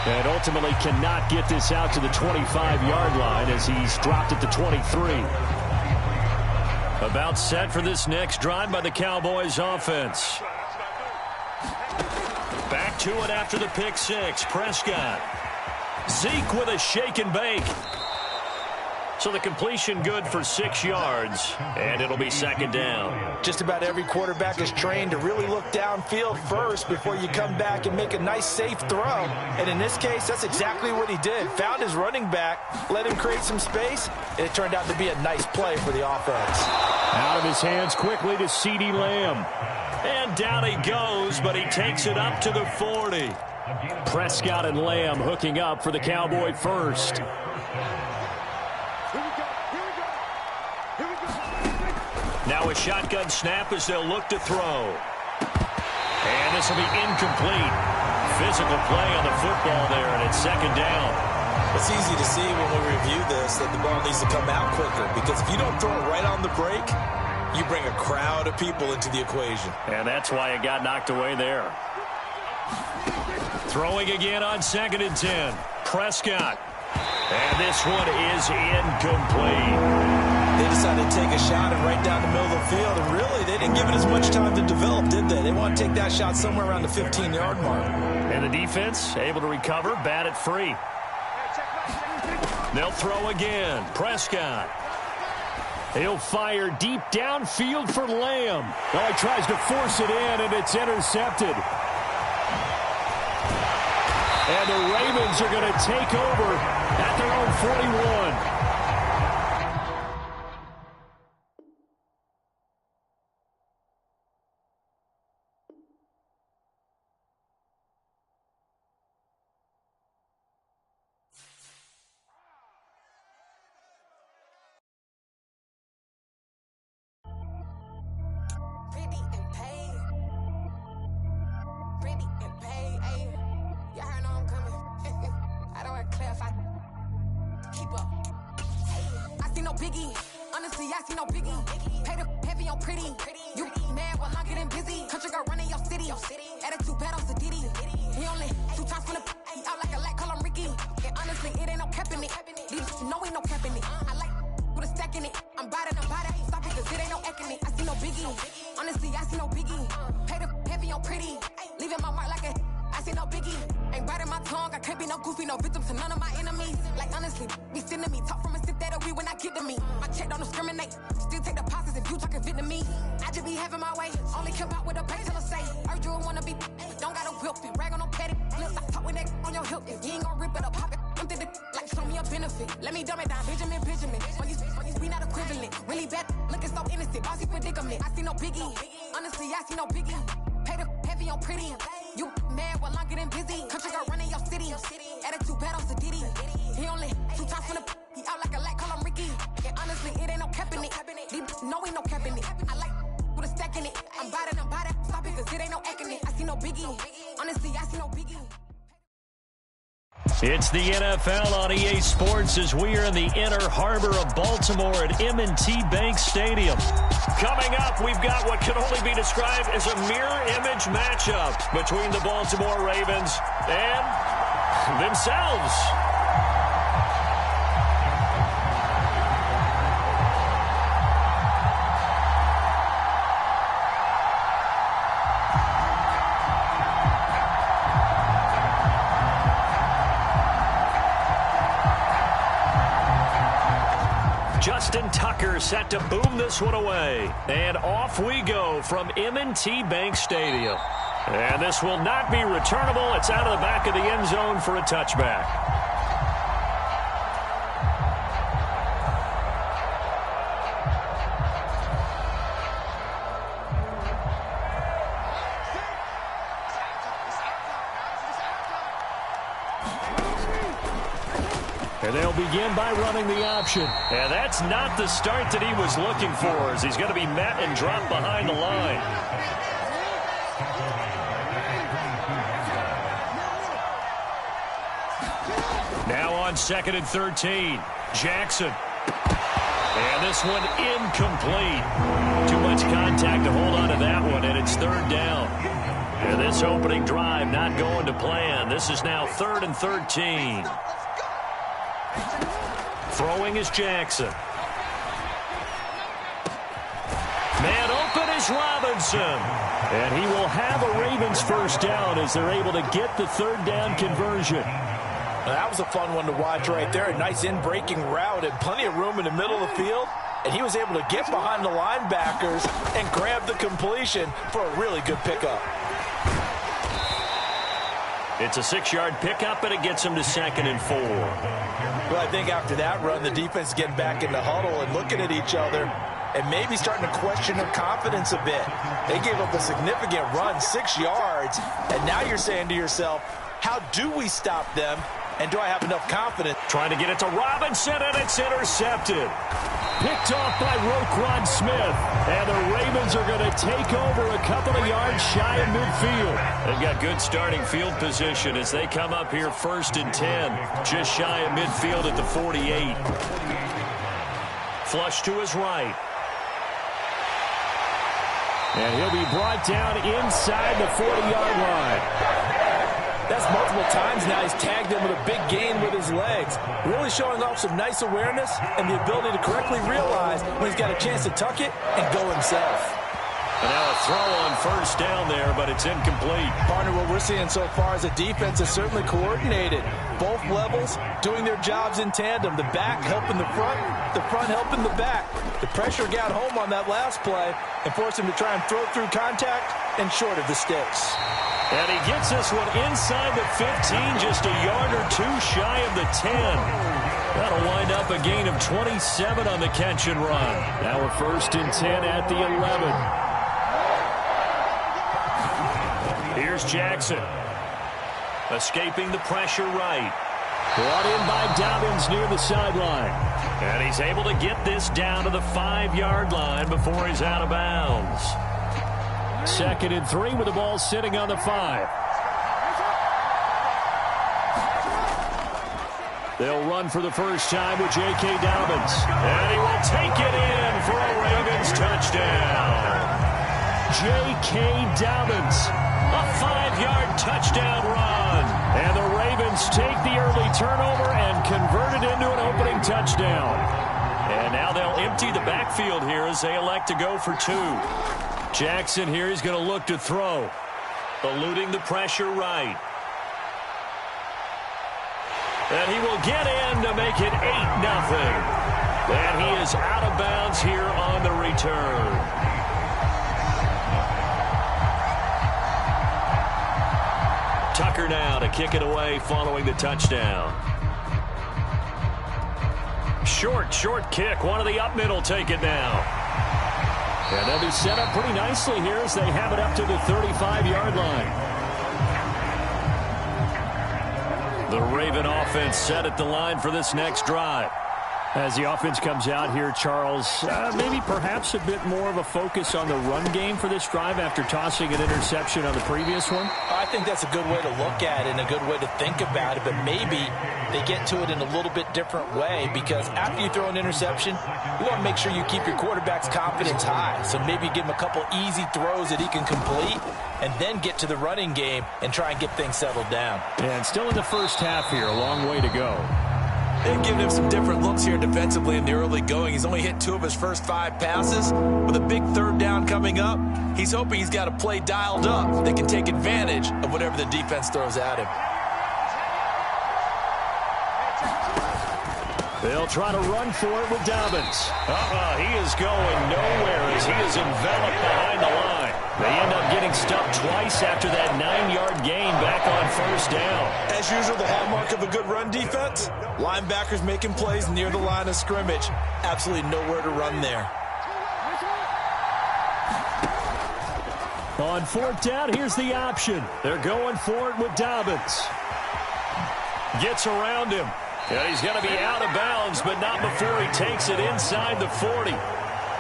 And ultimately cannot get this out to the 25-yard line as he's dropped at the 23. About set for this next drive by the Cowboys offense. Back to it after the pick 6. Prescott. Zeke with a shake and bake. So the completion good for 6 yards, and it'll be 2nd down. Just about every quarterback is trained to really look downfield first before you come back and make a nice, safe throw. And in this case, that's exactly what he did. Found his running back, let him create some space, and it turned out to be a nice play for the offense. Out of his hands quickly to CeeDee Lamb. And down he goes, but he takes it up to the 40. Prescott and Lamb hooking up for the Cowboy first. Now a shotgun snap as they'll look to throw. And this will be incomplete. Physical play on the football there, and it's 2nd down. It's easy to see when we review this that the ball needs to come out quicker, because if you don't throw it right on the break, you bring a crowd of people into the equation. And that's why it got knocked away there. Throwing again on 2nd and 10. Prescott. And this one is incomplete. They decided to take a shot and right down the middle of the field, and really, they didn't give it as much time to develop, did they? They want to take that shot somewhere around the 15-yard mark. And the defense able to recover, bat it free. They'll throw again. Prescott. He'll fire deep downfield for Lamb. Oh, he tries to force it in, and it's intercepted. And the Ravens are going to take over at their own 41. It's the NFL on EA Sports as we are in the inner harbor of Baltimore at M&T Bank Stadium. Coming up, we've got what can only be described as a mirror image matchup between the Baltimore Ravens and themselves. Justin Tucker set to boom this one away. And off we go from M&T Bank Stadium. And this will not be returnable. It's out of the back of the end zone for a touchback. And they'll begin by running the option. And that's not the start that he was looking for, as he's going to be met and dropped behind the line. Now on 2nd and 13, Jackson. And this one incomplete. Too much contact to hold on to that one, and it's 3rd down. And this opening drive not going to plan. This is now 3rd and 13. Throwing is Jackson. Man open is Robinson. And he will have a Ravens first down as they're able to get the 3rd down conversion. That was a fun one to watch right there. A nice in-breaking route and plenty of room in the middle of the field. And he was able to get behind the linebackers and grab the completion for a really good pickup. It's a 6-yard pickup, and it gets him to 2nd and 4. Well, I think after that run, the defense is getting back in the huddle and looking at each other and maybe starting to question their confidence a bit. They gave up a significant run, 6 yards, and now you're saying to yourself, how do we stop them, and do I have enough confidence? Trying to get it to Robinson, and it's intercepted. Picked off by Roquan Smith, and the Ravens are going to take over a couple of yards shy of midfield. They've got good starting field position as they come up here 1st and 10, just shy of midfield at the 48. Flush to his right. And he'll be brought down inside the 40-yard line. That's multiple times now. He's tagged him with a big gain with his legs. Really showing off some nice awareness and the ability to correctly realize when he's got a chance to tuck it and go himself. And now a throw on 1st down there, but it's incomplete. Partner, what we're seeing so far is the defense is certainly coordinated. Both levels doing their jobs in tandem. The back helping the front helping the back. The pressure got home on that last play and forced him to try and throw through contact and short of the sticks. And he gets this one inside the 15, just a yard or 2 shy of the 10. That'll wind up a gain of 27 on the catch and run. Now a 1st and 10 at the 11. Here's Jackson. Escaping the pressure right. Brought in by Dobbins near the sideline. And he's able to get this down to the 5-yard line before he's out of bounds. 2nd and 3 with the ball sitting on the 5. They'll run for the first time with J.K. Dobbins. And he will take it in for a Ravens touchdown. J.K. Dobbins. A 5-yard touchdown run. And the Ravens take the early turnover and convert it into an opening touchdown. And now they'll empty the backfield here as they elect to go for 2. Jackson here is going to look to throw. Eluding the pressure right. And he will get in to make it 8-0. And he is out of bounds here on the return. Tucker now to kick it away following the touchdown. Short kick. One of the up middle take it now. And they'll be set up pretty nicely here as they have it up to the 35-yard line. The Raven offense set at the line for this next drive. As the offense comes out here, Charles, maybe perhaps a bit more of a focus on the run game for this drive after tossing an interception on the previous one? I think that's a good way to look at it and a good way to think about it, but maybe they get to it in a little bit different way because after you throw an interception, you want to make sure you keep your quarterback's confidence high. So maybe give him a couple easy throws that he can complete and then get to the running game and try and get things settled down. And still in the first half here, a long way to go. They've given him some different looks here defensively in the early going. He's only hit 2 of his first 5 passes. With a big 3rd down coming up, he's hoping he's got a play dialed up that can take advantage of whatever the defense throws at him. They'll try to run for it with Dobbins. He is going nowhere as he is enveloped behind the line. They end up getting stuffed twice after that 9-yard gain back on first down. As usual, the hallmark of a good run defense, linebackers making plays near the line of scrimmage. Absolutely nowhere to run there. On fourth down, here's the option. They're going for it with Dobbins. Gets around him. And he's going to be out of bounds, but not before he takes it inside the 40.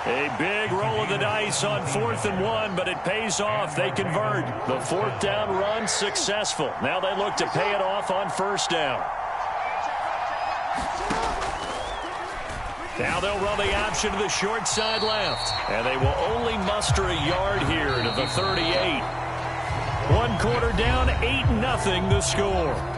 A big roll of the dice on 4th and 1, but it pays off. They convert. The fourth down run successful. Now they look to pay it off on first down. Now they'll run the option to the short side left. And they will only muster a yard here to the 38. 1 quarter down, 8-0 the score.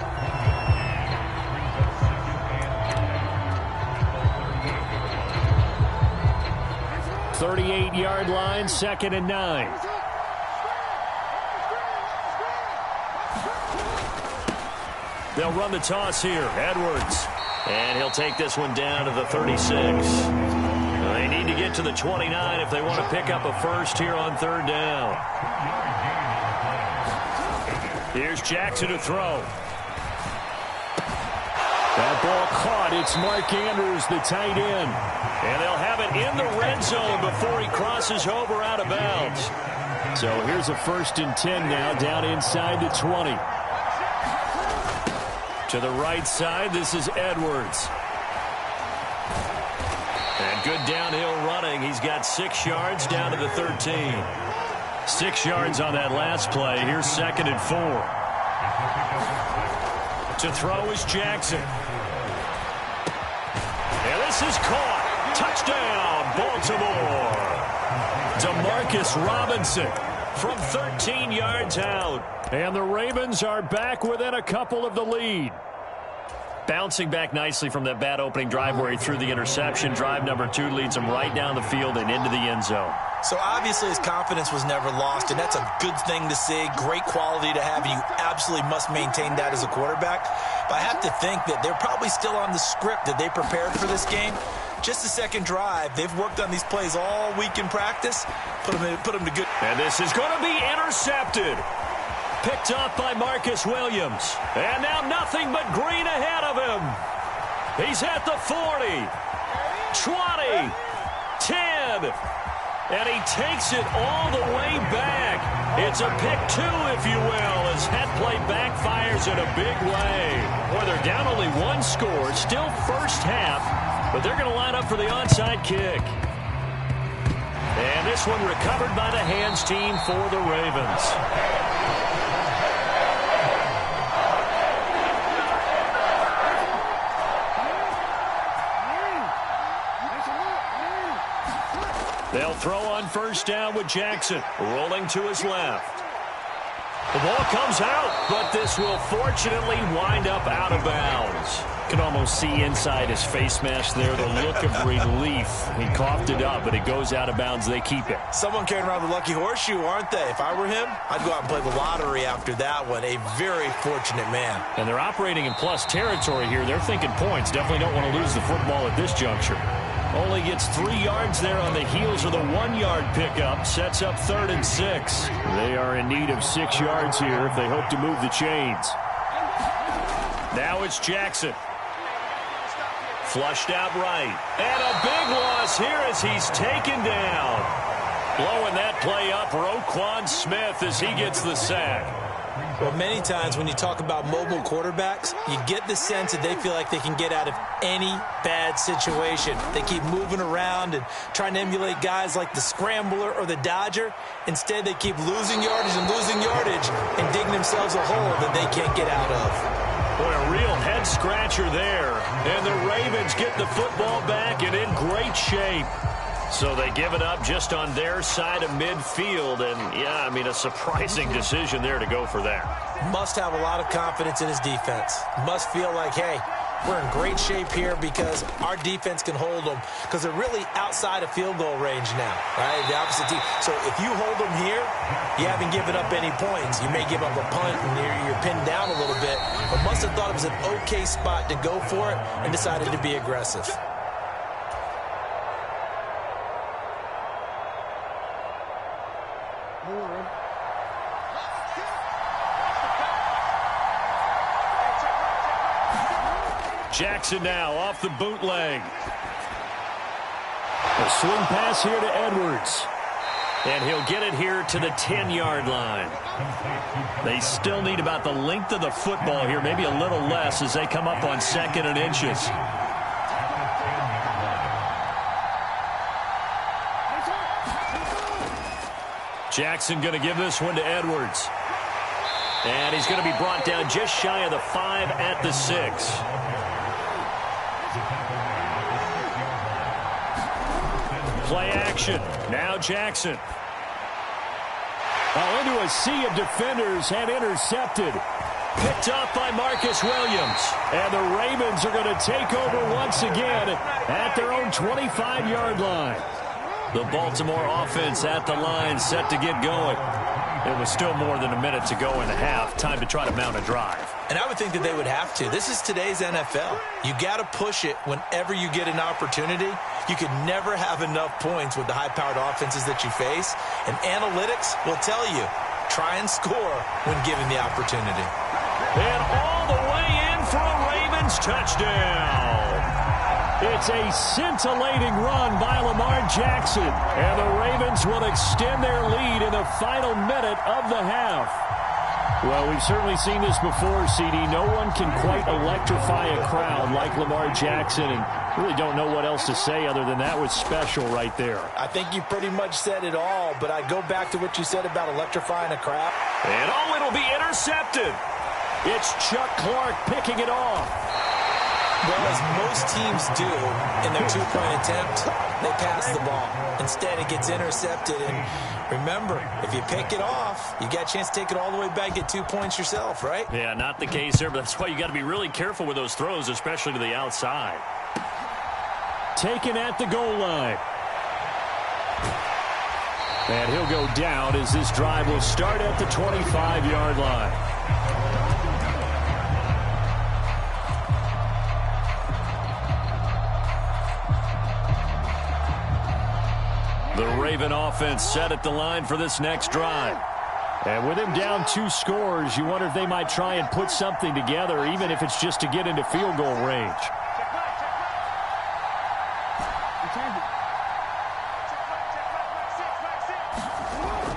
38-yard line, 2nd and 9. They'll run the toss here. Edwards. And he'll take this one down to the 36. They need to get to the 29 if they want to pick up a first here on 3rd down. Here's Jackson to throw. That ball caught. It's Mark Andrews, the tight end. And they'll have it in the red zone before he crosses over out of bounds. So here's a 1st and 10 now, down inside the 20. To the right side, this is Edwards. And good downhill running. He's got 6 yards down to the 13. 6 yards on that last play. Here's 2nd and 4. To throw is Jackson. And this is caught. Touchdown, Baltimore. Demarcus Robinson from 13 yards out. And the Ravens are back within a couple of the lead. Bouncing back nicely from that bad opening drive where he threw the interception. Drive number 2 leads him right down the field and into the end zone. So obviously his confidence was never lost, and that's a good thing to see. Great quality to have, and you absolutely must maintain that as a quarterback. But I have to think that they're probably still on the script that they prepared for this game. Just the second drive. They've worked on these plays all week in practice. Put them to good. And this is going to be intercepted. Picked up by Marcus Williams. And now nothing but green ahead of him. He's at the 40, 20, 10. And he takes it all the way back. It's a pick 2, if you will, as that play backfires in a big way. Boy, they're down only 1 score. Still first half, but they're going to line up for the onside kick. And this one recovered by the hands team for the Ravens. They'll throw on first down with Jackson, rolling to his left. The ball comes out, but this will fortunately wind up out of bounds. You can almost see inside his face mask there the look of relief. He coughed it up, but it goes out of bounds. They keep it. Someone carrying around the lucky horseshoe, aren't they? If I were him, I'd go out and play the lottery after that one. A very fortunate man. And they're operating in plus territory here. They're thinking points. Definitely don't want to lose the football at this juncture. Only gets 3 yards there on the heels of the 1-yard pickup. Sets up 3rd and 6. They are in need of 6 yards here if they hope to move the chains. Now it's Jackson. Flushed out right. And a big loss here as he's taken down. Blowing that play up, Roquan Smith as he gets the sack. Well, many times when you talk about mobile quarterbacks, you get the sense that they feel like they can get out of any bad situation. They keep moving around and trying to emulate guys like the Scrambler or the Dodger. Instead, they keep losing yardage and digging themselves a hole that they can't get out of. Boy, a real head-scratcher there. And the Ravens get the football back and in great shape. So they give it up just on their side of midfield. And, yeah, I mean, a surprising decision there to go for that. Must have a lot of confidence in his defense. Must feel like, hey, we're in great shape here because our defense can hold them because they're really outside of field goal range now, right? The opposite team. So if you hold them here, you haven't given up any points. You may give up a punt and you're pinned down a little bit, but must have thought it was an okay spot to go for it and decided to be aggressive. Jackson now off the bootleg. A swing pass here to Edwards. And he'll get it here to the 10-yard line. They still need about the length of the football here, maybe a little less as they come up on 2nd and inches. Jackson going to give this one to Edwards. And he's going to be brought down just shy of the 5 at the 6. Play action. Now Jackson. Into a sea of defenders and intercepted. Picked off by Marcus Williams. And the Ravens are going to take over once again at their own 25-yard line. The Baltimore offense at the line set to get going. It was still more than a minute to go in the half. Time to try to mount a drive. And I would think that they would have to. This is today's NFL. You got to push it whenever you get an opportunity. You could never have enough points with the high-powered offenses that you face. And analytics will tell you, try and score when given the opportunity. And all the way in for a Ravens touchdown. It's a scintillating run by Lamar Jackson. And the Ravens will extend their lead in the final minute of the half. Well, we've certainly seen this before, CD. No one can quite electrify a crowd like Lamar Jackson, and really don't know what else to say other than that was special right there. I think you pretty much said it all, but I go back to what you said about electrifying a crowd. And it'll be intercepted. It's Chuck Clark picking it off. Well, as most teams do in their two-point attempt, they pass the ball. Instead, it gets intercepted. And remember, if you pick it off, you got a chance to take it all the way back, get 2 points yourself, right? Yeah, not the case there, but that's why you got to be really careful with those throws, especially to the outside. Taken at the goal line. And he'll go down as this drive will start at the 25-yard line. The Raven offense set at the line for this next drive. And with him down 2 scores, you wonder if they might try and put something together, even if it's just to get into field goal range.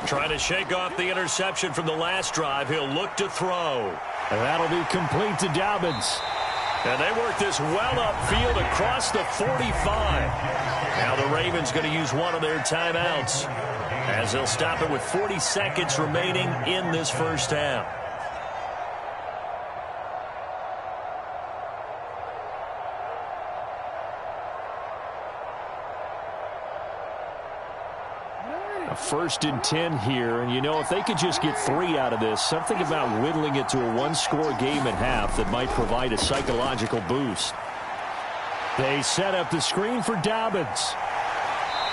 Trying to shake off the interception from the last drive. He'll look to throw. And that'll be complete to Dobbins. And they work this well upfield across the 45. Now the Ravens going to use one of their timeouts as they'll stop it with 40 seconds remaining in this first half. A 1st and 10 here, and you know, if they could just get 3 out of this, something about whittling it to a 1-score game at half that might provide a psychological boost. They set up the screen for Dobbins.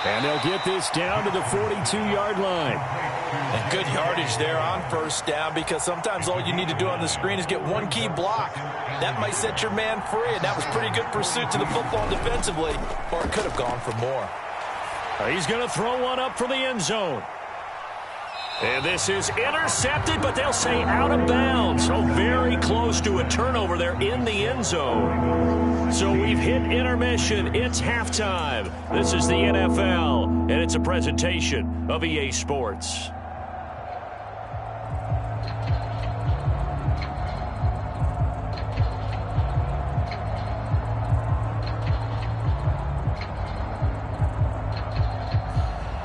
And they'll get this down to the 42-yard line. And good yardage there on first down, because sometimes all you need to do on the screen is get one key block. That might set your man free, and that was pretty good pursuit to the football defensively, or it could have gone for more. He's going to throw one up for the end zone. And this is intercepted, but they'll say out of bounds. So very close to a turnover there in the end zone. So we've hit intermission. It's halftime. This is the NFL, and it's a presentation of EA Sports.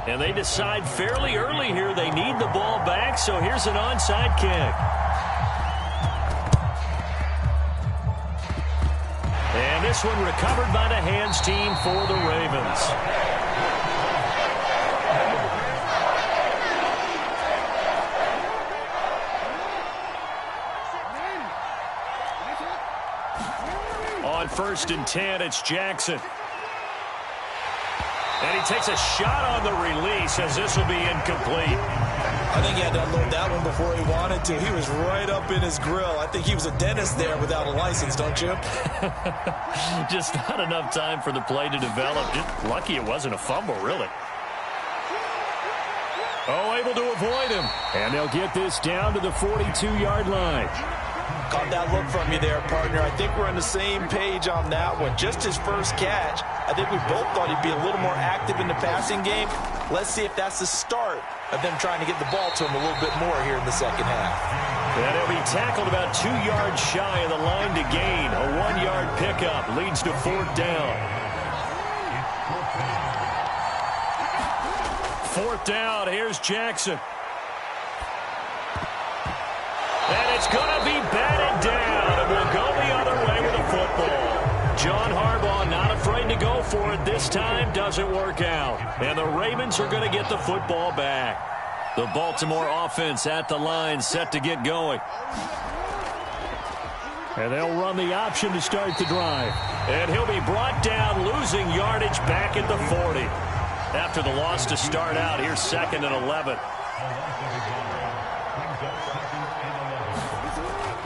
And they decide fairly early here they need the ball back, so here's an onside kick. And this one recovered by the hands team for the Ravens. On 1st and 10. It's Jackson. And he takes a shot on the release as this will be incomplete. I think he had to unload that one before he wanted to. He was right up in his grill. I think he was a dentist there without a license, don't you? Just not enough time for the play to develop. Just lucky it wasn't a fumble, really. Oh, able to avoid him. And they'll get this down to the 42-yard line. Caught that look from you there, partner. I think we're on the same page on that one. Just his first catch. I think we both thought he'd be a little more active in the passing game. Let's see if that's the start of them trying to get the ball to him a little bit more here in the second half. And he'll be tackled about 2 yards shy of the line to gain. A 1-yard pickup leads to 4th down. 4th down. Here's Jackson. And it's going to be batted down, and we'll go the other way with the football. John Harbaugh not afraid to go for it this time. Doesn't work out. And the Ravens are going to get the football back. The Baltimore offense at the line, set to get going. And they'll run the option to start the drive. And he'll be brought down, losing yardage back at the 40. After the loss to start out, here's 2nd and 11.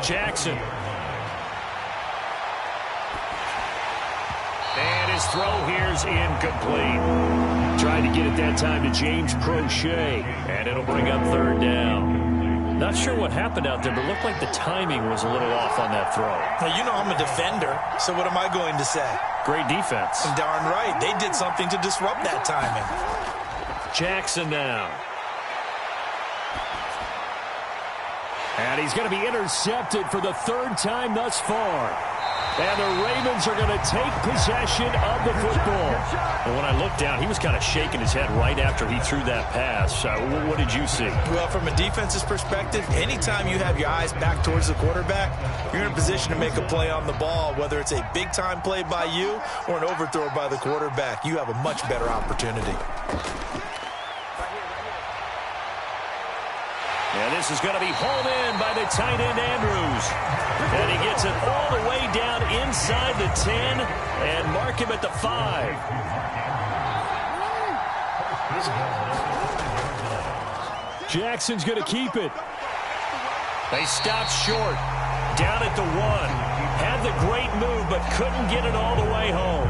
Jackson. And his throw here's incomplete. Tried to get it that time to James Prochet. And it'll bring up 3rd down. Not sure what happened out there, but it looked like the timing was a little off on that throw. Now, you know I'm a defender, so what am I going to say? Great defense. Darn right. They did something to disrupt that timing. Jackson now. And he's going to be intercepted for the 3rd time thus far. And the Ravens are going to take possession of the football. And when I looked down, he was kind of shaking his head right after he threw that pass. What did you see? Well, from a defense's perspective, anytime you have your eyes back towards the quarterback, you're in a position to make a play on the ball, whether it's a big-time play by you or an overthrow by the quarterback. You have a much better opportunity. And this is going to be hauled in by the tight end, Andrews. And he gets it all the way down inside the 10 and mark him at the 5. Jackson's going to keep it. They stopped short. Down at the 1. Had the great move, but couldn't get it all the way home.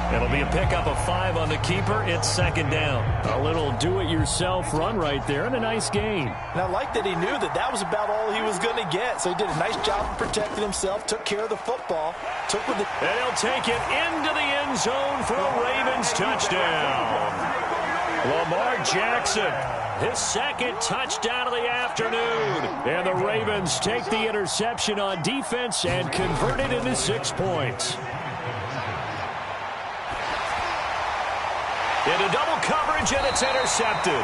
It'll be a pickup of 5 on the keeper. It's 2nd down. A little do-it-yourself run right there and a nice gain. And I like that he knew that that was about all he was going to get. So he did a nice job of protecting himself, took care of the football, took with it. And he'll take it into the end zone for a Ravens touchdown. Lamar Jackson, his 2nd touchdown of the afternoon. And the Ravens take the interception on defense and convert it into 6 points. Into double coverage, and it's intercepted.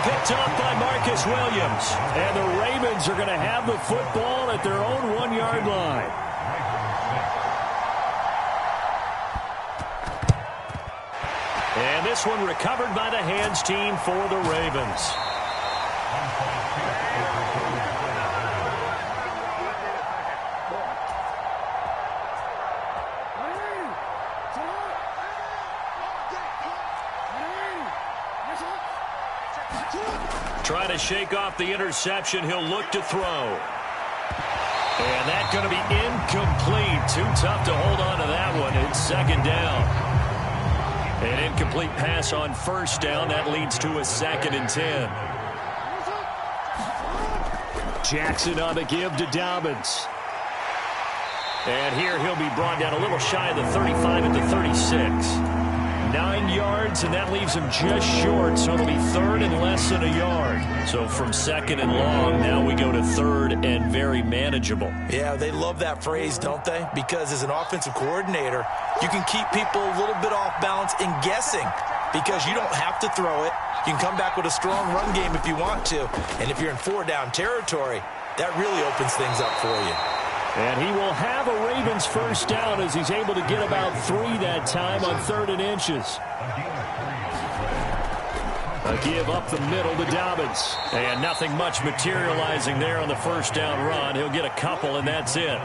Picked off by Marcus Williams. And the Ravens are going to have the football at their own 1-yard line. And this one recovered by the hands team for the Ravens. Trying to shake off the interception. He'll look to throw. And that's going to be incomplete. Too tough to hold on to that one. It's 2nd down. An incomplete pass on 1st down. That leads to a 2nd and 10. Jackson on the give to Dobbins. And here he'll be brought down a little shy of the 35 at the 36. 9 yards, and that leaves him just short, so it'll be 3rd and less than a yard. So from 2nd and long, now we go to 3rd and very manageable. Yeah, they love that phrase, don't they? Because as an offensive coordinator, you can keep people a little bit off balance and guessing because you don't have to throw it. You can come back with a strong run game if you want to. And if you're in 4-down territory, that really opens things up for you. And he will have a Ravens 1st down as he's able to get about 3 that time on 3rd and inches. A give up the middle to Dobbins. And nothing much materializing there on the first down run. He'll get a couple, and that's it.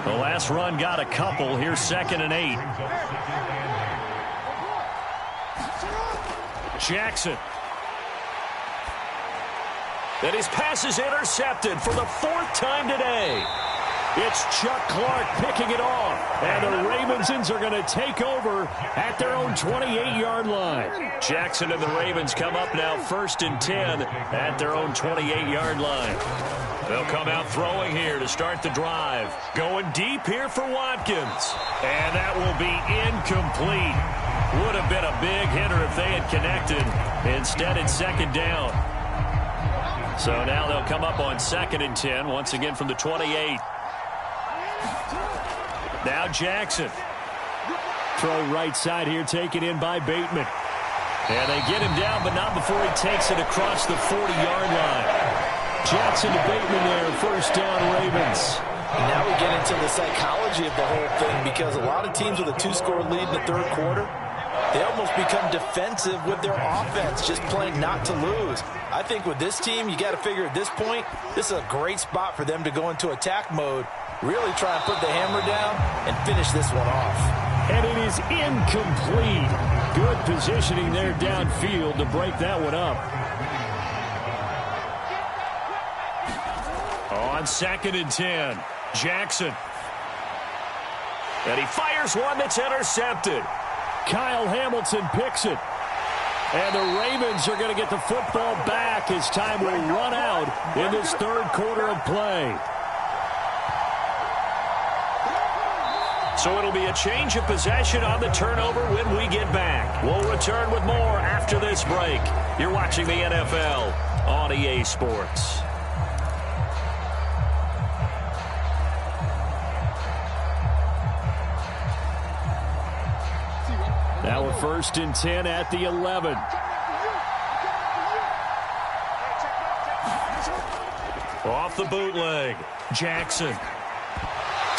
The last run got a couple. Here's 2nd and 8. Jackson. And his pass is intercepted for the 4th time today. It's Chuck Clark picking it off. And the Ravensons are going to take over at their own 28-yard line. Jackson and the Ravens come up now 1st and 10 at their own 28-yard line. They'll come out throwing here to start the drive. Going deep here for Watkins. And that will be incomplete. Would have been a big hitter if they had connected. Instead, it's 2nd down. So now they'll come up on 2nd and 10, once again from the 28. Now Jackson. Throw right side here, taken in by Bateman. And they get him down, but not before he takes it across the 40-yard line. Jackson to Bateman there, 1st down Ravens. And now we get into the psychology of the whole thing, because a lot of teams with a 2-score lead in the 3rd quarter, they almost become defensive with their offense, just playing not to lose. I think with this team, you got to figure at this point, this is a great spot for them to go into attack mode, really try and put the hammer down and finish this one off. And it is incomplete. Good positioning there downfield to break that one up. On 2nd and 10, Jackson. And he fires one that's intercepted. Kyle Hamilton picks it. And the Ravens are going to get the football back as time will run out in this 3rd quarter of play. So it'll be a change of possession on the turnover when we get back. We'll return with more after this break. You're watching the NFL on EA Sports. Now we're 1st and 10 at the 11. Off the bootleg, Jackson.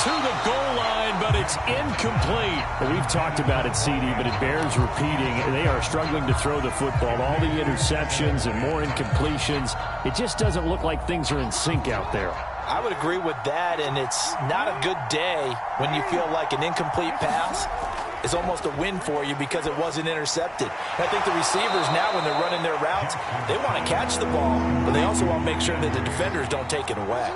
To the goal line, but it's incomplete. Well, we've talked about it, CD, but it bears repeating. They are struggling to throw the football. All the interceptions and more incompletions. It just doesn't look like things are in sync out there. I would agree with that, and it's not a good day when you feel like an incomplete pass is almost a win for you because it wasn't intercepted. And I think the receivers now, when they're running their routes, they want to catch the ball, but they also want to make sure that the defenders don't take it away.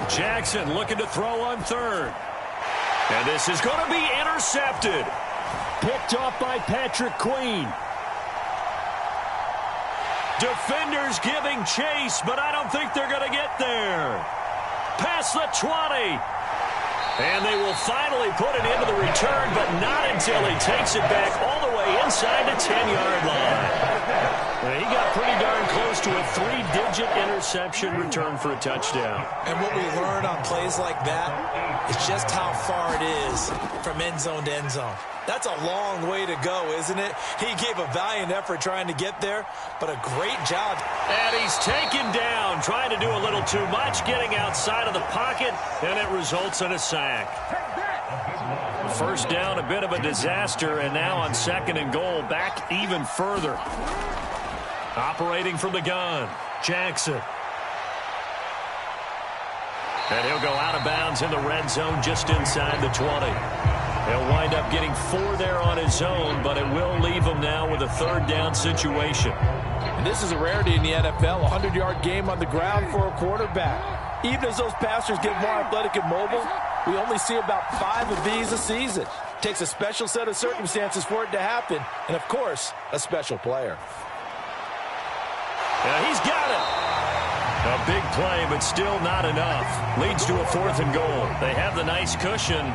Jackson looking to throw on 3rd. And this is going to be intercepted. Picked off by Patrick Queen. Defenders giving chase, but I don't think they're going to get there. Past the 20. And they will finally put it into the return, but not until he takes it back all the way inside the 10-yard line. And he got pretty darn close to a 3-digit interception return for a touchdown. And what we learn on plays like that is just how far it is from end zone to end zone. That's a long way to go, isn't it? He gave a valiant effort trying to get there, but a great job. And he's taken down, trying to do a little too much, getting outside of the pocket, and it results in a sack. 1st down, a bit of a disaster, and now on 2nd and goal, back even further. Operating from the gun, Jackson. And he'll go out of bounds in the red zone just inside the 20. He'll wind up getting 4 there on his own, but it will leave him now with a 3rd down situation. And this is a rarity in the NFL, a 100-yard game on the ground for a quarterback. Even as those passers get more athletic and mobile, we only see about 5 of these a season. It takes a special set of circumstances for it to happen, and of course, a special player. Yeah, he's got it. A big play, but still not enough. Leads to a 4th and goal. They have the nice cushion.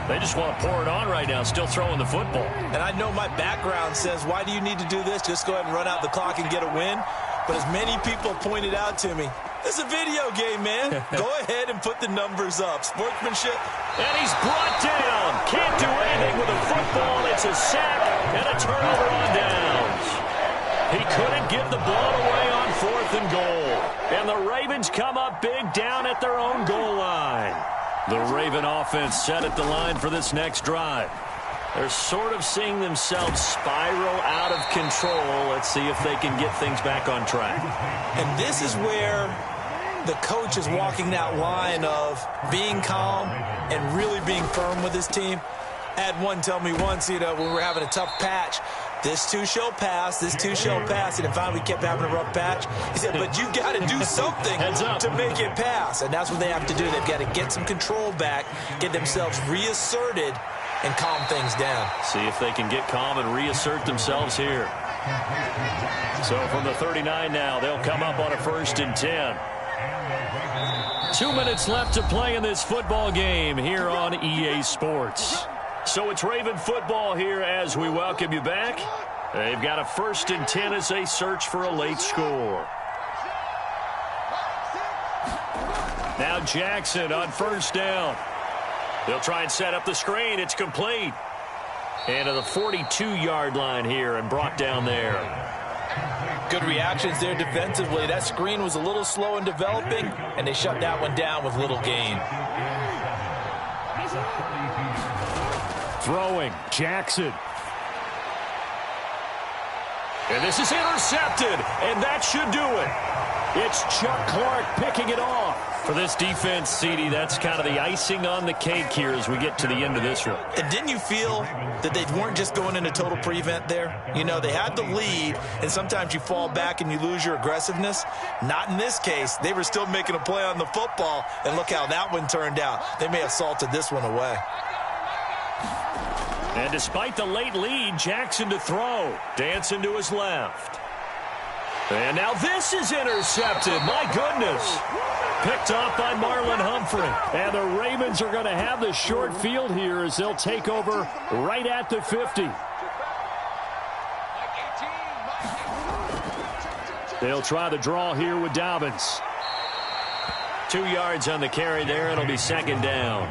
They just want to pour it on right now, still throwing the football. And I know my background says, why do you need to do this? Just go ahead and run out the clock and get a win. But as many people pointed out to me, it's a video game, man. Go ahead and put the numbers up. Sportsmanship. And he's brought down. Can't do anything with a football. It's a sack and a turnover on downs. He couldn't give the ball away on 4th and goal. And the Ravens come up big down at their own goal line. The Raven offense set at the line for this next drive. They're sort of seeing themselves spiral out of control. Let's see if they can get things back on track. And this is where the coach is walking that line of being calm and really being firm with his team. I had one tell me once, when we were having a tough patch, this too shall pass, this too shall pass. And finally we kept having a rough patch. He said, but you got to do something to make it pass. And that's what they have to do. They've got to get some control back, get themselves reasserted, and calm things down. See if they can get calm and reassert themselves here. So from the 39 now, they'll come up on a 1st and 10. 2 minutes left to play in this football game here on EA Sports. So it's Raven football here as we welcome you back. They've got a 1st and 10 as they search for a late score. Now Jackson on 1st down. They'll try and set up the screen. It's complete. And to the 42-yard line here and brought down there. Good reactions there defensively. That screen was a little slow in developing, and they shut that one down with little gain. Throwing, Jackson. And this is intercepted, and that should do it. It's Chuck Clark picking it off. For this defense, CD, that's kind of the icing on the cake here as we get to the end of this one. And didn't you feel that they weren't just going into total prevent there? They had the lead, and sometimes you fall back and you lose your aggressiveness. Not in this case. They were still making a play on the football, and look how that one turned out. They may have salted this one away. And despite the late lead, Jackson to throw. Dancing to his left. And now this is intercepted. My goodness. Picked off by Marlon Humphrey. And the Ravens are going to have the short field here as they'll take over right at the 50. They'll try the draw here with Dobbins. 2 yards on the carry there. It'll be 2nd down.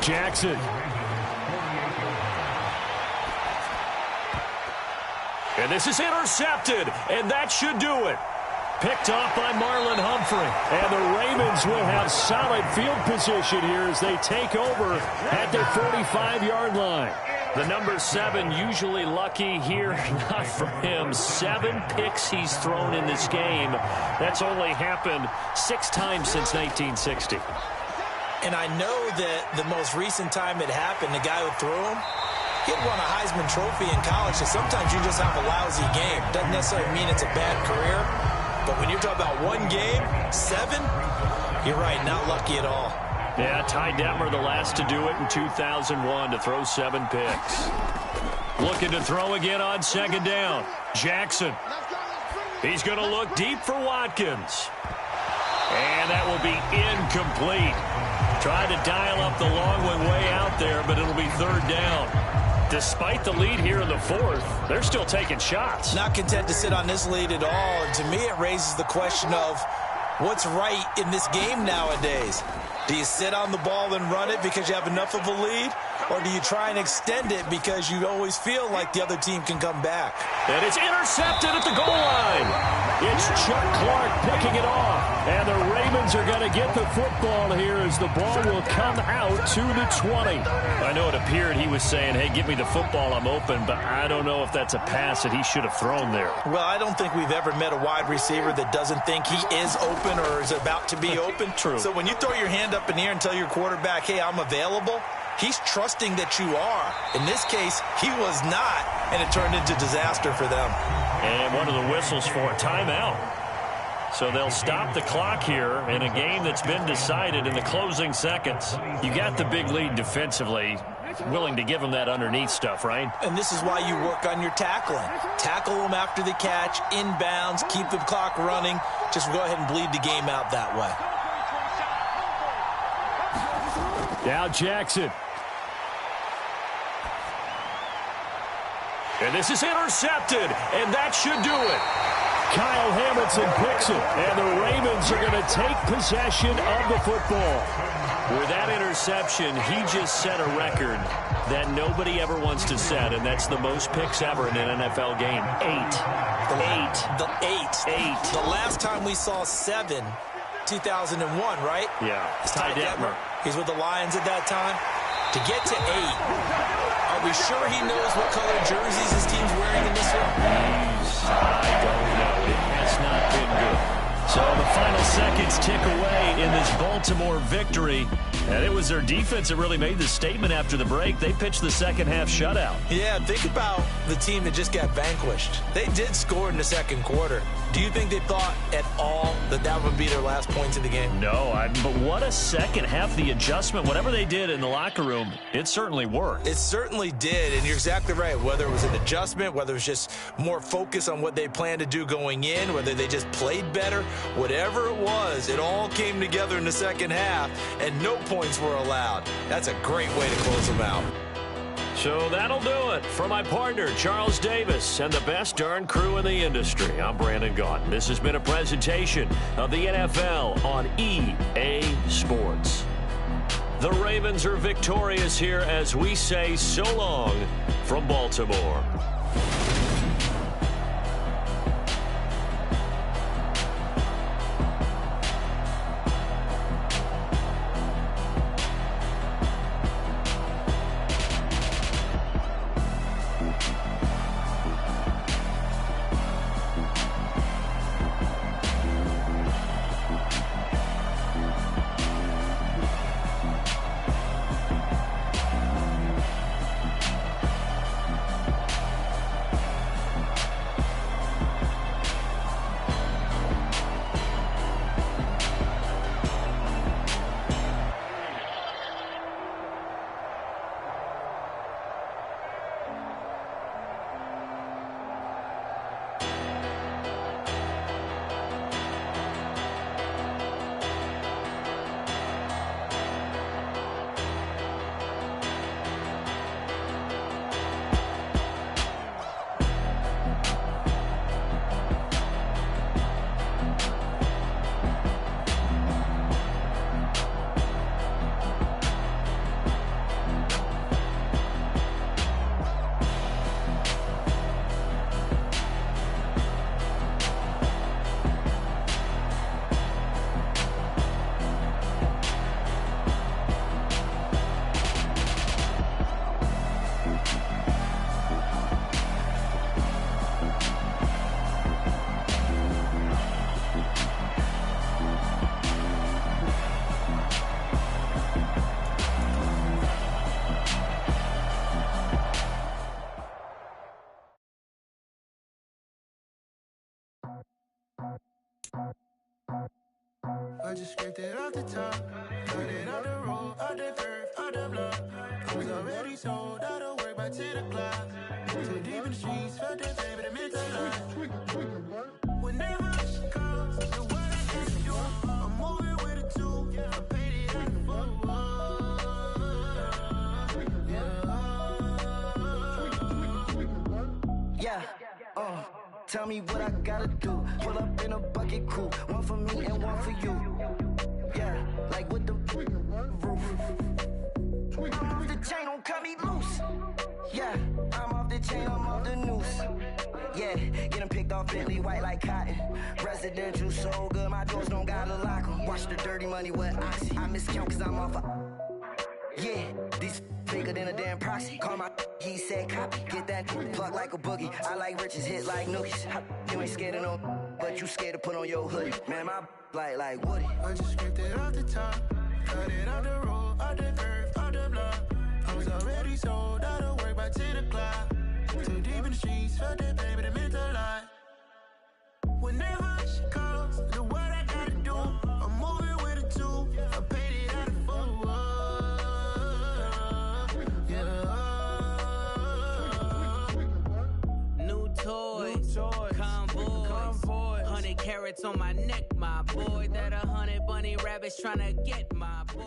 Jackson. And this is intercepted, and that should do it. Picked off by Marlon Humphrey. And the Ravens will have solid field position here as they take over at their 45-yard line. The number 7 usually lucky here. Not for him. 7 picks he's thrown in this game. That's only happened 6 times since 1960. And I know that the most recent time it happened, the guy who threw him, he had won a Heisman Trophy in college, so sometimes you just have a lousy game. Doesn't necessarily mean it's a bad career, but when you're talking about one game, 7, you're right, not lucky at all. Yeah, Ty Detmer, the last to do it in 2001, to throw 7 picks. Looking to throw again on 2nd down. Jackson. He's going to look deep for Watkins. And that will be incomplete. Tried to dial up the long one way out there, but it'll be 3rd down. Despite the lead here in the 4th, they're still taking shots. Not content to sit on this lead at all. And to me, it raises the question of what's right in this game nowadays. Do you sit on the ball and run it because you have enough of a lead? Or do you try and extend it because you always feel like the other team can come back? And it's intercepted at the goal line. It's Chuck Clark picking it off. And the Ravens are going to get the football here as the ball will come out to the 20. I know it appeared he was saying, hey, give me the football, I'm open, but I don't know if that's a pass that he should have thrown there. Well, I don't think we've ever met a wide receiver that doesn't think he is open or is about to be open. True. So when you throw your hand up in the air and tell your quarterback, hey, I'm available, he's trusting that you are. In this case, he was not, and it turned into disaster for them. And one of the whistles for a timeout. So they'll stop the clock here in a game that's been decided in the closing seconds. You got the big lead defensively, willing to give them that underneath stuff, right? And this is why you work on your tackling. Tackle them after the catch, inbounds, keep the clock running. Just go ahead and bleed the game out that way. Now Jackson. And this is intercepted, and that should do it. Kyle Hamilton picks it, and the Ravens are going to take possession of the football. With that interception, he just set a record that nobody ever wants to set, and that's the most picks ever in an NFL game. 8. The last time we saw 7 2001, right? Yeah, It's Ty Detmer. He's with the Lions at that time. To get to 8, are we sure he knows what color jerseys his team's wearing in this one? I don't know. It has not been good. So the final seconds tick away in this Baltimore victory. And it was their defense that really made the statement after the break. They pitched the second half shutout. Yeah, think about the team that just got vanquished. They did score in the second quarter. Do you think they thought at all that that would be their last points of the game? No, but what a second half. The adjustment, whatever they did in the locker room, it certainly worked. It certainly did, and you're exactly right. Whether it was an adjustment, whether it was just more focus on what they planned to do going in, whether they just played better, whatever it was, it all came together in the second half, and no points were allowed. That's a great way to close them out. So that'll do it. For my partner, Charles Davis, and the best darn crew in the industry, I'm Brandon Gaudin. This has been a presentation of the NFL on EA Sports. The Ravens are victorious here as we say so long from Baltimore. I just scraped it off the top, cut it off the road, off the curve, off the block. I was already sold out of work by 10 o'clock. Too deep in the streets, felt that baby, the mental lie. Whenever she calls, the what I can do, I'm moving with a two, I paid it out the four. Yeah, tell me what I gotta do. Pull up in a bucket crew, one for me and one for you. Yeah, like with the roof. I'm off the chain, don't cut me loose. Yeah, I'm off the chain, I'm off the noose. Yeah, getting picked off Bentley white like cotton. Residential so good, my doors don't gotta lock 'em. Watch the dirty money with oxy. I miscount cause I'm off yeah, these bigger than a damn proxy. Call my he said copy. Get that plug like a boogie. I like riches, hit like nookies. You ain't scared of no, but you scared to put on your hoodie. Man, my like Woody. I just scraped it off the top, cut it off the road, off the curve, off the block. I was already sold out of work by 10 o'clock. Too deep in the streets, felt that baby, the mental lie. Whenever she calls, the what I gotta do, I'm moving with a two, I paid it out of four. New toys, convoys, 100 carats on my neck, my boy. That 100 bunny rabbits tryna get my boy.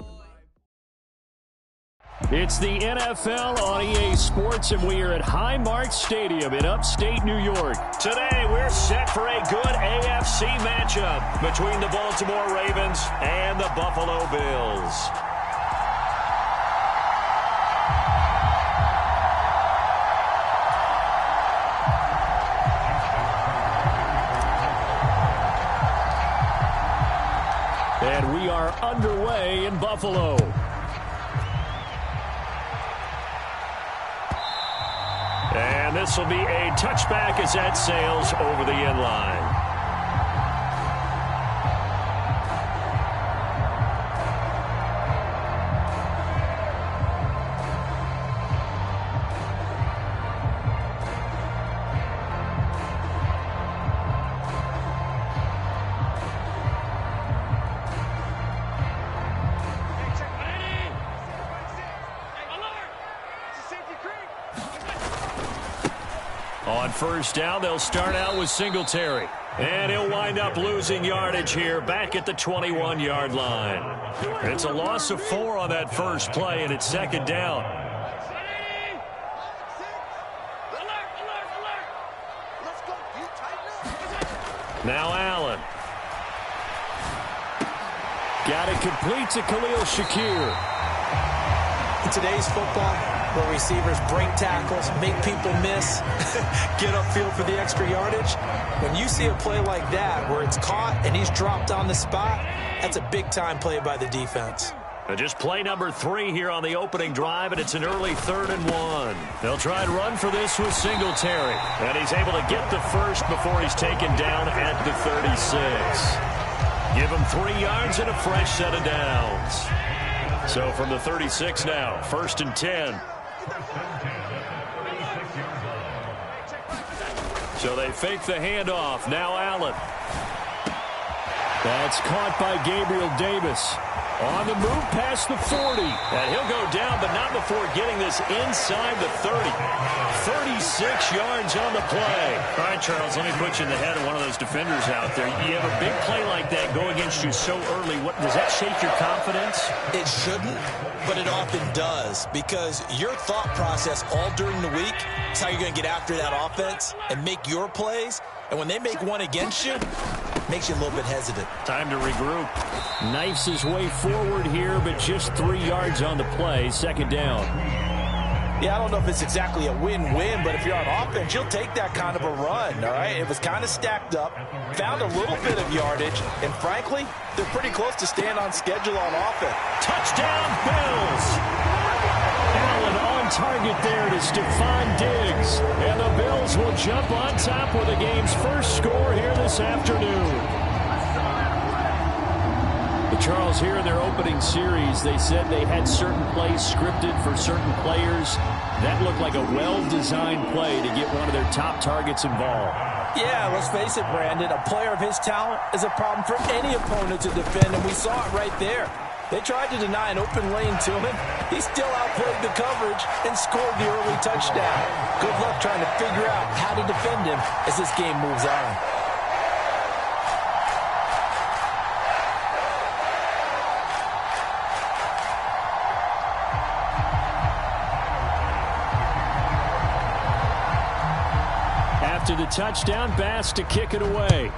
It's the NFL on EA Sports, and we are at Highmark Stadium in upstate New York. Today, we're set for a good AFC matchup between the Baltimore Ravens and the Buffalo Bills. Buffalo. And this will be a touchback as that sails over the end line. On first down, they'll start out with Singletary. And he'll wind up losing yardage here back at the 21-yard line. It's a loss of 4 on that first play, and it's second down. Now Allen. Got it complete to Khalil Shakir. In today's football, where receivers break tackles, make people miss, get upfield for the extra yardage, when you see a play like that where it's caught and he's dropped on the spot, that's a big-time play by the defense. Just play number 3 here on the opening drive, and it's an early 3rd and 1. They'll try and run for this with Singletary. And he's able to get the first before he's taken down at the 36. Give him 3 yards and a fresh set of downs. So from the 36 now, 1st and 10. So they fake the handoff. Now Allen. That's caught by Gabriel Davis. On the move past the 40. And he'll go down, but not before getting this inside the 30. 36 yards on the play. All right, Charles, let me put you in the head of one of those defenders out there. You have a big play like that go against you so early. What, does that shake your confidence? It shouldn't, but it often does, because your thought process all during the week is how you're going to get after that offense and make your plays. And when they make one against you, it makes you a little bit hesitant. Time to regroup. Knifes his way forward here, but just 3 yards on the play. Second down. Yeah, I don't know if it's exactly a win-win, but if you're on offense, you'll take that kind of a run, all right? It was kind of stacked up, found a little bit of yardage, and frankly, they're pretty close to staying on schedule on offense. Touchdown, Bills! Allen on target there to Stephon Diggs. And the Bills will jump on top with the game's first score here this afternoon. Charles, here in their opening series, they said they had certain plays scripted for certain players. That looked like a well-designed play to get one of their top targets involved. Yeah, let's face it, Brandon. A player of his talent is a problem for any opponent to defend, and we saw it right there. They tried to deny an open lane to him. He still outplayed the coverage and scored the early touchdown. Good luck trying to figure out how to defend him as this game moves on. After the touchdown, Bass to kick it away.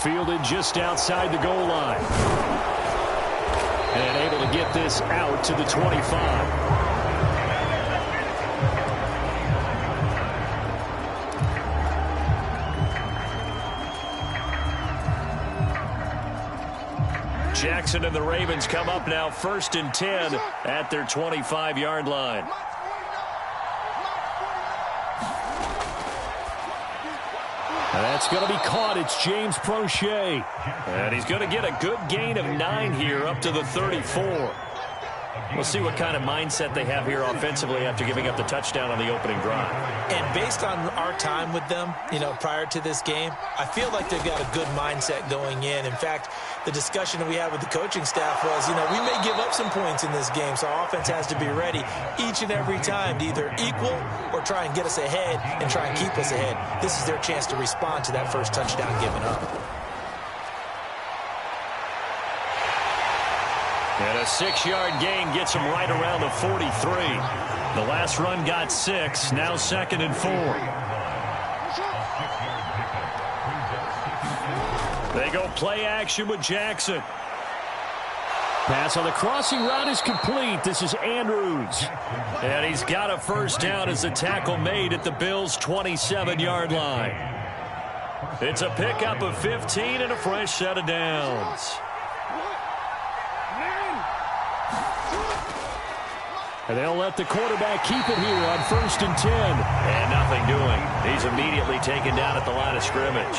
Fielded just outside the goal line. And able to get this out to the 25. Jackson and the Ravens come up now 1st and 10 at their 25-yard line. And that's going to be caught. It's James Prochet. And he's going to get a good gain of 9 here up to the 34. We'll see what kind of mindset they have here offensively after giving up the touchdown on the opening drive. And based on our time with them, prior to this game, I feel like they've got a good mindset going in. In fact, the discussion that we had with the coaching staff was, we may give up some points in this game, so our offense has to be ready each and every time to either equal or try and get us ahead and try and keep us ahead. This is their chance to respond to that first touchdown given up. And a 6-yard gain gets him right around the 43. The last run got 6. Now 2nd and 4. They go play action with Jackson. Pass on the crossing route is complete. This is Andrews. And he's got a first down as the tackle made at the Bills' 27-yard line. It's a pickup of 15 and a fresh set of downs. And they'll let the quarterback keep it here on 1st and 10. And nothing doing. He's immediately taken down at the line of scrimmage.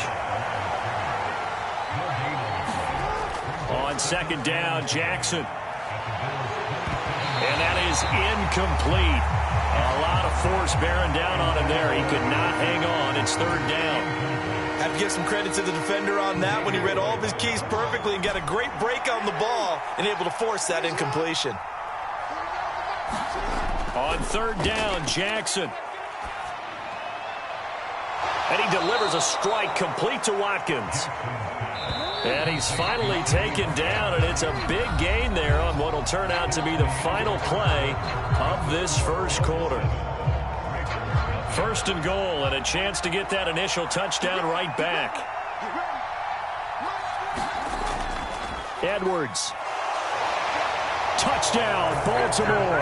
On 2nd down, Jackson. And that is incomplete. A lot of force bearing down on him there. He could not hang on. It's 3rd down. Have to give some credit to the defender on that when he read all of his keys perfectly and got a great break on the ball and able to force that incompletion. On 3rd down, Jackson. And he delivers a strike complete to Watkins. And he's finally taken down, and it's a big gain there on what will turn out to be the final play of this first quarter. 1st and goal, and a chance to get that initial touchdown right back. Edwards. Touchdown, Baltimore.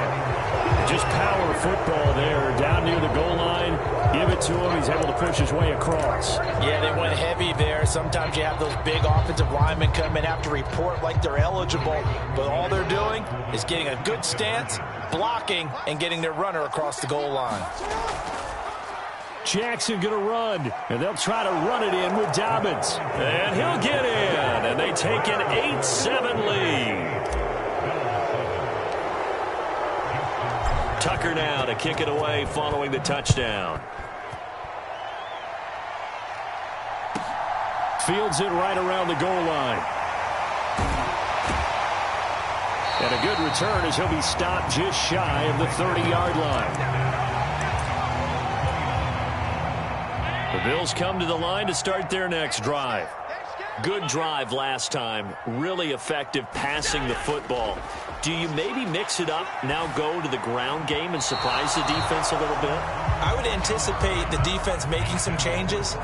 Just power football there down near the goal line. Give it to him. He's able to push his way across. Yeah, they went heavy there. Sometimes you have those big offensive linemen come in, have to report like they're eligible, but all they're doing is getting a good stance, blocking, and getting their runner across the goal line. Jackson going to run, and they'll try to run it in with Dobbins. And he'll get in, and they take an 8-7 lead. Tucker now to kick it away following the touchdown. Fields it right around the goal line. And a good return as he'll be stopped just shy of the 30-yard line. The Bills come to the line to start their next drive. Good drive last time. Really effective passing the football. Do you maybe mix it up, now go to the ground game and surprise the defense a little bit? I would anticipate the defense making some changes,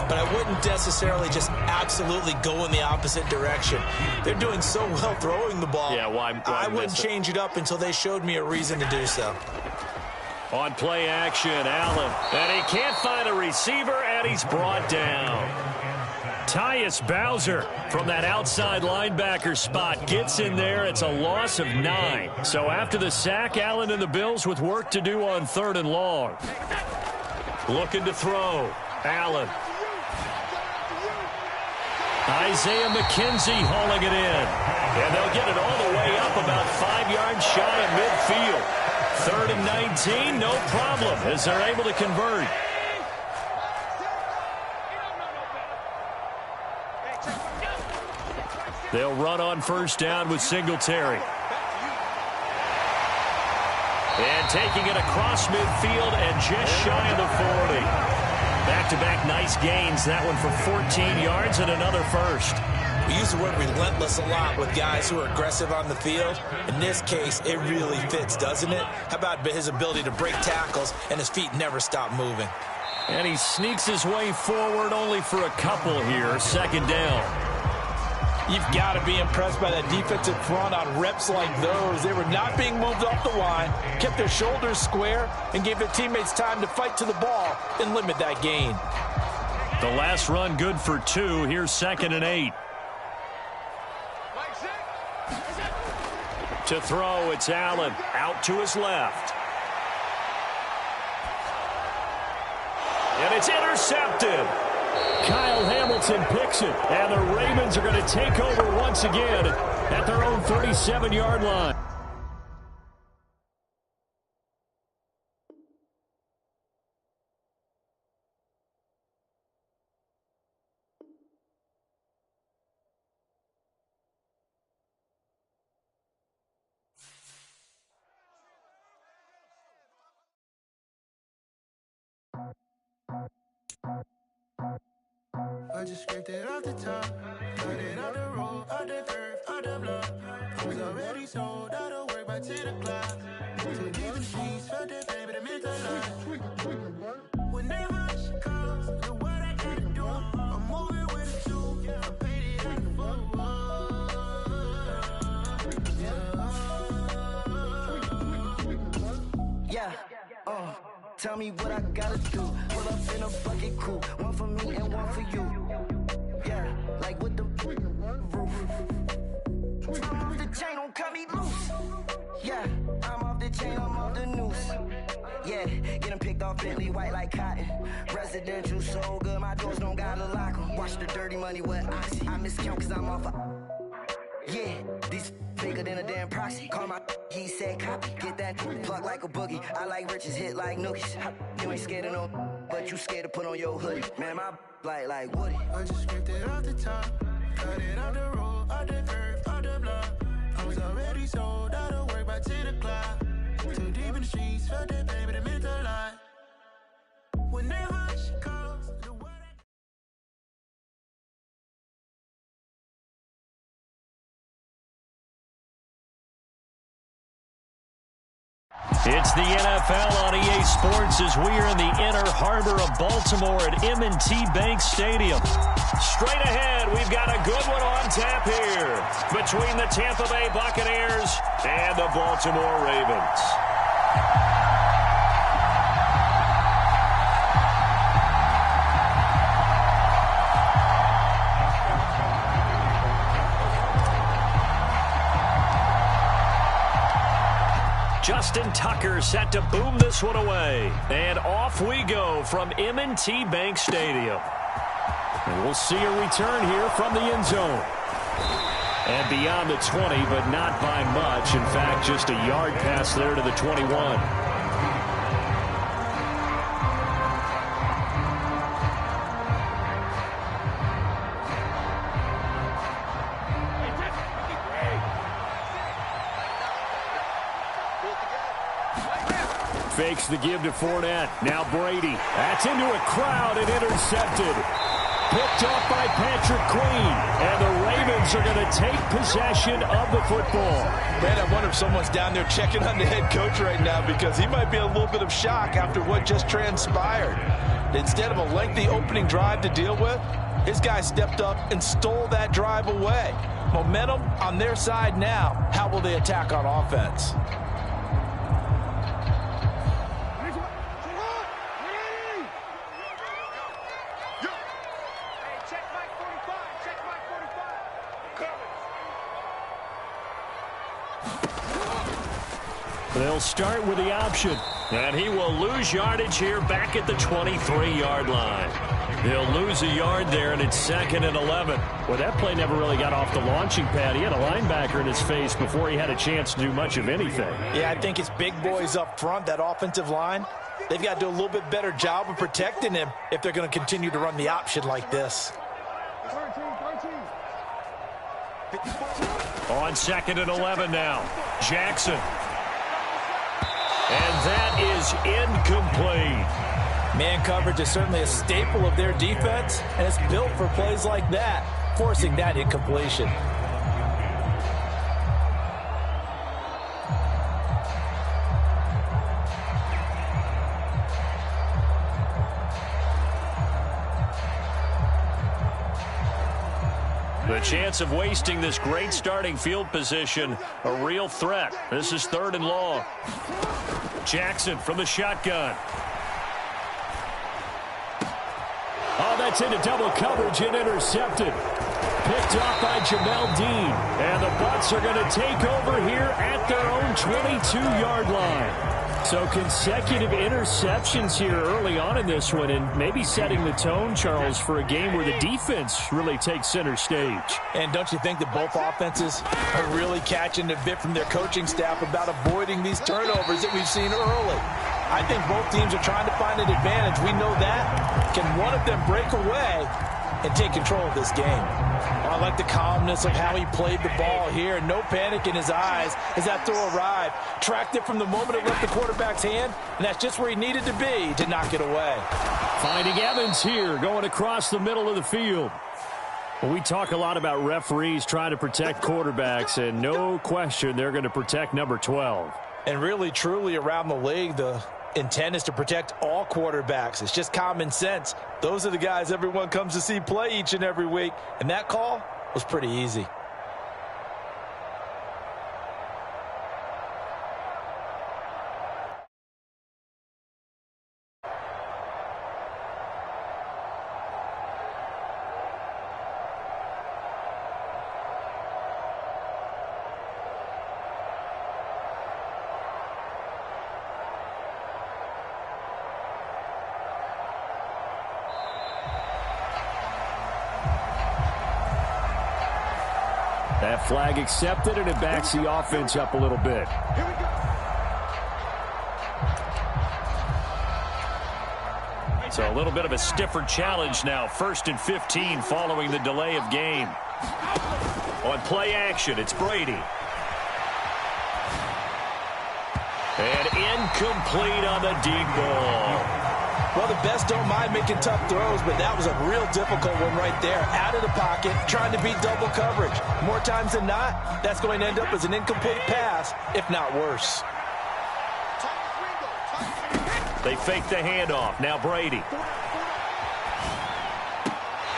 but I wouldn't necessarily just absolutely go in the opposite direction. They're doing so well throwing the ball. Yeah, why I wouldn't change it up until they showed me a reason to do so. On play action, Allen. And he can't find a receiver, and he's brought down. Tyus Bowser from that outside linebacker spot gets in there. It's a loss of 9. So after the sack, Allen and the Bills with work to do on 3rd and long. Looking to throw. Allen. Isaiah McKenzie hauling it in. And they'll get it all the way up about 5 yards shy of midfield. 3rd and 19, no problem as they're able to convert. They'll run on 1st down with Singletary. And taking it across midfield and just shy of the 40. Back-to-back nice gains. That one for 14 yards and another first. We use the word relentless a lot with guys who are aggressive on the field. In this case, it really fits, doesn't it? How about his ability to break tackles and his feet never stop moving? And he sneaks his way forward only for a couple here. 2nd down. You've got to be impressed by that defensive front on reps like those. They were not being moved off the line, kept their shoulders square, and gave their teammates time to fight to the ball and limit that gain. The last run good for 2. Here's 2nd and 8. To throw, it's Allen. Out to his left. And it's intercepted. Kyle Hamilton picks it, and the Ravens are going to take over once again at their own 37-yard line. I just scraped it off the top, got it on the road, out the curve, out the block. I was already sold, out of work by 10 o'clock. Too deep in the streets, felt that pain, but it meant a lot. Whenever she calls, look what I gotta do. I'm moving with a 2, yeah, I'm paid it at the Tell me what I gotta do. Pull up in a bucket crew. One for me and one for you. Yeah, like with the roof. I'm off the chain, don't cut me loose. Yeah, I'm off the chain, I'm off the noose. Yeah, getting picked off Bentley white like cotton. Residential so good, my doors don't gotta lock 'em. Watch the dirty money with oxy. I miscount cause I'm off a... Yeah, these bigger than a damn proxy. Call my he said copy. Get that plug like a boogie. I like riches, hit like nookies. You ain't scared of no, but you scared to put on your hoodie. Man, my like Woody. I just scraped it off the top. Cut it out the road, out the curve, out the block. I was already sold out of work by 10 o'clock. Too deep in the streets, felt that baby, that meant a lot. Whenever she calls, the word It's the NFL on EA Sports as we are in the inner harbor of Baltimore at M&T Bank Stadium. Straight ahead, we've got a good one on tap here between the Tampa Bay Buccaneers and the Baltimore Ravens. Justin Tucker set to boom this one away. And off we go from M&T Bank Stadium. And we'll see a return here from the end zone. And beyond the 20, but not by much. In fact, just a yard pass there to the 21. Fakes the give to Fournette. Now Brady. That's into a crowd and intercepted. Picked off by Patrick Queen. And the Ravens are going to take possession of the football. Man, I wonder if someone's down there checking on the head coach right now because he might be a little bit of shock after what just transpired. Instead of a lengthy opening drive to deal with, his guy stepped up and stole that drive away. Momentum on their side now. How will they attack on offense? They'll start with the option. And he will lose yardage here back at the 23-yard line. He'll lose a yard there, and it's 2nd and 11. Well, that play never really got off the launching pad. He had a linebacker in his face before he had a chance to do much of anything. Yeah, I think it's big boys up front, that offensive line. They've got to do a little bit better job of protecting him if they're going to continue to run the option like this. On 2nd and 11 now. Jackson. And that is incomplete. Man coverage is certainly a staple of their defense, and it's built for plays like that, forcing that incompletion. The chance of wasting this great starting field position, a real threat. This is 3rd and long. Jackson from the shotgun. Oh, that's into double coverage and intercepted. Picked off by Jamel Dean. And the Bucs are going to take over here at their own 22-yard line. So consecutive interceptions here early on in this one, and maybe setting the tone, Charles, for a game where the defense really takes center stage. And don't you think that both offenses are really catching a bit from their coaching staff about avoiding these turnovers that we've seen early? I think both teams are trying to find an advantage. We know that. Can one of them break away and take control of this game? I like the calmness of how he played the ball here. No panic in his eyes as that throw arrived. Tracked it from the moment it left the quarterback's hand, and that's just where he needed to be to knock it away. Finding Evans here, going across the middle of the field. Well, we talk a lot about referees trying to protect quarterbacks, and no question they're going to protect number 12. And really, truly, around the league, the intent is to protect all quarterbacks. It's just common sense. Those are the guys everyone comes to see play each and every week, and that call was pretty easy. That flag accepted, and it backs the offense up a little bit. So a little bit of a stiffer challenge now. 1st and 15 following the delay of game. On play action, it's Brady. And incomplete on the deep ball. Well, the best don't mind making tough throws, but that was a real difficult one right there. Out of the pocket, trying to beat double coverage. More times than not, that's going to end up as an incomplete pass, if not worse. They fake the handoff. Now Brady.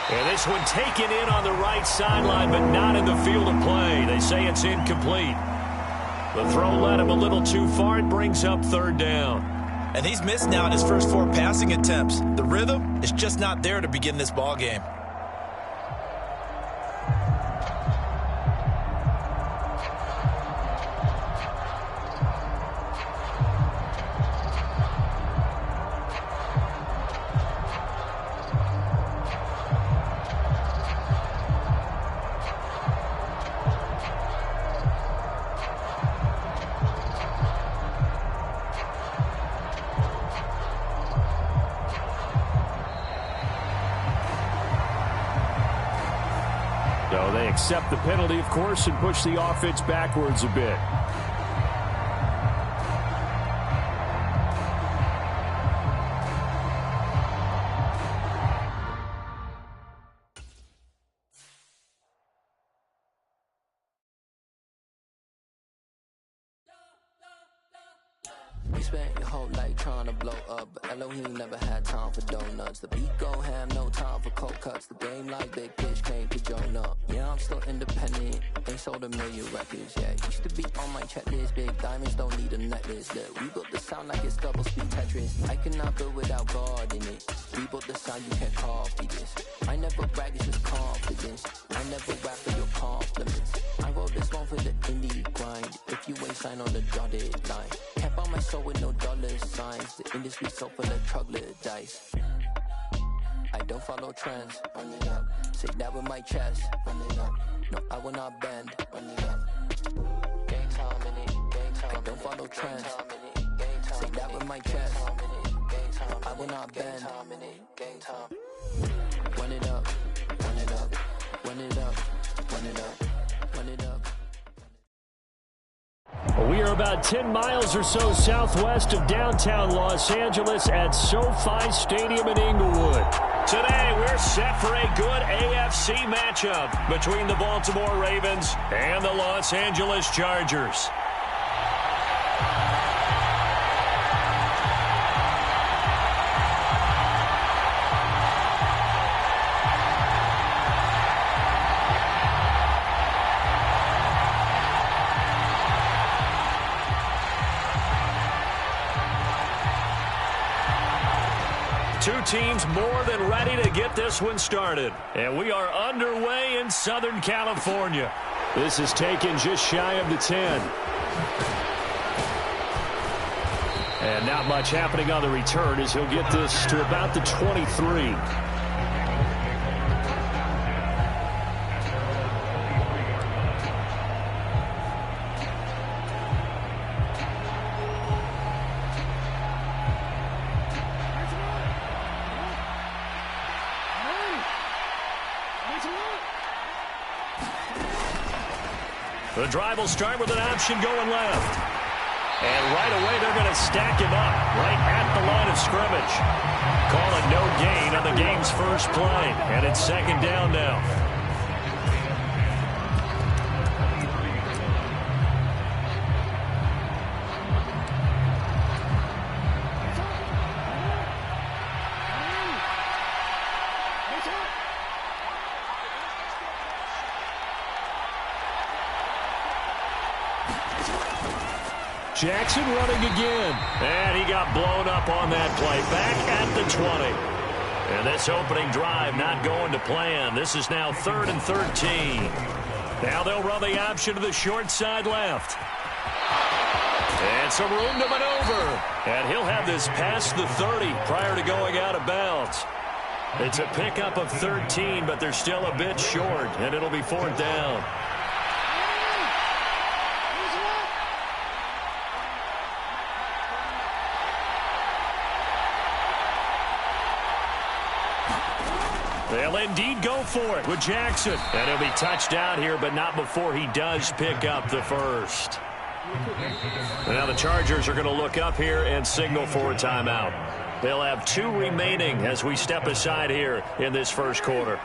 And this one taken in on the right sideline, but not in the field of play. They say it's incomplete. The throw led him a little too far. It brings up 3rd down. And he's missed now in his first 4 passing attempts. The rhythm is just not there to begin this ball game. So they accept the penalty, of course, and push the offense backwards a bit. You spent your whole life trying to blow up, but Elohim never had time for donuts. The beat go ham, no time for cold cuts. The game like big pitch came to Jonah. Yeah, I'm still independent. Ain't sold a million records, yeah. Used to be on my checklist. Big diamonds don't need a necklace. Look, we built the sound like it's double speed Tetris. I cannot build without God in it. We built the sound, you can't copy this. I never brag, it's just confidence. I never rap for your compliments. I wrote this one for the indie grind. If you ain't signed on the dotted line, can't buy my soul with no dollar signs. The industry so full of troglodytes. I don't follow trends. Run it up. Say that with my chest. Run it up. No, I will not bend. Run it up. Gang time in it. Gang time. I don't follow trends. Say that with my chest. I will not bend. Gang time. Run it up. Run it up. Run it up. Run it up. Run it up. We are about 10 miles or so southwest of downtown Los Angeles at SoFi Stadium in Inglewood. Today, we're set for a good AFC matchup between the Baltimore Ravens and the Los Angeles Chargers. Two teams more than ready to get this one started. And we are underway in Southern California. This is taken just shy of the 10. And not much happening on the return as he'll get this to about the 23. The drive will start with an option going left. And right away, they're going to stack him up right at the line of scrimmage. Call it no gain on the game's first play. And it's 2nd down now. Jackson running again. And he got blown up on that play. Back at the 20. And this opening drive not going to plan. This is now 3rd and 13. Now they'll run the option to the short side left. And some room to maneuver. And he'll have this past the 30 prior to going out of bounds. It's a pickup of 13, but they're still a bit short. And it'll be 4th down. They'll indeed go for it with Jackson. And he'll be touched down here, but not before he does pick up the first. Now the Chargers are going to look up here and signal for a timeout. They'll have 2 remaining as we step aside here in this first quarter.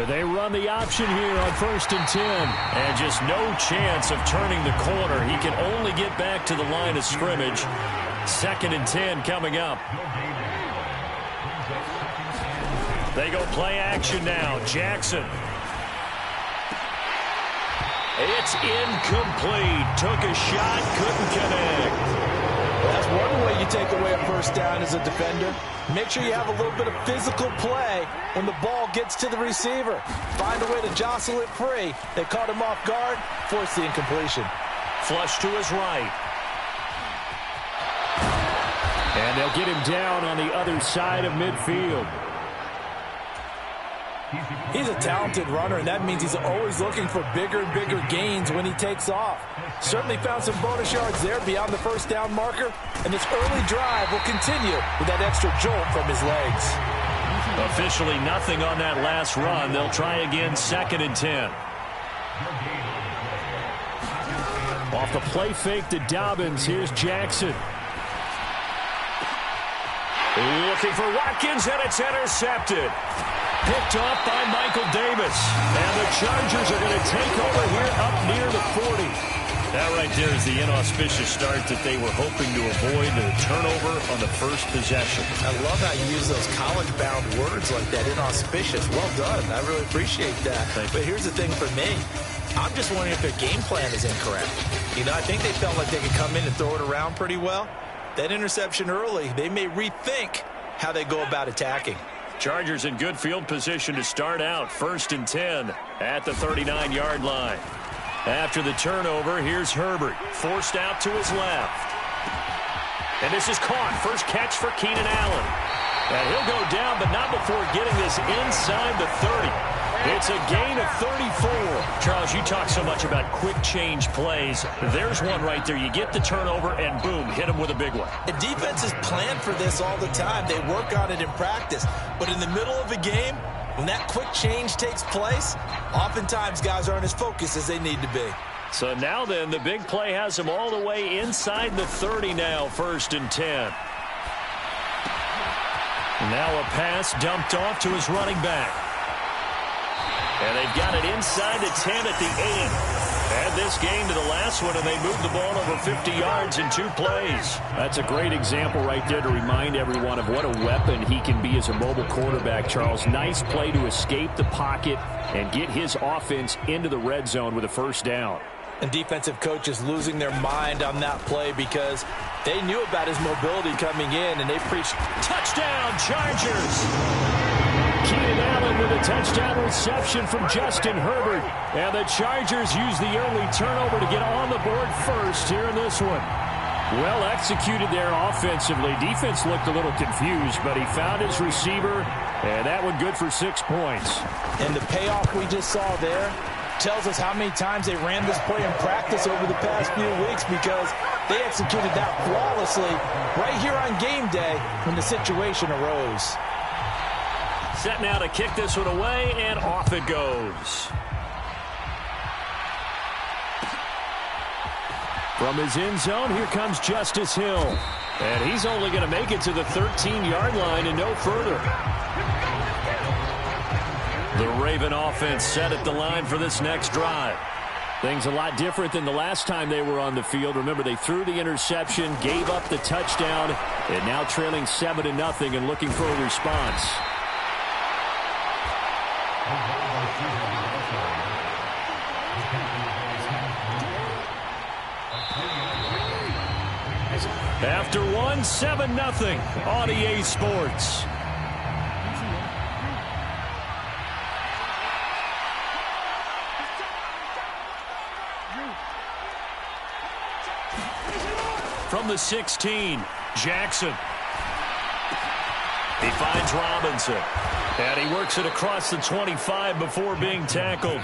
They run the option here on 1st and 10. And just no chance of turning the corner. He can only get back to the line of scrimmage. 2nd and 10 coming up. They go play action now. Jackson. It's incomplete. Took a shot, couldn't connect. That's one way you take away a first down as a defender. Make sure you have a little bit of physical play when the ball gets to the receiver. Find a way to jostle it free. They caught him off guard, forced the incompletion. Flush to his right. And they'll get him down on the other side of midfield. He's a talented runner, and that means he's always looking for bigger and bigger gains when he takes off. Certainly found some bonus yards there beyond the first down marker, and this early drive will continue with that extra jolt from his legs. Officially nothing on that last run. They'll try again, 2nd and 10. Off the play fake to Dobbins. Here's Jackson. Looking for Watkins, and it's intercepted. Picked off by Michael Davis. And the Chargers are going to take over here up near the 40. That right there is the inauspicious start that they were hoping to avoid, the turnover on the first possession. I love how you use those college-bound words like that, inauspicious. Well done. I really appreciate that. But here's the thing for me. I'm just wondering if their game plan is incorrect. You know, I think they felt like they could come in and throw it around pretty well. That interception early, they may rethink how they go about attacking. Chargers in good field position to start out. 1st and 10 at the 39-yard line. After the turnover, here's Herbert. Forced out to his left. And this is caught. First catch for Keenan Allen. And he'll go down, but not before getting this inside the 30. It's a gain of 34. Charles, you talk so much about quick change plays. There's one right there. You get the turnover, and boom, hit him with a big one. The defenses plan for this all the time. They work on it in practice. But in the middle of a game, when that quick change takes place, oftentimes guys aren't as focused as they need to be. So now then, the big play has him all the way inside the 30 now, 1st and 10. Now a pass dumped off to his running back. And they've got it inside the 10 at the 8. Add this game to the last one, and they moved the ball over 50 yards in 2 plays. That's a great example right there to remind everyone of what a weapon he can be as a mobile quarterback, Charles. Nice play to escape the pocket and get his offense into the red zone with a first down. And defensive coaches losing their mind on that play because they knew about his mobility coming in, and they preached touchdown, Chargers! Keenan Allen with a touchdown reception from Justin Herbert. And the Chargers use the early turnover to get on the board first here in this one. Well executed there offensively. Defense looked a little confused, but he found his receiver, and that one good for 6 points. And the payoff we just saw there tells us how many times they ran this play in practice over the past few weeks, because they executed that flawlessly right here on game day when the situation arose. Set now to kick this one away, and off it goes. From his end zone, here comes Justice Hill. And he's only going to make it to the 13-yard line and no further. The Raven offense set at the line for this next drive. Things a lot different than the last time they were on the field. Remember, they threw the interception, gave up the touchdown, and now trailing 7-0 and looking for a response. After one, 7-0 on EA Sports. From the 16, Jackson. He finds Robinson. And he works it across the 25 before being tackled.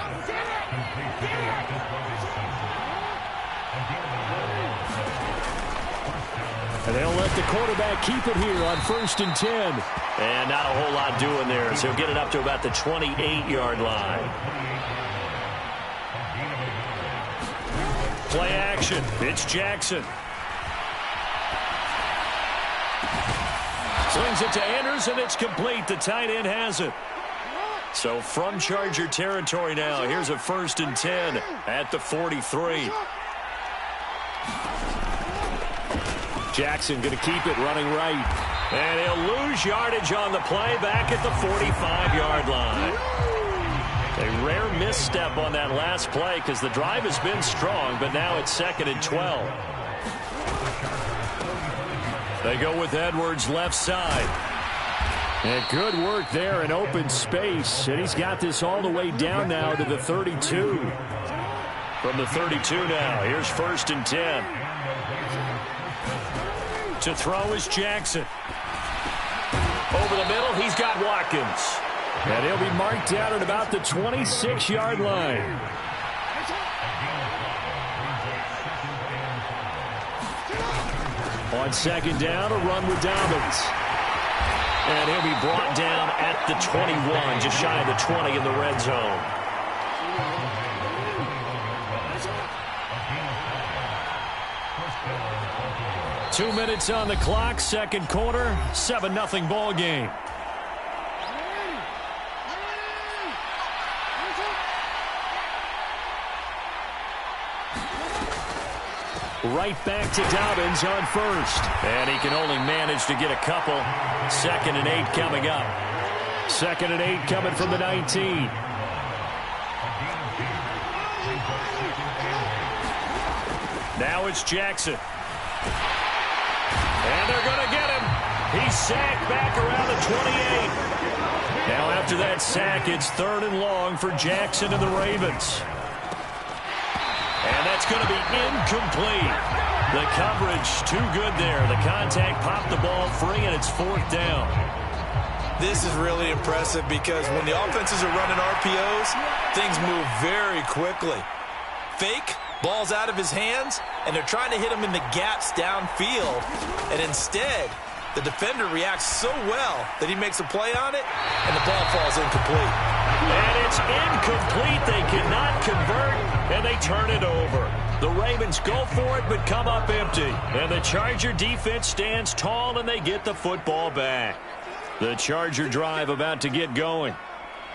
And they'll let the quarterback keep it here on 1st and 10. And not a whole lot doing there, as he'll get it up to about the 28-yard line. Play action. It's Jackson. Swings it to Anders, and it's complete. The tight end has it. So from Charger territory now, here's a 1st and 10 at the 43. Jackson going to keep it running right. And he'll lose yardage on the play back at the 45-yard line. A rare misstep on that last play because the drive has been strong, but now it's 2nd and 12. They go with Edwards left side. And good work there in open space. And he's got this all the way down now to the 32. From the 32 now, here's 1st and 10. To throw is Jackson. Over the middle, he's got Watkins. And he'll be marked down at about the 26-yard line. On 2nd down, a run with Dobbins. And he'll be brought down at the 21, just shy of the 20 in the red zone. Two minutes on the clock, 2nd quarter, 7-0 ball game. Right back to Dobbins on 1st. And he can only manage to get a couple. 2nd and 8 coming up. 2nd and 8 coming from the 19. Now it's Jackson. And they're going to get him. He's sacked back around the 28. Now after that sack, it's 3rd and long for Jackson and the Ravens. And that's going to be incomplete. The coverage too good there. The contact popped the ball free, and it's 4th down. This is really impressive because when the offenses are running RPOs, things move very quickly. Fake, ball's out of his hands, and they're trying to hit him in the gaps downfield. And instead, the defender reacts so well that he makes a play on it, and the ball falls incomplete. And it's incomplete. They cannot convert, and they turn it over. The Ravens go for it, but come up empty. And the Charger defense stands tall, and they get the football back. The Charger drive about to get going.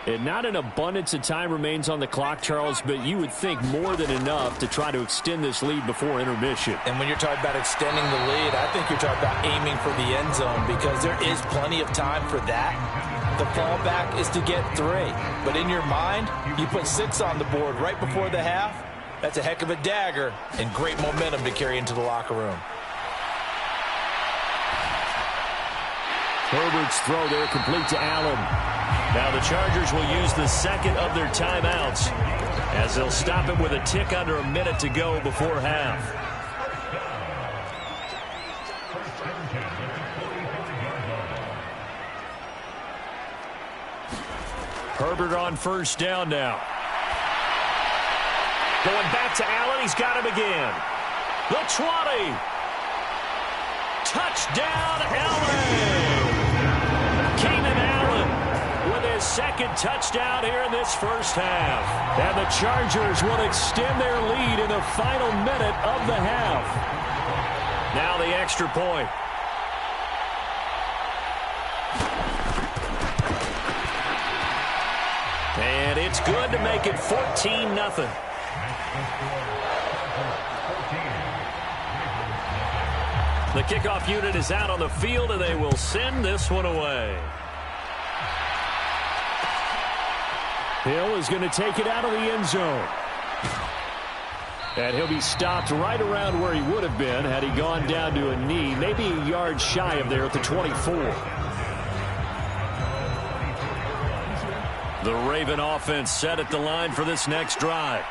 And not an abundance of time remains on the clock, Charles, but you would think more than enough to try to extend this lead before intermission. And when you're talking about extending the lead, I think you're talking about aiming for the end zone because there is plenty of time for that. The fallback is to get 3. But in your mind, you put 6 on the board right before the half. That's a heck of a dagger and great momentum to carry into the locker room. Herbert's throw there complete to Allen. Now the Chargers will use the 2nd of their timeouts as they'll stop him with a tick under a minute to go before half. Herbert on 1st down now. Going back to Allen. He's got him again. The 20. Touchdown, Allen. Keenan Allen with his 2nd touchdown here in this first half. And the Chargers will extend their lead in the final minute of the half. Now the extra point. And it's good to make it 14-0. The kickoff unit is out on the field, and they will send this one away. Hill is going to take it out of the end zone. And he'll be stopped right around where he would have been had he gone down to a knee, maybe a yard shy of there at the 24. The Raven offense set at the line for this next drive.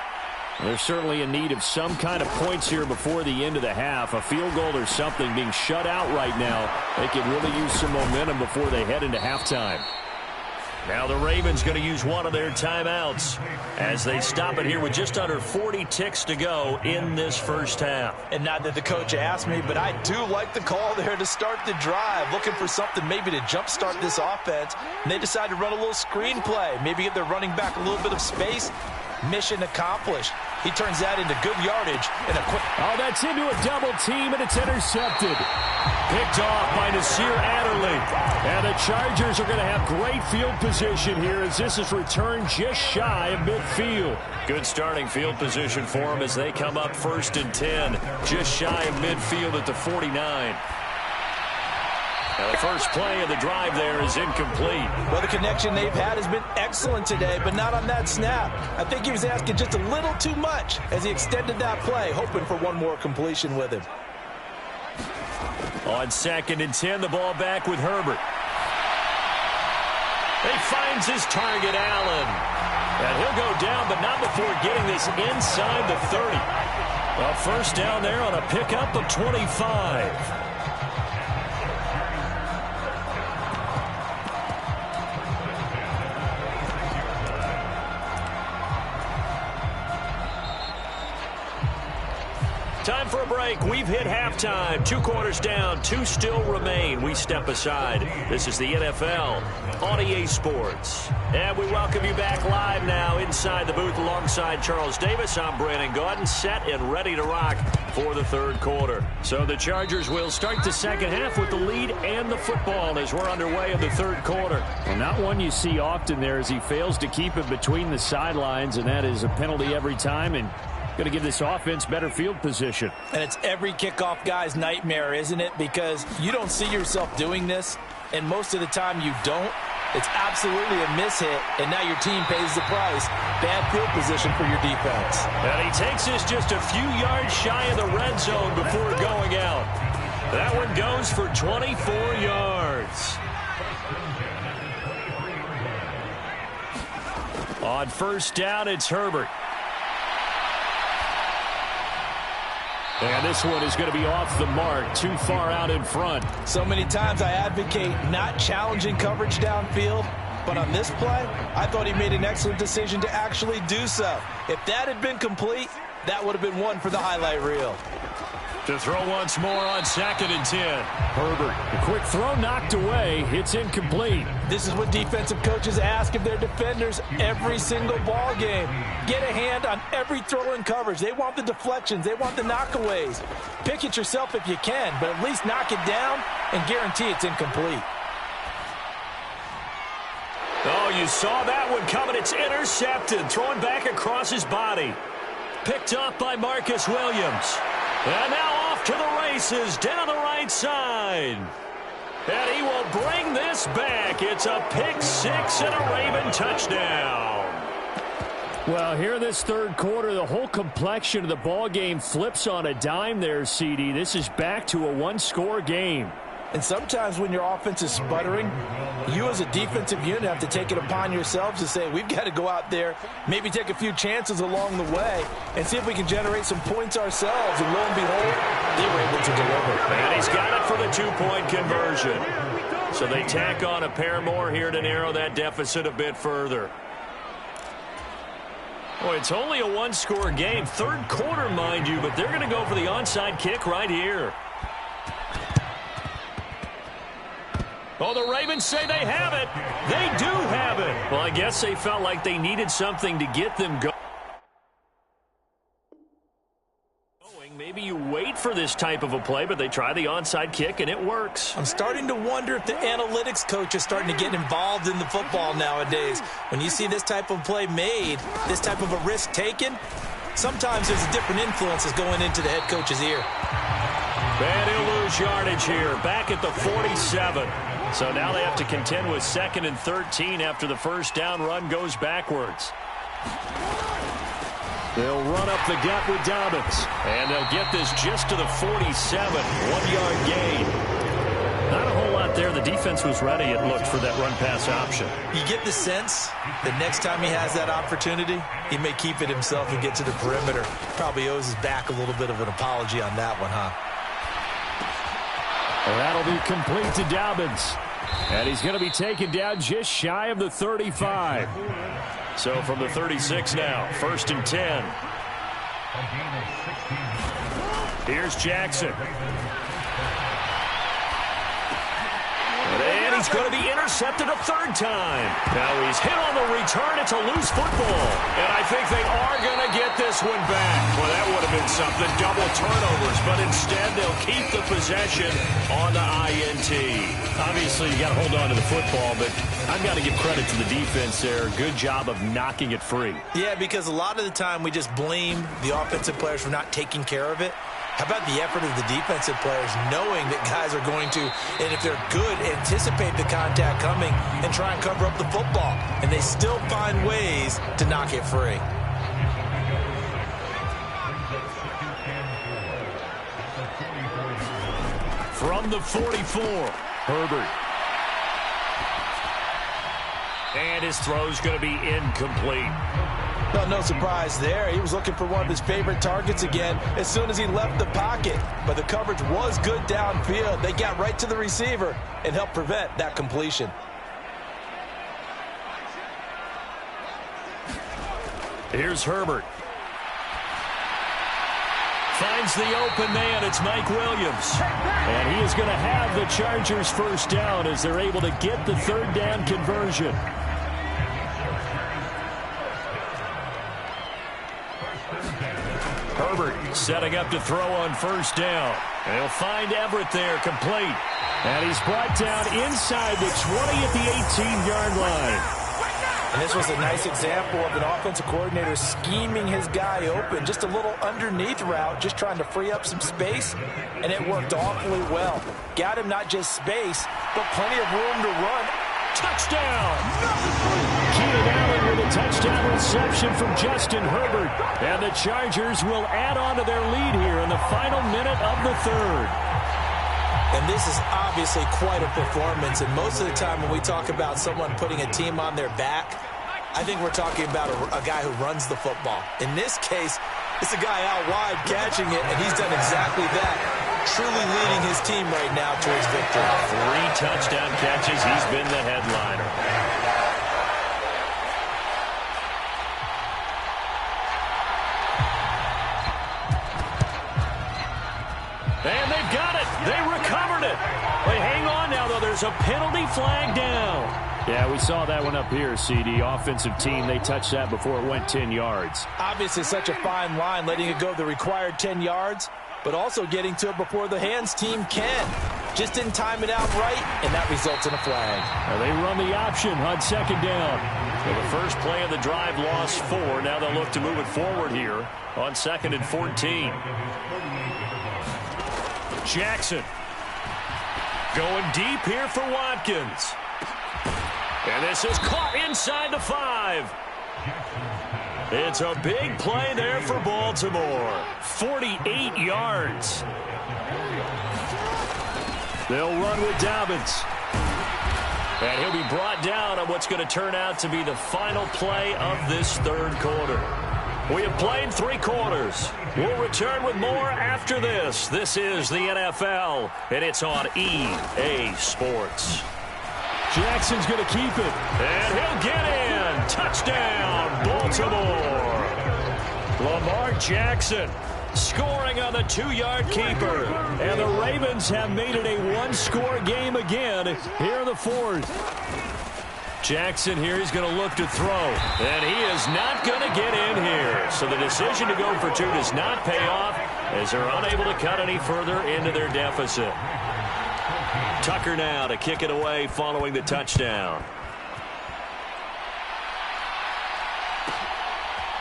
They're certainly in need of some kind of points here before the end of the half. A field goal or something, being shut out right now. They could really use some momentum before they head into halftime. Now the Ravens going to use one of their timeouts as they stop it here with just under 40 ticks to go in this first half. And not that the coach asked me, but I do like the call there to start the drive, looking for something maybe to jumpstart this offense. And they decide to run a little screen play, maybe get their running back a little bit of space. Mission accomplished. He turns that into good yardage in a quick... Oh, that's into a double team, and it's intercepted. Picked off by Nasir Adderley. And the Chargers are going to have great field position here as this is returned just shy of midfield. Good starting field position for them as they come up 1st and 10. Just shy of midfield at the 49. Now the first play of the drive there is incomplete. Well, the connection they've had has been excellent today, but not on that snap. I think he was asking just a little too much as he extended that play, hoping for one more completion with him. On 2nd and 10, the ball back with Herbert. He finds his target, Allen. And he'll go down, but not before getting this inside the 30. A first down there on a pickup of 25. Time for a break. We've hit halftime. 2 quarters down. 2 still remain. We step aside. This is the NFL on EA Sports. And we welcome you back live now inside the booth alongside Charles Davis. I'm Brandon Gaudin, set and ready to rock for the 3rd quarter. So the Chargers will start the second half with the lead and the football as we're underway in the 3rd quarter. Well, not one you see often there as he fails to keep it between the sidelines, and that is a penalty every time. And going to give this offense better field position. And it's every kickoff guy's nightmare, isn't it? Because you don't see yourself doing this, and most of the time you don't. It's absolutely a mishit, and now your team pays the price. Bad field position for your defense. And he takes this just a few yards shy of the red zone before going out. That one goes for 24 yards. On 1st down, it's Herbert. And this one is going to be off the mark, too far out in front. So many times I advocate not challenging coverage downfield, but on this play, I thought he made an excellent decision to actually do so. If that had been complete, that would have been one for the highlight reel. To throw once more on 2nd and 10. Herbert, a quick throw knocked away. It's incomplete. This is what defensive coaches ask of their defenders every single ball game. Get a hand on every throw in coverage. They want the deflections. They want the knockaways. Pick it yourself if you can, but at least knock it down and guarantee it's incomplete. Oh, you saw that one coming. It's intercepted. Throwing back across his body. Picked up by Marcus Williams. And now off to the races down the right side. And he will bring this back. It's a pick 6 and a Raven touchdown. Well, here in this 3rd quarter, the whole complexion of the ball game flips on a dime there, CD. This is back to a 1-score game. And sometimes when your offense is sputtering, you as a defensive unit have to take it upon yourselves to say, we've got to go out there, maybe take a few chances along the way, and see if we can generate some points ourselves. And lo and behold, they were able to deliver. And he's got it for the 2-point conversion. So they tack on a pair more here to narrow that deficit a bit further. Boy, it's only a 1-score game. 3rd quarter, mind you, but they're going to go for the onside kick right here. Oh, the Ravens say they have it. They do have it. Well, I guess they felt like they needed something to get them going. Maybe you wait for this type of a play, but they try the onside kick, and it works. I'm starting to wonder if the analytics coach is starting to get involved in the football nowadays. When you see this type of play made, this type of a risk taken, sometimes there's a different influences going into the head coach's ear. And he'll lose yardage here, back at the 47. So now they have to contend with 2nd and 13 after the first down run goes backwards. They'll run up the gut with Dobbins. And they'll get this just to the 47. 1-yard gain. Not a whole lot there. The defense was ready, it looked, for that run-pass option. You get the sense that next time he has that opportunity, he may keep it himself and get to the perimeter. Probably owes his back a little bit of an apology on that one, huh? Well, that'll be complete to Dobbins. And he's going to be taken down just shy of the 35. So from the 36 now, 1st and 10. Here's Jackson. And he's going to be intercepted a 3rd time. Now he's hit on the return. It's a loose football. And I think they are going to get this one back. Well, that would have been something. Double turnovers. But instead, they'll keep the possession on the INT. Obviously, you got to hold on to the football, but I've got to give credit to the defense there. Good job of knocking it free. Yeah, because a lot of the time we just blame the offensive players for not taking care of it. How about the effort of the defensive players knowing that guys are going to, and if they're good, anticipate the contact coming and try and cover up the football. And they still find ways to knock it free. From the 44, Herbert. And his throw's going to be incomplete. Well, no surprise there. He was looking for one of his favorite targets again as soon as he left the pocket. But the coverage was good downfield. They got right to the receiver and helped prevent that completion. Here's Herbert. Finds the open man. It's Mike Williams. And he is going to have the Chargers first down as they're able to get the 3rd down conversion. Herbert setting up to throw on 1st down. And he'll find Everett there, complete. And he's brought down inside the 20 at the 18-yard line. And this was a nice example of an offensive coordinator scheming his guy open. Just a little underneath route, just trying to free up some space. And it worked awfully well. Got him not just space, but plenty of room to run. Touchdown! Keenan Allen with a touchdown reception from Justin Herbert. And the Chargers will add on to their lead here in the final minute of the 3rd. And this is obviously quite a performance. And most of the time when we talk about someone putting a team on their back, I think we're talking about a guy who runs the football. In this case, it's a guy out wide catching it, and he's done exactly that. Truly leading his team right now towards victory. 3 touchdown catches. He's been the headliner. And they've got it. They recovered it. But hang on now, though. There's a penalty flag down. Yeah, we saw that one up here, CD. Offensive team, they touched that before it went 10 yards. Obviously such a fine line, letting it go the required 10 yards, but also getting to it before the hands team can. Just didn't time it out right, and that results in a flag. Now they run the option on 2nd down. So the first play of the drive lost 4. Now they'll look to move it forward here on 2nd and 14. Jackson going deep here for Watkins. And this is caught inside the 5. It's a big play there for Baltimore. 48 yards. They'll run with Dobbins. And he'll be brought down on what's going to turn out to be the final play of this 3rd quarter. We have played 3 quarters. We'll return with more after this. This is the NFL, and it's on EA Sports. Jackson's going to keep it. And he'll get in. Touchdown, Baltimore. Lamar Jackson scoring on the 2-yard keeper. And the Ravens have made it a 1-score game again here in the 4th. Jackson here, he's going to look to throw. And he is not going to get in here. So the decision to go for 2 does not pay off as they're unable to cut any further into their deficit. Tucker now to kick it away following the touchdown.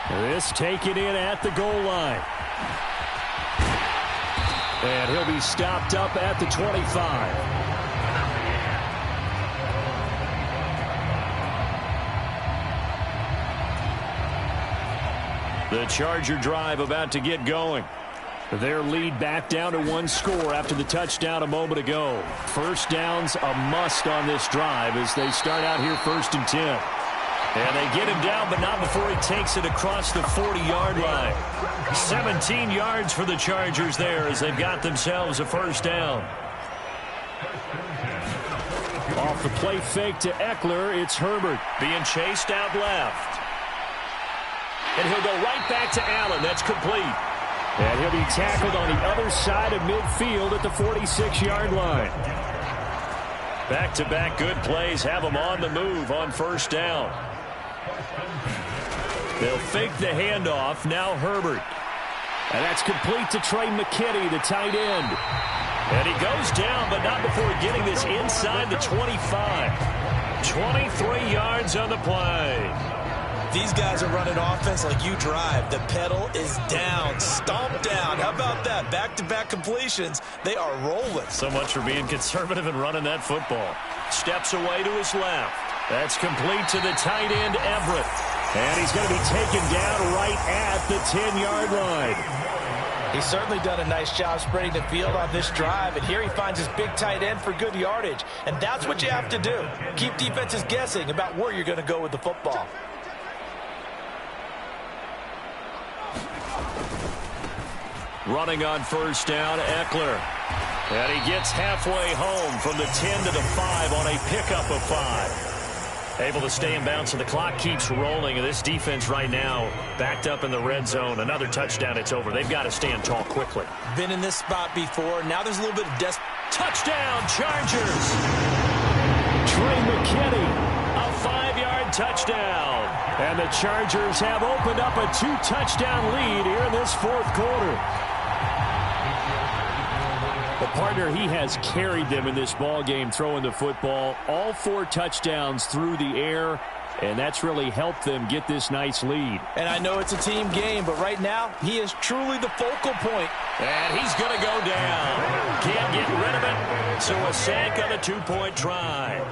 This taken in at the goal line. And he'll be stopped up at the 25. The Charger drive about to get going. Their lead back down to 1 score after the touchdown a moment ago. First down's a must on this drive as they start out here 1st and 10. And they get him down, but not before he takes it across the 40-yard line. 17 yards for the Chargers there as they've got themselves a first down. Off the play fake to Eckler, it's Herbert being chased out left. And he'll go right back to Allen. That's complete. And he'll be tackled on the other side of midfield at the 46-yard line. Back-to-back good plays have them on the move on first down. They'll fake the handoff. Now Herbert. And that's complete to Trey McKinney, the tight end. And he goes down, but not before getting this inside the 25. 23 yards on the play. These guys are running offense like you drive. The pedal is down, stomped down. How about that? Back-to-back completions. They are rolling. So much for being conservative and running that football. Steps away to his left. That's complete to the tight end, Everett. And he's going to be taken down right at the 10-yard line. He's certainly done a nice job spreading the field on this drive, and here he finds his big tight end for good yardage. And that's what you have to do. Keep defenses guessing about where you're going to go with the football. Running on first down, Eckler. And he gets halfway home from the 10 to the 5 on a pickup of 5. Able to stay in bounds, so the clock keeps rolling. And this defense right now backed up in the red zone. Another touchdown, it's over. They've got to stand tall quickly. Been in this spot before. Now there's a little bit of touchdown, Chargers! Trey McKinney, a 5-yard touchdown. And the Chargers have opened up a 2-touchdown lead here in this 4th quarter. The partner, he has carried them in this ball game throwing the football. All 4 touchdowns through the air, and that's really helped them get this nice lead. And I know it's a team game, but right now he is truly the focal point. And he's going to go down. Can't get rid of it, so a sack on a 2-point try.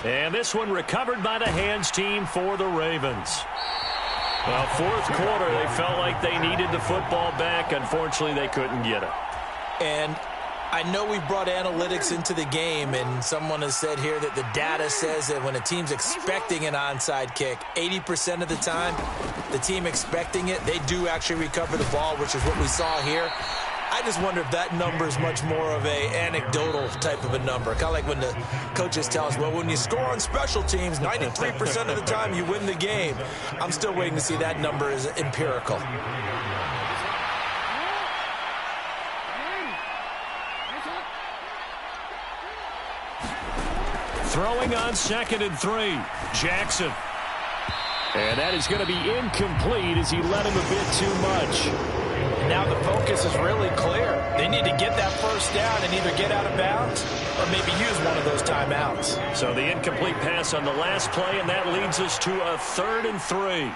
And this one recovered by the hands team for the Ravens. Well, 4th quarter, they felt like they needed the football back. Unfortunately, they couldn't get it. And I know we brought analytics into the game, and someone has said here that the data says that when a team's expecting an onside kick, 80% of the time, the team expecting it, they do actually recover the ball, which is what we saw here. I just wonder if that number is much more of a anecdotal type of a number. Kind of like when the coaches tell us, well, when you score on special teams, 93% of the time you win the game. I'm still waiting to see that number is empirical. Throwing on 2nd and 3, Jackson. And that is going to be incomplete as he led him a bit too much. Now the focus is really clear. They need to get that first down and either get out of bounds or maybe use one of those timeouts. So the incomplete pass on the last play, and that leads us to a 3rd and 3.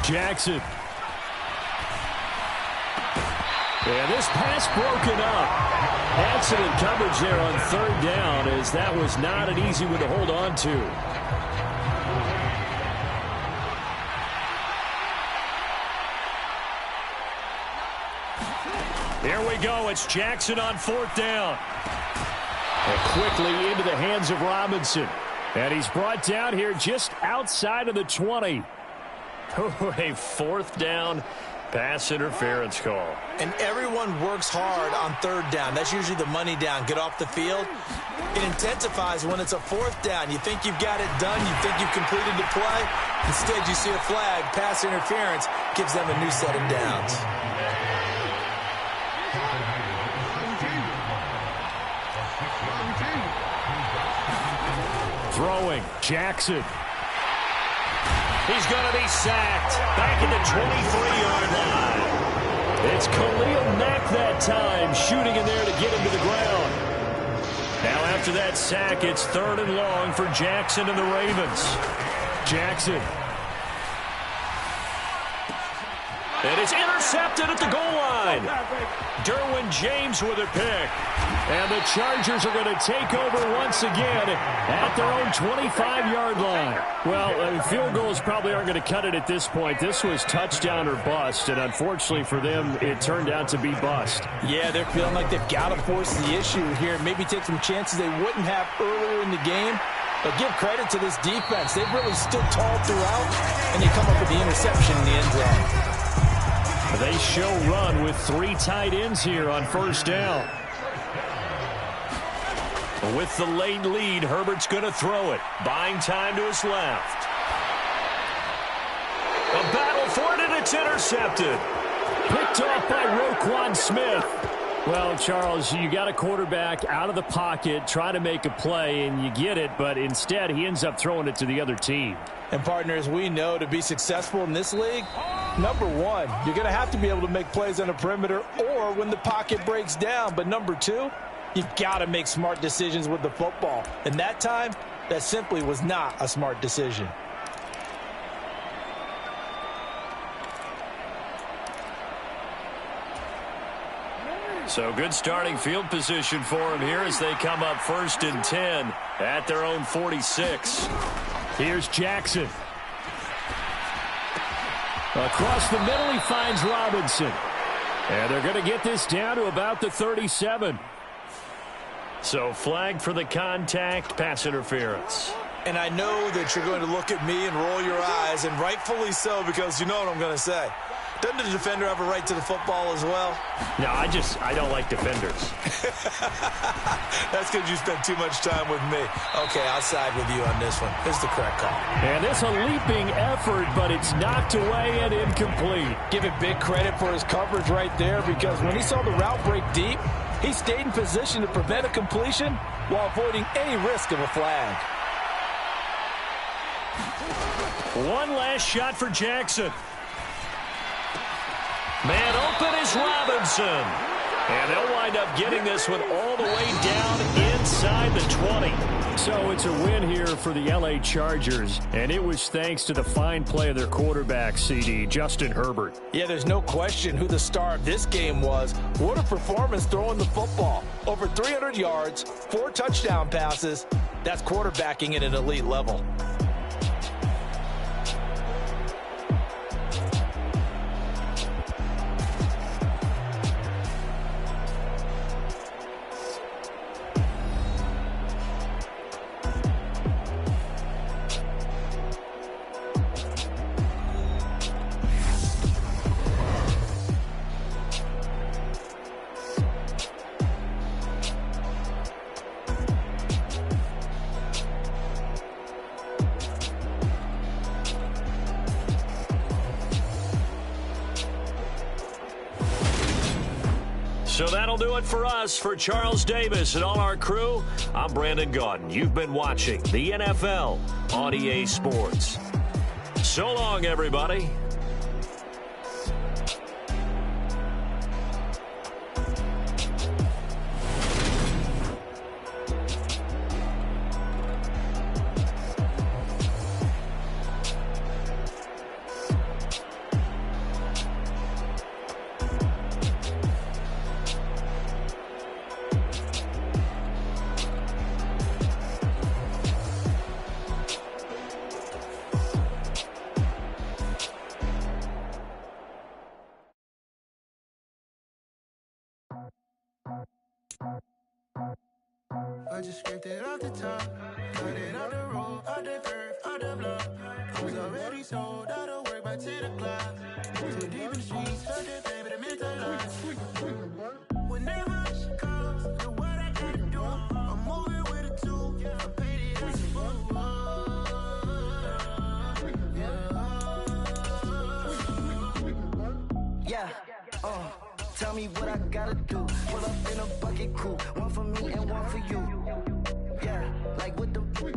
Jackson. And this pass broken up. Excellent coverage there on 3rd down, as that was not an easy one to hold on to. Here we go. It's Jackson on 4th down. And quickly into the hands of Robinson. And he's brought down here just outside of the 20. A 4th down pass interference call. And everyone works hard on 3rd down. That's usually the money down. Get off the field. It intensifies when it's a 4th down. You think you've got it done. You think you've completed the play. Instead, you see a flag. Pass interference gives them a new set of downs. Throwing, Jackson. He's going to be sacked back at the 23-yard line. It's Khalil Mack that time, shooting in there to get him to the ground. Now after that sack, it's 3rd and long for Jackson and the Ravens. Jackson. And it's intercepted at the goal line. Derwin James with a pick. And the Chargers are going to take over once again at their own 25-yard line. Well, field goals probably aren't going to cut it at this point. This was touchdown or bust, and unfortunately for them, it turned out to be bust. Yeah, they're feeling like they've got to force the issue here. Maybe take some chances they wouldn't have earlier in the game. But give credit to this defense. They've really stood tall throughout, and they come up with the interception in the end zone. They show run with 3 tight ends here on first down. With the late lead, Herbert's going to throw it. Buying time to his left. A battle for it, and it's intercepted. Picked off by Roquan Smith. Well, Charles, you got a quarterback out of the pocket, trying to make a play, and you get it, but instead he ends up throwing it to the other team. And, partners, we know to be successful in this league, number one, you're going to have to be able to make plays on the perimeter or when the pocket breaks down. But number two, you've got to make smart decisions with the football. And that time, that simply was not a smart decision. So good starting field position for him here as they come up 1st and 10 at their own 46. Here's Jackson. Across the middle, he finds Robinson. And they're going to get this down to about the 37. So flag for the contact, pass interference. And I know that you're going to look at me and roll your eyes, and rightfully so, because you know what I'm going to say. Doesn't the defender have a right to the football as well? No, I don't like defenders. That's because you spent too much time with me. Okay, I'll side with you on this one. This is the correct call. And it's a leaping effort, but it's knocked away and incomplete. Give it big credit for his coverage right there, because when he saw the route break deep, he stayed in position to prevent a completion while avoiding any risk of a flag. One last shot for Jackson. Man open is Robinson. And they'll wind up getting this one all the way down inside the 20. So it's a win here for the LA Chargers, and it was thanks to the fine play of their quarterback, CD, Justin Herbert. Yeah, there's no question who the star of this game was. What a performance throwing the football. Over 300 yards, 4 touchdown passes. That's quarterbacking at an elite level. So that'll do it for us. For Charles Davis and all our crew, I'm Brandon Gaudin. You've been watching the NFL on EA Sports. So long, everybody. I just scraped it off the top, got it out the road, out the curve, out the block. I was already sold out of work by 10 o'clock. Too deep in the streets, felt that pain, but it meant a lot. Whenever she calls, do what I gotta do. I'm moving with a two, I'm painted as a fool. Yeah, tell me what I gotta do. Pull up in a bucket crew, one for me and one for you. Yeah, like with the roof.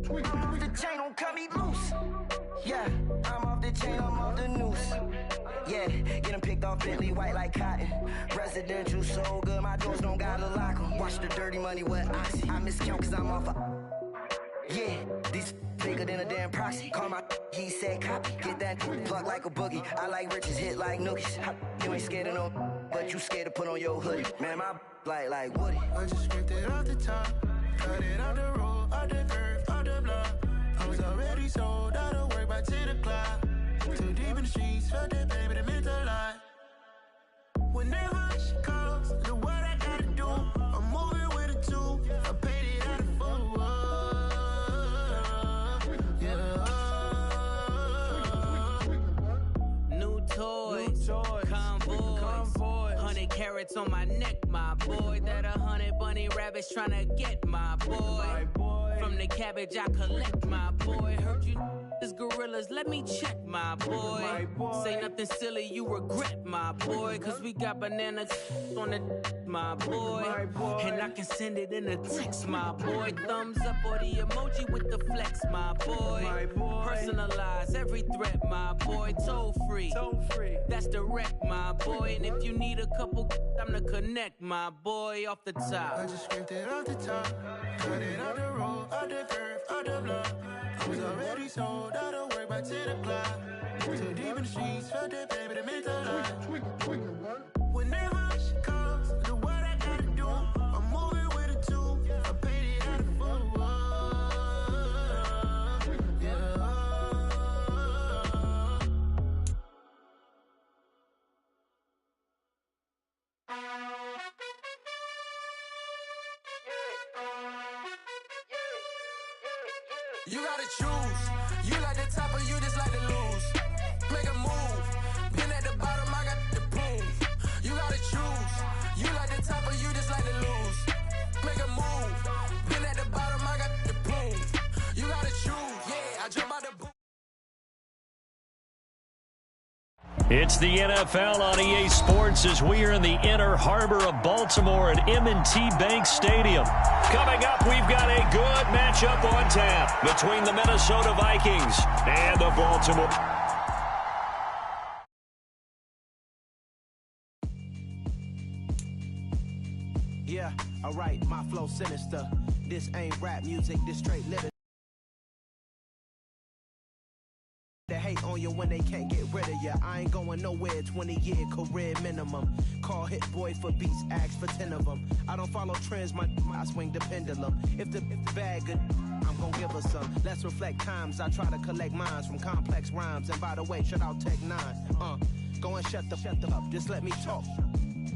I'm off the chain, don't cut me loose. Yeah, I'm off the chain, I'm off the noose. Yeah, getting picked off Bentley white like cotton. Residential so good, my doors don't gotta lock 'em. Watch the dirty money with oxy. I miscount cause I'm off a... Yeah, these bigger than a damn proxy. Call my he said copy. Get that plug like a boogie. I like riches, hit like nookies. You ain't scared of no, but you scared to put on your hoodie. Man, my like Woody. I just scraped it off the top, cut it off the road, off the curve, off the block. I was already sold out of work by 10 o'clock. Too deep in the streets, felt that baby, that meant a lot. Whenever she calls, do what I gotta do. I'm moving with a two. I paid it out of full. Yeah. New toys, convoys, 100 carats on my neck, my boy. That 100 bunny rabbits tryna get my boy. From the cabbage I collect, my boy. Heard you is gorillas, let me check, my boy. Say nothing silly, you regret, my boy. Cause we got banana on the my boy. And I can send it in a text, my boy. Thumbs up or the emoji with the flex, my boy. Personalize every threat, my boy. Toll free, that's direct, my boy. And if you need a couple, I'm the connect, my boy. Off the top, I just scraped it off the top, cut it off the road, off the curve, off the block. I was already sold out of work by 10 o'clock. Too deep in the streets, felt that baby, that meant a lot. Whenever she calls, do what I gotta do. I'm moving with a two. I paid it out of full. Yeah. You gotta choose. You like the top or you just like to lose. Make a move. Been at the bottom, I got the proof. You gotta choose. You like the top or you just like to lose. Make a move. Been at the bottom, I got the proof. You gotta choose. Yeah, I jump out the booth. It's the NFL on EA Sports as we are in the inner harbor of Baltimore at M&T Bank Stadium. Coming up, we've got a good matchup on tap between the Minnesota Vikings and the Baltimore. Yeah, alright, my flow sinister. This ain't rap music, this straight literature. They hate on you when they can't get rid of you. I ain't going nowhere, 20-year career minimum. Call hit boy for beats, ask for 10 of them. I don't follow trends, I swing the pendulum. If the bag good, I'm gonna give her some. Let's reflect times, I try to collect minds from complex rhymes. And by the way, shout out Tech 9. Go and shut the up, just let me talk.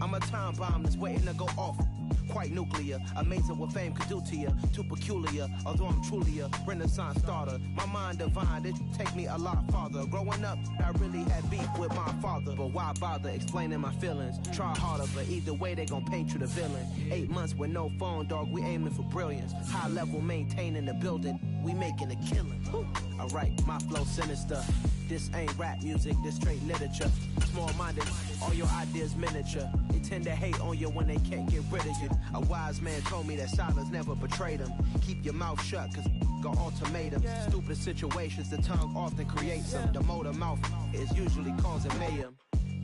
I'm a time bomb that's waiting to go off. Quite nuclear, amazing what fame could do to you. Too peculiar, although I'm truly a renaissance starter. My mind divine, it take me a lot farther. Growing up, I really had beef with my father. But why bother explaining my feelings? Try harder, but either way they gon' paint you the villain. 8 months with no phone, dog, we aiming for brilliance. High level maintaining the building, we making a killing. Alright, my flow sinister. This ain't rap music, this straight literature. Small-minded, all your ideas miniature. They tend to hate on you when they can't get rid of you. A wise man told me that silence never betrayed him. Keep your mouth shut, cause got ultimatums. Stupid situations, the tongue often creates them. The motor mouth is usually causing mayhem.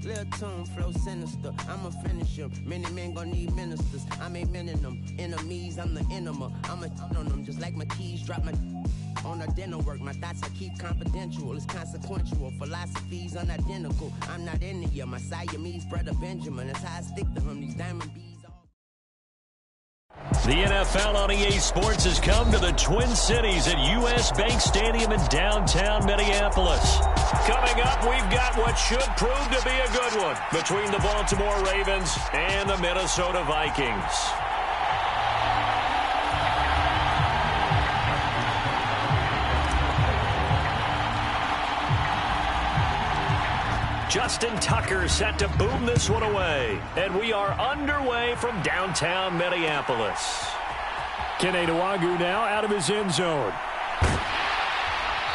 Lil' tune, flow sinister, I'ma finish him. Many men gon' need ministers, I'm a men in them. Enemies, I'm the enema. I'm a on them, just like my keys, drop my on a dinner work. My thoughts I keep confidential, it's consequential. Philosophies unidentical, I'm not in it, yeah. My Siamese brother Benjamin, that's how I stick to him, these diamond bees. The NFL on EA Sports has come to the Twin Cities at US Bank Stadium in downtown Minneapolis. Coming up, we've got what should prove to be a good one between the Baltimore Ravens and the Minnesota Vikings. Justin Tucker set to boom this one away. And we are underway from downtown Minneapolis. Kene Nwangwu now out of his end zone.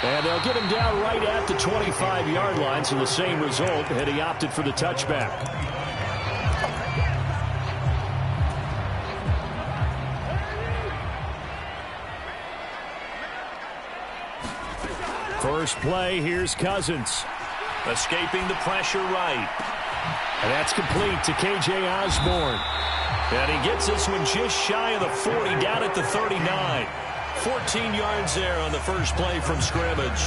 And they'll get him down right at the 25-yard line, so the same result, and he opted for the touchback. First play, here's Cousins. Escaping the pressure right. And that's complete to K.J. Osborne. And he gets this one just shy of the 40, down at the 39. 14 yards there on the first play from scrimmage.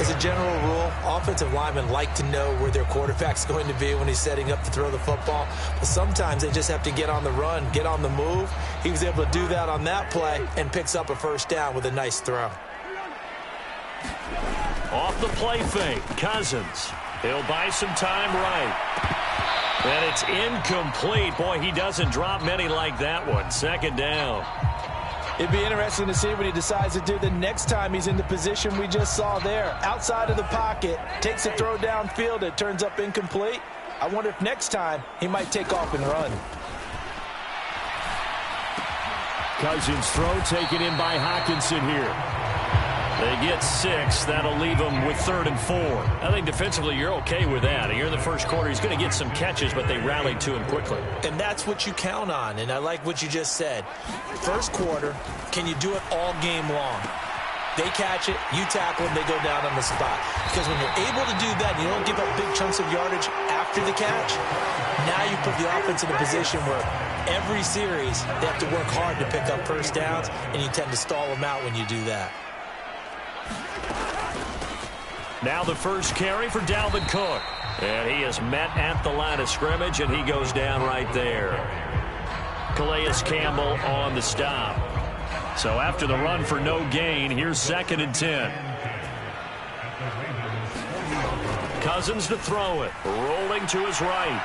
As a general rule, offensive linemen like to know where their quarterback's going to be when he's setting up to throw the football. But sometimes they just have to get on the run, get on the move. He was able to do that on that play and picks up a first down with a nice throw. Off the play fake, Cousins. He'll buy some time right. And it's incomplete. Boy, he doesn't drop many like that one. Second down. It'd be interesting to see what he decides to do the next time he's in the position we just saw there. Outside of the pocket, takes a throw downfield, it turns up incomplete. I wonder if next time he might take off and run. Cousins' throw taken in by Hockenson here. They get 6. That'll leave them with 3rd and 4. I think defensively you're okay with that. Here in the first quarter, he's going to get some catches, but they rallied to him quickly. And that's what you count on, and I like what you just said. First quarter, can you do it all game long? They catch it, you tackle them, they go down on the spot. Because when you're able to do that and you don't give up big chunks of yardage after the catch, now you put the offense in a position where every series they have to work hard to pick up first downs, and you tend to stall them out when you do that. Now the first carry for Dalvin Cook. And he is met at the line of scrimmage, and he goes down right there. Calais Campbell on the stop. So after the run for no gain, here's 2nd and 10. Cousins to throw it. Rolling to his right.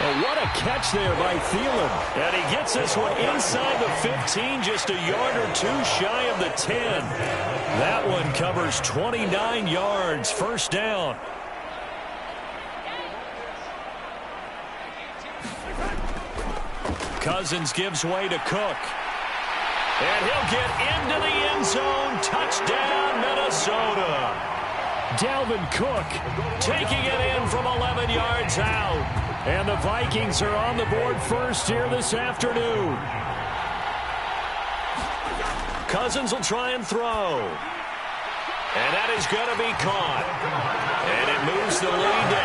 Oh, what a catch there by Thielen. And he gets this one inside the 15, just a yard or two shy of the 10. That one covers 29 yards. First down. Cousins gives way to Cook. And he'll get into the end zone. Touchdown, Minnesota. Dalvin Cook taking it in from 11 yards out. And the Vikings are on the board first here this afternoon. Cousins will try and throw. And that is going to be caught. And it moves the lead to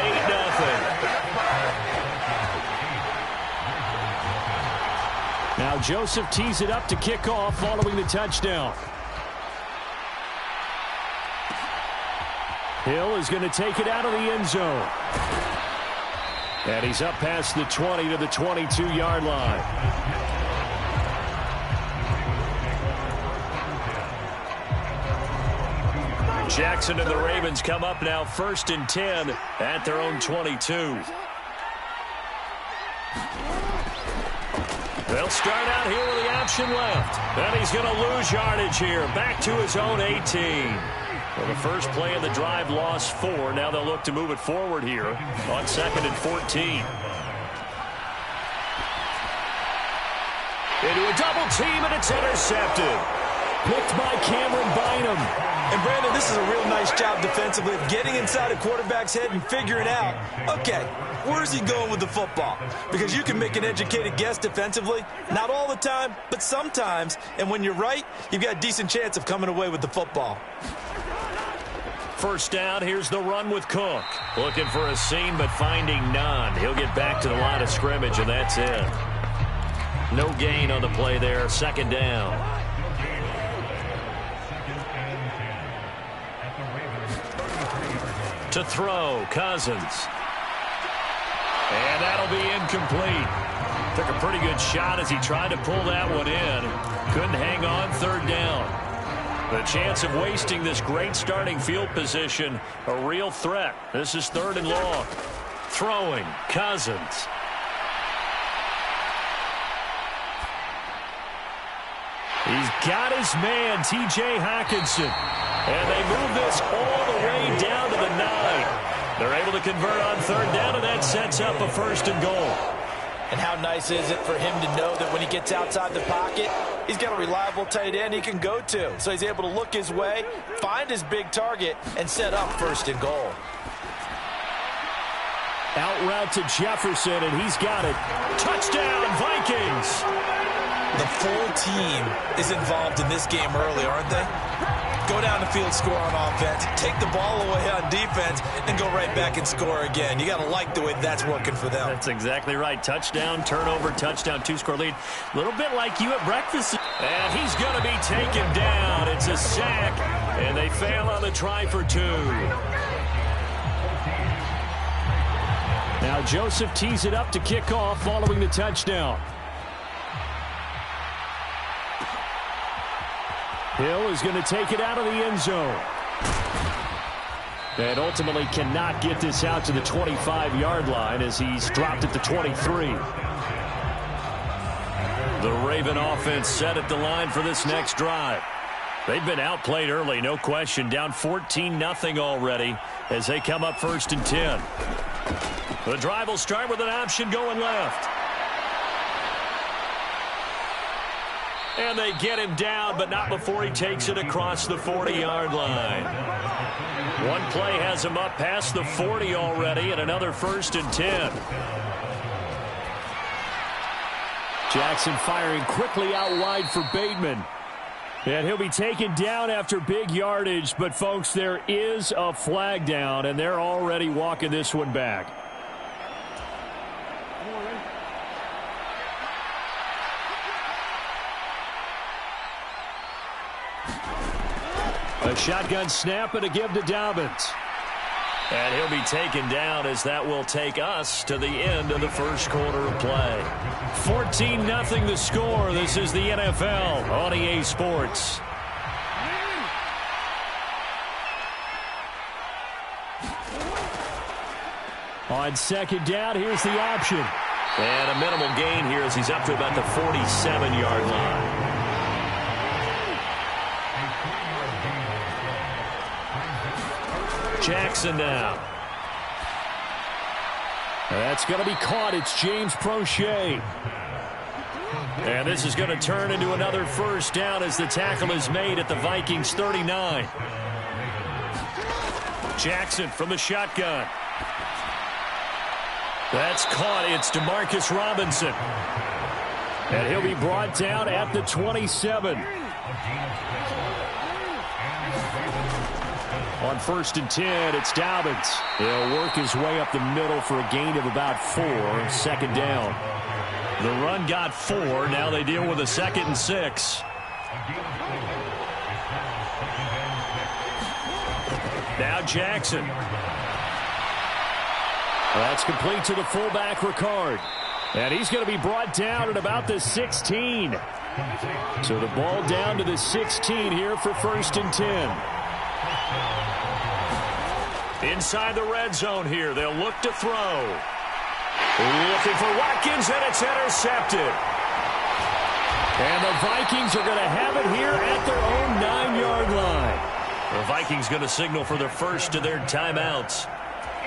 8-0. Now Joseph tees it up to kick off following the touchdown. Hill is going to take it out of the end zone. And he's up past the 20 to the 22-yard line. Jackson and the Ravens come up now 1st and 10 at their own 22. They'll start out here with the option left. And he's going to lose yardage here. Back to his own 18. Well, the first play of the drive lost 4. Now they'll look to move it forward here on 2nd and 14. Into a double team, and it's intercepted. Picked by Cameron Bynum. And, Brandon, this is a real nice job defensively of getting inside a quarterback's head and figuring out, okay, where's he going with the football? Because you can make an educated guess defensively. Not all the time, but sometimes. And when you're right, you've got a decent chance of coming away with the football. First down, here's the run with Cook. Looking for a seam, but finding none. He'll get back to the line of scrimmage, and that's it. No gain on the play there. 2nd down. To throw, Cousins. And that'll be incomplete. Took a pretty good shot as he tried to pull that one in. Couldn't hang on. 3rd down. The chance of wasting this great starting field position, a real threat. This is 3rd and long. Throwing, Cousins. He's got his man, T.J. Hockenson. And they move this all the way down to the 9. They're able to convert on 3rd down, and that sets up a 1st and goal. And how nice is it for him to know that when he gets outside the pocket, he's got a reliable tight end he can go to. So he's able to look his way, find his big target, and set up 1st and goal. Out route to Jefferson, and he's got it. Touchdown, Vikings! The full team is involved in this game early, aren't they? go down the field, score on offense, take the ball away on defense, and go right back and score again. You got to like the way that's working for them. That's exactly right. Touchdown, turnover, touchdown, 2-score lead. A little bit like you at breakfast. And he's going to be taken down. It's a sack, and they fail on the try for 2. Now Joseph tees it up to kick off following the touchdown. Hill is going to take it out of the end zone. And ultimately cannot get this out to the 25-yard line as he's dropped at the 23. The Raven offense set at the line for this next drive. They've been outplayed early, no question. Down 14-0 already as they come up 1st and 10. The drive will start with an option going left. And they get him down, but not before he takes it across the 40-yard line. One play has him up past the 40 already, and another 1st and 10. Jackson firing quickly out wide for Bateman. And he'll be taken down after big yardage, but, folks, there is a flag down, and they're already walking this one back. A shotgun snap and a give to Dobbins. And he'll be taken down as that will take us to the end of the first quarter of play. 14-0 the score. This is the NFL on EA Sports. On 2nd down, here's the option. And a minimal gain here as he's up to about the 47-yard line. Jackson now. That's going to be caught. It's James Prochet. And this is going to turn into another 1st down as the tackle is made at the Vikings 39. Jackson from the shotgun. That's caught. It's DeMarcus Robinson. And he'll be brought down at the 27. On 1st and 10, it's Dobbins. He'll work his way up the middle for a gain of about 4. 2nd down. The run got 4. Now they deal with a 2nd and 6. Now Jackson. That's complete to the fullback, Ricard. And he's going to be brought down at about the 16. So the ball down to the 16 here for 1st and 10. Inside the red zone here. They'll look to throw. Looking for Watkins, and it's intercepted. And the Vikings are going to have it here at their own 9-yard line. The Vikings going to signal for the first of their timeouts.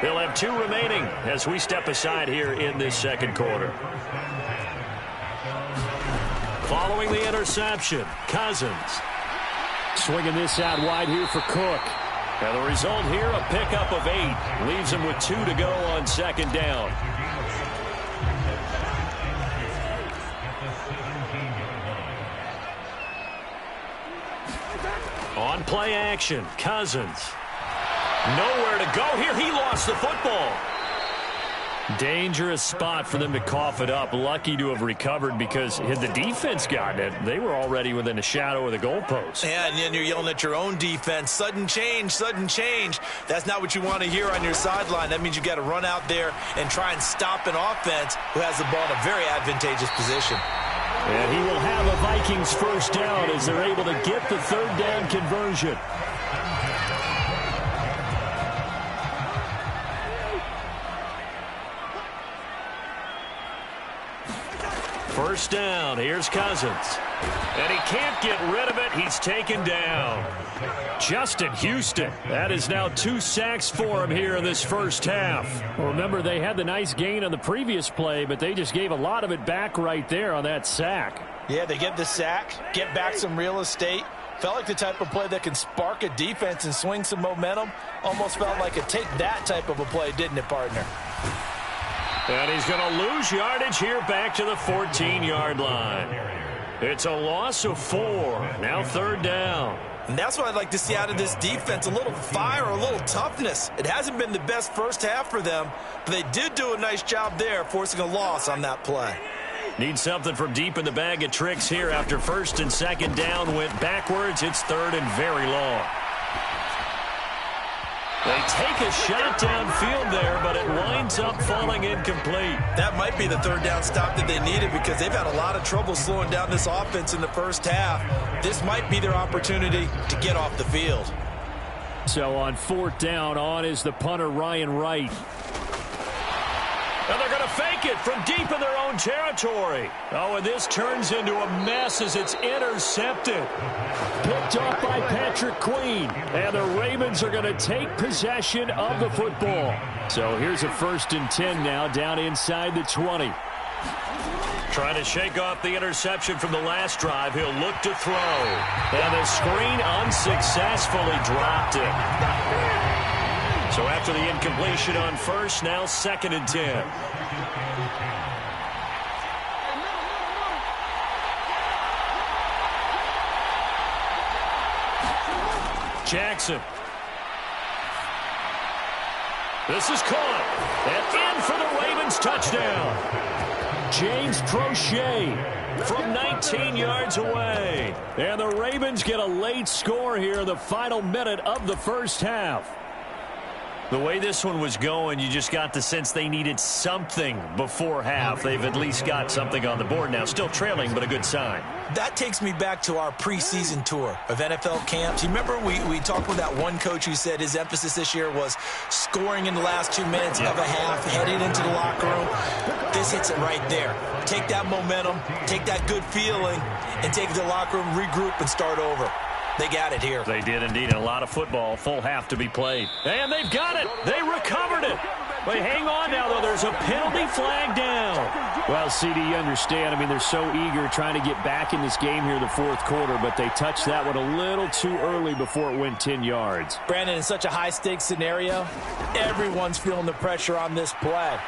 They'll have 2 remaining as we step aside here in this 2nd quarter. Following the interception, Cousins. Swinging this out wide here for Cook. And the result here, a pickup of 8. Leaves him with 2 to go on 2nd down. On play action, Cousins. Nowhere to go here. He lost the football. Dangerous spot for them to cough it up. Lucky to have recovered because had the defense gotten it, they were already within a shadow of the goalpost. Yeah, and then you're yelling at your own defense. Sudden change, sudden change. That's not what you want to hear on your sideline. That means you got to run out there and try and stop an offense who has the ball in a very advantageous position. And he will have a Vikings 1st down as they're able to get the 3rd down conversion. First down, here's Cousins. And he can't get rid of it. He's taken down. Justin Houston. That is now 2 sacks for him here in this first half. Well, remember, they had the nice gain on the previous play, but they just gave a lot of it back right there on that sack. Yeah, they get the sack, get back some real estate. Felt like the type of play that can spark a defense and swing some momentum. Almost felt like a take that type of a play, didn't it, partner? And he's going to lose yardage here back to the 14-yard line. It's a loss of 4. Now 3rd down. And that's what I'd like to see out of this defense, a little fire, a little toughness. It hasn't been the best first half for them, but they did do a nice job there, forcing a loss on that play. Need something from deep in the bag of tricks here. After first and second down went backwards, it's third and very long. They take a shot downfield there, but it winds up falling incomplete. That might be the third down stop that they needed because they've had a lot of trouble slowing down this offense in the first half. This might be their opportunity to get off the field. So on fourth down, on is the punter, Ryan Wright. And they're going to fake it from deep in their own territory. Oh, and this turns into a mess as it's intercepted. Picked off by Patrick Queen. And the Ravens are going to take possession of the football. So here's a 1st and 10 now, down inside the 20. Trying to shake off the interception from the last drive. He'll look to throw. And the screen unsuccessfully dropped it. So after the incompletion on first, now 2nd and 10. Jackson. This is caught. And in for the Ravens touchdown. James Crochet from 19 yards away. And the Ravens get a late score here in the final minute of the first half. The way this one was going, you just got the sense they needed something before half. They've at least got something on the board now. Still trailing, but a good sign. That takes me back to our preseason tour of NFL camps. You remember we talked with that one coach who said his emphasis this year was scoring in the last 2 minutes of a half, heading into the locker room. This hits it right there. Take that momentum, take that good feeling, and take it to the locker room, regroup, and start over. They got it here. They did indeed. And a lot of football, full half to be played. And they've got it. They recovered it. But hang on now, though. There's a penalty flag down. Well, CD, you understand. I mean, they're so eager trying to get back in this game here in the fourth quarter, but they touched that one a little too early before it went 10 yards. Brandon, in such a high-stakes scenario, everyone's feeling the pressure on this play.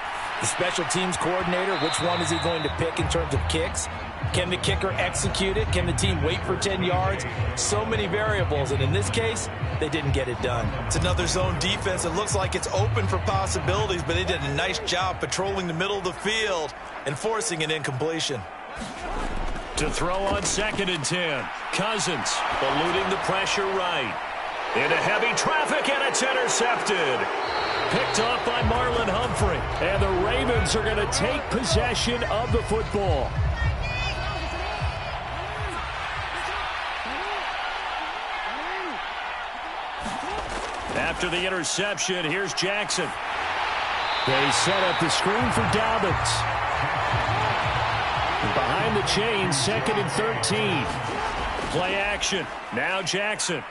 The special teams coordinator, which one is he going to pick in terms of kicks? Can the kicker execute it? Can the team wait for 10 yards? So many variables, and in this case, they didn't get it done. It's another zone defense. It looks like it's open for possibilities, but they did a nice job patrolling the middle of the field and forcing an incompletion. To throw on 2nd and 10. Cousins eluding the pressure right. Into heavy traffic, and it's intercepted. Picked off by Marlon Humphrey. And the Ravens are going to take possession of the football. After the interception, here's Jackson. They set up the screen for Dobbins. Behind the chains, 2nd and 13. Play action. Now Jackson.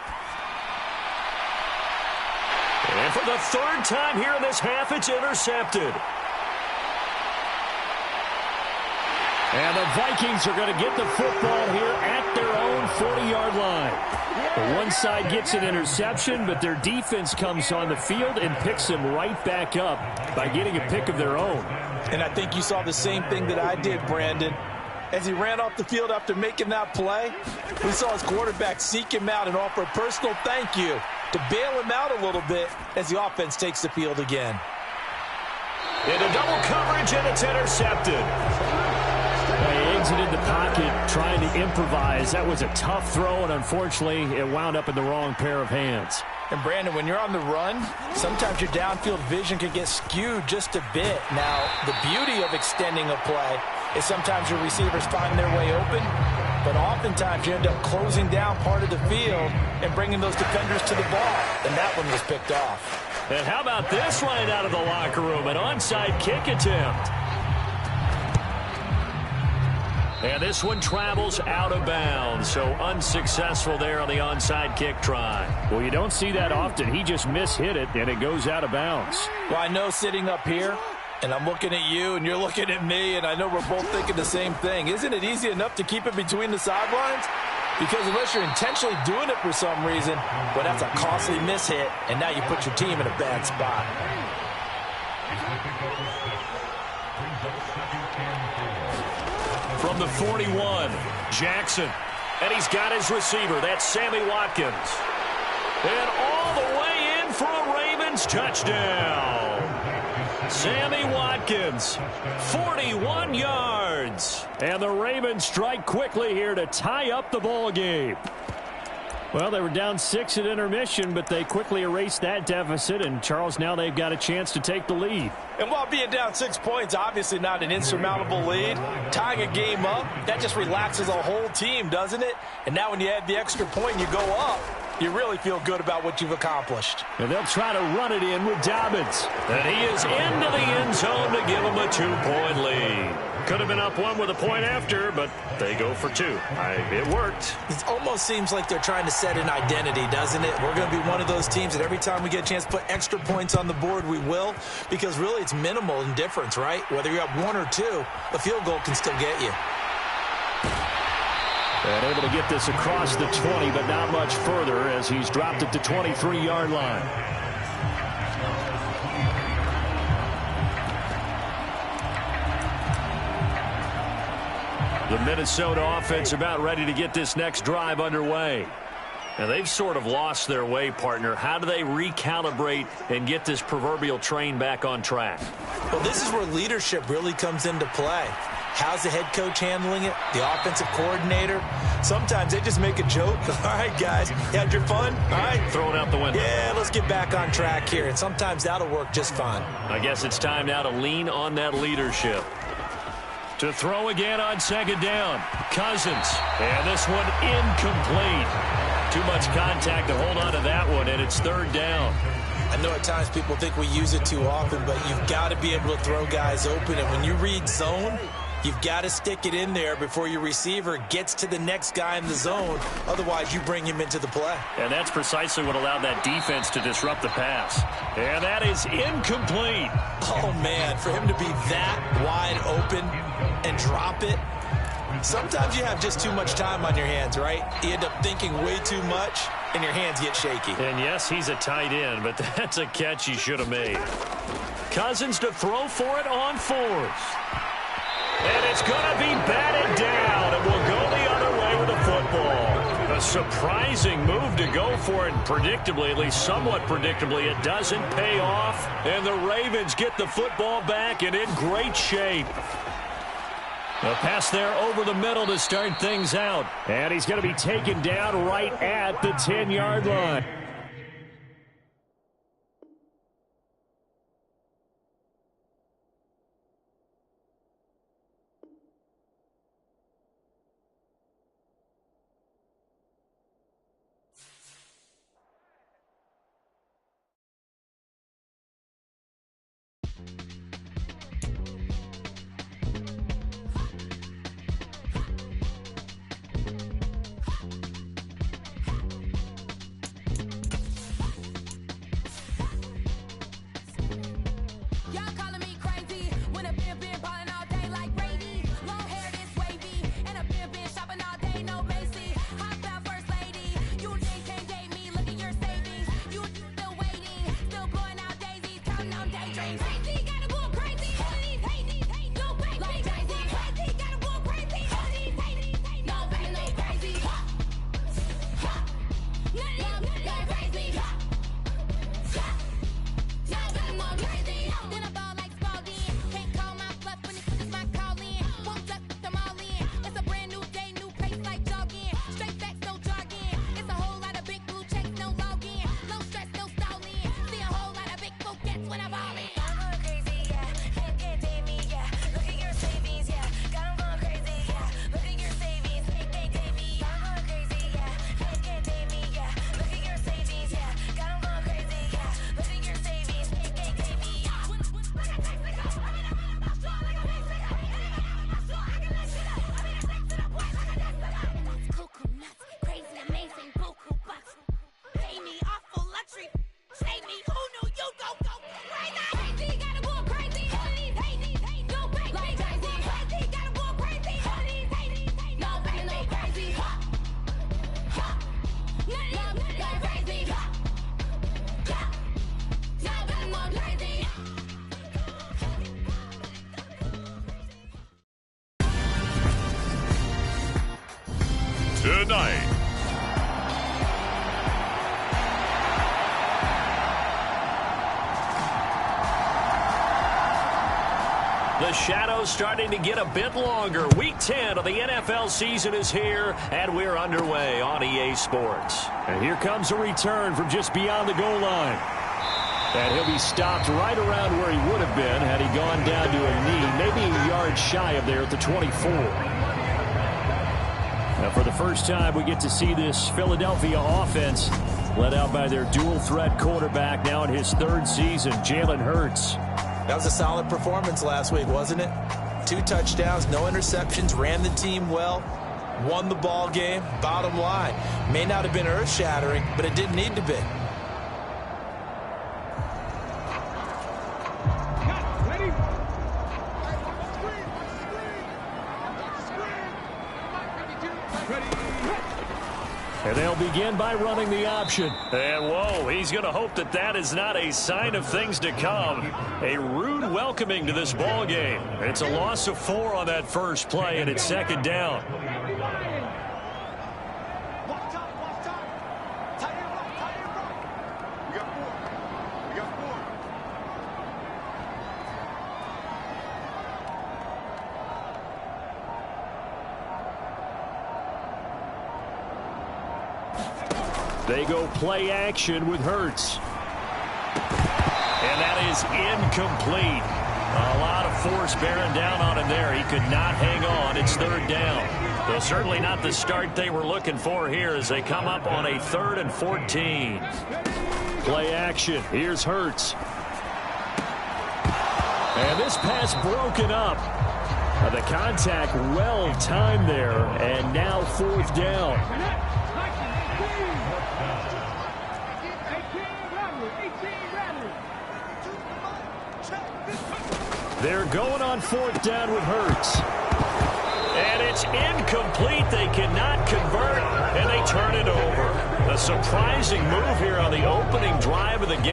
And for the 3rd time here in this half, it's intercepted. And the Vikings are going to get the football here at their own 40-yard line. The one side gets an interception, but their defense comes on the field and picks them right back up by getting a pick of their own. And I think you saw the same thing that I did, Brandon. As he ran off the field after making that play, we saw his quarterback seek him out and offer a personal thank you to bail him out a little bit as the offense takes the field again. Into double coverage, and it's intercepted. He exited the pocket trying to improvise. That was a tough throw, and unfortunately, it wound up in the wrong pair of hands. And, Brandon, when you're on the run, sometimes your downfield vision can get skewed just a bit. Now, the beauty of extending a play is sometimes your receivers find their way open, but oftentimes you end up closing down part of the field and bringing those defenders to the ball, and that one was picked off. And how about this line out of the locker room? An onside kick attempt. And this one travels out of bounds, so unsuccessful there on the onside kick try. Well, you don't see that often. He just mishit it, and it goes out of bounds. Well, I know sitting up here, and I'm looking at you, and you're looking at me, and I know we're both thinking the same thing. Isn't it easy enough to keep it between the sidelines? Because unless you're intentionally doing it for some reason, well, that's a costly mishit, and now you put your team in a bad spot. From the 41, Jackson. And he's got his receiver. That's Sammy Watkins. And all the way in for a Ravens touchdown. Sammy Watkins, 41 yards. And the Ravens strike quickly here to tie up the ball game. Well, they were down 6 at intermission, but they quickly erased that deficit. And, Charles, now they've got a chance to take the lead. And while being down 6 points, obviously not an insurmountable lead, tying a game up, that just relaxes a whole team, doesn't it? And now when you add the extra point and you go up, you really feel good about what you've accomplished. And they'll try to run it in with Dobbins. And he is into the end zone to give them a 2-point lead. Could have been up 1 with a point after, but they go for 2. It worked. It almost seems like they're trying to set an identity, doesn't it? We're going to be one of those teams that every time we get a chance to put extra points on the board, we will. Because really it's minimal in difference, right? Whether you're up 1 or 2, a field goal can still get you. And able to get this across the 20, but not much further as he's dropped at the 23-yard line. The Minnesota offense about ready to get this next drive underway. And they've sort of lost their way, partner. How do they recalibrate and get this proverbial train back on track? Well, this is where leadership really comes into play. How's the head coach handling it? The offensive coordinator? Sometimes they just make a joke. All right, guys, you had your fun? All right. Throw it out the window. Yeah, let's get back on track here. And sometimes that'll work just fine. I guess it's time now to lean on that leadership. To throw again on 2nd down. Cousins. And this one incomplete. Too much contact to hold on to that one, and it's 3rd down. I know at times people think we use it too often, but you've got to be able to throw guys open. And when you read zone, you've got to stick it in there before your receiver gets to the next guy in the zone. Otherwise, you bring him into the play. And that's precisely what allowed that defense to disrupt the pass. And that is incomplete. Oh, man, for him to be that wide open and drop it. Sometimes you have just too much time on your hands, right? You end up thinking way too much, and your hands get shaky. And, yes, he's a tight end, but that's a catch he should have made. Cousins to throw for it on 4th. And it's going to be batted down, and we'll go the other way with the football. A surprising move to go for it, and predictably, at least somewhat predictably, it doesn't pay off. And the Ravens get the football back and in great shape. A pass there over the middle to start things out. And he's going to be taken down right at the 10-yard line. tonight. The shadow's starting to get a bit longer. Week 10 of the NFL season is here, and we're underway on EA Sports. And here comes a return from just beyond the goal line. And he'll be stopped right around where he would have been had he gone down to a knee, maybe a yard shy of there at the 24. Now, for the first time, we get to see this Philadelphia offense led out by their dual-threat quarterback now in his third season, Jalen Hurts. That was a solid performance last week, wasn't it? 2 touchdowns, no interceptions, ran the team well, won the ball game. Bottom line, may not have been earth-shattering, but it didn't need to be. And they'll begin by running the option. And, whoa, he's going to hope that that is not a sign of things to come. A rude welcoming to this ball game. It's a loss of 4 on that first play, and it's second down. They go play action with Hurts. And that is incomplete. A lot of force bearing down on him there. He could not hang on. It's third down. Though certainly not the start they were looking for here as they come up on a 3rd and 14. Play action. Here's Hurts. And this pass broken up. The contact well timed there. And now 4th down. They're going on 4th down with Hurts. And it's incomplete. They cannot convert, and they turn it over. A surprising move here on the opening drive of the game.